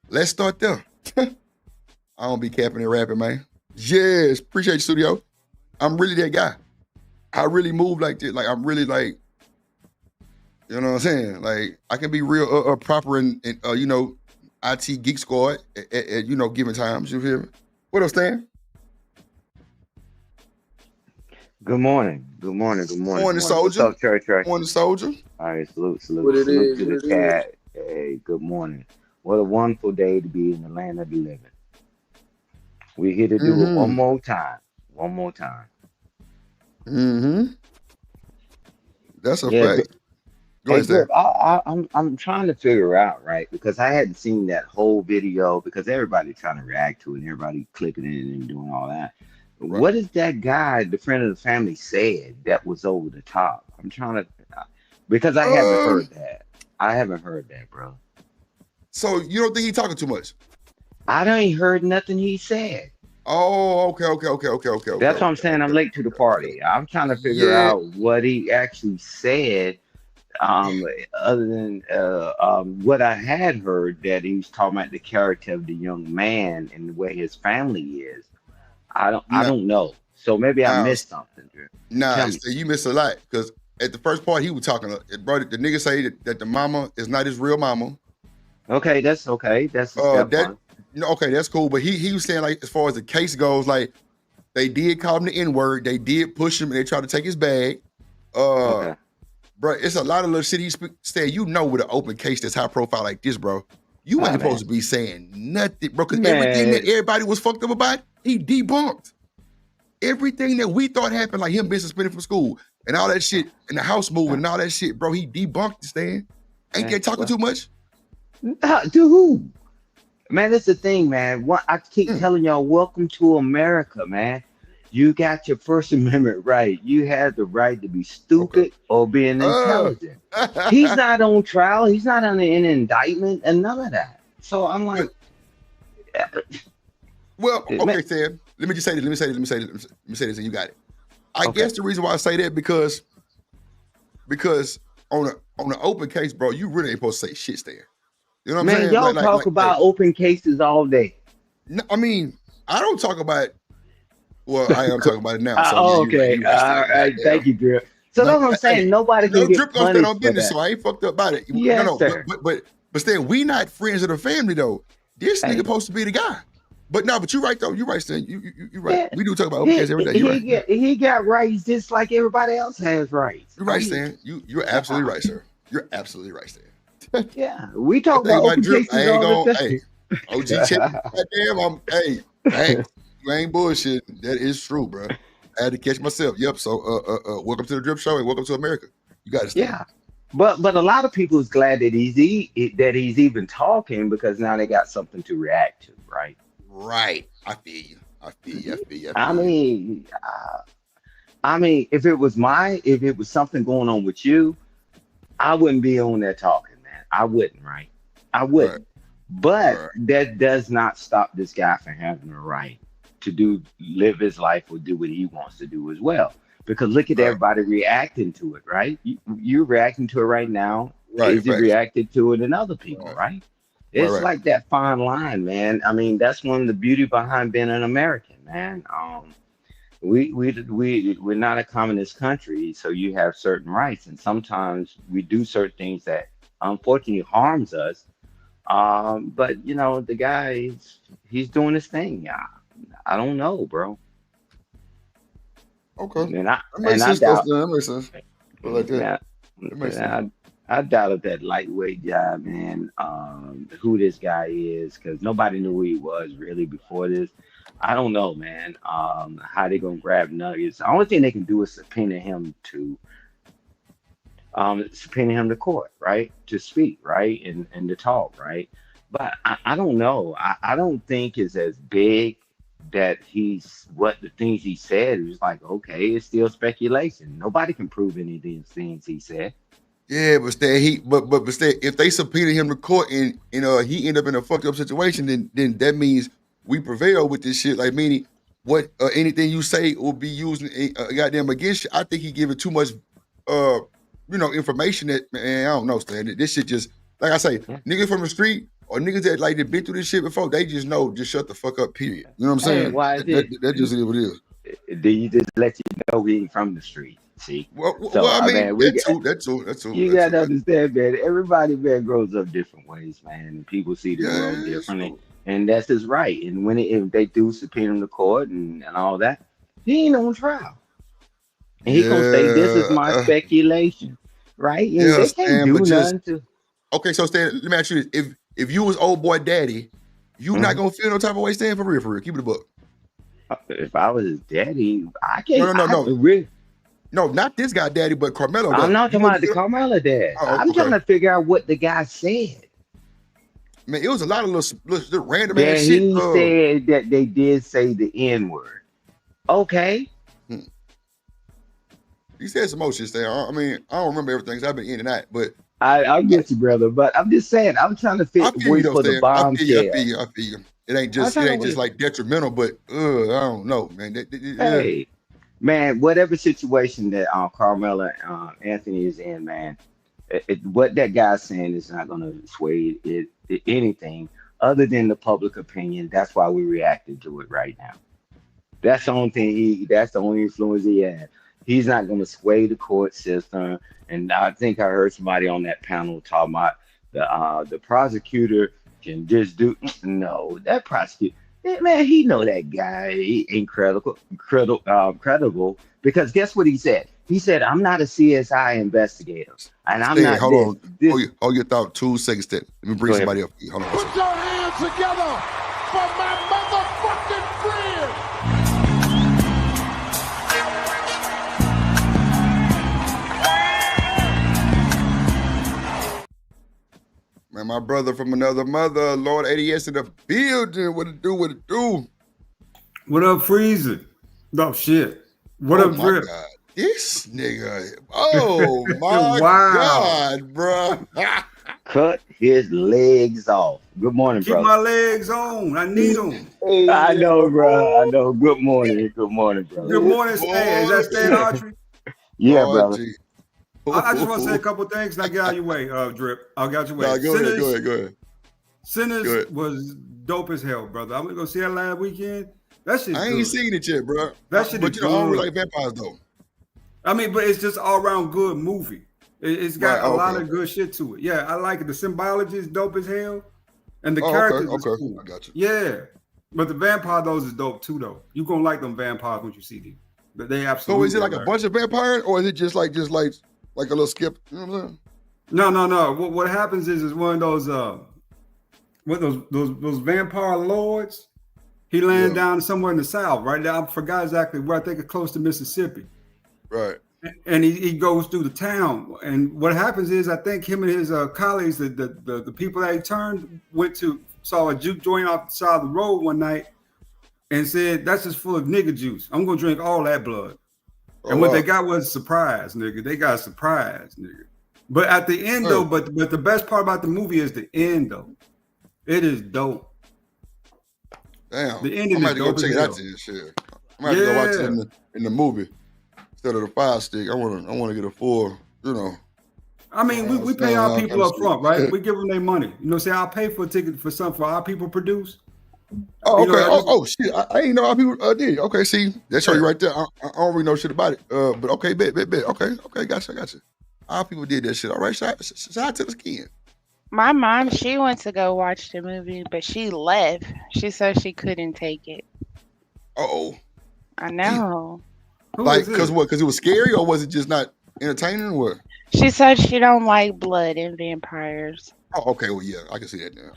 Let's start there. I don't be capping and rapping, man. Yes, appreciate you, studio. I'm really that guy. I really move like this. Like I'm really like, you know what I'm saying? Like I can be real proper in you know, IT Geek Squad at you know, given times. You hear me? What up, Stan? Good morning, Morning, What's soldier. up, Church? Morning, soldier. All right, salute What it is, to the what it cat. Hey, good morning. What a wonderful day to be in the land of the living. We're here to do it one more time. Mm-hmm. That's a Yeah, fact. Go hey, ahead, Stan. Grip, I'm trying to figure out, right? Because I hadn't seen that whole video because everybody's trying to react to it and everybody clicking in and doing all that. Right. What is that guy, the friend of the family, said that was over the top? I'm trying to, because I haven't heard that. I haven't heard that, bro. So you don't think he talking too much? I ain't heard nothing he said. Oh, okay. That's what I'm saying. I'm late to the party. I'm trying to figure out what he actually said, other than what I had heard that he was talking about the character of the young man and where his family is. I don't know. So maybe I missed something. Nah, you missed a lot because at the first part he was talking, bro. The nigga say that the mama is not his real mama. Okay, that's okay. That's a step one. Okay, that's cool. But he was saying like as far as the case goes, like they did call him the N-word, they did push him, and they tried to take his bag. Okay. Bro, it's a lot of little shit he said. You know, with an open case that's high profile like this, bro, you ain't supposed to be saying nothing, bro. Because everything that everybody was fucked up about, he debunked. Everything that we thought happened, like him being suspended from school and all that shit, and the house moving and all that shit, bro, he debunked this thing. Ain't they talking too much? To who? Man, that's the thing, man. I keep telling y'all, welcome to America, man. You got your First Amendment right. You have the right to be stupid or being intelligent. He's not on trial. He's not under an indictment and none of that. So I'm like, well, okay, Sam. let me just say this. Let me say this, and you got it. I guess the reason why I say that because on an open case, bro, you really ain't supposed to say shit there. You know what I'm Man, saying? y'all talk about open cases all day. No, I mean, I don't talk about. Well, I am talking about it now. So yeah, okay. All right. Thank you, Drip. So that's what I'm saying. Nobody can get Drip gonna stand punished on for business, that. so I ain't fucked up about it. Yes, sir. But Stan, we not friends of the family though. This nigga supposed to be the guy. But you're right though. You're right, Stan. You right. Yeah. We do talk about open case every day. You're right. He got rights just like everybody else has rights. You're right, Stan. You're absolutely right, sir. You're absolutely right, Stan. Yeah, we talk about open Drip, cases all the time. Hey, OG check. Goddamn, thanks. You ain't bullshit. That is true, bro. I had to catch myself. Yep. So, welcome to the Drip Show and welcome to America. You got to stay. Yeah, but a lot of people is glad that he's even talking because now they got something to react to, right? Right. I feel you. I mean, if it was something going on with you, I wouldn't be on there talking, man. I wouldn't, right? I wouldn't. Right. But that does not stop this guy from having a right to live his life or do what he wants to do as well. Because look at everybody reacting to it, right? You're reacting to it right now. Right. Izzy reacted to it and other people, right? It's like that fine line, man. I mean, that's one of the beauty behind being an American, man. We're not a communist country, so you have certain rights, and sometimes we do certain things that unfortunately harms us. But the guy, he's doing his thing. I don't know, bro. Okay. And I doubted that lightweight guy, man. Who this guy is, because nobody knew who he was really before this. I don't know, man. How they gonna grab nuggets? The only thing they can do is subpoena him to court, right? To speak, right? And to talk, right? But I don't know. I don't think it's as big that what the things he said is like, okay, it's still speculation. Nobody can prove any of these things he said. Yeah, but Stan, but Stan, if they subpoena him to court and he end up in a fucked up situation, then that means we prevail with this shit. Like, meaning what anything you say will be used goddamn against you. I think he giving too much information that, man, I don't know, Stan. This shit just, like I say, niggas from the street or niggas that like they've been through this shit before, they just know, just shut the fuck up, period. You know what I'm saying? That just is what it is. Do you just let you know we ain't from the street? See? Well, I mean, that's true. You gotta understand, man. Everybody, man, grows up different ways, man. And people see the world differently. And that's his right. And if they do subpoena him to court and all that, he ain't on trial. And he gonna say, this is my speculation. Right? And they can't do nothing to. Okay, so Stan, let me ask you this. If you was old boy daddy, you not gonna feel no type of way, Stan, for real. Keep it a book. If I was his daddy, I can't. No. No, not this guy daddy, but Carmelo. I'm not talking about the Carmelo dad. I'm trying to figure out what the guy said. Man, it was a lot of little random ass shit. He said that they did say the N-word. Okay. He said some more shit there. I mean, I don't remember everything. I've been in and out, but I get you, brother. But I'm just saying, I'm trying to wait for the bombshell. I feel you. It ain't just like detrimental, but I don't know, man. Hey, man, whatever situation that Carmelo Anthony is in, man, what that guy's saying is not going to sway anything other than the public opinion. That's why we reacted to it right now. That's the only thing. That's the only influence he had. He's not going to sway the court system. And I think I heard somebody on that panel talking about the prosecutor can just do that prosecutor. Man, he know that guy. He ain't credible. Because guess what he said? He said, "I'm not a CSI investigator, and I'm not." Hold on. Hold your thought 2 seconds. Let me bring somebody up. Hold on. Put your hands together for my motherfucking friend. Man, my brother from another mother, Lord ADS in the building. What it do? What up, Freezer? No shit. What up, Drip? God. This nigga. Oh my God, bro. cut his legs off. Good morning, Keep brother. my legs on. I need them. I know, bro. I know. Good morning. Good morning, Good brother. morning, Stan. Is that Stan Autry? Yeah, brother. I just want to say a couple things and I get out of your way, Drip. I'll get out your way. Nah, go ahead. Sinners was dope as hell, brother. I went to go see that last weekend. That shit's I good. ain't seen it yet, bro. That shit but is you know, I don't really good. like vampires though. I mean, but it's just all around good movie. It's got Right, a lot okay. of good shit to it. Yeah, I like it. The symbology is dope as hell, and the Oh, characters okay. is cool. I got you. Yeah, but the vampire those is dope too, though. You gonna like them vampires when you see them. But they So absolutely. is it like a bunch of vampires, or is it just like a little skip? You know what I'm saying? No. What happens is one of those what those vampire lords. He landed down somewhere in the south, right now. I forgot exactly where. I think it's close to Mississippi. Right. And he goes through the town, and what happens is I think him and his colleagues, the people that he turned, saw a juke joint off the side of the road one night, and said, "That's just full of nigga juice. I'm gonna drink all that blood." And what they got was a surprise, nigga. They got a surprise, nigga. But at the end though, but the best part about the movie is the end though. It is dope. Damn. The ending I might is have to go dope check as it out hell. then. Shit. I might have to go watch it in the movie instead of the Fire Stick. I want to get a full, you know. I mean, we pay our people up front, right? We give them their money. You know, say I'll pay for a ticket for something for our people produce. Oh, You okay. know, Shit. I ain't know how people did. Okay, see, that show you right there. I don't really know shit about it. But okay, bet. Okay, gotcha. Our people did that shit. All right, shout out to the skin. My mom, she went to go watch the movie, but she left. She said she couldn't take it. Uh-oh. I know. Like, cause what? Cause it was scary, or was it just not entertaining? Or what? She said she don't like blood and vampires. Oh, okay. Well, yeah, I can see that now.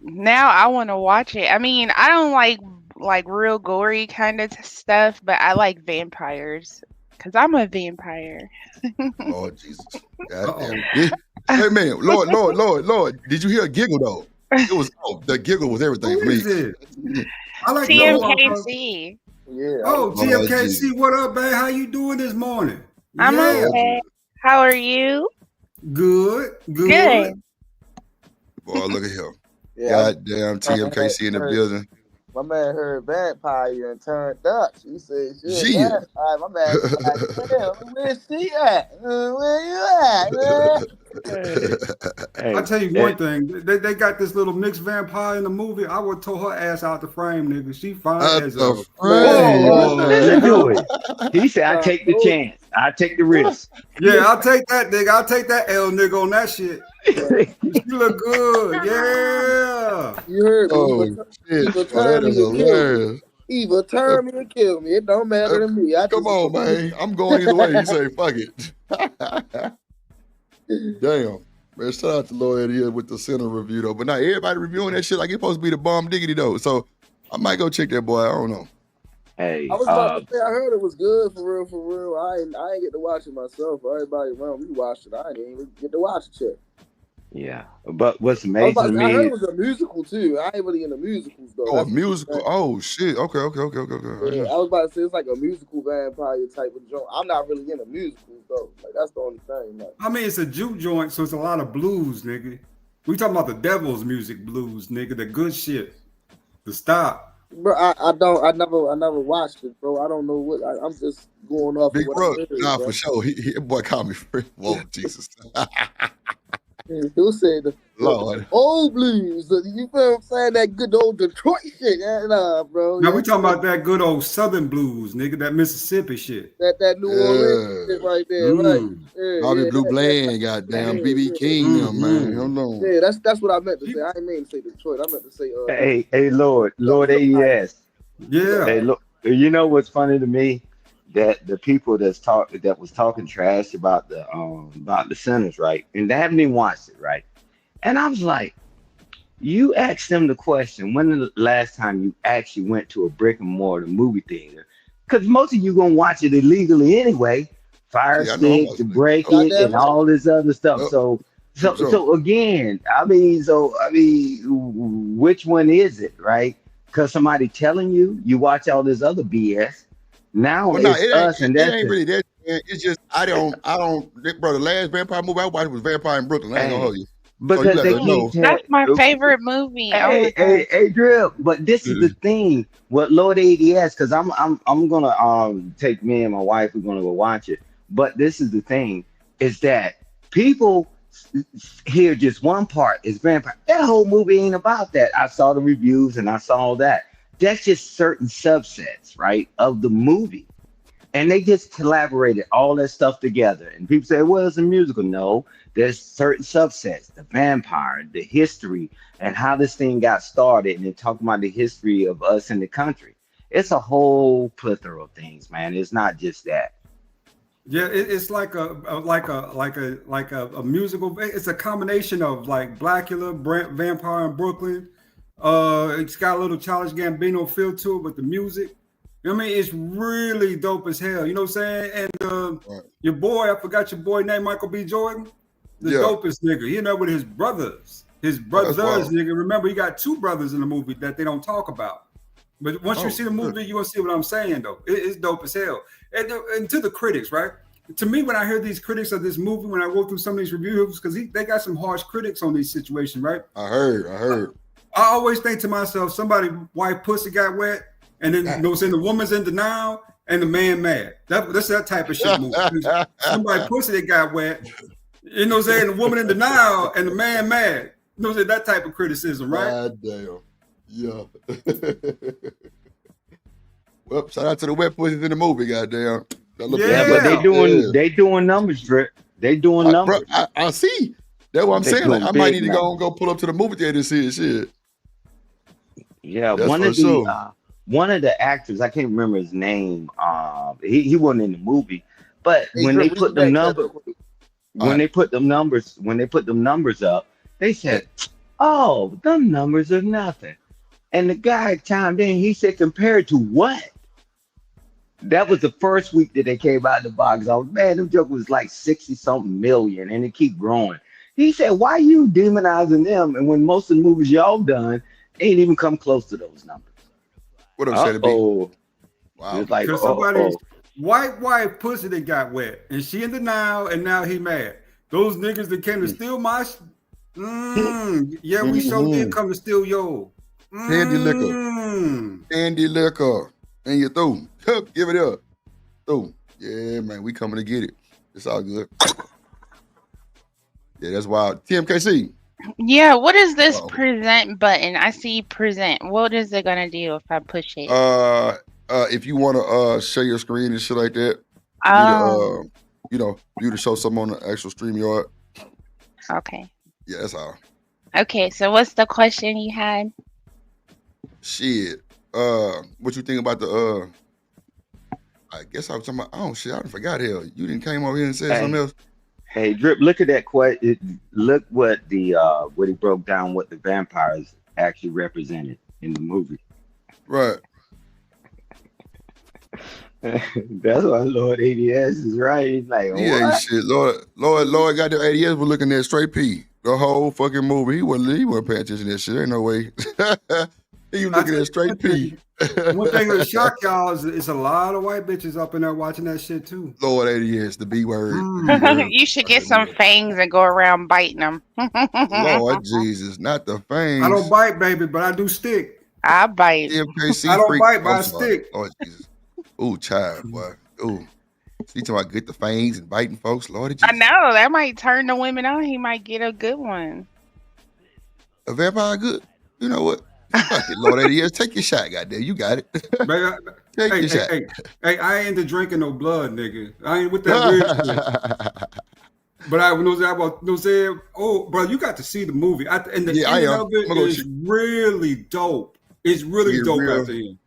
Now I want to watch it. I mean, I don't like real gory kind of stuff, but I like vampires because I'm a vampire. Lord Jesus. Goddamn. Yeah. Hey man, Lord. Did you hear a giggle though? It was the giggle was everything for me. I like TMKC. Yeah. Oh, TMKC, what up, man? How you doing this morning? I'm okay. How are you? Good. Boy, look at him. Yeah, goddamn TMKC in the building. My man heard vampire and turned up. She said, "Shit, Yeah. vampire." My man was like, "Damn, where's she at? Where you at, man?" I tell you one thing, they got this little mixed vampire in the movie. I would tow her ass out the frame, nigga. She fine as a Let's do it. He said, "I take the chance. I take the risk." Yeah, I'll take that, nigga. I'll take that L nigga on that shit. She look good, yeah. You heard me. Oh, shit. Either Oh, turn that is me or kill me. hilarious. Either turn me or kill me. It don't matter to me. Come on, man. I'm going either way. You say, fuck it. Damn. Man, shout out to Lloyd here with the center review, though. But not everybody reviewing that shit like it's supposed to be the bomb diggity, though. So I might go check that boy. I don't know. Hey, I was about to say, I heard it was good for real. I ain't get to watch it myself. Everybody around me watched it. I didn't even get to watch it yet. Yeah, but what's amazing to I heard me? it was a musical too. I ain't really into musicals though. Oh, That's a musical. Oh, shit. Okay. Yeah, I was about to say it's like a musical vampire type of joint. I'm not really into musicals though. Like that's the only thing. Like, I mean, it's a juke joint, so it's a lot of blues, nigga. We talking about the devil's music blues, nigga. The good shit. The stop. bro, I never watched it, bro. I don't know what. I'm just going off Big of what bro. I heard, Nah, bro. for sure. He boy called me free. Whoa, Jesus. Who said the Lord. old blues? You feel what I'm saying? That good old Detroit shit. Nah, bro. Now we talking about that good old Southern blues, nigga. That Mississippi shit. That New Orleans shit right there, right? Yeah, Bobby Blue Bland, goddamn BB King, them, man. Hold on. Yeah, that's what I meant to say. I didn't mean to say Detroit. I meant to say Hey, Lord AES. Yeah. Hey, look. You know what's funny to me? That the people that was talking trash about the Sinners, right? And they haven't even watched it, right? And I was like, you asked them the question, when the last time you actually went to a brick and mortar movie theater? Because most of you gonna watch it illegally anyway. Fire stick to break it and all this other stuff. So again, I mean, which one is it, right? Because somebody telling you watch all this other BS. Now Well, it's us, and that's it ain't really that. man. It's just I don't, bro. The last vampire movie I watched was Vampire in Brooklyn. I ain't gonna Hey, hold you. So you because let they us keep know. That's my favorite movie. Oh my hey, Drip. But this is the thing. What Lord ADS? Because I'm gonna take me and my wife. We're gonna go watch it. But this is the thing: is that people hear just one part is vampire. That whole movie ain't about that. I saw the reviews and I saw that. That's just certain subsets, right, of the movie. And they just collaborated all that stuff together. And people say, well, it's a musical. No, there's certain subsets, the vampire, the history, and how this thing got started, and then talking about the history of us in the country. It's a whole plethora of things, man. It's not just that. Yeah, it's like a musical. It's a combination of like Blackula, Vampire in Brooklyn. It's got a little Childish Gambino feel to it with the music. I mean, it's really dope as hell. You know what I'm saying? And your boy, I forgot your boy name, Michael B. Jordan, the dopest nigga. He in there with his brothers. His brothers, nigga. Remember, he got two brothers in the movie that they don't talk about. But once you see the movie, you're gonna see what I'm saying, though. It's dope as hell. And to the critics, right? To me, when I hear these critics of this movie, when I go through some of these reviews, because they got some harsh critics on these situations, right? I heard. I always think to myself, somebody wife pussy got wet, and then you know, saying the woman's in denial and the man mad. That's that type of shit movie. Somebody pussy that got wet, you know what I'm saying? The woman in denial and the man mad. You know what I'm saying? That type of criticism, right? God damn. Yeah. Well, shout out to the wet pussies in the movie, goddamn. Yeah, but they doing numbers, Drip. They doing numbers. Bro, I see. That's what I'm saying. Like, I might need to go pull up to the movie theater and see it. Shit. Yeah, that's one of the actors, I can't remember his name. He wasn't in the movie, but when they put them numbers, when they put them numbers up, they said, "Oh, them numbers are nothing." And the guy chimed in. He said, "Compared to what?" That was the first week that they came out of the box office. Man, them joke was like 60-something million, and it keep growing. He said, "Why you demonizing them? And when most of the movies y'all done ain't even come close to those numbers." What up, Shannon B? Wow. It's like, because somebody's white wife pussy that got wet, and she in denial, and now he mad. Those niggas that came to steal my yeah, we sure did come to steal yo. Candy liquor. And you through. Give it up. Through. Yeah, man, we coming to get it. It's all good. Yeah, that's wild. TMKC. Yeah, what is this present button? I see present. What is it gonna do if I push it? If you want to share your screen and shit like that, you to show something on the actual StreamYard. Okay. Yeah, that's all. Okay, so what's the question you had? Shit. What you think about the I guess I was talking about, oh shit, I forgot hell. You didn't came over here and said something else. Hey, Drip, look at that question. Look what what he broke down what the vampires actually represented in the movie. Right. That's why Lord ADS is right. He's like, what? Yeah, shit. Lord got the ADS was looking at straight P. The whole fucking movie. He wasn't paying attention to that shit. Ain't no way. He was looking at straight P. One thing that shock y'all is a lot of white bitches up in there watching that shit too. Lord ADS, the B word. You should get some fangs and go around biting them. Lord Jesus, not the fangs. I don't bite, baby, but I do stick. I bite. MKC I don't freak. bite, but I stick. Lord Jesus. Ooh, child, boy. Ooh. See, talking about get the fangs and biting folks. Lord Jesus. I know that might turn the women on. He might get a good one. A vampire good? You know what? Fuck it, Lord ADS, take your shot, goddamn. You got it. Take your shot. Hey, I ain't into drinking no blood, nigga. I ain't with that weird shit. But I know saying, oh, bro, you got to see the movie. And the ending of it is really dope. It's really dope at the end.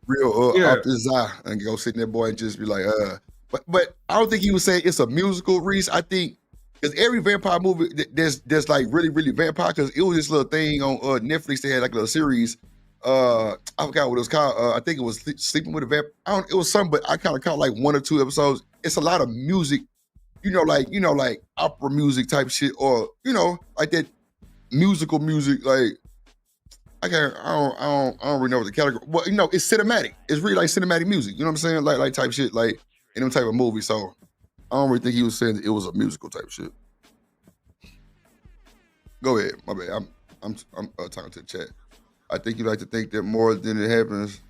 Off his eye and go sit in there, boy, and just be like, But I don't think he was saying it's a musical, Reese. I think because every vampire movie, there's like really, really vampire. Because it was this little thing on Netflix. They had like a little series. I forgot what it was called. I think it was Sleeping with a Vampire. It was something, but I kind of caught like 1 or 2 episodes. It's a lot of music, like opera music type shit, or like that musical music. Like I don't really know what the category. Well, it's cinematic. It's really like cinematic music. You know what I'm saying? Like type shit, like in them type of movies. So don't really think he was saying it was a musical type shit. Go ahead, my bad. I'm talking to the chat. I think you like to think that more than it happens.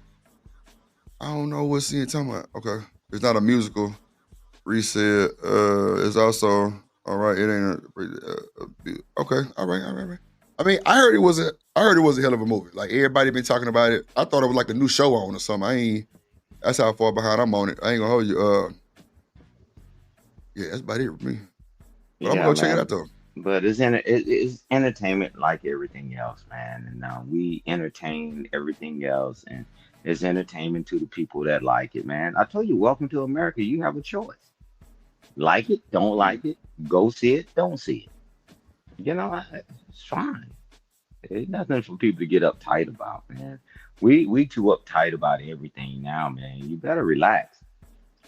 I don't know what scene talking about. Okay, it's not a musical. Reese said, it's also all right. It ain't okay. All right. I mean, I heard it was a hell of a movie. Like everybody been talking about it. I thought it was like a new show on or something. That's how far behind I'm on it. I ain't gonna hold you. Yeah, that's about it with me. But I'm gonna go check it out though. But it's entertainment like everything else, man. And we entertain everything else, and it's entertainment to the people that like it, man. I told you, welcome to America. You have a choice. Like it, don't like it. Go see it, don't see it. You know, it's fine. It's nothing for people to get uptight about, man. We too uptight about everything now, man. You better relax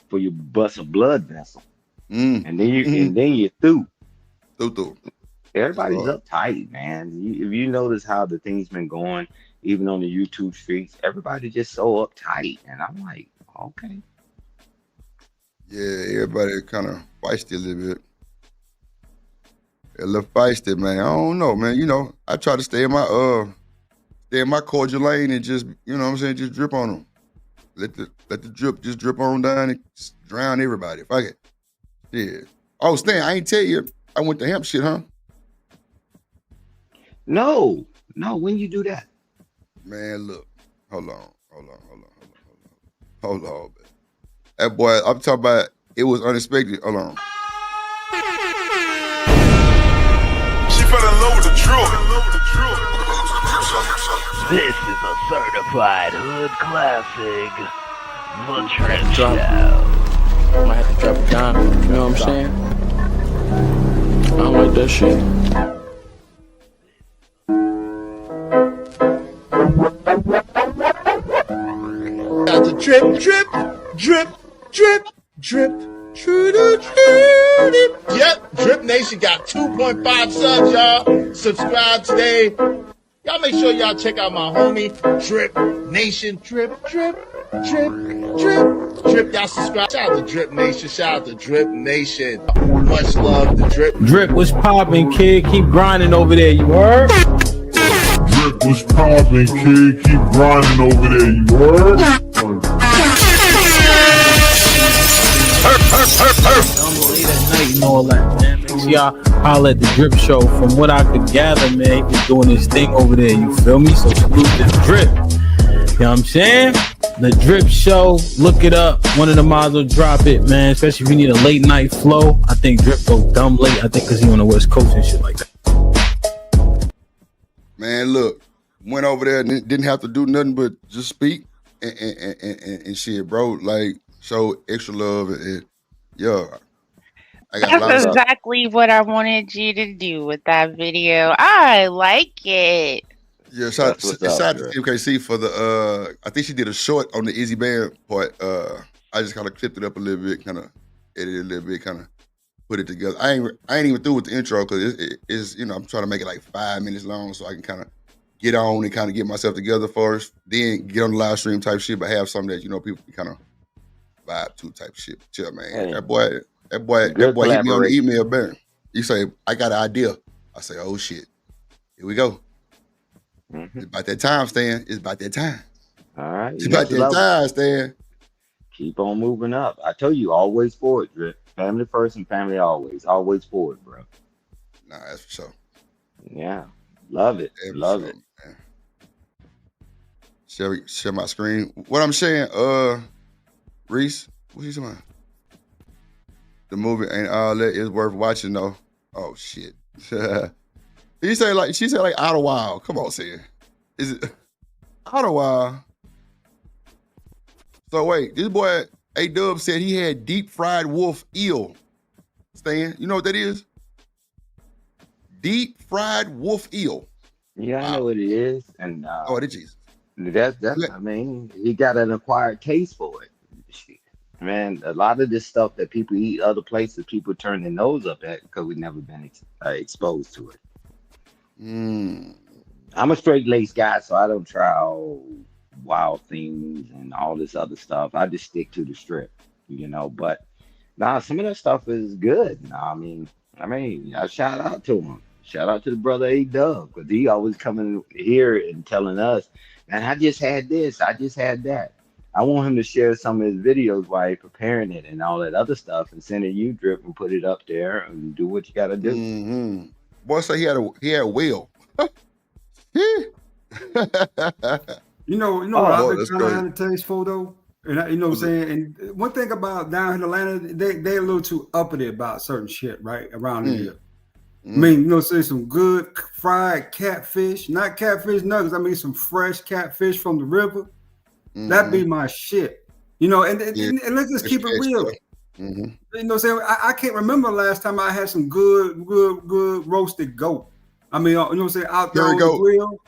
for you bust a blood vessel, and then you're through. Through. Everybody's uptight, man. If you notice how the thing's been going, even on the YouTube streets, everybody just so uptight, and I'm like, okay. Yeah, everybody kind of feisty a little bit. A little feisty, man. I don't know, man. You know, I try to stay in my cordial lane and just, you know what I'm saying, just drip on them. Let the drip just drip on down and drown everybody. Fuck it. Yeah. Oh, Stan, I ain't tell you I went to hemp shit, huh? No. When you do that? Man, look. Hold on, man. That boy, I'm talking about it was unexpected. Hold on. She fell in love with the drill. This is a certified hood classic. The Trip Show. Might have to drop a dime, you know what I'm saying? I don't like that shit. Got the drip. Yep, Drip Nation got 2.5 subs, y'all. Subscribe today. Y'all make sure y'all check out my homie, Drip Nation. Drip. Y'all subscribe. Shout out to Drip Nation. Shout out to Drip Nation. Much love to Drip. Drip, what's poppin', kid? Keep grinding over there, you heard? Drip, what's poppin', kid? Keep grinding over there, you heard? And all that, man. Make sure y'all holler at the Drip Show. From what I could gather, man, he's doing his thing over there. You feel me? So salute this Drip. You know what I'm saying? The Drip Show. Look it up. One of the mods will drop it, man. Especially if you need a late night flow. I think Drip go dumb late. I think because he on the West Coast and shit like that. Man, look. Went over there and didn't have to do nothing but just speak and shit, bro. Like, show extra love and yeah. That's exactly what I wanted you to do with that video. I like it. Yeah, shout out to MKC for the I think she did a short on the Izzy Band part. I just kind of clipped it up a little bit, kind of edited a little bit, kind of put it together. I ain't even through with the intro because it's you know, I'm trying to make it like 5 minutes long so I can kind of get on and kind of get myself together first, then get on the live stream type shit, but have something that, you know, people can kind of vibe to type shit. Chill, man. Hey. That boy hit me on the email, man. You say, I got an idea. I say, oh shit. Here we go. Mm-hmm. It's about that time, Stan. It's about that time. All right. It's about that time, Stan. Keep on moving up. I tell you, always forward, Drip. Family first and family always. Always forward, bro. Nah, that's for sure. Yeah. Love it. Love it. Man. Share my screen. What I'm saying, Reese, what you talking about? The movie ain't all that. It's worth watching though. Oh shit. She said like Ottawa. Come on, Sam. Is it Ottawa? So wait, this boy A-Dub said he had deep fried wolf eel. Stan, you know what that is? Deep fried wolf eel. Yeah, I know what it is. And oh, it is. That's I mean, he got an acquired taste for it. Man, a lot of this stuff that people eat other places, people turn their nose up at because we've never been exposed to it. I'm a straight laced guy, so I don't try all wild things and all this other stuff. I just stick to the strip, you know. But Nah, some of that stuff is good. Nah, I mean, I shout out to him. Shout out to the brother A Dub, because he always coming here and telling us, man, I just had this, I just had that. I want him to share some of his videos while he preparing it and all that other stuff, and send it you Drip and put it up there and do what you got to do. Mm-hmm. Boy, say he had a wheel. You know Oh, what I've boy, been that's trying to crazy. have a taste for though? And you know what I'm saying? And one thing about down in Atlanta, they a little too uppity about certain shit, right? Around Mm. here. I mean, you know, say some good fried catfish, not catfish nuggets. I mean, some fresh catfish from the river. That'd be my shit. You know, and let's just keep it real. Mm-hmm. You know what I'm saying? I can't remember last time I had some good roasted goat. I mean, you know what I'm saying? Out there Curry on goat. the grill.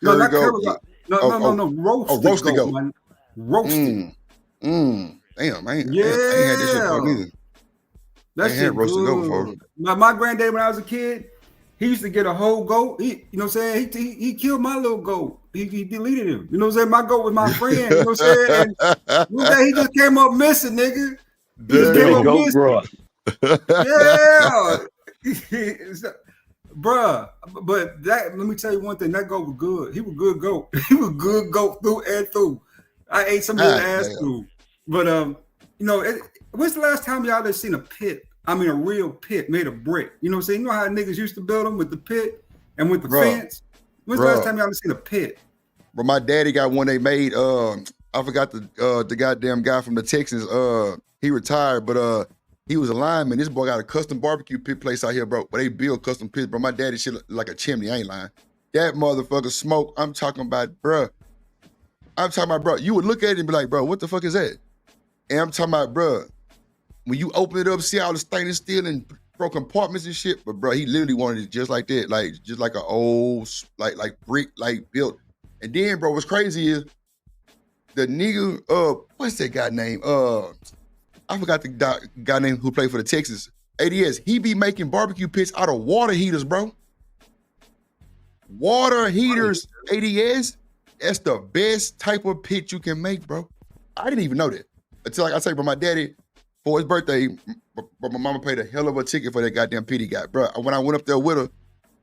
No, Curry not goat. curry Yeah. goat. No. Roasted goat, man. Roasted. Damn, I ain't Yeah. had this shit before neither. I That ain't had shit roasted goat before. good. My granddad, when I was a kid, he used to get a whole goat. You know what I'm saying? He killed my little goat. He deleted him. You know what I'm saying? My goat was my friend. You know what I'm saying? And one day he just came up missing, nigga. He just came up goat missing. broth. Yeah. Bruh, but let me tell you one thing. That goat was good. He was good goat. He was good goat through and through. I ate some of his ass through. But you know, when's the last time y'all ever seen a pit? I mean, a real pit made of brick. You know what I'm saying? You know how niggas used to build them with the pit and with the fence? When's the last time y'all ever seen a pit? But my daddy got one they made. I forgot the goddamn guy from the Texans. He retired, but he was a lineman. This boy got a custom barbecue pit place out here, bro. But they build custom pits, bro. My daddy shit like a chimney. I ain't lying. That motherfucker smoke. I'm talking about, bro. You would look at it and be like, bro, what the fuck is that? And I'm talking about, bro. When you open it up, see all the stainless steel and bro compartments and shit. But bro, he literally wanted it just like that, like just like an old like brick like built. And then, bro, what's crazy is the nigga, what's that guy name? I forgot the guy name who played for the Texans. ADS. He be making barbecue pits out of water heaters, bro. Water heaters, ADS. That's the best type of pit you can make, bro. I didn't even know that until like I say, bro, my daddy for his birthday, but my mama paid a hell of a ticket for that goddamn pit he got, bro. When I went up there with her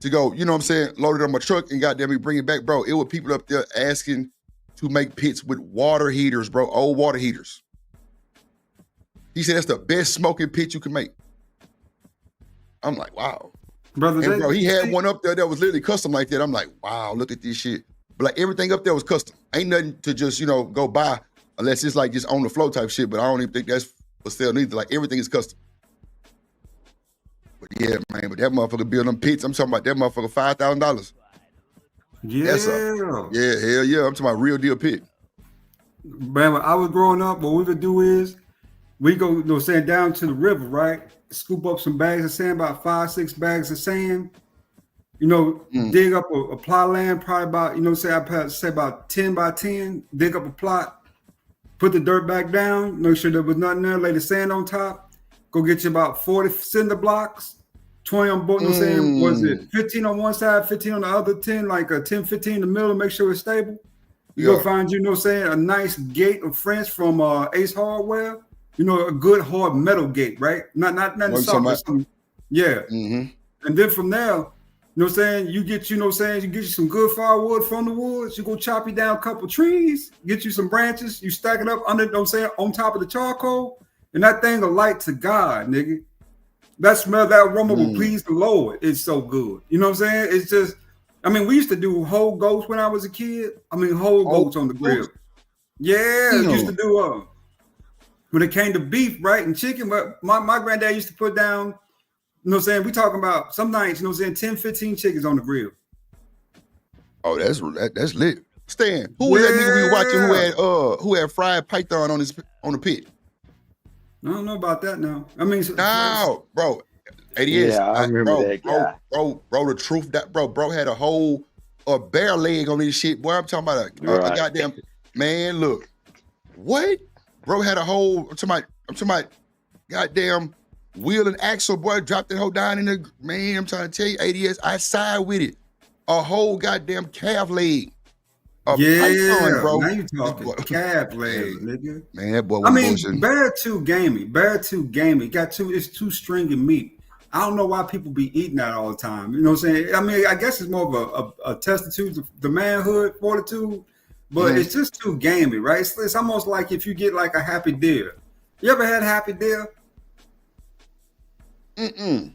to go, you know what I'm saying, loaded on my truck and goddamn me bring it back, bro. It was people up there asking to make pits with water heaters, bro, old water heaters. He said that's the best smoking pit you can make. I'm like, wow. Brother, and bro, he had one up there that was literally custom like that. I'm like, wow, look at this shit. But like everything up there was custom. Ain't nothing to just, you know, go buy unless it's like just on the flow type shit. But I don't even think that's for sale neither. Like everything is custom. But yeah, man, but that motherfucker build them pits. I'm talking about that motherfucker $5,000. Yeah. Hell yeah. I'm talking about real deal pit. Man, when I was growing up, what we would do is we go, you know, saying down to the river, right? Scoop up some bags of sand, about 5-6 bags of sand. You know, dig up a plot land, probably about, you know, say about 10 by 10. Dig up a plot, put the dirt back down, make sure there was nothing there, lay the sand on top. Go get you about 40 cinder blocks, 20 on both. You know what I'm saying? Was it 15 on one side, 15 on the other, 10, like a 10, 15 in the middle, make sure it's stable. You go find you know what I'm saying, a nice gate of French from Ace Hardware. You know, a good hard metal gate, right? Not soft, but something. Yeah. And then from there, you know what I'm saying, you get, you know what I'm saying, you get you some good firewood from the woods, you go chop you down a couple trees, get you some branches, you stack it up under, you know what I'm saying, on top of the charcoal, and that thing will light to God, nigga. That smell, that aroma will please the Lord. It's so good. You know what I'm saying? It's just, I mean, we used to do whole goats when I was a kid. I mean, whole goats on the grill. Yeah, used to do when it came to beef, right, and chicken, but my granddad used to put down, you know what I'm saying, we talking about some nights, you know what I'm saying, 10, 15 chickens on the grill. Oh, that's lit. Stan, who was that nigga we were watching who had fried python on the pit? I don't know about that now. I mean, no, bro. ADS. Yeah, I remember that guy. Bro, the truth that bro had a bear leg on this shit. Boy, I'm talking about a goddamn man. Look, what? Bro had a whole. I'm talking about goddamn wheel and axle. Boy, dropped that whole down in the man. I'm trying to tell you, ADS. I side with it. A whole goddamn calf leg. How you doing, Yeah, bro? now you This talking boy, cab leg, nigga. man, that boy I was mean, bullshitting. Bear too gamey. Bear too gamey. It's too stringy meat. I don't know why people be eating that all the time. You know what I'm saying? I mean, I guess it's more of a testitude, the manhood, fortitude, but Mhm. it's just too gamey, right? It's almost like if you get like a happy deer. You ever had happy deer? It'd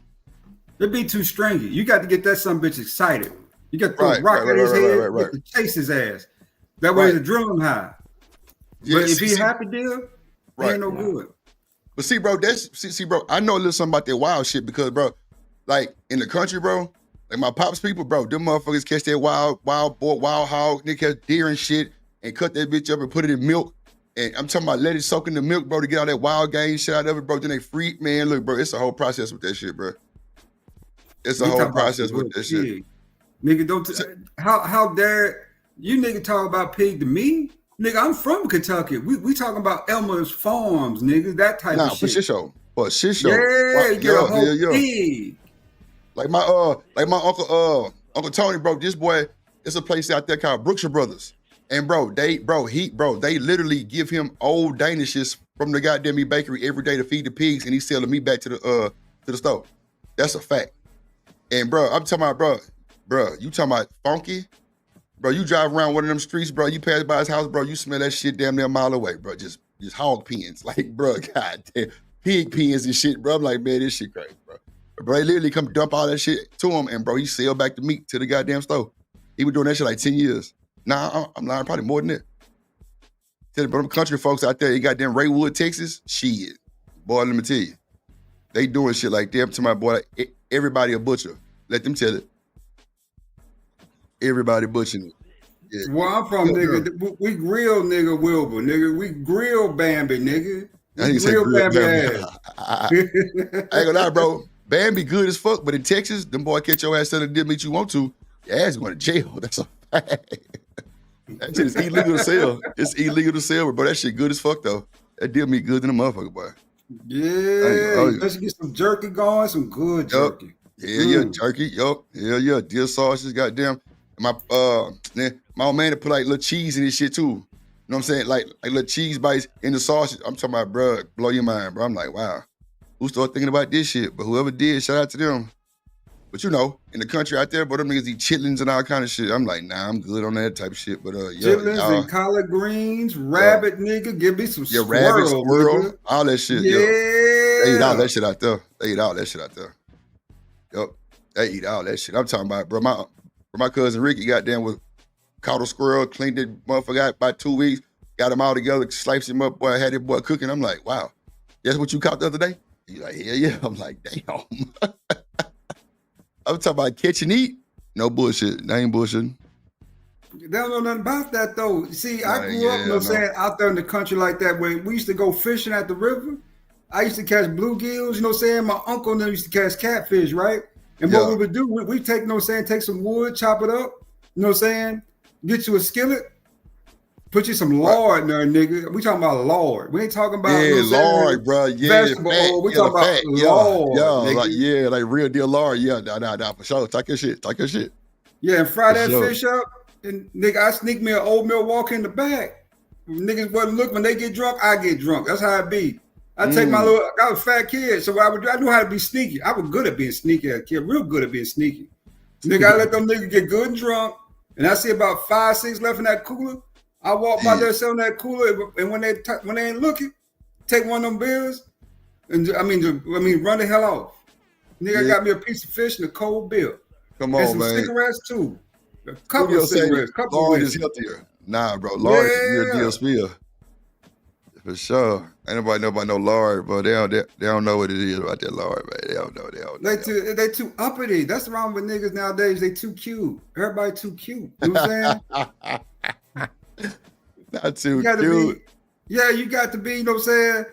be too stringy. You got to get that some bitch excited. You got to throw a rock at his head. You got to chase his ass. That way, Right. the adrenaline high. Yeah, But if see, he happy deal, he ain't no good. But see, bro, bro, I know a little something about that wild shit because, bro, like in the country, bro, like my pops people, bro, them motherfuckers catch that wild boar, wild hog, they catch deer and shit and cut that bitch up and put it in milk. And I'm talking about let it soak in the milk, bro, to get all that wild game shit out of it, bro. Then they free, man. Look, bro, it's a whole process with that shit, bro. It's a You whole talk about process some with good that shit. pig. Nigga, don't how dare you nigga talk about pig to me? Nigga, I'm from Kentucky. We talking about Elmer's Farms, nigga, that type of Nah, for shit. shit show. For shit show. Yeah, you get a whole pig. Like my Uncle Tony, bro, this boy, it's a place out there called Brookshire Brothers. And they literally give him old Danishes from the goddamn meat bakery every day to feed the pigs, and he's selling meat back to the store. That's a fact. And bro, I'm talking about, bro, you talking about funky? Bro, you drive around one of them streets, bro, you pass by his house, bro, you smell that shit damn near a mile away, bro. Just hog pens. Like, bro, goddamn, pig pens and shit, bro. I'm like, man, this shit crazy, bro. Bro, they literally come dump all that shit to him, and bro, he sell back the meat to the goddamn store. He was doing that shit like 10 years. Nah, I'm lying, probably more than that. Tell them country folks out there, you goddamn Raywood, Texas, shit. Boy, let me tell you. They doing shit like that to my boy. Everybody a butcher. Let them tell it. Everybody butchering it. Yeah. Where I'm from, nigga, we grill nigga Wilbur, nigga. We grill Bambi, nigga. I We think grill Bambi ass. I ain't gonna lie, bro. Bambi good as fuck, but in Texas, them boy catch your ass selling the meat you want to, your ass going to jail. That's a fact. That shit is illegal to sell. It's illegal to sell, but that shit good as fuck though. That deal meat good than a motherfucker, boy. Yeah, let's get some jerky going, some good jerky. Yeah, jerky. Yup. Yeah. Deer sausages, goddamn. My old man to put like little cheese in this shit too. You know what I'm saying? Like little cheese bites in the sausage. I'm talking about, bro, blow your mind, bro. I'm like, wow. Who started thinking about this shit? But whoever did, shout out to them. But you know, in the country out there, bro, them niggas eat chitlins and all kind of shit. I'm like, nah, I'm good on that type of shit. But chitlins and collard greens, rabbit, nigga. Give me some rabbit, squirrel, nigga. All that shit. Yeah. They eat all that shit out there. Yup. They eat all that shit. I'm talking about, bro, my cousin Ricky goddamn was caught a squirrel, cleaned that motherfucker out by 2 weeks, got him all together, sliced him up, boy, had that boy cooking. I'm like, wow, that's what you caught the other day? He's like, yeah. I'm like, damn. I'm talking about catch and eat. No bullshit. They ain't bullshitting. They don't know nothing about that though. See, I grew up, you know what I'm saying, out there in the country like that. When we used to go fishing at the river, I used to catch bluegills, you know what I'm saying? My uncle and them used to catch catfish, right? And what we would do, we take, you know what I'm saying, take some wood, chop it up, you know what I'm saying? Get you a skillet, put you some lard in there, nigga. We talking about lard. We ain't talking about lard, bro. Yeah, vegetable fat, oil. We talking about lard, nigga. like real deal lard. Yeah, nah, for sure. Talk your shit. Yeah, and fry For that sure. fish up, and nigga, I sneak me an oatmeal walk in the back. Niggas wasn't look when they get drunk, I get drunk. That's how it be. I take my little, I was a fat kid, so I knew how to be sneaky. I was good at being sneaky as a kid, real good at being sneaky. Nigga, I let them niggas get good and drunk, and I see about 5, 6 left in that cooler. I walk by there selling that cooler, and when they ain't looking, take one of them bills, and run the hell off. Nigga got me a piece of fish and a cold bill. Come and on, some man. cigarettes too. A couple of cigarettes, couple lard of is healthier. Nah, bro. Lard is real deal spill. For sure. Ain't nobody know about no lard, but they don't know what it is about that lard, man. They don't know. They too uppity. That's the wrong with niggas nowadays. They too cute. Everybody too cute. You know what I'm saying? Not too cute. You got to be, you know what I'm saying?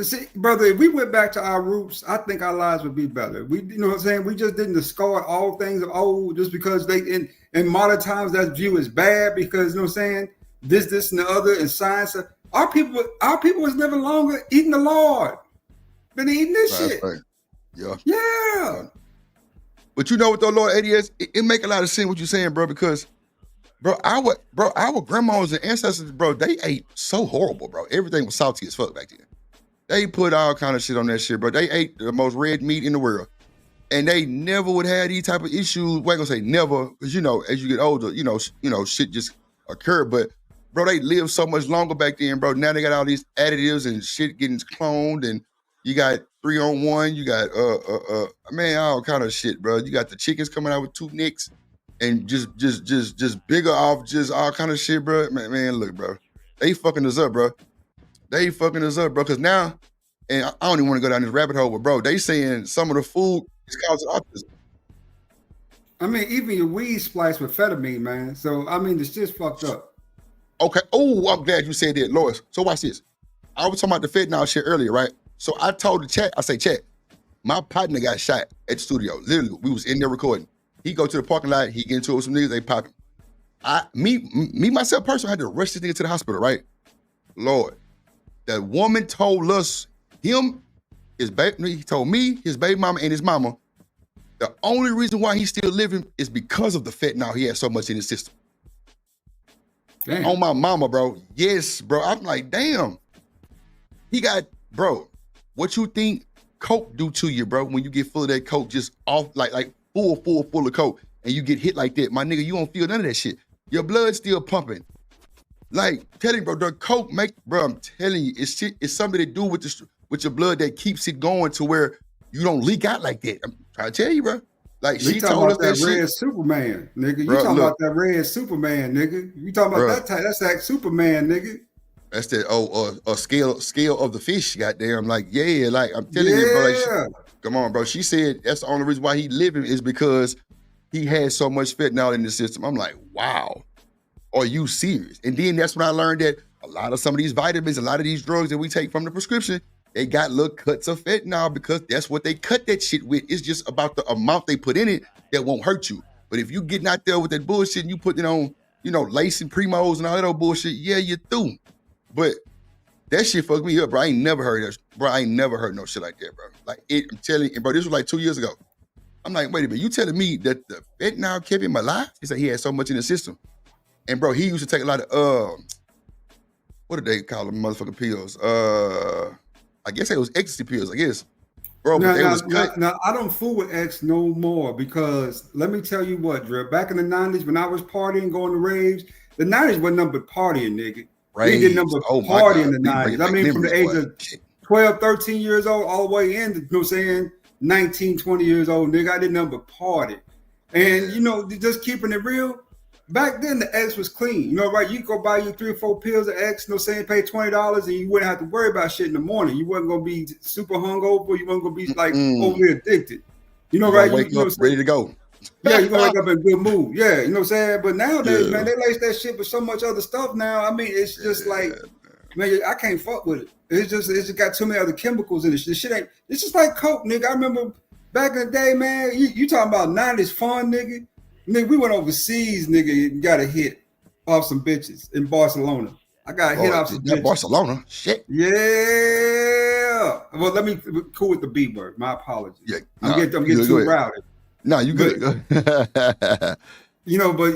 See, brother, if we went back to our roots, I think our lives would be better. We, you know what I'm saying? We just didn't discard all things of old just because they in modern times that's viewed as bad because, you know what I'm saying? This, and the other, and science. Our people was living longer eating the Lord than eating this shit. Right. Yeah. Yeah. But you know what though, Lord ADS, it make a lot of sense what you're saying, bro, because Our grandmas and ancestors, bro, they ate so horrible, bro. Everything was salty as fuck back then. They put all kind of shit on that shit, bro. They ate the most red meat in the world. And they never would have these type of issues. Well, I ain't gonna say never, because as you get older, shit just occur. But bro, they lived so much longer back then, bro. Now they got all these additives and shit getting cloned, and you got 3-on-1, you got all kind of shit, bro. You got the chickens coming out with 2 nicks and just bigger off, just all kind of shit, bro. Man, look, bro. They fucking us up, bro. Because now, and I don't even want to go down this rabbit hole, but bro, they saying some of the food is causing autism. I mean, even your weed spliced with amphetamine, man. So I mean, it's just fucked up. Okay. Oh, I'm glad you said that, Lois. So watch this. I was talking about the fentanyl shit earlier, right? So I told the chat, I say, chat, my partner got shot at the studio. Literally, we was in there recording. He go to the parking lot, he get into it with some niggas, they pop him. Me myself personally had to rush this nigga to the hospital, right? Lord, the woman told us, he told me, his baby mama, and his mama, the only reason why he's still living is because of the fentanyl he had so much in his system. Damn. On my mama, bro. Yes, bro. I'm like, damn. He got, bro, what you think coke do to you, bro, when you get full of that coke, just off, like full of coke, and you get hit like that? My nigga, you don't feel none of that shit. Your blood's still pumping. Like, tell you, bro, the coke bro, I'm telling you, it's something to do with your blood that keeps it going to where you don't leak out like that. I'm trying to tell you, bro. Like, she told us that shit. Red Superman, nigga. You Bro, talking look. about that red Superman, nigga. You talking about Bro. that type? That's that Superman, nigga. That's that scale of the fish, goddamn. Like, yeah, like I'm telling you, bro. Like, come on, bro. She said that's the only reason why he living is because he had so much fentanyl in the system. I'm like, wow. Are you serious? And then that's when I learned that some of these vitamins, a lot of these drugs that we take from the prescription, they got little cuts of fentanyl because that's what they cut that shit with. It's just about the amount they put in it that won't hurt you. But if you getting out there with that bullshit and you putting it on, lace and primos and all that old bullshit, yeah, you through. But that shit fucked me up, bro. I ain't never heard that. Bro, I ain't never heard no shit like that, bro. Like, I'm telling you, bro, this was like 2 years ago. I'm like, wait a minute, you telling me that the fentanyl kept him alive? He said he had so much in the system. And bro, he used to take a lot of, what did they call them motherfucking pills? I guess it was ecstasy pills, I guess. Bro, but they was cut. Now, I don't fool with X no more because let me tell you what, Drip. Back in the 90s when I was partying, going to raves, the 90s wasn't nothing but partying, nigga. We did nothing but party in the 90s. I mean, from the age of 12, 13 years old all the way in, you know what I'm saying, 19, 20 years old, nigga, I did nothing but party. And, just keeping it real, back then the X was clean. Right? You go buy you 3 or 4 pills of X, saying pay $20 and you wouldn't have to worry about shit in the morning. You wasn't going to be super hungover. You wasn't going to be like overly addicted. Right? Wake up ready to go. Yeah, you're going to wake up in a good mood. Yeah, you know what I'm saying? But nowadays, man, they lace that shit with so much other stuff now. I mean, it's just like, man, I can't fuck with it. It's just got too many other chemicals in it. This shit ain't, it's just like coke, nigga. I remember back in the day, man, you talking about 90s fun, nigga. Nigga, we went overseas, nigga, and got a hit off some bitches in Barcelona. I got a hit off some bitches. Barcelona? Shit. Yeah. Well, let me cool with the B word. My apologies. Yeah, I'm getting too rowdy. No, you good. But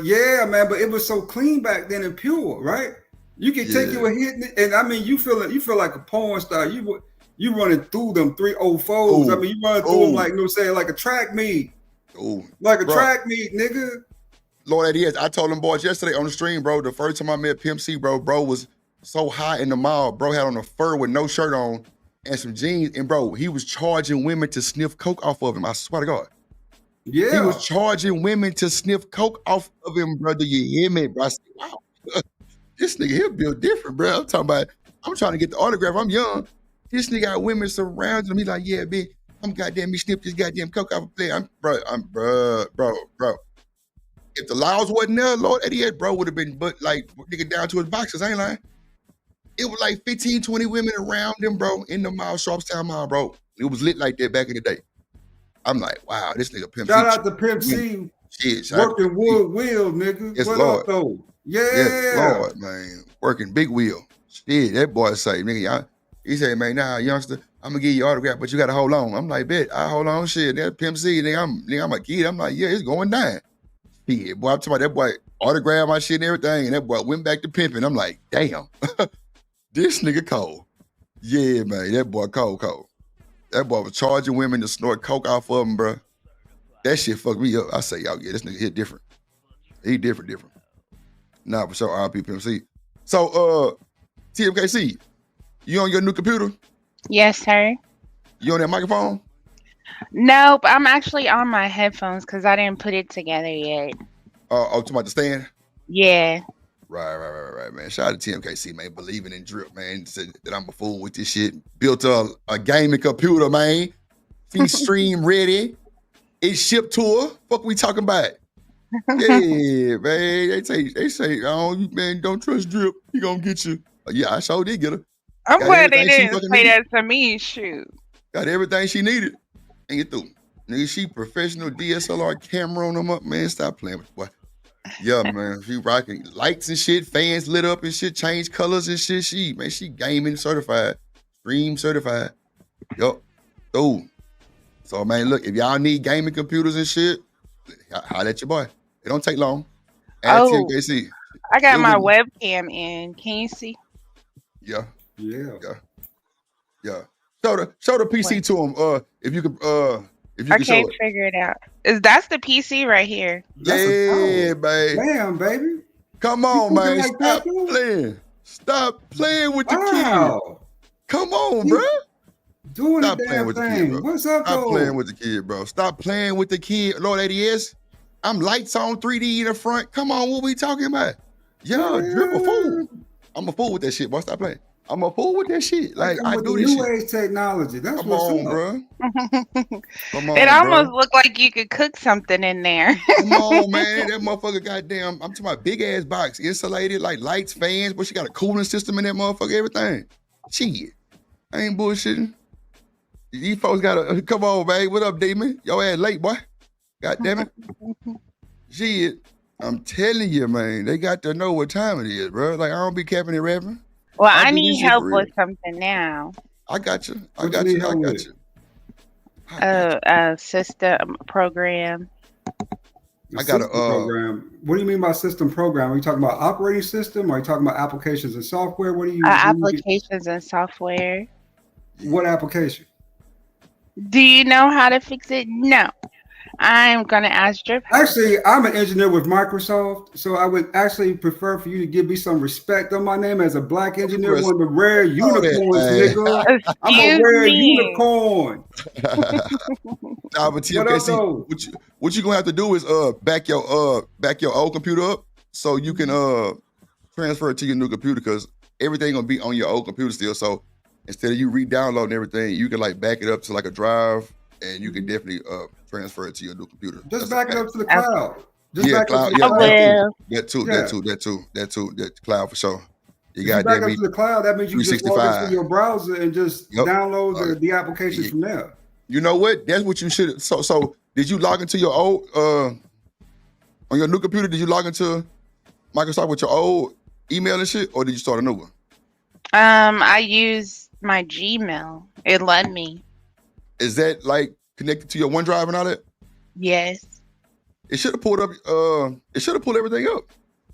yeah, man, but it was so clean back then and pure, right? You can take you a hit, and I mean, you feel like a porn star. You running through them 304s. I mean, you running through them like, like a track meet. Like a track meet, nigga. Lord, that is. I told them boys yesterday on the stream, bro, the first time I met Pimp C, bro was so high in the mall. Bro had on a fur with no shirt on and some jeans. And bro, he was charging women to sniff coke off of him. I swear to God. Yeah. He was charging women to sniff coke off of him, brother. You hear me, bro? I said, wow. This nigga, he'll build different, bro. I'm trying to get the autograph. I'm young. This nigga got women surrounding him. He's like, yeah, bitch. I'm goddamn me sniff this goddamn coke off a plate. Bro. If the laws wasn't there, Lord, Eddie, bro would have been nigga down to his boxes. I ain't lying. It was like 15, 20 women around him, bro, in the mall, Sharpstown Mall, bro. It was lit like that back in the day. I'm like, wow, this nigga Pimp C. Shout out to Pimp C. Shit, working wood wheel, nigga. Yes, what Lord. Up, though? Yeah. Yes, Lord, man. Working big wheel. Shit, that boy say, nigga, he said, man, nah, youngster, I'm gonna give you autograph, but you gotta hold on. I'm like, bet, I hold on, shit. That Pimp C, nigga, I'm a kid. I'm like, yeah, it's going down. Yeah, boy, I'm talking about that boy autographed my shit and everything, and that boy went back to pimping. I'm like, damn, this nigga cold. Yeah, man, that boy cold. That boy was charging women to snort coke off of him, bro. That shit fucked me up. I say, y'all, yeah, this nigga hit different. He different. Nah, for sure, RP Pimp C. So, TMKC, you on your new computer? Yes, sir. You on that microphone? Nope, I'm actually on my headphones because I didn't put it together yet. Talking about the stand? Yeah. Right, man. Shout out to TMKC, man. Believing in drip, man. Said that I'm a fool with this shit. Built a gaming computer, man. She's stream ready. It's shipped to her. Fuck we talking about? Yeah, man. They say, oh, man, don't trust drip. He gonna get you. Yeah, I sure did get her. I'm Got glad they everything she didn't fucking say needed. that to me. Shoot. Got everything she needed. And get through. Nigga, she professional DSLR camera on them up, man. Stop playing with the boy. Yeah, man. She rocking lights and shit, fans lit up and shit, change colors and shit. She gaming certified, stream certified. Yup. Dude. So, man, look, if y'all need gaming computers and shit, holla at your boy. It don't take long. Add Oh, TMKC. I got It'll my be- webcam in. Can you see? Yeah. Yeah. Show the PC to him. If you could I show can't it. figure it out. That's the PC right here. Yeah, babe. Damn, baby. Come on, man. like that, Stop dude? playing. Stop playing with the Wow. kid. Come on, bro. Doing Stop the playing damn with the kid, thing. bro. What's up, Stop though? playing with the kid, bro. Stop playing with the kid. Lord ADS, I'm lights on 3D in the front. Come on, what we talking about? Yeah, drip a fool. I'm a fool with that shit, boy. Stop playing. I'm a fool with that shit. Like, I with do the this new shit. age technology. That's Come what's on, up. bro. Come It on, almost bro. looked like you could cook something in there. Come on, man. That motherfucker goddamn, I'm talking about big ass box, insulated, like lights, fans, but she got a cooling system in that motherfucker, everything. Shit. I ain't bullshitting. These folks gotta come on, man. What up, Demon? Your ass late, boy. God damn it. Shit. I'm telling you, man, they got to know what time it is, bro. Like, I don't be capping and rapping. Well, I I do need this shit help for real. with something now. I got you. I What got you you. need I help got with? you. A system program. The I got system program. What do you mean by system program? Are you talking about operating system? Or are you talking about applications and software? What do you? Applications and software. What application? Do you know how to fix it? No. I'm gonna ask Drip. Actually, I'm an engineer with Microsoft, so I would actually prefer for you to give me some respect on my name as a black engineer, one of the rare unicorns, nigga. I'm a Excuse rare me. unicorn. Nah, but What up, TMKC, though? what you gonna have to do is back your old computer up so you can transfer it to your new computer, because everything gonna be on your old computer still. So instead of you re-downloading everything, you can like back it up to like a drive, and you can definitely transfer it to your new computer. Just That's back it a up to the Okay. cloud. Just Yeah, back it up cloud. to the Yeah, cloud. that too. That cloud for sure. You If you got back that up me to the cloud, that means you just log into 365. your browser and just Yep. download the applications from there. You know what? That's what you should. So did you log into your old on your new computer? Did you log into Microsoft with your old email and shit, or did you start a new one? I use my Gmail. It let me. Is that like connected to your OneDrive and all that? Yes. It should have pulled up. It should have pulled everything up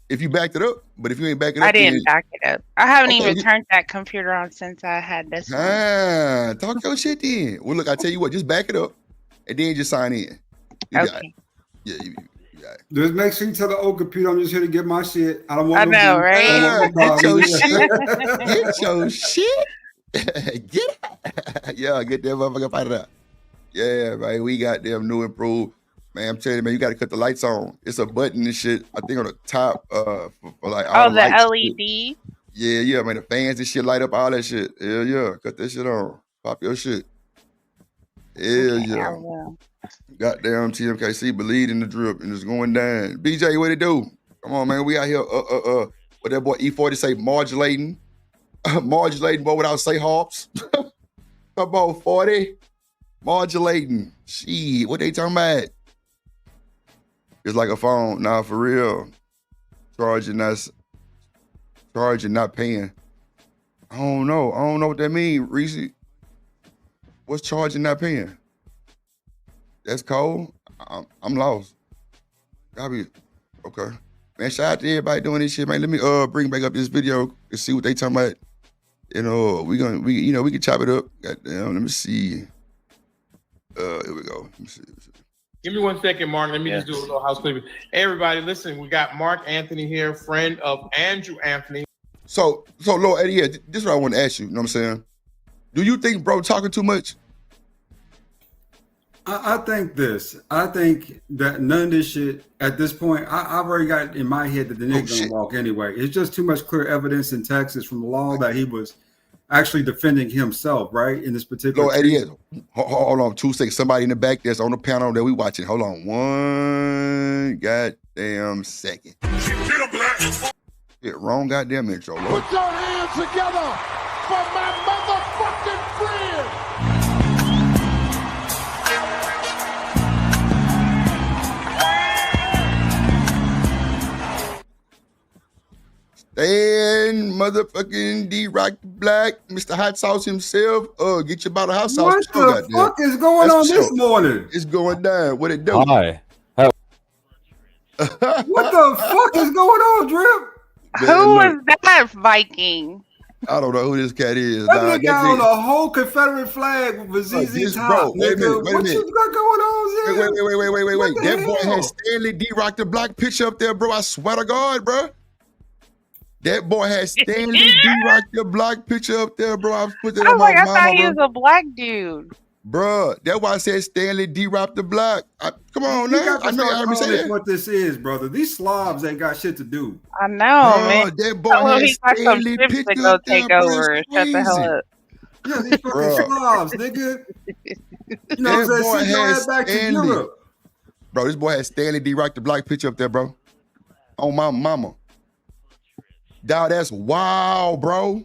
if you backed it up. But if you ain't back it up, I didn't back it up. I haven't Okay, even you- turned that computer on since I had this one. Talk your shit then. Well, look, I tell you what, just back it up and then just sign in. You got it. Okay. Yeah, Just make sure you tell the old computer I'm just here to get my shit. I don't want I no know, beef. right? I don't want no Get your problems. shit. Get your shit. Get it. Yeah, get that motherfucker fight it out. Yeah, right. We got them new improved. Man, I'm telling you, man, you got to cut the lights on. It's a button and shit. I think on the top for like all Oh, the lights. LED. Yeah, man. The fans and shit light up all that shit. Yeah. Cut that shit on. Pop your shit. Yeah. Goddamn TMKC believe in the drip and it's going down. BJ, what it do? Come on, man. We out here what that boy E40 say, modulating. Modulating, boy, without say hops. Come on, 40. Modulating. Shit, what they talking about? It's like a phone. Nah, for real. Charging, not paying. I don't know what that mean, Reese. What's charging, not paying? That's cold. I'm lost. Gotta be. Okay. Man, shout out to everybody doing this shit, man. Let me bring back up this video and see what they talking about. You know, we can chop it up. Goddamn, let me see. Here we go. Let me see. Give me 1 second, Mark. Let me just do a little housekeeping. Hey, everybody, listen, we got Mark Anthony here, friend of Andrew Anthony. So Lord Eddie, this is what I want to ask you. You know what I'm saying? Do you think bro talking too much? I think this. I think that none of this shit at this point, I've already got in my head that the nigga gonna walk anyway. It's just too much clear evidence in Texas from the law that he was actually defending himself, right? In this particular Lord Eddie, case. hold on 2 seconds. Somebody in the back that's on the panel that we watching. Hold on 1 goddamn second. Wrong goddamn intro, Lord. Put your hands together for my motherfucking friend. And motherfucking D-Rock Black, Mr. Hot Sauce himself. Get you about a hot sauce. What the fuck is going on this morning? It's going down. What it do? Hi. What the fuck is going on, Drip? Who was that Viking? I don't know who this cat is. That nigga on a whole Confederate flag with a ZZ top, nigga. What you got going on, Zed? Wait. That boy has Stanley D-Rock the Block picture up there, bro. I swear to God, bro. That boy has Stanley D-Rock the Block picture up there, bro. I put that I on was my like, I mama, thought he bro. was a black dude. Bro, that's why I said Stanley D-Rock the Block. Come on You now. got I to know y'all start heard me say calling it that. what this is, brother. These slobs ain't got shit to do. I know, Bro, man. that boy Tell him has he got some Stanley ships to picture go up there, take bro. over and It's shut the hell crazy. up. Yeah, these fucking Bruh. slobs, nigga. You know That what I'm boy saying? Send your has ass back to Stanley. Europe. Bro, this boy has Stanley D-Rock the Block picture up there, bro. On my mama. Dawg, that's wow, bro.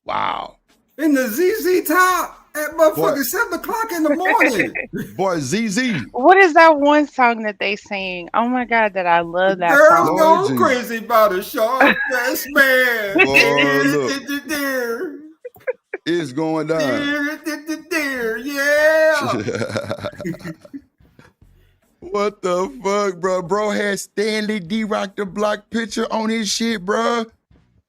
Wow. In the ZZ top at motherfucking 7 o'clock in the morning. Boy, ZZ. What is that one song that they sing? Oh my god, that I love that Girls song. go crazy about a sharp dressed man. Boy, look. It's going down. Yeah. What the fuck, bro? Bro had Stanley D-Rock the Block picture on his shit, bro.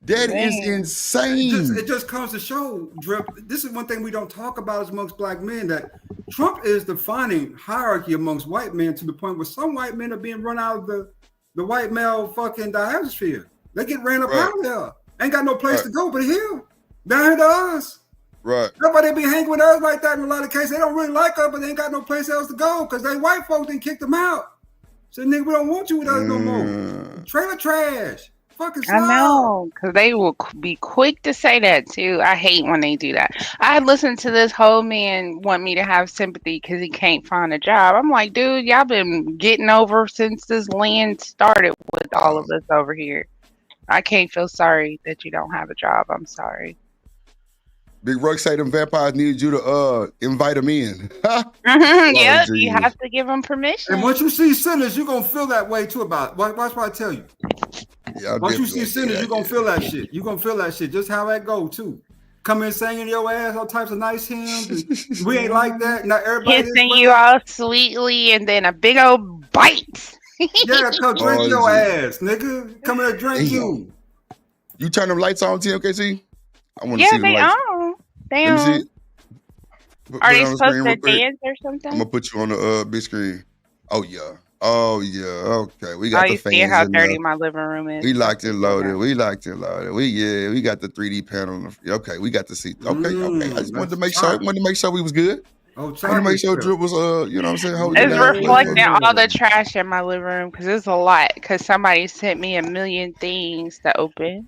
That is insane. It just comes to show, Drip. This is one thing we don't talk about amongst black men, that Trump is defining hierarchy amongst white men to the point where some white men are being run out of the white male fucking diosphere. They get ran up out of there. Ain't got no place to go but here. Down here to us. Right. Nobody be hanging with us like that in a lot of cases. They don't really like us, but they ain't got no place else to go because they white folks didn't kick them out. So nigga, we don't want you with us no more. Trailer trash. Fucking I know, because they will be quick to say that too. I hate when they do that. I listened to this whole man want me to have sympathy because he can't find a job. I'm like, dude, y'all been getting over since this land started with all of us over here. I can't feel sorry that you don't have a job. I'm sorry. Big Ruck say them vampires needed you to invite them in. Yep, Jesus. you have to give them permission. And once you see sinners, you're gonna feel that way too about it. Watch what I tell you. Yeah, Once you see sinners, you're gonna feel that shit. You're gonna feel that shit. Just how that go too. Come in singing your ass, all types of nice hymns. And we ain't like that. Not everybody. Kissing you all sweetly and then a big old bite. Yeah, come drink your ass, nigga. Come here, drink you. You turn them lights on, TMKC? I want to Yeah, see the they lights. on. They Let me see on. it. Put Are it they on the supposed screen to real quick. dance or something? I'm gonna put you on the big screen. Oh yeah. Okay, we got the you fans see how in dirty there. my living room is. We locked and loaded. We got the 3D panel. Okay, we got to see. Okay. I just wanted to make sure. We was good. Oh, wanted to make sure Drew was you know what I'm saying, holding it It's down. reflecting all the trash in my living room because it's a lot. Because somebody sent me a million things to open.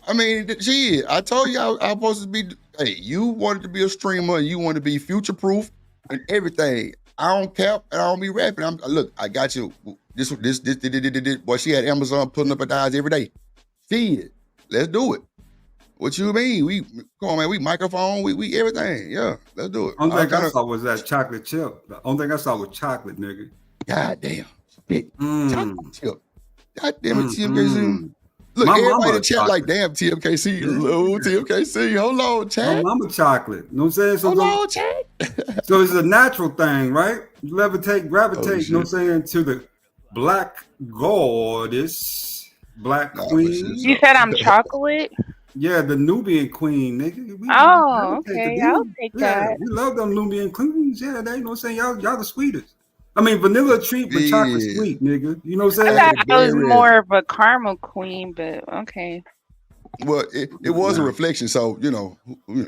I mean, shit. I told you I'm supposed to be. Hey, you wanted to be a streamer and you want to be future proof and everything. I don't cap and I don't be rapping. Look, I got you. This. Boy, she had Amazon putting up her eyes every day. See it. Let's do it. What you mean? We come on, man. We microphone. We everything. Yeah, let's do it. Only thing I saw was that chocolate chip. The only thing I saw was chocolate, nigga. God damn. Chocolate chip. God damn it, TMKC. Mm. Look, My everybody mama in chat like, damn, TMKC. Hello, TMKC. Hold on, chat. My mama chocolate. You know what I'm saying? So, Hold on, chat. So it's a natural thing, right? Levitate, gravitate, you know what I'm saying, to the Black Goddess, Black Nah, for Queen. You said I'm chocolate? Yeah, the Nubian Queen, nigga. We Oh, gravitate to okay. I'll them. take Yeah, that. we love them Nubian queens. Yeah, they, you know what I'm saying? Y'all the sweetest. I mean, vanilla treat, but chocolate Yeah. sweet, nigga. You know what I I'm thought saying? I was more of a caramel queen, but okay. Well, it was a reflection, so you know.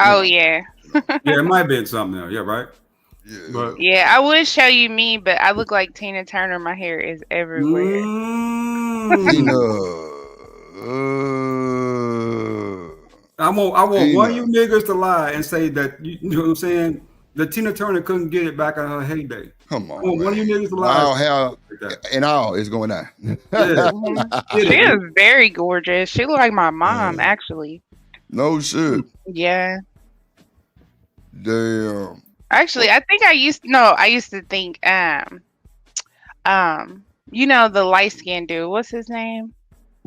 Oh yeah. Yeah, it might have been something else. Yeah, right. Yeah. But Yeah, I would show you me, but I look like Tina Turner. My hair is everywhere. Tina. I want one Tina. of you niggas to lie and say that you know what I'm saying. That Tina Turner couldn't get it back in her heyday. Come I on, want one of you man. niggas to lie. Wow, how and all is going on. Yeah. She is very gorgeous. She look like my mom, Uh, actually. No shit. Yeah. Damn. Actually, I think I used to think you know the light skinned dude. What's his name?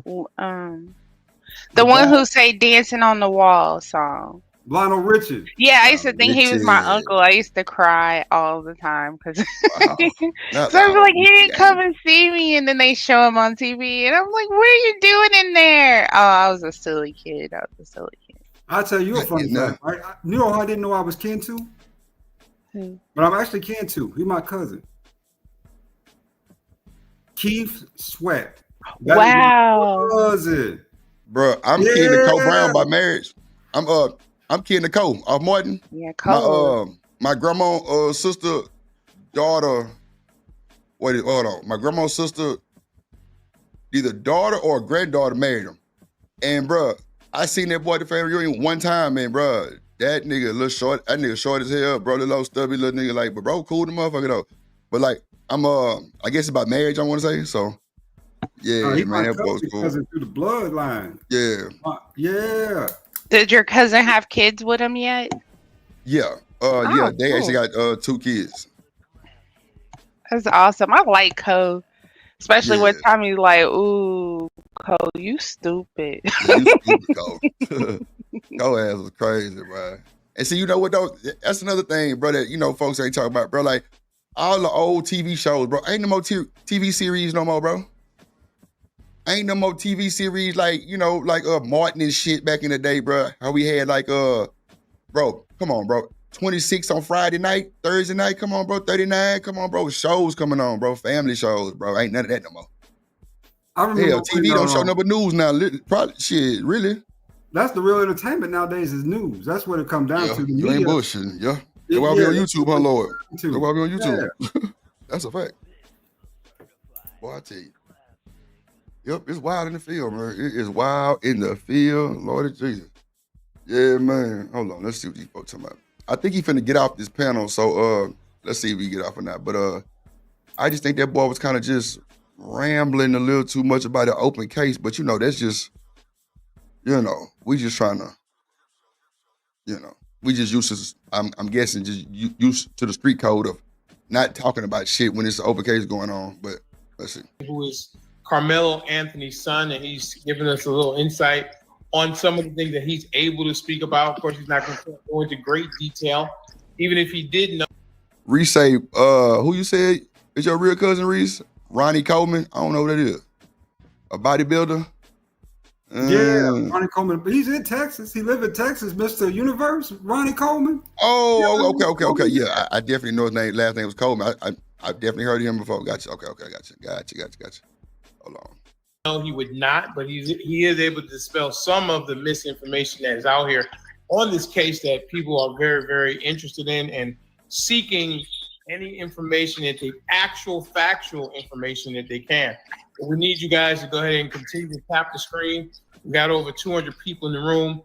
The one who say "Dancing on the Wall" song. Lionel Richie. Yeah, I used to think he was my uncle. I used to cry all the time because Wow. so I was like, he didn't come and see me, and then they show him on TV, and I'm like, what are you doing in there? Oh, I was a silly kid. I'll tell you a funny fact. Right? You know who I didn't know I was kin to? Who? But I'm actually kin to. He's my cousin. Keith Sweat. That is my Wow. cousin. Bro, I'm kin to Cole Brown by marriage. I'm kin to Cole off Martin. Yeah, Cole. My grandma sister daughter. Wait, hold on. My grandma's sister, either daughter or granddaughter married him. And bro, I seen that boy at the family reunion one time, man, bro. That nigga little short, that nigga short as hell, bro. The little stubby little nigga, like, but bro, cool the motherfucker though. But like, I'm I guess about marriage, I want to say. So yeah, He man, my that boy's cool. cousin through the bloodline. Yeah. Yeah. Did your cousin have kids with him yet? Yeah. Yeah, they actually got 2 kids. That's awesome. I like Cole, especially Yeah. when Tommy's like, "Ooh, Cole, you stupid." You stupid, Cole. Cole ass was crazy, bro. And see, you know what though? That's another thing, bro, that, you know, folks ain't talking about, bro. Like, all the old TV shows, bro. Ain't no more TV series no more, bro. Ain't no more TV series like, you know, like Martin and shit back in the day, bro. How we had like, bro, come on, bro. 26 on Friday night, Thursday night, come on, bro. 39, come on, bro. Shows coming on, bro. Family shows, bro. Ain't none of that no more. I remember Hell, TV don't show no but news now. Probably shit, really. That's the real entertainment nowadays is news. That's what it comes down to. The You ain't media. bullshitting, yeah. That's why I be on YouTube, huh, Lord? That's why I be on YouTube. Yeah. That's a fact. Boy, I tell you. Yep, it's wild in the field, man. It is wild in the field, Lord Jesus. Yeah, man. Hold on, let's see what these folks talking about. I think he finna get off this panel, so let's see if he get off or not. But I just think that boy was kind of just rambling a little too much about the open case. But you know, that's just, you know, we just trying to, you know, we just used to, I'm guessing, just used to the street code of not talking about shit when it's an open case going on. But let's see. Who is Carmelo Anthony's son, and he's giving us a little insight on some of the things that he's able to speak about. Of course, he's not going to go into great detail, even if he did know. Reese say, who you said is your real cousin, Reese? Ronnie Coleman? I don't know who that is. A bodybuilder? Yeah, Ronnie Coleman. But he's in Texas. He live in Texas, Mr. Universe. Ronnie Coleman. Oh, okay. Yeah, I definitely know his name. Last name was Coleman. I definitely heard of him before. Gotcha. Okay, gotcha. Hold on. No, he would not, but he is able to dispel some of the misinformation that is out here on this case that people are very, very interested in and seeking any information that the actual factual information that they can. But we need you guys to go ahead and continue to tap the screen. We got over 200 people in the room.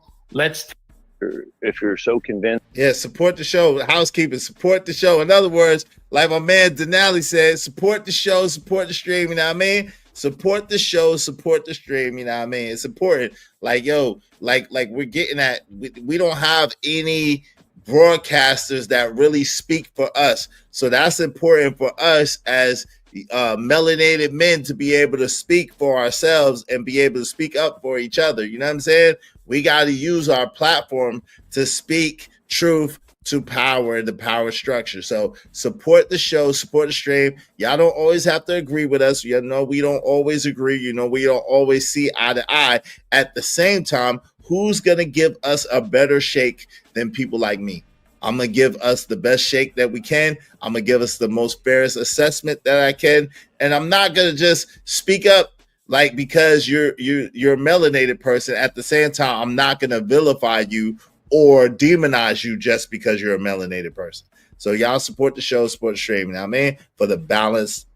If you're so convinced. Yeah, support the show. Housekeeping, support the show. In other words, like my man Denali said, support the show, support the stream, you know what I mean? Support the show, support the stream, you know what I mean? It's important. Like, yo, like we're getting at, we don't have any broadcasters that really speak for us. So that's important for us as melanated men to be able to speak for ourselves and be able to speak up for each other. You know what I'm saying? We got to use our platform to speak truth to power and the power structure. So support the show, support the stream. Y'all don't always have to agree with us. You know, we don't always agree. You know, we don't always see eye to eye. At the same time, who's going to give us a better shake than people like me? I'm going to give us the best shake that we can. I'm going to give us the most fairest assessment that I can. And I'm not going to just speak up like because you're a melanated person. At the same time, I'm not going to vilify you or demonize you just because you're a melanated person. So y'all support the show, support the stream. Now, man, for the balanced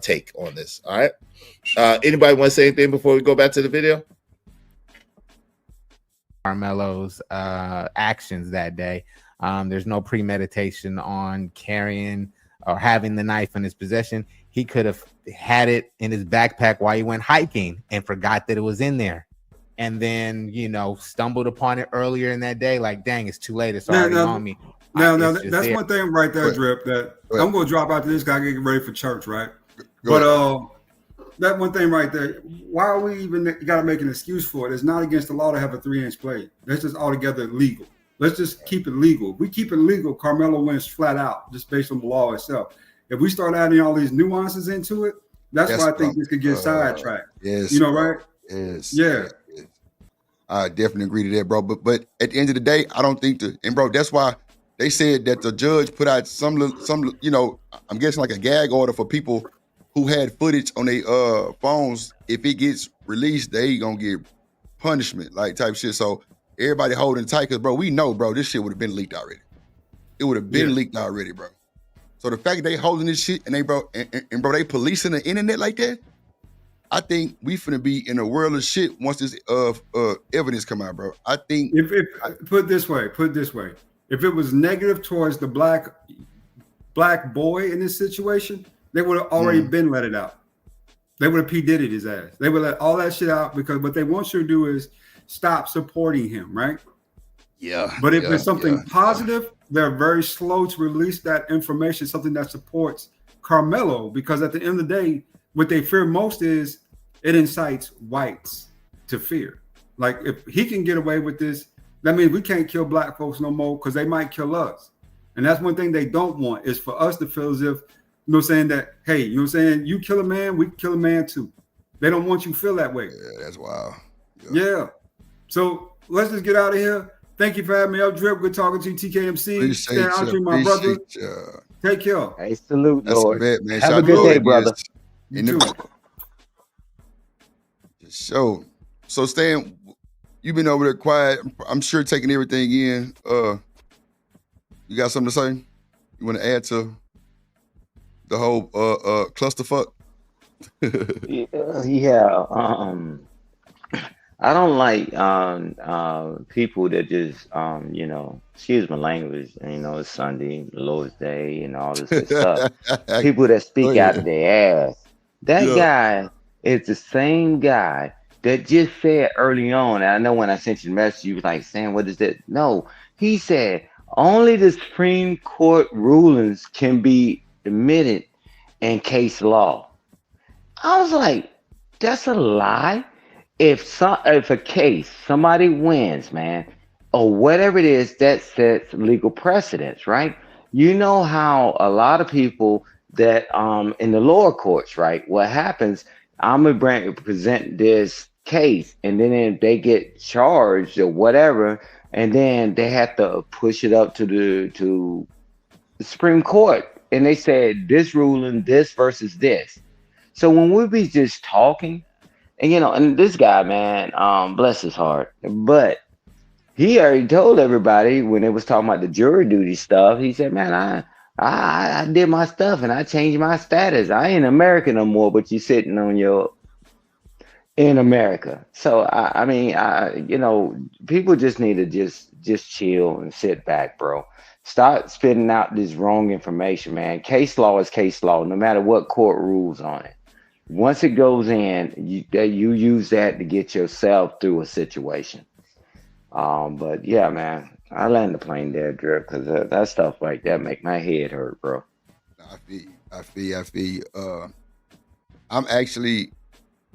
take on this. All right. Anybody want to say anything before we go back to the video? Carmelo's actions that day. There's no premeditation on carrying or having the knife in his possession. He could have had it in his backpack while he went hiking and forgot that it was in there. And then, you know, stumbled upon it earlier in that day. Like, dang, it's too late. It's already on me. Now, that's one thing right there, Drip, that I'm going to drop out to this guy getting ready for church, right? But that one thing right there, why are we even got to make an excuse for it? It's not against the law to have a 3-inch blade. That's just altogether legal. Let's just keep it legal. If we keep it legal, Carmelo wins flat out, just based on the law itself. If we start adding all these nuances into it, that's why I think this could get sidetracked. Yes. You know, right? Yes. Yeah. Yes. I definitely agree to that, bro. But at the end of the day, I don't think and bro, that's why they said that the judge put out some, you know, I'm guessing like a gag order for people who had footage on their phones. If it gets released, they gonna get punishment, like type shit. So everybody holding tight, because bro, we know, bro, this shit would have been leaked already. It would have been leaked already, bro. So the fact that they holding this shit and they bro, they policing the internet like that, I think we finna be in a world of shit once this evidence come out, bro. I think if put it this way, if it was negative towards the black boy in this situation, they would have already been let it out. They would have P. Diddy'd his ass. They would let all that shit out, because what they want you to do is stop supporting him, right? Yeah. But if it's something positive, they're very slow to release that information, something that supports Carmelo, because at the end of the day, what they fear most is it incites whites to fear. Like, if he can get away with this, that means we can't kill black folks no more, because they might kill us. And that's one thing they don't want, is for us to feel as if, you know what I'm saying, that, hey, you know what I'm saying, you kill a man, we kill a man too. They don't want you to feel that way. Yeah, that's wild. Yeah. So let's just get out of here. Thank you for having me up, Drip. Good talking to you, TKMC. Stan Andre, my brother. Take care. Hey, salute, That's Lord. a bet, man. Have Shout a good out day, to brother. in the show. So Stan, you've been over there quiet. I'm sure taking everything in. You got something to say? You want to add to the whole clusterfuck? Yeah. I don't like people that just you know, excuse my language, you know, it's Sunday, the Lord's Day, and all this good stuff. People that speak out of their ass. That guy is the same guy that just said early on, and I know when I sent you the message, you was like, Sam, what is that? No, he said only the Supreme Court rulings can be admitted in case law. I was like, that's a lie. If a case, somebody wins, man, or whatever it is, that sets legal precedence, right? You know how a lot of people that in the lower courts, right? What happens, I'm gonna present this case, and then they get charged or whatever, and then they have to push it up to the Supreme Court, and they said this ruling, this versus this. So when we be just talking, and you know, and this guy, man, bless his heart, but he already told everybody when it was talking about the jury duty stuff. He said, "Man, I did my stuff and I changed my status. I ain't American no more, but you sitting on your in America." So I mean, you know, people just need to just chill and sit back, bro. Start spitting out this wrong information, man. Case law is case law, no matter what court rules on it. Once it goes in, you use that to get yourself through a situation. But yeah, man, I land the plane there, Drip, because that stuff like that make my head hurt, bro. I feel.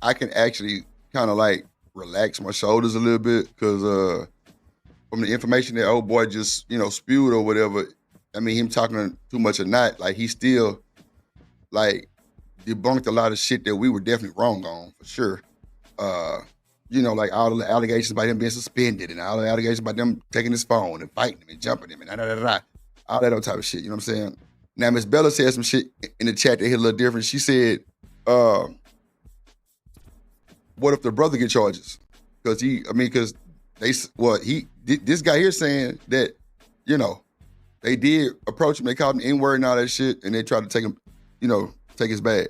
I can actually kind of like relax my shoulders a little bit, because from the information that old boy just spewed or whatever. I mean, him talking too much or not, like he still like debunked a lot of shit that we were definitely wrong on for sure. Like all the allegations about him being suspended and all the allegations about them taking his phone and fighting him and jumping him and all that other type of shit. You know what I'm saying? Now Miss Bella said some shit in the chat that hit a little different. She said, "What if the brother get charges? Because this guy here saying that they did approach him, they called him N-word and all that shit, and they tried to take him, take his bag.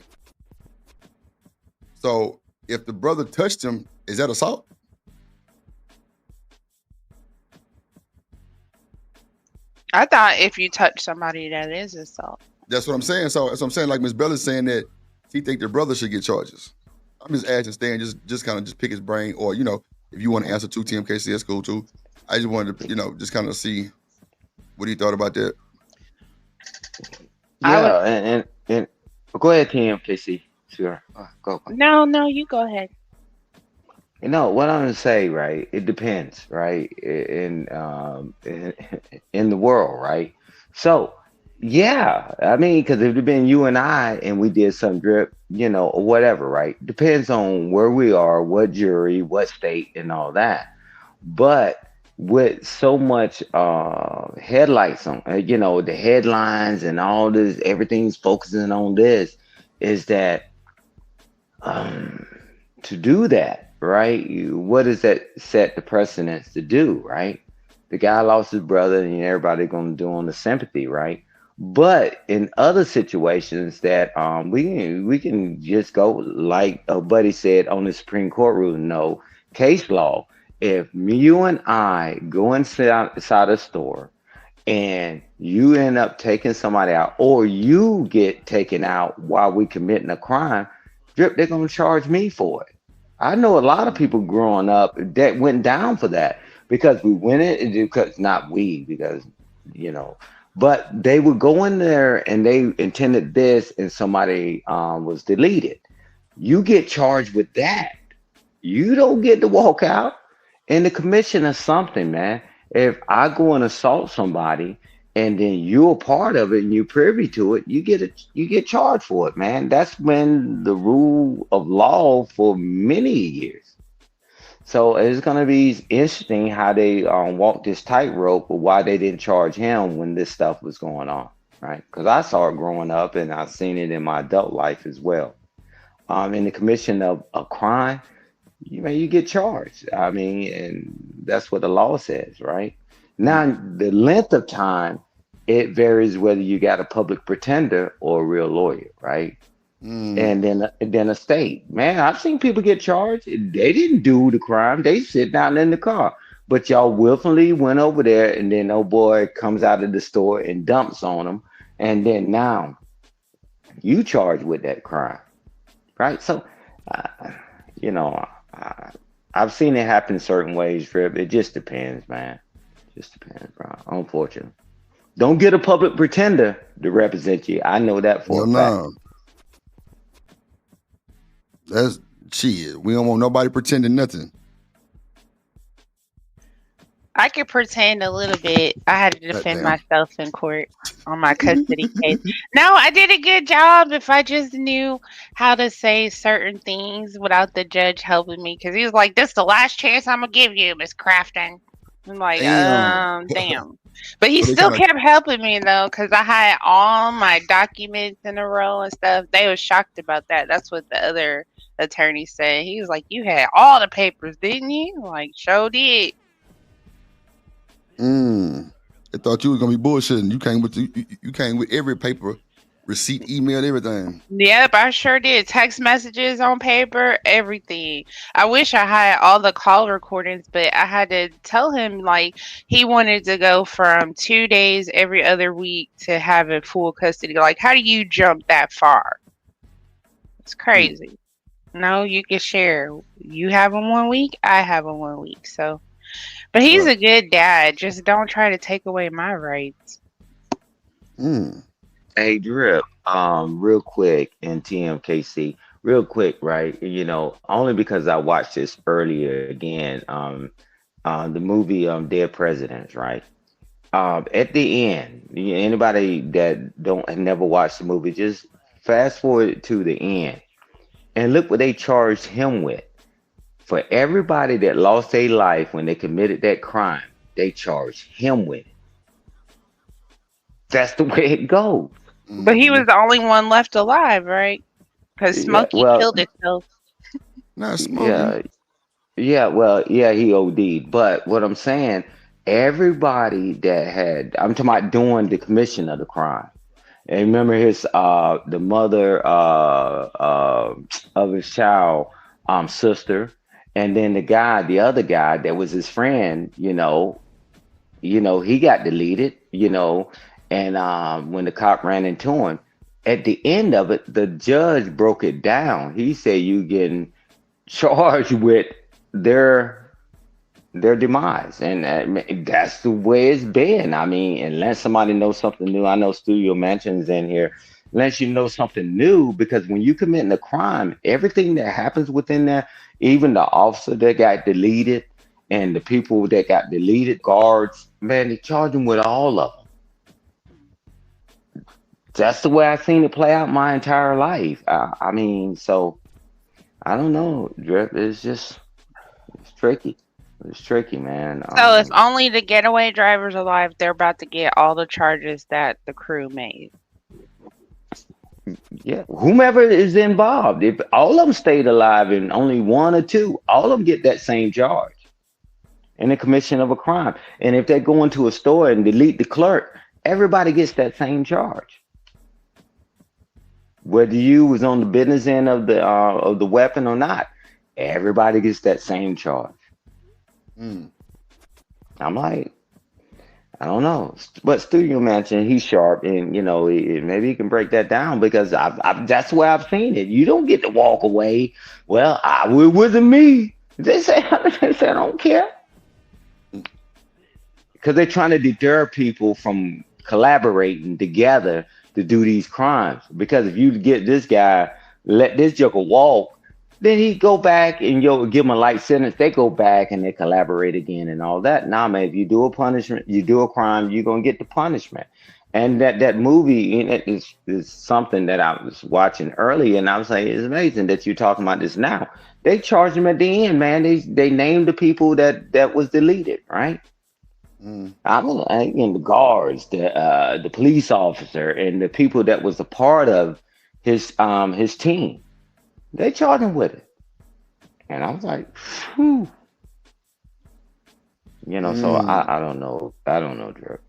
So if the brother touched him, is that assault? I thought if you touch somebody, that is assault. That's what I'm saying. So that's what I'm saying. Like Miss Bella's saying that she think the brother should get charges. I'm just asking Stan, just kind of just pick his brain, or if you want to answer to TMKC, that's cool too. I just wanted to, just kind of see what he thought about that. Yeah, and go ahead, TMKC. Sure, go. No, you go ahead. What I'm gonna say, right? It depends, right? In the world, right? So, yeah, I mean, because if it been you and I, and we did some drip, or whatever, right? Depends on where we are, what jury, what state, and all that. But with so much headlights on, the headlines and all this, everything's focusing on this, is that to do that, right? What does that set the precedence to do, right? The guy lost his brother, and everybody gonna do on the sympathy, right? But in other situations that we can just go like a buddy said on the Supreme Court ruling, no case law. If you and I go inside a store and you end up taking somebody out, or you get taken out while we committing a crime, drip, they're gonna charge me for it. I know a lot of people growing up that went down for that because we went in, because not we, because but they would go in there and they intended this, and somebody was deleted. You get charged with that. You don't get to walk out. In the commission of something, man. If I go and assault somebody, and then you're a part of it and you're privy to it, you get charged for it, man. That's been the rule of law for many years. So it's gonna be interesting how they walk this tightrope, or why they didn't charge him when this stuff was going on, right? Because I saw it growing up, and I've seen it in my adult life as well. In the commission of a crime, you get charged. I mean, and that's what the law says, right? Now, the length of time, it varies whether you got a public pretender or a real lawyer, right? And then a state. Man, I've seen people get charged. They didn't do the crime. They sit down in the car. But y'all willfully went over there, and then oh boy comes out of the store and dumps on them. And then now you charged with that crime, right? So, I've seen it happen certain ways, Trip. It just depends, man. Just depends, bro. Unfortunately. Don't get a public pretender to represent you. I know that for a fact. No. That's shit. We don't want nobody pretending nothing. I could pretend a little bit. I had to defend myself in court on my custody case. No, I did a good job if I just knew how to say certain things without the judge helping me. Because he was like, this is the last chance I'm going to give you, Miss Crafton. I'm like, damn. But he still kept helping me, though, because I had all my documents in a row and stuff. They were shocked about that. That's what the other attorney said. He was like, you had all the papers, didn't you? I'm like, sure did. They thought you was gonna be bullshitting. You came with every paper, receipt, email, everything. Yep, I sure did. Text messages on paper, everything. I wish I had all the call recordings, but I had to tell him like he wanted to go from 2 days every other week to having full custody. Like, how do you jump that far? It's crazy. No, you can share. You have them 1 week, I have them 1 week. So. But he's a good dad. Just don't try to take away my rights. Hey, Drip, real quick, and TMKC, real quick, right? Only because I watched this earlier again. the movie Dead Presidents, right? At the end, anybody that don't have never watched the movie, just fast forward to the end and look what they charged him with. For everybody that lost their life when they committed that crime, they charged him with it. That's the way it goes. But he was the only one left alive, right? Because Yeah, Smokey well, killed himself. Not Smokey. yeah, yeah, well, yeah, he OD'd. But what I'm saying, everybody that had, I'm talking about doing the commission of the crime. And remember his the mother of his child sister, and then the other guy that was his friend, he got deleted, and when the cop ran into him, at the end of it, the judge broke it down. He said you getting charged with their demise, and that's the way it's been. I mean, unless somebody knows something new, I know Studio Mansion's in here. Unless you know something new, because when you commit a crime, everything that happens within there, even the officer that got deleted and the people that got deleted, guards, man, they charge them with all of them. That's the way I've seen it play out my entire life. I mean, so I don't know, Drip. It's tricky. It's tricky, man. So if only the getaway driver's alive, they're about to get all the charges that the crew made. Yeah, whomever is involved, if all of them stayed alive and only one or two, all of them get that same charge in the commission of a crime. And if they go into a store and delete the clerk, everybody gets that same charge. Whether you was on the business end of the weapon or not, everybody gets that same charge. I'm like, I don't know, but Studio Mansion, he's sharp, and maybe he can break that down, because that's where I've seen it. You don't get to walk away. Well, it wasn't me. They say I don't care, because they're trying to deter people from collaborating together to do these crimes. Because if you get this guy, let this joker walk, then he go back and you'll give him a light sentence. They go back and they collaborate again and all that. Nah, man, if you do a punishment, you do a crime, you're gonna get the punishment. And that movie is something that I was watching early, and I was like, it's amazing that you're talking about this now. They charged him at the end, man. They named the people that was deleted, right? I was like, the guards, the police officer, and the people that was a part of his team. They charged him with it, and I was like, whew. So I don't know. I don't know, Drip.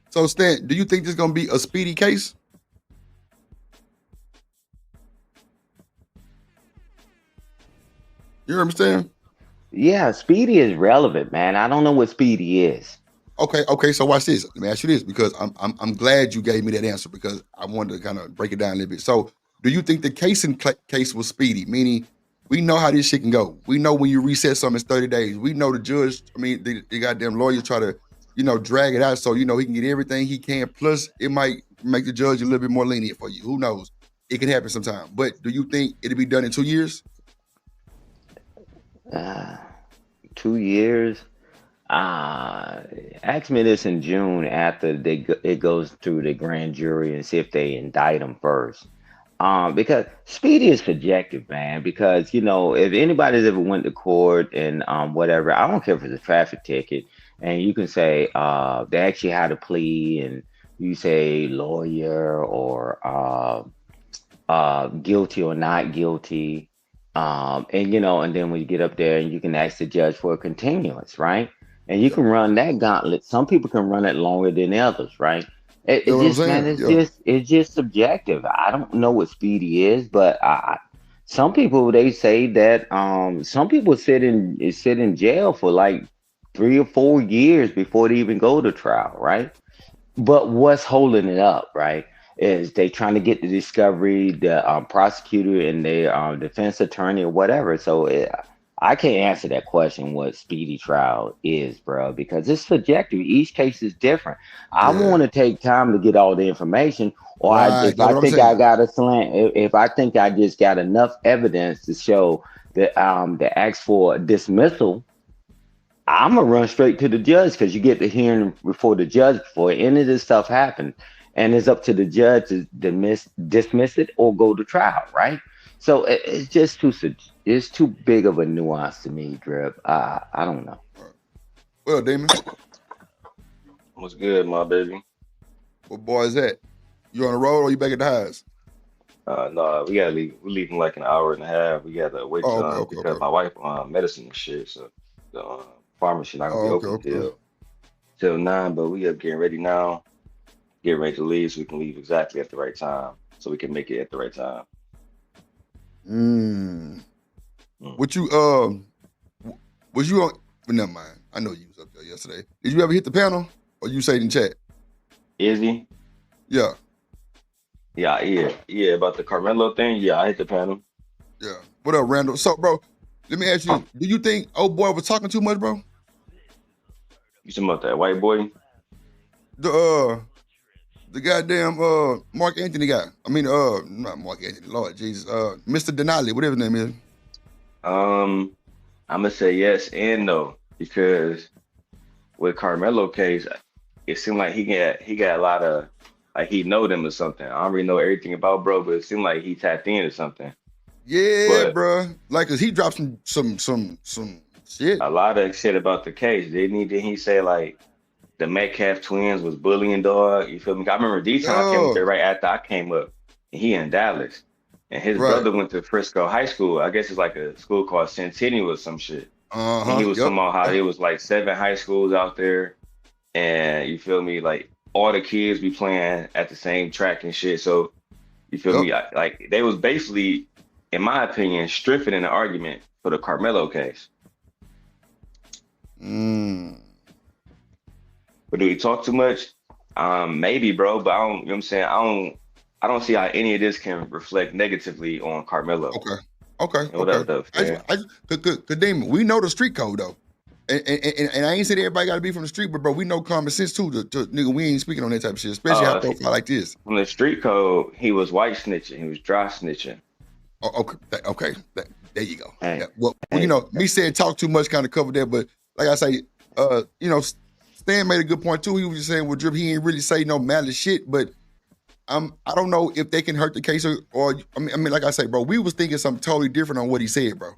So Stan, do you think this is gonna be a speedy case? You understand? Yeah, Speedy is relevant, man. I don't know what Speedy is. Okay. So watch this. Let me ask you this, because I'm glad you gave me that answer, because I wanted to kind of break it down a little bit. So, do you think the case was speedy? Meaning, we know how this shit can go. We know when you reset something, it's 30 days. We know the judge. I mean, the goddamn lawyer try to, drag it out so he can get everything he can. Plus, it might make the judge a little bit more lenient for you. Who knows? It can happen sometime. But do you think it'll be done in 2 years? 2 years. Ask me this in June after it goes through the grand jury and see if they indict him first. Because Speedy is subjective, man. Because if anybody's ever went to court and whatever, I don't care if it's a traffic ticket, and you can say they actually had a plea, and you say lawyer or guilty or not guilty, and then when you get up there and you can ask the judge for a continuance, right? And you can run that gauntlet. Some people can run it longer than others, right? It's just subjective. I don't know what Speedy is, but some people, they say that some people sit in jail for like 3 or 4 years before they even go to trial, right? But what's holding it up, right, is they trying to get the discovery, the prosecutor and the defense attorney or whatever. So I can't answer that question, what speedy trial is, bro, because it's subjective. Each case is different. I want to take time to get all the information. or Right. if That's I what I'm think I saying. got a slant, if I think I just got enough evidence to show that that asks for a dismissal, I'm gonna run straight to the judge because you get the hearing before the judge before any of this stuff happens, and it's up to the judge to dismiss it or go to trial, right? So it's just it's too big of a nuance to me, Drip. I don't know. Well, Damon, What's good, my baby? what boy is that? You on the road or you back at the house? No, we gotta leave. We're leaving like an hour and a half. We gotta wait Oh, till okay, okay, because okay. my wife medicine and shit. So the pharmacy not gonna Oh, be okay, open okay. till 9. But we are getting ready now, getting ready to leave so we can leave exactly at the right time, so we can make it at the right time. What you was you on? But never mind. I know you was up there yesterday. Did you ever hit the panel or you say it in chat? Izzy? Yeah. Yeah. About the Carmelo thing, yeah, I hit the panel. Yeah. What up, Randall? So, bro, let me ask you: do you think old boy was talking too much, bro? You talking about that white boy? The goddamn Mark Anthony guy. I mean, not Mark Anthony. Lord Jesus, Mr. Denali, whatever his name is. I'm gonna say yes and no because with Carmelo case, it seemed like he got a lot of like he know them or something. I don't really know everything about bro, but it seemed like he tapped in or something. Yeah, But bro. Like, cause he dropped some shit. a lot of shit about the case. Didn't he say like the Metcalf twins was bullying dog? You feel me? I remember D-Town came up there right after I came up, and he in Dallas. And his Right. brother went to Frisco High School. I guess it's like a school called Centennial or some shit. And he was Yep. talking about how there was like 7 high schools out there. And you feel me? Like all the kids be playing at the same track and shit. So you feel me? Like they was basically, in my opinion, strengthening the argument for the Carmelo case. But do he talk too much? Maybe, bro. But I don't. You know what I'm saying? I don't see how any of this can reflect negatively on Carmelo. Okay. And what up, though, man? Cause Damon, we know the street code though, and I ain't saying everybody got to be from the street, but bro, we know common sense too. Nigga, we ain't speaking on that type of shit, especially high profile like this. From the street code, he was white snitching. He was dry snitching. Oh, okay. There you go. Yeah. Well, you know, me saying talk too much kind of covered that, but like I say, you know, Stan made a good point too. He was just saying, well, Drip, he ain't really say no malice shit, but I don't know if they can hurt the case or I mean, like I say, bro, we was thinking something totally different on what he said, bro.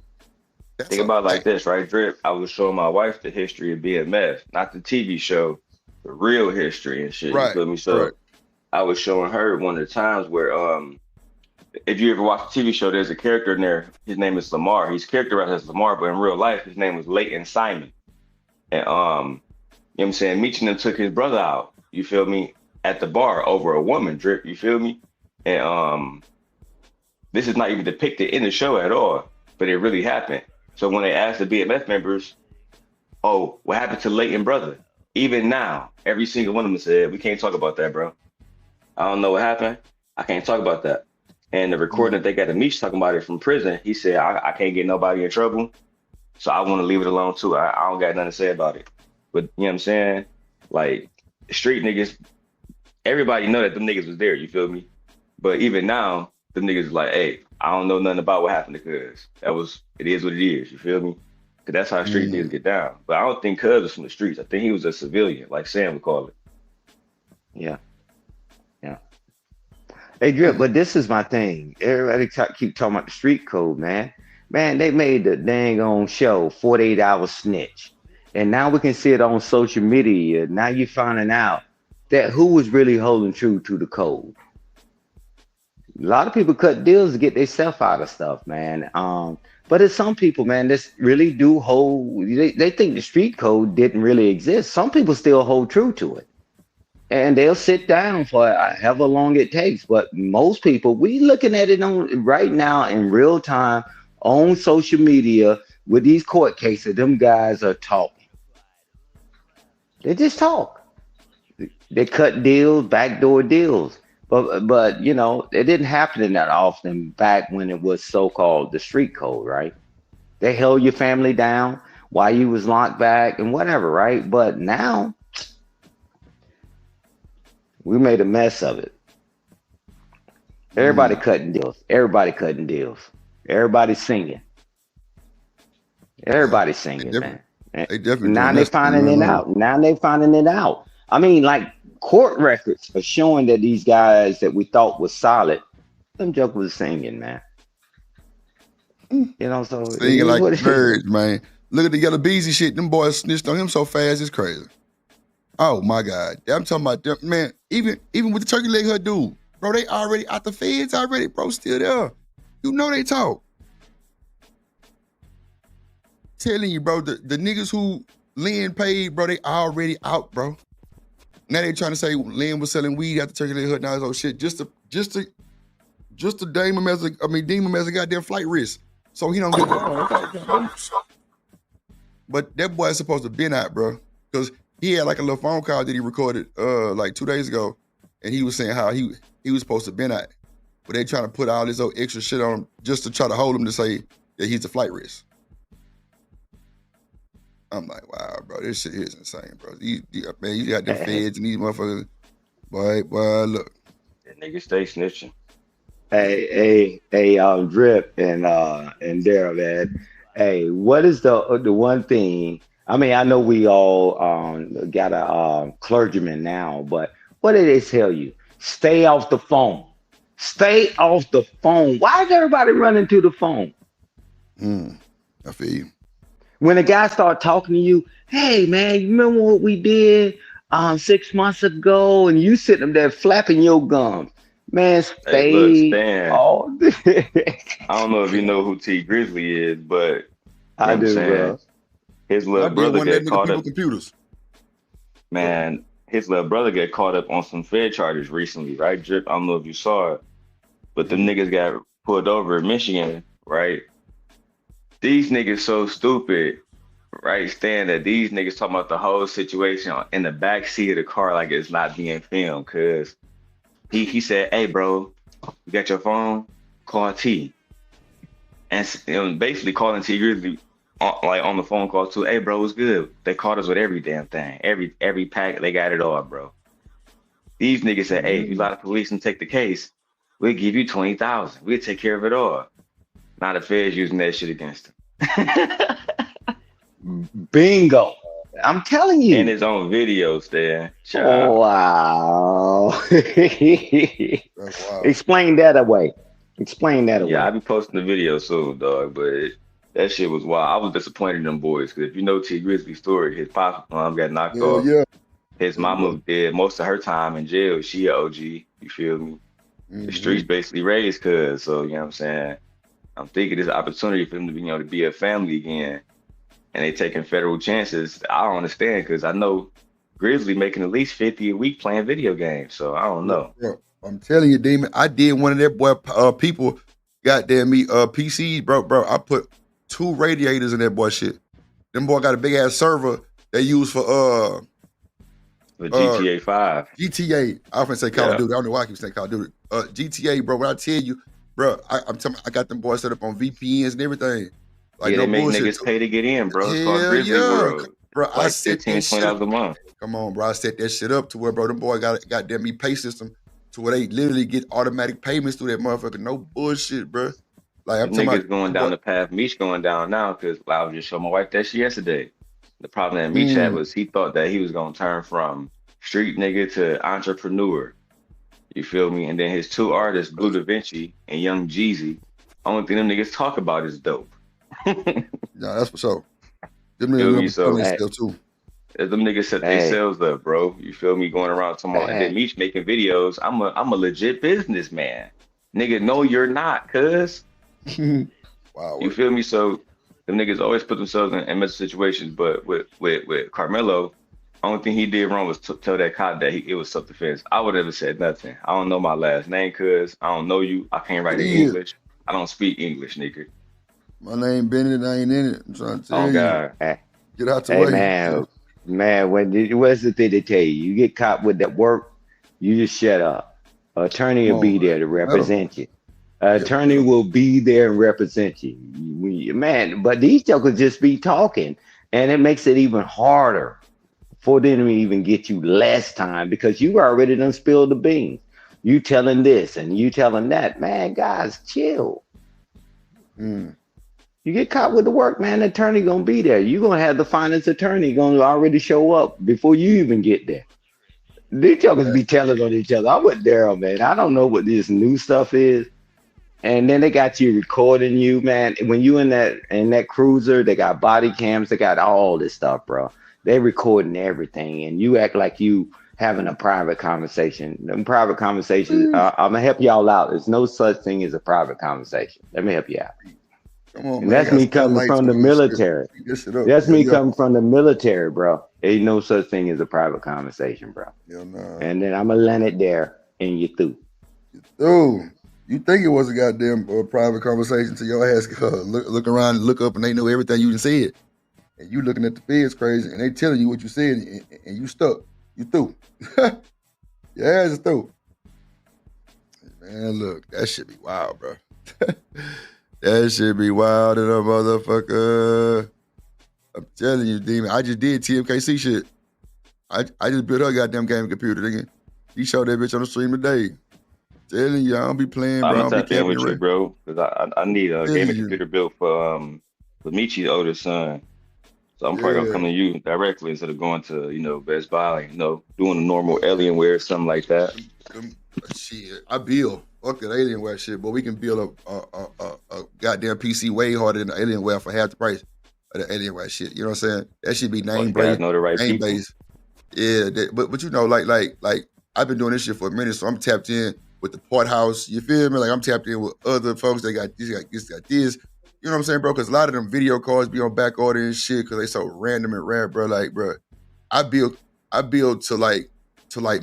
Think about it like this, right, Drip? I was showing my wife the history of BMF, not the TV show, the real history and shit. Right, You feel me? So right. I was showing her one of the times where, if you ever watch the TV show, there's a character in there. His name is Lamar. He's characterized as Lamar, but in real life, his name was Leighton Simon. And you know what I'm saying? Meechin took his brother out. You feel me? At the bar over a woman, Drip. You feel me? And this is not even depicted in the show at all, but it really happened. So when they asked the BMF members, "Oh, what happened to Leighton brother?" Even now, every single one of them said, "We can't talk about that, bro. I don't know what happened. I can't talk about that." And the recording that they got of Meech talking about it from prison, he said, I can't get nobody in trouble, so I want to leave it alone too. I don't got nothing to say about it. But you know what I'm saying? Like, street niggas, everybody know that them niggas was there, you feel me? But even now, them niggas is like, hey, I don't know nothing about what happened to Cuz. It is what it is, you feel me? Because that's how street niggas get down. But I don't think Cuz was from the streets. I think he was a civilian, like Sam would call it. Yeah. Hey, Drip, but this is my thing. Everybody keep talking about the street code, man. Man, they made the dang on show 48 Hour Snitch. And now we can see it on social media. Now you're finding out that who was really holding true to the code. A lot of people cut deals to get themselves out of stuff, man. But it's some people, man, that really do hold, they think the street code didn't really exist. Some people still hold true to it. And they'll sit down for however long it takes. But most people, we looking at it on right now in real time on social media with these court cases. Them guys are talking. They just talk. They cut deals, backdoor deals. But you know, it didn't happen that often back when it was so-called the street code, right? They held your family down while you was locked back and whatever, right? But now we made a mess of it. Everybody cutting deals. Everybody cutting deals. Everybody singing. Everybody singing, man. They definitely Now doing they that stuff finding going it on. out. Now they finding it out. I mean, like court records are showing that these guys that we thought was solid, them jokers was singing, man. You know, so it Singing is like what it is. birds, man. Look at the Yellow Beezy shit. Them boys snitched on him so fast, it's crazy. Oh my God. I'm talking about them, man. Even with the turkey leg hood dude, bro, they already out the feds already, bro. Still there. You know they talk. Telling you, bro, the niggas who Lynn paid, bro, they already out, bro. Now they trying to say Lynn was selling weed at the turkey leg hood. Now it's oh shit, just to deem him as a goddamn flight risk, so he don't get. But that boy is supposed to been out, bro, because he had like a little phone call that he recorded like 2 days ago, and he was saying how he was supposed to been out, but they trying to put all this old extra shit on him just to try to hold him to say that he's a flight risk. I'm like, wow, bro, this shit is insane, bro. Man, you got them feds and these motherfuckers. Boy, look. That nigga stay snitching. Hey, Drip and Daryl, man. Hey, what is the one thing? I mean, I know we all got a clergyman now, but what did they tell you? Stay off the phone. Stay off the phone. Why is everybody running to the phone? I feel you. When a guy start talking to you, hey man, you remember what we did 6 months ago? And you sitting there flapping your gums. Man, stay. Hey, look, Stan. all I don't know if you know who T Grizzly is, but I do, bro. His little brother get caught up. Computers. Man, his little brother get caught up on some Fed charges recently, right? Drip, I don't know if you saw it, but them niggas got pulled over in Michigan, right? These niggas so stupid, right? Stan, that these niggas talking about the whole situation in the back seat of the car like it's not being filmed, cause he said, hey bro, you got your phone? Call T. And basically calling T Grizzly on the phone call too. Hey bro, what's good? They caught us with every damn thing. Every pack, they got it all, bro. These niggas said, hey, if you allow the police and take the case, we'll give you 20,000. We'll take care of it all. Now the feds using that shit against him. Bingo. I'm telling you. In his own videos there. Oh, wow. Explain that away. Yeah, I'll be posting the video soon, dog, but that shit was wild. I was disappointed in them boys, because if you know T Grizzly's story, his pop got knocked off. Yeah. His mama did most of her time in jail. She a OG, you feel me? The streets basically raised cuz, so you know what I'm saying? I'm thinking there's an opportunity for them to be, to be a family again, and they taking federal chances. I don't understand, because I know Grizzly making at least 50 a week playing video games, so I don't know. Bro, I'm telling you, Demon, I did one of their boy people goddamn me PCs, bro. I put 2 radiators in that boy shit. Them boy got a big ass server they use for GTA 5. GTA. I often say Call of Duty. I don't know why I keep saying Call of Duty. GTA, bro. When I tell you, bro, I'm telling you, I got them boys set up on VPNs and everything. Like, yeah, no they make bullshit. niggas pay to get in, bro. It's called Hell Grizzly yeah. World. Bro, Like I set $15, that shit $20 a month. Come on, bro. I set that shit up to where, bro, them boy got a goddamn me pay system to where they literally get automatic payments through that motherfucker. No bullshit, bro. Like, I'm talking Niggas about going down the path Meech going down now, because I was just showing my wife that shit yesterday. The problem that Meech had was he thought that he was gonna turn from street nigga to entrepreneur. You feel me? And then his 2 artists, Blue Da Vinci and Young Jeezy, only thing them niggas talk about is dope. Yeah, that's for sure. Them Feel me? niggas So still too. as them niggas set their sales up, bro. You feel me? Going around talking about, and then Meech making videos. I'm a legit businessman. Nigga, no, you're not, cuz. Wow. You feel me? So them niggas always put themselves in messy situations, but with Carmelo, only thing he did wrong was tell that cop that it was self-defense. I would have said nothing. I don't know my last name, cuz. I don't know you. I can't write in English. I don't speak English, nigga. My name Bennett, I ain't in it. I'm trying to tell you. God. Get out the way. Man, what's the thing to tell you? You get caught with that work, you just shut up. Attorney will be there to represent you. Attorney will be there and represent you. Man, but these jokers just be talking, and it makes it even harder for them to even get you less time, because you already done spilled the beans. You telling this and you telling that, man. Guys, chill. Mm. You get caught with the work, man. The attorney gonna be there. You gonna have the finance attorney gonna already show up before you even get there. These jokers be telling on each other. I'm with Daryl, man. I don't know what this new stuff is. And then they got you recording you, man. When you in that cruiser, they got body cams, they got all this stuff, bro. They recording everything, and you act like you having a private conversation. Them private conversations, I'm gonna help y'all out. There's no such thing as a private conversation. Let me help you out. Come on, And man. that's me coming from the military. This shit up. That's Yeah, me yeah. coming from the military, bro. Ain't no such thing as a private conversation, bro. Yeah, nah. And then I'm gonna land it there, and you through. Dude, you think it was a goddamn private conversation to your ass look around and look up and they know everything you done said. And you looking at the feds crazy and they telling you what you said and you stuck. You through. Your ass is through. Man, look, that shit be wild, bro. That shit be wild in a motherfucker. I'm telling you, Demon. I just did TMKC shit. I just built her goddamn gaming computer, nigga. He showed that bitch on the stream today. Telling you, I don't be playing, bro. I'm I gonna don't be tap in capping with you, bro, because I need a Telling gaming you. computer built for Michi's older son. So I'm probably gonna Yeah. come to you directly instead of going to Best Buy, doing a normal Alienware or something like that. Shit, I build. Fuck that Alienware shit, but we can build a goddamn PC way harder than the Alienware for half the price of the Alienware shit. You know what I'm saying? That should be Well, name you guys based. know the right Name people. based. Yeah, but you know, like I've been doing this shit for a minute, so I'm tapped in with the Port House. You feel me? Like I'm tapped in with other folks. They got this, got this, got this. You know what I'm saying, bro? Because a lot of them video cards be on back order and shit because they so random and rare, bro. Like, bro, I build to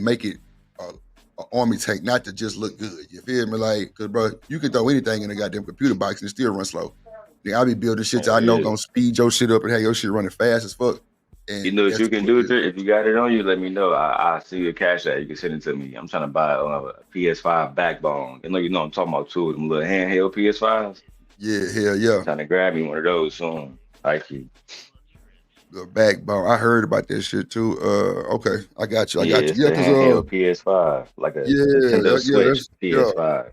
make it a army tank, not to just look good. You feel me? Like, cause bro, you can throw anything in a goddamn computer box and it still run slow. Then I be building shit that I know Yeah. gonna speed your shit up and have your shit running fast as fuck. And You know what that's you can do, Dre? If you got it on you, let me know. I see your cash app. You can send it to me. I'm trying to buy a PS5 backbone. You know I'm talking about two of them little handheld PS5s. Yeah, hell yeah. Trying to grab me one of those soon. Thank you. The backbone. I heard about this shit too. Okay, I got you. Yeah, it's Yeah, the cause handheld PS5, like a Nintendo Switch PS5.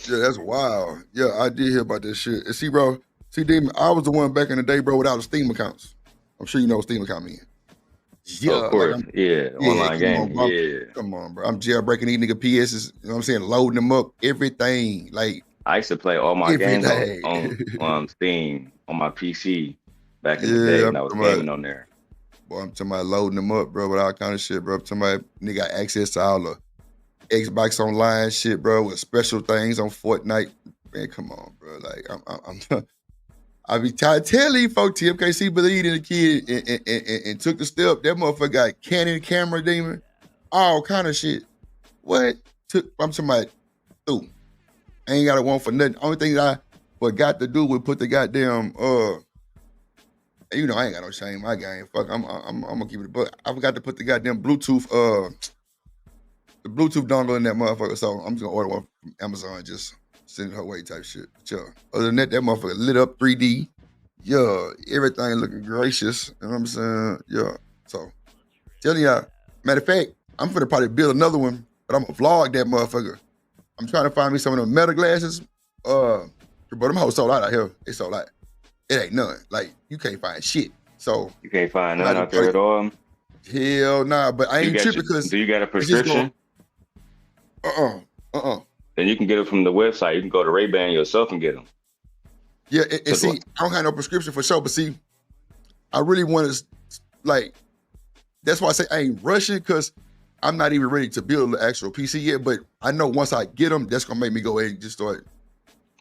Yeah, that's wild. Yeah, I did hear about this shit. And see, bro, Demon, I was the one back in the day, bro, without Steam accounts. I'm sure you know what Steam account means. Yeah, Of course. Online gaming. bro. Yeah. Come on, bro. I'm jailbreaking these nigga PSs. You know what I'm saying? Loading them up, everything. Like I used to play all my games everything. on Steam on my PC back in the Yeah, day, I'm and I was talking about, gaming on there. boy, I'm talking about loading them up, bro, with all kind of shit, bro. I'm talking about nigga got access to all the Xbox Online shit, bro, with special things on Fortnite. Man, come on, bro. Like I'm I be telling these folks TMKC believed in the kid and took the step. That motherfucker got Canon camera, Demon, all kind of shit. What? I'm talking about, dude, I ain't got to want for nothing. Only thing that I forgot to do was put the goddamn you know I ain't got no shame in my game. Fuck, I'm gonna keep it. But I forgot to put the goddamn Bluetooth the Bluetooth dongle in that motherfucker. So I'm just gonna order one from Amazon and just send it her way type shit. Sure. Other than that, that motherfucker lit up 3D. Yeah, everything looking gracious. You know what I'm saying? Yeah. So telling y'all, matter of fact, I'm finna probably build another one, but I'm gonna vlog that motherfucker. I'm trying to find me some of them metal glasses. But them hoes sold out here. They sold out. It ain't none. Like, you can't find shit. So You can't find none out there at all. hell nah, but I ain't tripping because Do you got a it's just prescription? Then you can get it from the website. You can go to Ray-Ban yourself and get them. Yeah, and see, I don't have no prescription for sure, but see, I really want to, like, that's why I say I ain't rushing, because I'm not even ready to build the actual PC yet, but I know once I get them, that's going to make me go ahead and just start,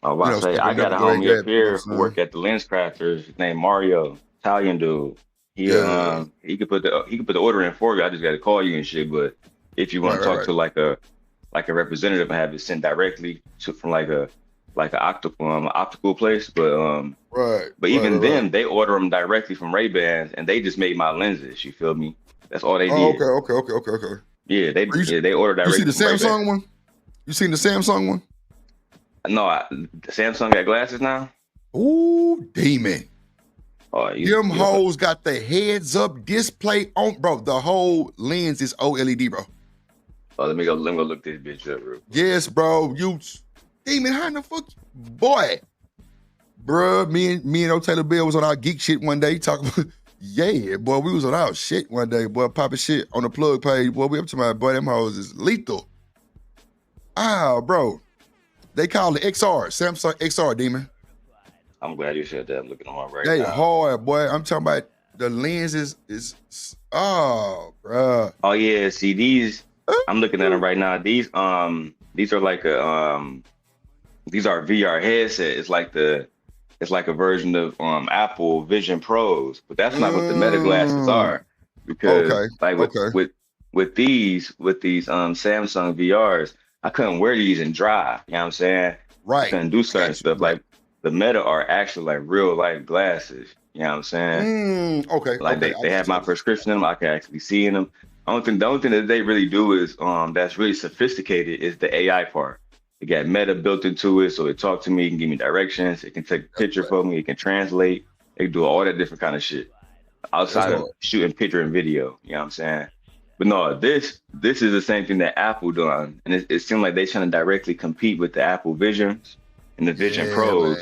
I was about to say, I got a homie up here who work at the Lens Crafters named Mario, Italian dude. He could put the order in for you. I just got to call you and shit. But if you want to talk to like a representative and have it sent directly from like an optical place, but even then they order them directly from Ray-Bans and they just made my lenses. You feel me? That's all they did. Okay. Yeah, they order directly. You see the from Samsung Ray-Ban. one? You seen the Samsung one? No, Samsung got glasses now. Ooh, demon. Oh, Them hoes got the heads up display on, bro. The whole lens is OLED, bro. Oh, let me go look this bitch up real quick. Yes, bro. You Demon, how in the fuck, boy? Bruh, me and old Taylor Bill was on our geek shit one day talking. Yeah, boy, we was on our shit one day, boy, popping shit on the plug page. Boy, we up to my boy, them hoes is lethal. Ah, bro. They call it XR, Samsung XR, Demon. I'm glad you said that. I'm looking on right They now. hard, boy. I'm talking about the lens is bruh. Oh yeah, see these. I'm looking at them right now. These are like these are VR headset. It's like a version of Apple Vision Pros, but that's not what the Meta glasses are. Because with these Samsung VRs, I couldn't wear these and drive. You know what I'm saying? Right. I couldn't do certain stuff. Like the Meta are actually like real life glasses. You know what I'm saying? Like they have my prescription in them. I can actually see in them. The only thing that they really do is that's really sophisticated is the AI part. It got Meta built into it, so it talk to me, it can give me directions, it can take a picture for me, it can translate, it can do all that different kind of shit outside of shooting picture and video. You know what I'm saying? But no, this is the same thing that Apple done, and it seemed like they trying to directly compete with the Apple Visions and the Vision Pros,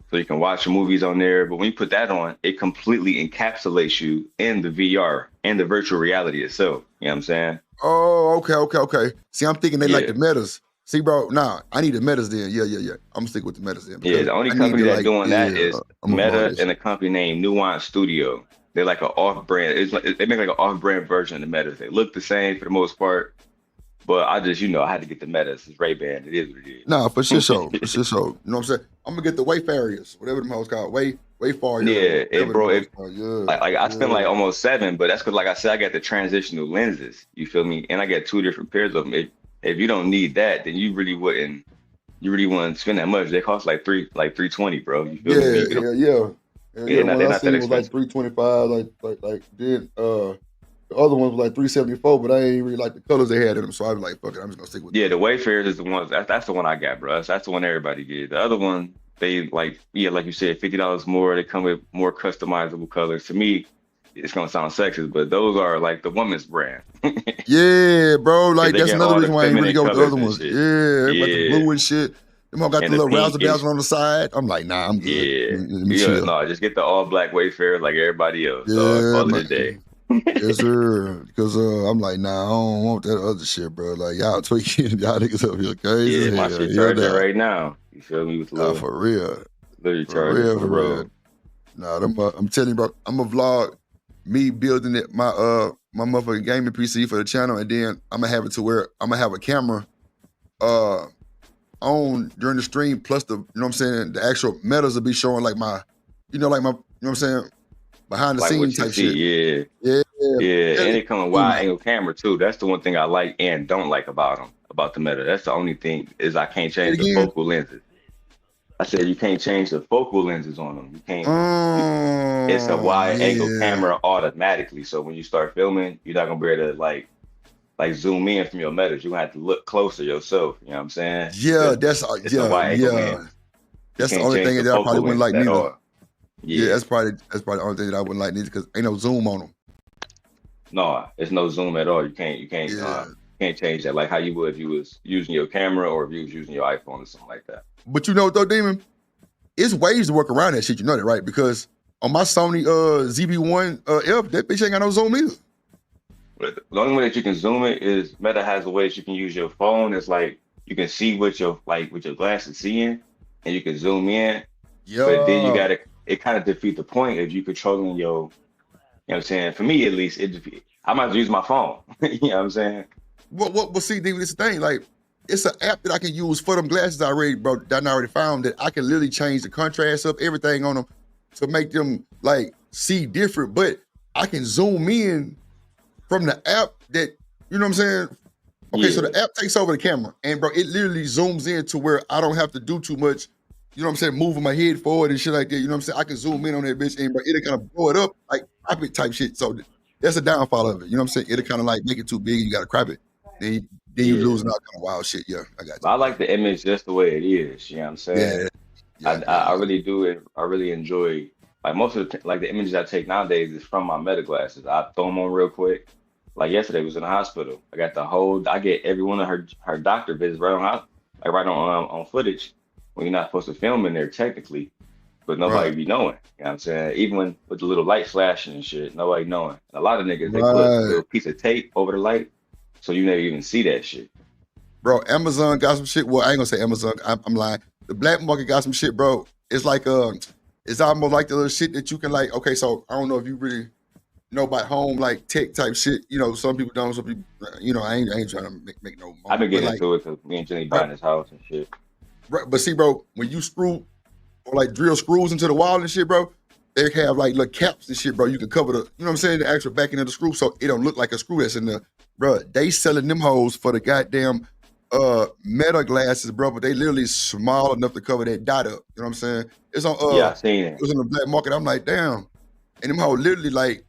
so you can watch movies on there. But when you put that on, it completely encapsulates you in the VR and the virtual reality itself. You know what I'm saying? Oh, okay. See, I'm thinking they like the Metas. See, bro, nah, I need the Metas then. Yeah. I'm gonna stick with the Metas then. Yeah, the only company that's doing that is Meta and a company named Nuance Studio. They're like an off-brand. They make like an off-brand version of the Metas. They look the same for the most part, but I just, I had to get the Metas. It's Ray-Ban. It is what it is. Nah, for sure. You know what I'm saying? I'm gonna get the Wayfarers, whatever the hell's called. Wayfarers. Yeah, I spent like almost 7, but that's because, like I said, I got the transitional lenses. You feel me? And I got 2 different pairs of them. If you don't need that, then you really wouldn't spend that much. They cost like $320, bro. You feel me? Yeah. They're not that expensive. Like $325. Like then the other ones was like $374, but I ain't really like the colors they had in them, so I was like, fuck it, I'm just gonna stick with. Yeah, the Wayfarers is the ones. That's the one I got, bro. That's the one everybody get. The other one, they like you said, $50 more. They come with more customizable colors. To me, it's gonna sound sexist, but those are like the woman's brand. Yeah, bro. Like that's another reason why I ain't really go with the other ones. Shit. Yeah, about the blue and shit. Them all got the little razzle dazzle on the side. I'm like, nah, I'm good. Yeah, no, just get the all black Wayfarer like everybody else. Call it a day. Yes, sir. Because I'm like, nah, I don't want that other shit, bro. Like y'all tweaking, y'all niggas up here crazy. Yeah, my shit charging right now. You feel me? With the little, for real. Literally charging for the road. Nah, I'm telling you, bro. I'm gonna vlog me building it my motherfucking gaming PC for the channel, and then I'm gonna have it to where I'm gonna have a camera on during the stream, plus the, you know what I'm saying, the actual Metas will be showing like my, you know what I'm saying, behind the scenes type shit. Yeah, and it come with wide angle camera too. That's the one thing I like and don't like about the Meta. That's the only thing is I can't change the focal lenses. I said you can't change the focal lenses on them. You can't. It's a wide angle camera automatically. So when you start filming, you're not gonna be able to like zoom in from your Metas. You gonna have to look closer yourself. You know what I'm saying? Yeah, that's a wide angle lens. That's the only thing that I probably wouldn't like neither. Yeah, that's probably the only thing that I wouldn't like neither because ain't no zoom on them. No, it's no zoom at all. You can't change that like how you would if you was using your camera or if you was using your iPhone or something like that. But you know what though, Demon? It's ways to work around that shit. You know that, right? Because on my Sony ZV-1 F, that bitch ain't got no zoom either. But the only way that you can zoom it is Meta has a way that you can use your phone. It's like you can see what your glasses seeing, and you can zoom in. Yeah. But then it kind of defeat the point if you controlling your. You know what I'm saying? For me, at least, I might as well use my phone. You know what I'm saying? Well, see, David, this thing, like, it's an app that I can use for them glasses that I already found that I can literally change the contrast of everything on them to make them, like, see different. But I can zoom in from the app that, you know what I'm saying? Okay, so the app takes over the camera. And, bro, it literally zooms in to where I don't have to do too much. You know what I'm saying? Moving my head forward and shit like that. You know what I'm saying? I can zoom in on that bitch and it'll kind of blow it up like crop it type shit. So that's a downfall of it. You know what I'm saying? It'll kind of like make it too big and you got to crop it. Then you losing out kind of wild shit. Yeah, I got you. I like the image just the way it is. You know what I'm saying? I really do it. I really enjoy like most of the images I take nowadays is from my Meta glasses. I throw them on real quick Like yesterday was in the hospital. I get every one of her doctor visits right on footage when you're not supposed to film in there technically, but nobody Right. be knowing. You know what I'm saying? Even when with the little light flashing and shit, nobody knowing. And a lot of niggas they put a Right. little piece of tape over the light, so you never even see that shit. Bro, Amazon got some shit. Well, I ain't gonna say Amazon. I'm lying. The black market got some shit, bro. It's like it's almost like the little shit that you can like. Okay, so I don't know if you really know about home like tech type shit. You know, some people don't. Some people, I ain't trying to make no. I've been But getting like, into it because me and Jenny bro, buying this house and shit. but see, bro, when you screw or like drill screws into the wall and shit, bro, they have like little caps and shit, bro. You can cover the, you know what I'm saying, the actual backing of the screw, so it don't look like a screw that's in there, bro. They selling them hoes for the goddamn meta glasses, bro, but they literally small enough to cover that dot up. You know what I'm saying? It's on Yeah, I seen it it. was on the black market. I'm like, damn, and them hoes literally like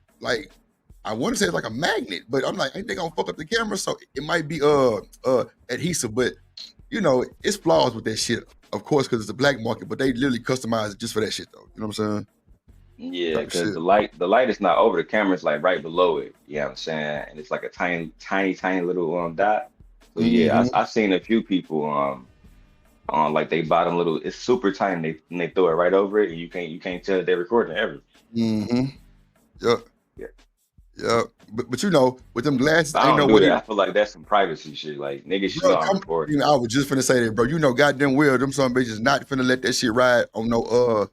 I want to say it's like a magnet, but I'm like, ain't they gonna fuck up the camera? So it might be adhesive, but it's flaws with that shit, of course, because it's a black market, but they literally customize it just for that shit though. You know what I'm saying? Yeah, Type because shit. the light is not over the camera, it's like right below it. You know what I'm saying? And it's like a tiny little dot. So yeah, Mm-hmm. I've seen a few people on like they bottom little, it's super tiny, and they throw it right over it, and you can't tell that they're recording ever. Mm-hmm. Yep. Yeah. Yep. But with them glasses, I ain't don't no do way. that. I feel like that's some privacy shit. Like niggas should Bro, know I'm recording. I was just finna say that, bro. Goddamn well, them some bitches not finna let that shit ride on no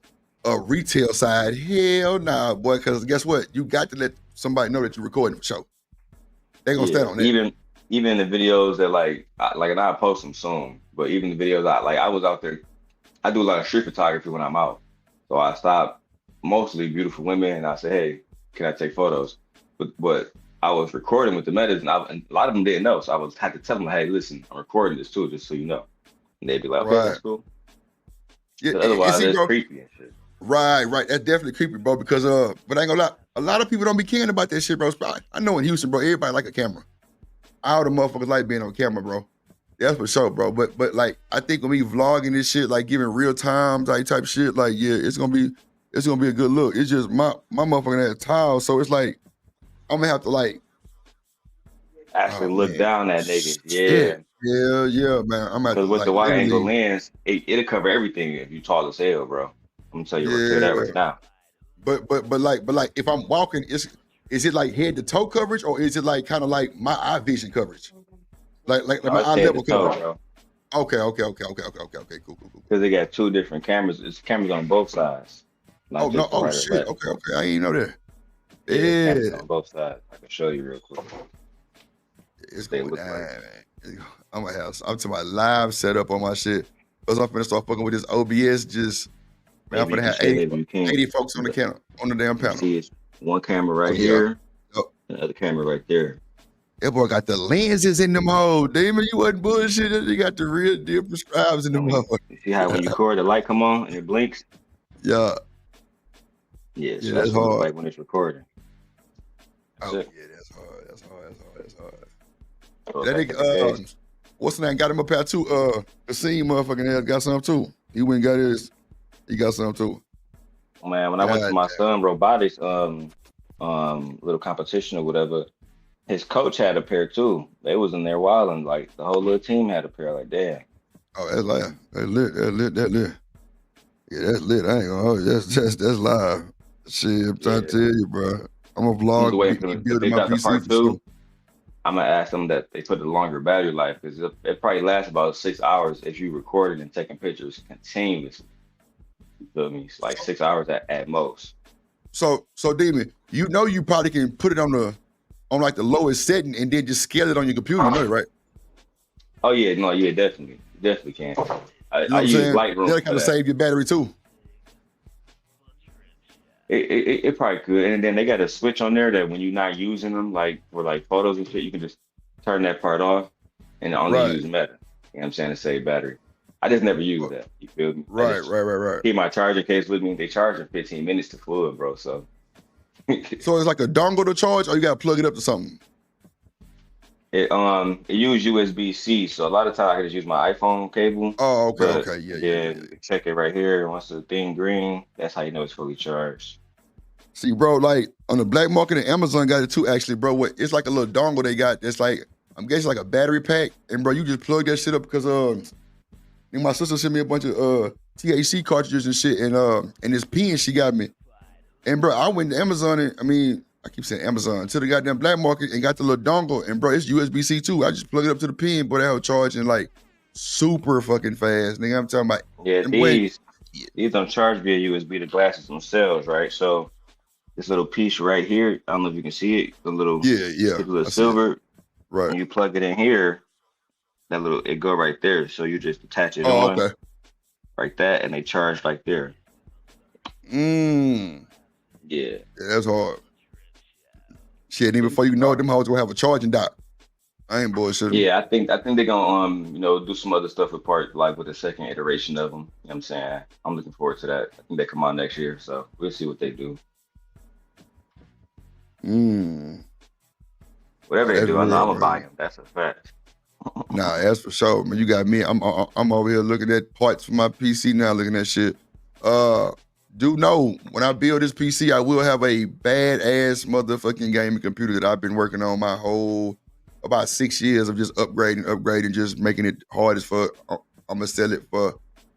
retail side. Hell nah, boy. Because guess what? You got to let somebody know that you're recording for show. They gonna stand Yeah, on that. even the videos that and I post them soon, but even the videos I was out there. I do a lot of street photography when I'm out, so I stop mostly beautiful women and I say, hey, can I take photos? But I was recording with the metas and a lot of them didn't know, so had to tell them, hey, listen, I'm recording this too, just so you know, and they'd be like, okay, Right. that's cool. Yeah, 'Cause and otherwise, see, it's bro. creepy and shit. Right. That's definitely creepy, bro. Because but I ain't gonna lie, a lot of people don't be caring about that shit, bro. I know in Houston, bro, everybody like a camera. All the motherfuckers like being on camera, bro. That's for sure, bro. But like I think when we vlogging this shit, like giving real time type shit, like yeah, it's gonna be a good look. It's just my motherfucking ass tile, so it's like I'm gonna have to like, Actually, oh look man, down at niggas, shit, yeah. yeah, man. I'm gonna have to Because with the like wide angle literally, lens, it'll cover everything if you tall as hell, bro. I'm gonna tell you that yeah. right now. But like if I'm walking, is it like head to toe coverage or is it like kind of like my eye vision coverage, like No, my it's eye head to level toe, coverage? bro. Okay, cool. Because they got two different cameras. It's cameras on both sides, not Oh no, just the right or shit. left. Okay, I ain't know that. Yeah, it's cameras Yeah, on both sides. I can show you real quick. it's They gonna go look down, like. man. I'm to my live setup on my shit. Cause I'm finna start fucking with this OBS. Just man, I'm Maybe you finna can have share it if you can. 80 folks on the damn You panel. see, it's one camera Oh right yeah. here, Yep. and the other camera right there. That boy got the lenses in them hoes. Damon, you wasn't bullshitting. You got the real deal prescribes in them hoes. You see how when you record, the light come on and it blinks. Yeah. Yeah, so Yeah, that's that's what it looks hard. like when it's recording. That's Oh it. yeah, that's hard. Go That back to the page. nigga, what's the name? Got him up here too. The scene motherfucking ass got something too. He went and got his. He got something too. Man, when I went to God my son robotics little competition or whatever, his coach had a pair too. They was in there wilding, like the whole little team had a pair. Like damn. Oh, that's live. That's lit. Yeah, that's lit. I ain't gonna hold you. That's live. Shit, I'm trying to tell you, bro. I'm a I'm just vlog, waiting for me them. If building they my drop the PC part for sure. two, I'm gonna ask them that they put a longer battery life because it probably lasts about 6 hours if you recording and taking pictures continuously. You feel me? It's like 6 hours at most. So Demon, you probably can put it on like the lowest setting and then just scale it on your computer, right? Oh yeah, no, yeah, definitely can. You know what I I'm use saying? Lightroom That'll for kind of that. save your battery too. It probably could, and then they got a switch on there that when you're not using them, like for like photos and shit, you can just turn that part off and only Right. use Meta. You know what I'm saying, to save battery. I just never use that. You feel me? Right. Keep my charger case with me. They charge in 15 minutes to full, bro. So So it's like a dongle to charge, or you gotta plug it up to something. it use USB-C. So a lot of times I can just use my iPhone cable. Oh, okay, but yeah. then you check it right here. Once the thing green, that's how you know it's fully charged. See, bro, like on the black market and Amazon got it too, actually, bro. What it's like a little dongle they got that's like, I'm guessing like a battery pack. And bro, you just plug that shit up because my sister sent me a bunch of THC cartridges and shit, and this pen she got me. And bro, I went to Amazon and I keep saying Amazon to the goddamn black market and got the little dongle. And bro, it's USB-C too. I just plug it up to the pen, but I was charging like super fucking fast. Nigga, I'm talking about. Yeah, these don't charge via USB. The glasses themselves, right? So this little piece right here, I don't know if you can see it. The little tip of the silver, right? When you plug it in here, it go right there. So you just attach it Oh, on, okay. like that, and they charge right there. Yeah. That's hard. Shit, even before you know it, them hoes gonna have a charging dock. I ain't bullshitting. Yeah, I think they're gonna do some other stuff with the second iteration of them. You know what I'm saying? I'm looking forward to that. I think they come out next year, so we'll see what they do. Whatever they do, I'm gonna buy them. That's a fact. Nah, that's for sure. Man, you got me. I'm over here looking at parts for my PC now, looking at shit. Do know when I build this PC, I will have a badass motherfucking gaming computer that I've been working on my whole about 6 years of just upgrading, just making it hard as fuck. I'm gonna sell it for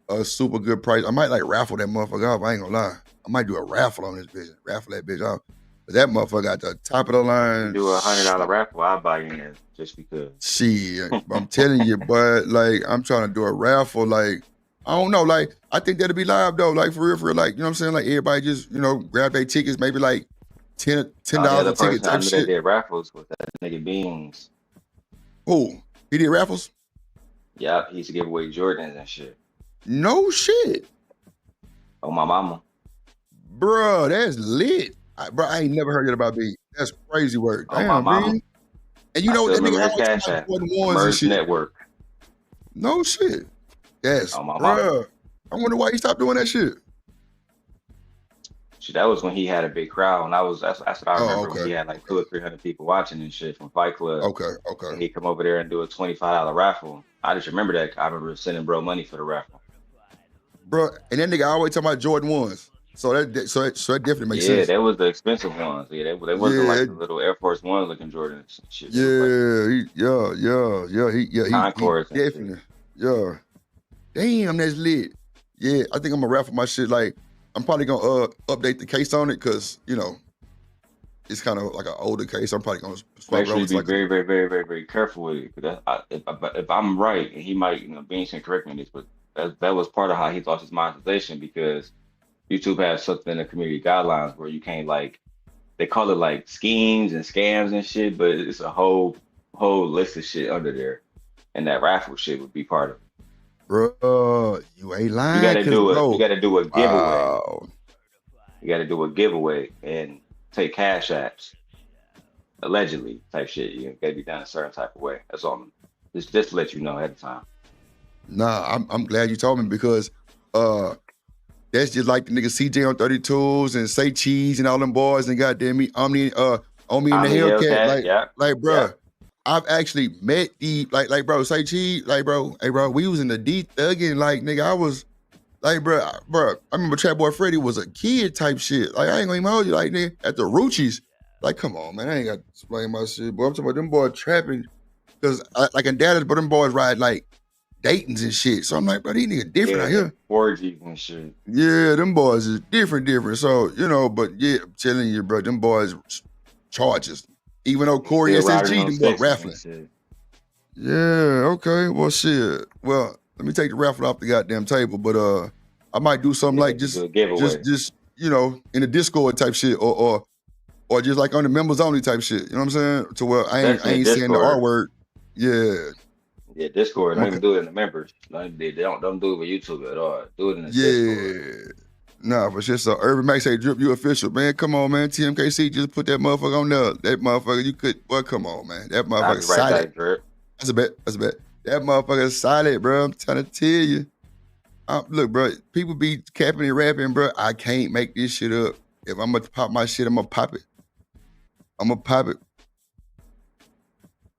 a super good price. I might like raffle that motherfucker off. I ain't gonna lie. I might do a raffle on this bitch. Raffle that bitch off. But that motherfucker got the top of the line. Do a $100 raffle, I'll buy you in there just because. Shit, I'm telling you, but like I'm trying to do a raffle, like I don't know, like I think that'll be live though, like for real, like you know what I'm saying, like everybody just grab their tickets, maybe like $10 a ticket type shit. They did raffles with that nigga Beans. Who? He did raffles? Yeah, he used to give away Jordans and shit. No shit. Oh my mama. Bruh, that's lit. I ain't never heard that about Beans. That's crazy work. Oh Damn, my mama. Beans. And you know what that nigga always Cash talking App. about the ones and Merge shit. Network. No shit. Yes, Oh my mama. bruh. I wonder why he stopped doing that shit. Shit, that was when he had a big crowd, and that's what I remember when okay. he had like 200 or 300 people watching and shit from Fight Club. Okay. And he come over there and do a $25 raffle. I just remember that. I remember sending bro money for the raffle. Bro, and that nigga always talking about Jordan 1s. So that definitely makes Yeah, sense. that was the expensive ones. Yeah, they wasn't like the little Air Force One looking Jordans and shit. He Concords and definitely. Yeah. Damn, that's lit. Yeah, I think I'm gonna raffle my shit. Like, I'm probably gonna update the case on it because it's kind of like an older case. I'm probably gonna swap Make it sure over you to be like very, very, very, very, very careful with it. Because if I'm right, and he might, Beans can correct me on this, but that was part of how he lost his monetization because YouTube has something in the community guidelines where you can't they call it like schemes and scams and shit, but it's a whole list of shit under there, and that raffle shit would be part of it. Bro, you ain't lying. You gotta do it. You gotta do a giveaway. Wow. You gotta do a giveaway and take cash apps, allegedly type shit. You gotta be done a certain type of way. That's all. Just to let you know ahead of time. Nah, I'm glad you told me because that's just like the nigga CJ on 32s and Say Cheese and all them boys and goddamn me Omni and the Hellcat. Like bro, I've actually met like bro, Say Cheese, like bro, hey bro, we was in the deep thugging, like nigga, I was like bro, I remember Trap Boy Freddy was a kid type shit. Like I ain't gonna even hold you like nigga at the Ruchis. Like come on man, I ain't got to explain my shit, boy. I'm talking about them boys trapping because like in Dallas, but them boys ride like Dayton's and shit. So I'm like, bro, these niggas different out here. 4G and shit. Yeah, them boys is different. So, but yeah, I'm telling you, bro, them boys charges. Even though Corey SSG, them boys raffling. Yeah, okay. Well, shit. Well, let me take the raffle off the goddamn table, but I might do something like just in the Discord type shit or just like on the members only type shit. You know what I'm saying? To where I ain't saying the R word. Yeah. Yeah, Discord. Don't even do it in the members. Don't do it with YouTube at all. Do it in the Discord. Nah, for sure. So Urban Max say, Drip, you official. Man, come on, man. TMKC, just put that motherfucker on there. That motherfucker, you could, well, come on, man. That motherfucker solid. Drip. That's a bet. That motherfucker solid, bro. I'm trying to tell you. Look, bro, people be capping and rapping, bro. I can't make this shit up. If I'm going to pop my shit, I'm going to pop it.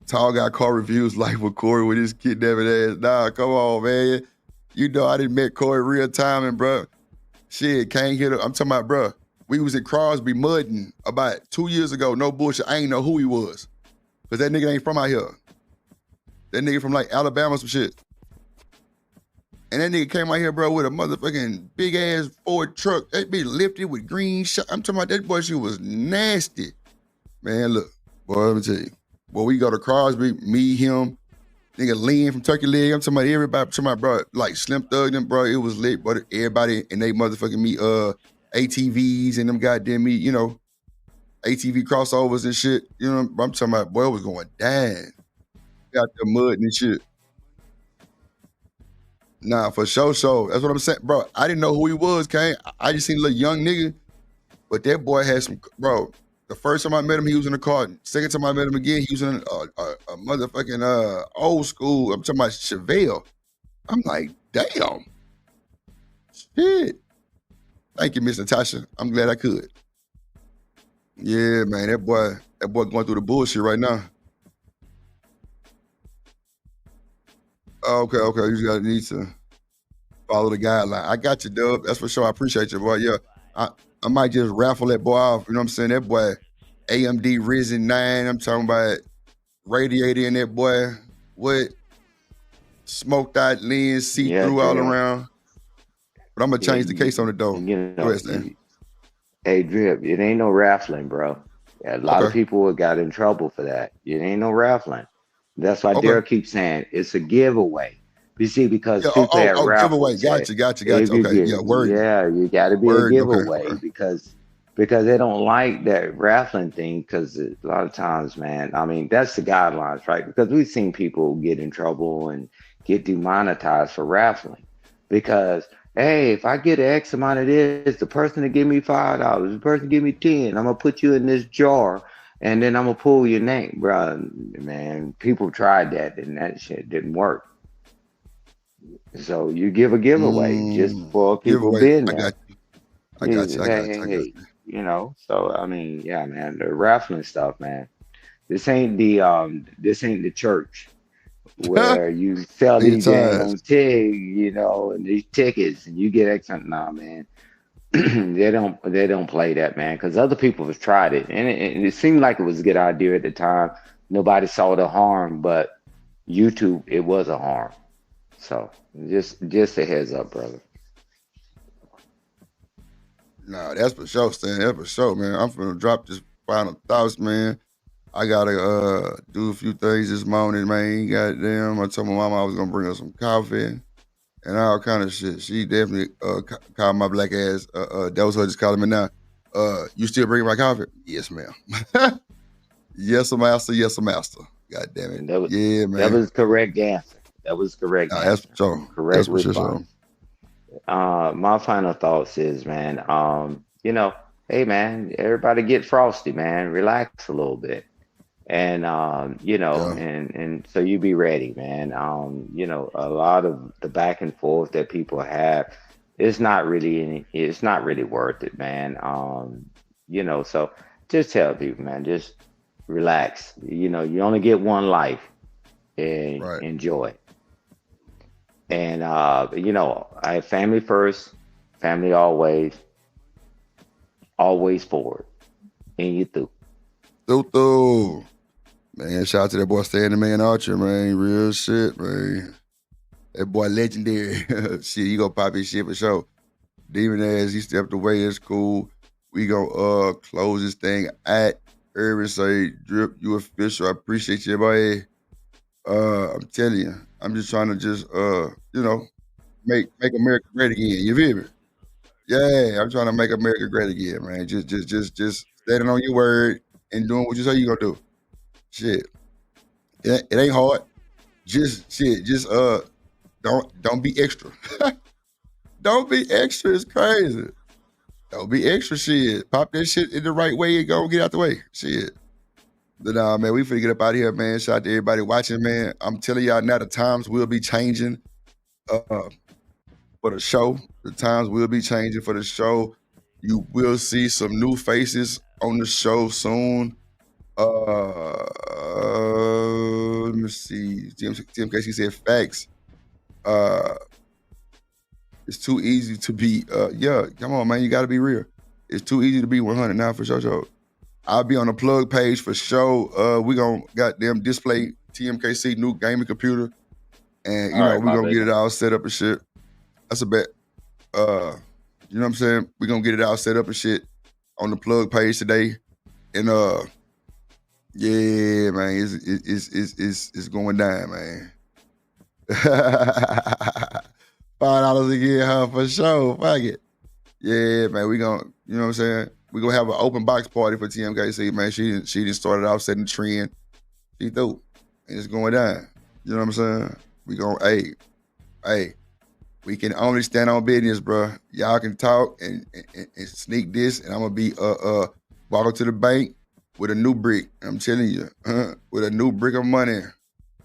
Tall guy car reviews like with Corey with his kidnapping ass. Nah, come on, man. You know I didn't met Corey real time and bro, shit, can't get up. I'm talking about, bro, We was in Crosby mudding about 2 years ago. No bullshit. I ain't know who he was. Because that nigga ain't from out here. That nigga from like Alabama, some shit. And that nigga came out here, bro, with a motherfucking big ass Ford truck. That be lifted with green shot. I'm talking about that boy, she was nasty. Man, look, boy, let me tell you. Boy, we go to Crosby, me, him, nigga Lynn from Turkey Leg. I'm talking about everybody, I'm talking about, bro, like Slim Thug, them, bro, it was lit, but everybody and they motherfucking me, ATVs and them goddamn me, you know, ATV crossovers and shit. You know, I'm talking about, boy, it was going down. Got the mud and shit. Nah, for sure. That's what I'm saying, bro. I didn't know who he was, Kane. I just seen a little young nigga, but that boy had some, bro. The first time I met him, he was in a car. Second time I met him again, he was in a motherfucking old school. I'm talking about Chevelle. I'm like, damn. Shit. Thank you, Miss Natasha. I'm glad I could. Yeah, man, that boy going through the bullshit right now. Okay. You just gotta need to follow the guideline. I got you, Dub. That's for sure. I appreciate you, boy. Yeah, I might just raffle that boy off. You know what I'm saying? That boy, AMD Risen 9. I'm talking about radiator in that boy. What? Smoked out lens, see through all around. But I'm gonna change the case on the door. Go ahead, Stan. Hey, Drip, it ain't no raffling, bro. A lot of people got in trouble for that. It ain't no raffling. That's why Daryl keeps saying it's a giveaway. You see, because people at raffles, giveaway. Gotcha. Okay, yeah, word. Yeah, you got to be a giveaway because they don't like that raffling thing. Because a lot of times, man, I mean, that's the guidelines, right? Because we've seen people get in trouble and get demonetized for raffling because. Hey, if I get X amount of this, the person to give me $5, the person give me 10, I'm gonna put you in this jar, and then I'm gonna pull your name, bro. Man, people tried that, and that shit didn't work. So you give a giveaway just for people being there. I got you. Hey, you know. So I mean, yeah, man, the raffling stuff, man. This ain't the church. Where you sell these damn TIG, you know, and these tickets, and you get X. Nah, man, they don't play that, man, because other people have tried it, and it seemed like it was a good idea at the time. Nobody saw the harm, but YouTube, it was a harm. So just a heads up, brother. Nah, that's for sure, Stan. That's for sure, man. I'm finna drop this final thoughts, man. I gotta do a few things this morning, man. Goddamn, I told my mama I was gonna bring her some coffee and all kind of shit. She definitely called my black ass. That was her just calling me now. You still bringing my coffee? Yes, ma'am. Yes, master. Yes, master. God damn it. Yeah, man. That was correct answer. That's for sure. Correct response. My final thoughts is, man, you know, hey, man, everybody get frosty, man. Relax a little bit. And you know, and so you be ready, man. You know, a lot of the back and forth that people have, it's not really worth it, man. You know, so just tell people, man, just relax. You know, you only get one life, and enjoy. And you know, I have family first, family always forward, and you through. Through. Man, shout out to that boy Stan the Man Archer, man. Real shit, man. That boy legendary. Shit, he gonna pop his shit for sure. Demon ass, he stepped away. It's cool. We gonna close this thing at Urban say, Drip, you official. I appreciate you, boy. I'm telling you, I'm just trying to just you know, make America great again. You feel me? Yeah, I'm trying to make America great again, man. Just standing on your word and doing what you say you gonna do. Shit. It ain't hard. Just don't be extra. Don't be extra. It's crazy. Don't be extra shit. Pop that shit in the right way and go get out the way. Shit. But nah, man, we finna get up out of here, man. Shout out to everybody watching, man. I'm telling y'all now, the times will be changing for the show. The times will be changing for the show. You will see some new faces on the show soon. Let me see. Tim Casey said facts. It's too easy to be. Yeah, come on, man. You got to be real. It's too easy to be 100 now for sure. I'll be on the plug page for sure. We gonna goddamn display TMKC new gaming computer, and you All know right, we my gonna get bad. it all set up and shit. That's a bet. You know what I'm saying? We gonna get it all set up and shit on the plug page today, and yeah, man, it's going down, man. $5 again, huh? For sure. Fuck it. Yeah, man, we gonna, you know what I'm saying? We gonna have an open box party for TMKC, man. She didn't start it off setting the trend. She threw. And it's going down. You know what I'm saying? We gonna, hey, we can only stand on business, bro. Y'all can talk and sneak this, and I'm gonna be walk up to the bank with a new brick. I'm telling you, with a new brick of money,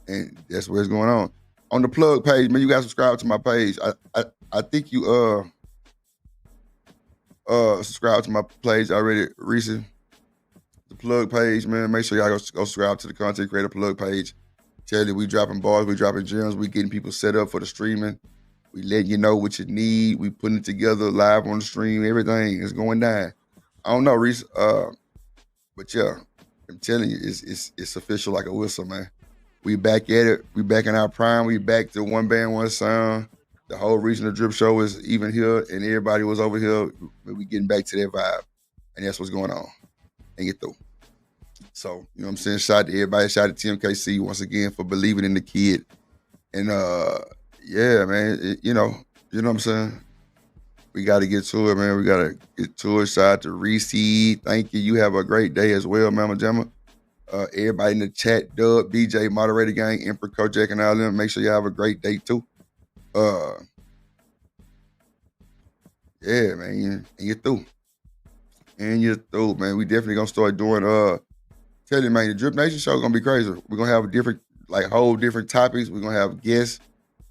and that's what's going on. On the plug page, man, you guys subscribe to my page. I think you subscribe to my page already, Reese. The plug page, man. Make sure y'all go subscribe to the content creator plug page. Tell you we dropping bars, we dropping gems, we getting people set up for the streaming. We letting you know what you need. We putting it together live on the stream. Everything is going down. I don't know, Reese. But yeah, I'm telling you, it's official like a whistle, man. We back at it. We back in our prime. We back to one band, one sound. The whole reason the Drip Show is even here, and everybody was over here. We getting back to that vibe, and that's what's going on. And get through. So you know what I'm saying. Shout out to everybody. Shout out to TMKC once again for believing in the kid. And yeah, man. You know what I'm saying. We got to get to it, man. We got to get to it. Shout out to Reese. Thank you. You have a great day as well, Mama Jamma. Everybody in the chat, Dub, BJ, Moderator Gang, Emperor, Kojak, and all them. Make sure you have a great day too. Yeah, man. And you're through. Man. We definitely gonna start doing tell you, man, the Drip Nation show gonna be crazy. We're gonna have different, whole different topics. We're gonna have guests.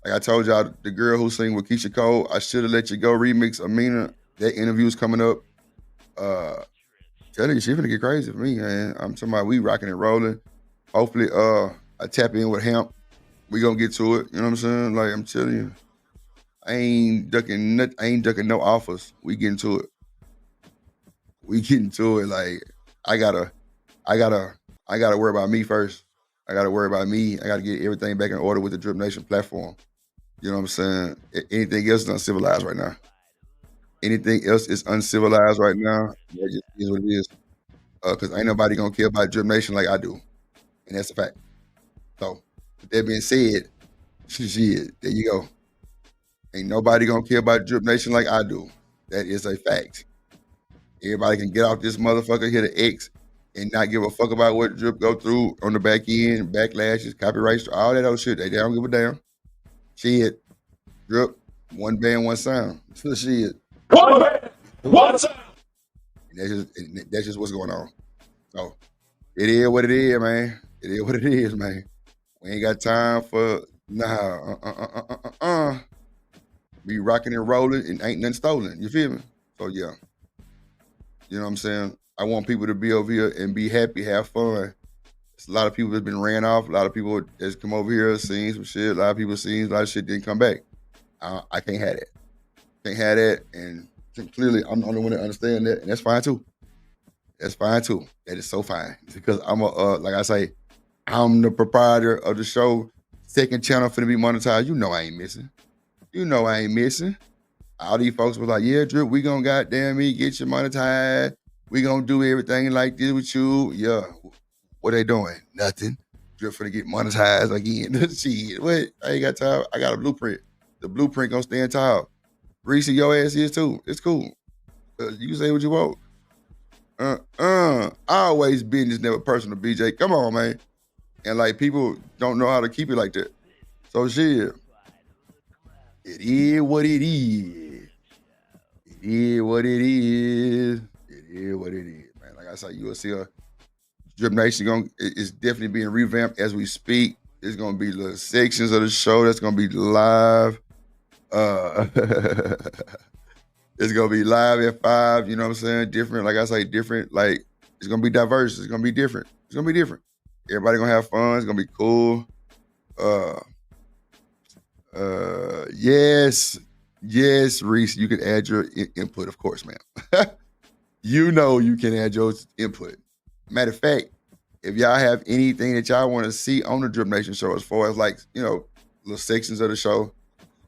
Like I told y'all, the girl who sang with Keisha Cole, I Should Have Let You Go remix, Amina, that interview is coming up. Tell you, she finna get crazy for me, man. I'm talking about we rocking and rolling. Hopefully, I tap in with Hemp. We gonna get to it. You know what I'm saying? Like I'm telling you, I ain't ducking no offers. We getting to it. Like I gotta worry about me first. I gotta worry about me. I gotta get everything back in order with the Drip Nation platform. You know what I'm saying? Anything else is uncivilized right now. Anything else is uncivilized right now. That just is what it is. Because ain't nobody gonna care about Drip Nation like I do, and that's a fact. So, with that being said, shit, there you go. Ain't nobody gonna care about Drip Nation like I do. That is a fact. Everybody can get off this motherfucker, hit an X, and not give a fuck about what Drip go through on the back end, backlashes, copyrights, all that old shit. They don't give a damn. Shit, Drip, one band, one sound. Shit. One man, one sound. And that's just what's going on. So it is what it is, man. It is what it is, man. We ain't got time for Be rocking and rolling and ain't nothing stolen. You feel me? So yeah. You know what I'm saying? I want people to be over here and be happy, have fun. There's a lot of people that's been ran off. A lot of people that's come over here, seen some shit. A lot of people seen a lot of shit didn't come back. I can't have that. Can't have that. And clearly I'm the only one that understand that. And that's fine too. That's fine too. That is so fine. Because I'm like I say, I'm the proprietor of the show. Second channel finna be monetized. You know I ain't missing. All these folks was like, yeah, Drip, we gonna goddamn me get you monetized. We gonna do everything like this with you. Yeah. What they doing? Nothing. Drip finna get monetized again. Shit, what? I ain't got time. I got a blueprint. The blueprint gonna stand tall. Reese, your ass is too. It's cool. You can say what you want. Always business, never personal, BJ. Come on, man. And like people don't know how to keep it like that. So shit. It is what it is. It is what it is. It is what it is, man. Like I said, you will see a Drip Nation is definitely being revamped as we speak. There's gonna be little sections of the show that's gonna be live. It's gonna be live at 5, you know what I'm saying? Different, like I say, different, like it's gonna be diverse, it's gonna be different. It's gonna be different. Everybody gonna have fun, it's gonna be cool. Yes, Reese, you can add your input, of course, ma'am. you know you can add your input. Matter of fact, if y'all have anything that y'all want to see on the Drip Nation show, as far as like, little sections of the show,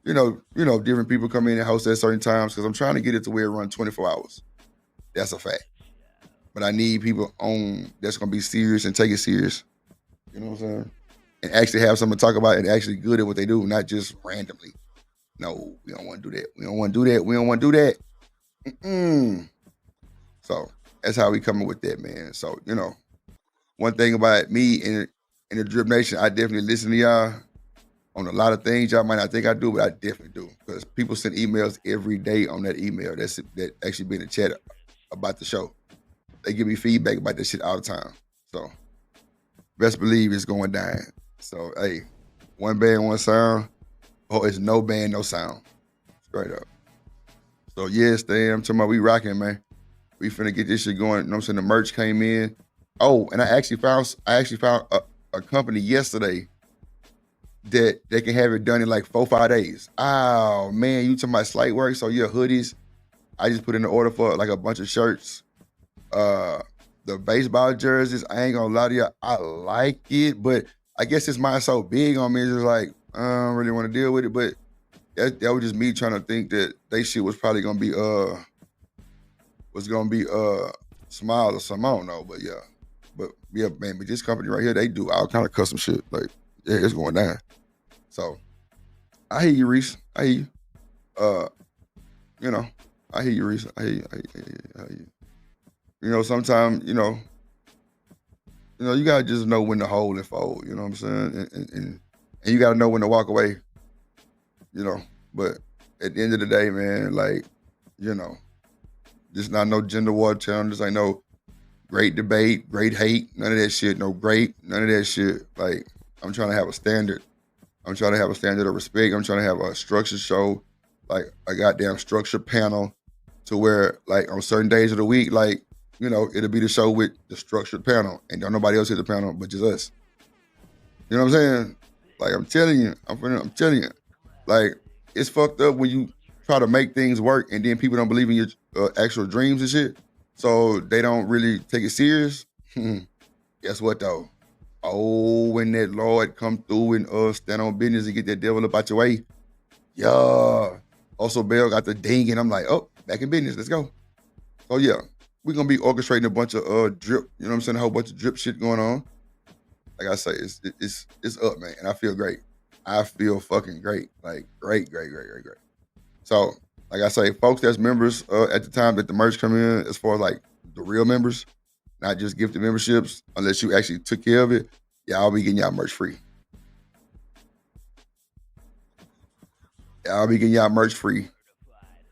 different people come in and host at certain times, because I'm trying to get it to where it runs 24 hours. That's a fact. But I need people on that's gonna be serious and take it serious. You know what I'm saying? And actually have something to talk about and actually good at what they do, not just randomly. No, we don't want to do that. We don't want to do that. We don't want to do that. Mm-mm. So that's how we coming with that, man. So, one thing about me in the Drip Nation, I definitely listen to y'all on a lot of things. Y'all might not think I do, but I definitely do. Because people send emails every day on that email that actually be in the chat about the show. They give me feedback about that shit all the time. So best believe it's going down. So hey, one band, one sound, or it's no band, no sound. Straight up. So yeah, Stan, I'm talking about we rocking, man. We finna get this shit going. You know what I'm saying? The merch came in. Oh, and I actually found a company yesterday that they can have it done in like 4-5 days. Oh man, you talking about slight work? So yeah, hoodies. I just put in the order for like a bunch of shirts. The baseball jerseys, I ain't gonna lie to you, I like it, but I guess it's mine so big on me, it's just like I don't really want to deal with it. But that was just me trying to think that they shit was probably gonna be small or something. I don't know, but yeah, man. But this company right here, they do all kind of custom shit. Like, yeah, it's going down. So I hear you, Reese. I hear you. I hear you, Reese. I hear you. Sometimes, you gotta just know when to hold and fold. You know what I'm saying? And you gotta know when to walk away. But at the end of the day, man, like, this not no gender war channel. This ain't no great debate, great hate, none of that shit. No great, none of that shit. Like, I'm trying to have a standard. I'm trying to have a standard of respect. I'm trying to have a structured show, like a goddamn structured panel, to where, like, on certain days of the week, like, it'll be the show with the structured panel, and don't nobody else hit the panel but just us. You know what I'm saying? Like, I'm telling you, I'm telling you, like, it's fucked up when you try to make things work and then people don't believe in your actual dreams and shit, so they don't really take it serious. Guess what though? Oh, when that Lord come through and stand on business and get that devil up out your way, yeah. Also, Bell got the ding, and I'm like, oh, back in business, let's go. So yeah, we're gonna be orchestrating a bunch of drip, you know what I'm saying, a whole bunch of drip shit going on. Like I say, it's up, man, and I feel great. I feel fucking great, like great. So, like I say, folks that's members at the time that the merch come in, as far as like the real members, not just gifted memberships, unless you actually took care of it, y'all be getting y'all merch free. Y'all be getting y'all merch free.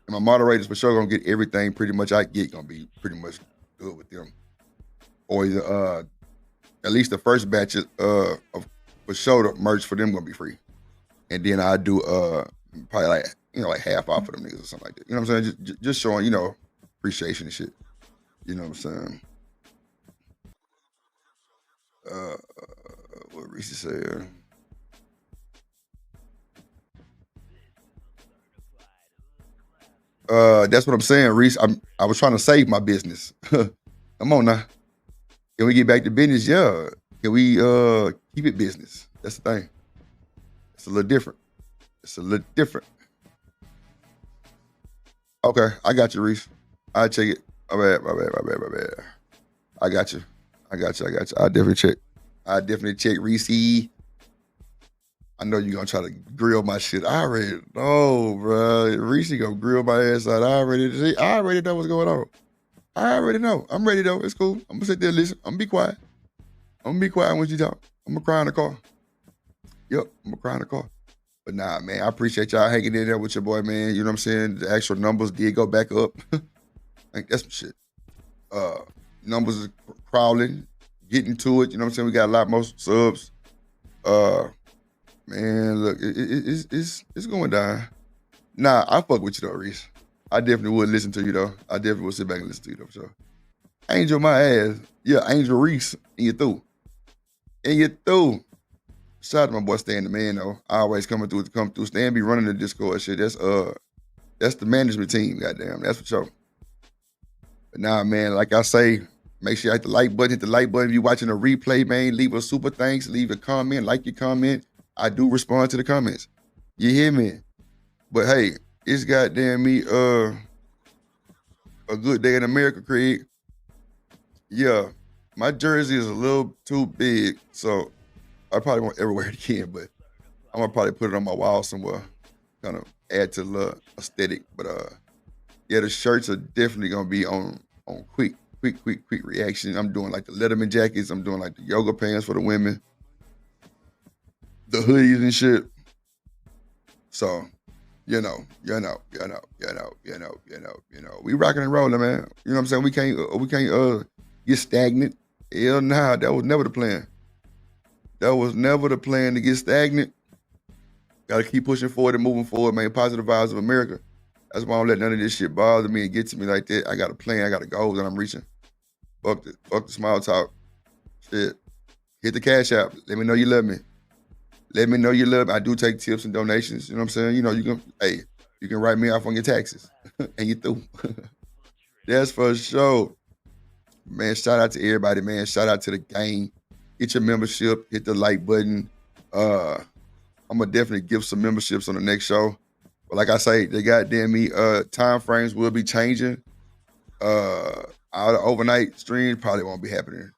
And my moderators for sure gonna get everything pretty much I get, gonna be pretty much good with them. Or either at least the first batch of for sure the merch for them gonna be free. And then I do probably like half off of them niggas or something like that. You know what I'm saying? Just showing, appreciation and shit. You know what I'm saying? What Reese said. That's what I'm saying, Reese. I was trying to save my business. Come on now. Can we get back to business? Yeah. Can we keep it business? That's the thing. It's a little different. Okay, I got you, Reese. I'll check it. My bad. I got you. I'll definitely check, Reese. I know you're gonna try to grill my shit. I already know, bro. Reese gonna grill my ass out. I already know what's going on. I already know. I'm ready though. It's cool. I'm gonna sit there and listen. I'm gonna be quiet. When you talk. I'm gonna cry in the car. Yep, I'm gonna cry in the car. But nah, man, I appreciate y'all hanging in there with your boy, man. You know what I'm saying? The actual numbers did go back up. Like, that's some shit. Numbers is crawling, getting to it. You know what I'm saying? We got a lot more subs. Man, look, it's going down. Nah, I fuck with you though, Reese. I definitely would listen to you though. I definitely would sit back and listen to you though, for sure. Angel my ass. Yeah, Angel Reese. And you through. Shout out to my boy Stan the man though. Always come through. Stan be running the Discord shit. That's the management team, goddamn. That's for sure. But Nah, man, like I say, make sure you hit the like button. Hit the like button if you're watching a replay, man. Leave a super thanks. Leave a comment. Like your comment. I do respond to the comments. You hear me? But hey, it's goddamn me a good day in America, Craig. Yeah, my jersey is a little too big, so I probably won't ever wear it again, but I'm gonna probably put it on my wall somewhere, kind of add to the aesthetic. But yeah, the shirts are definitely gonna be on quick reaction. I'm doing like the Letterman jackets. I'm doing like the yoga pants for the women, the hoodies and shit. So, you know, we rocking and rolling, man. You know what I'm saying? We can't get stagnant. Hell nah, that was never the plan. That was never the plan to get stagnant. Gotta keep pushing forward and moving forward, man. Positive vibes of America. That's why I don't let none of this shit bother me and get to me like that. I got a plan, I got a goal that I'm reaching. Fuck the small talk. Shit. Hit the cash app. Let me know you love me. Let me know you love me. I do take tips and donations. You know what I'm saying? You know, you can write me off on your taxes. And you through. That's for sure. Man, shout out to everybody, man. Shout out to the gang. Get your membership, hit the like button. I'm gonna definitely give some memberships on the next show. But like I say, they goddamn me, time frames will be changing. All the overnight streams probably won't be happening.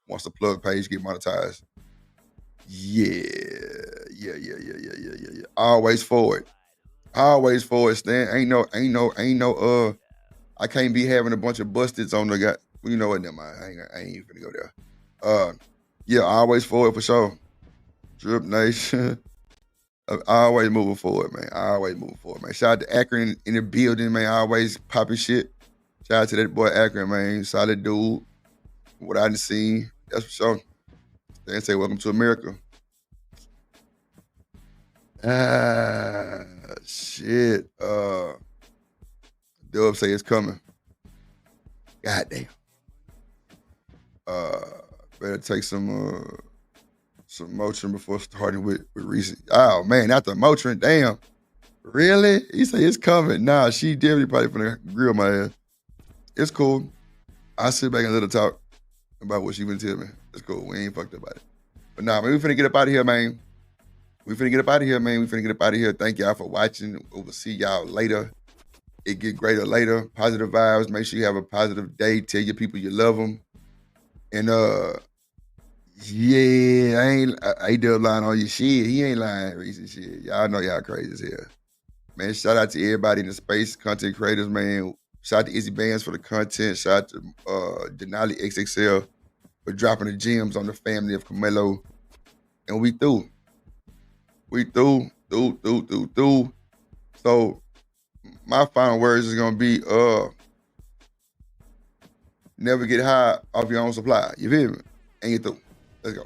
Once the plug page get monetized. Yeah. Always forward. Always forward, Stan. Ain't no I can't be having a bunch of busteds on the guy. Well, you know what? Never mind. I ain't even gonna go there. Yeah, always forward for sure. Drip Nation. Always moving forward, man. Always moving forward, man. Shout out to Akron in the building, man. Always popping shit. Shout out to that boy Akron, man. Solid dude. What I done seen. That's for sure. They say welcome to America. Shit. Dub say it's coming. Goddamn. Better take some Motrin before starting with Reese. Oh man, not the Motrin. Damn. Really? He say it's coming. Nah, she definitely probably finna grill my ass. It's cool. I sit back and let her talk about what she been telling me. It's cool. We ain't fucked up about it. But nah, man, we finna get up out of here, man. We finna get up out of here. Thank y'all for watching. We'll see y'all later. It get greater later. Positive vibes. Make sure you have a positive day. Tell your people you love them. And yeah, I ain't dub lying on your shit. He ain't lying, Reese shit. Y'all know y'all crazy as hell. Man, shout out to everybody in the space, content creators, man. Shout out to Izzy Bands for the content. Shout out to Denali XXL for dropping the gems on the family of Camelo. And we through. Through. So my final words is gonna be never get high off your own supply. You feel me? And you through. Let's go.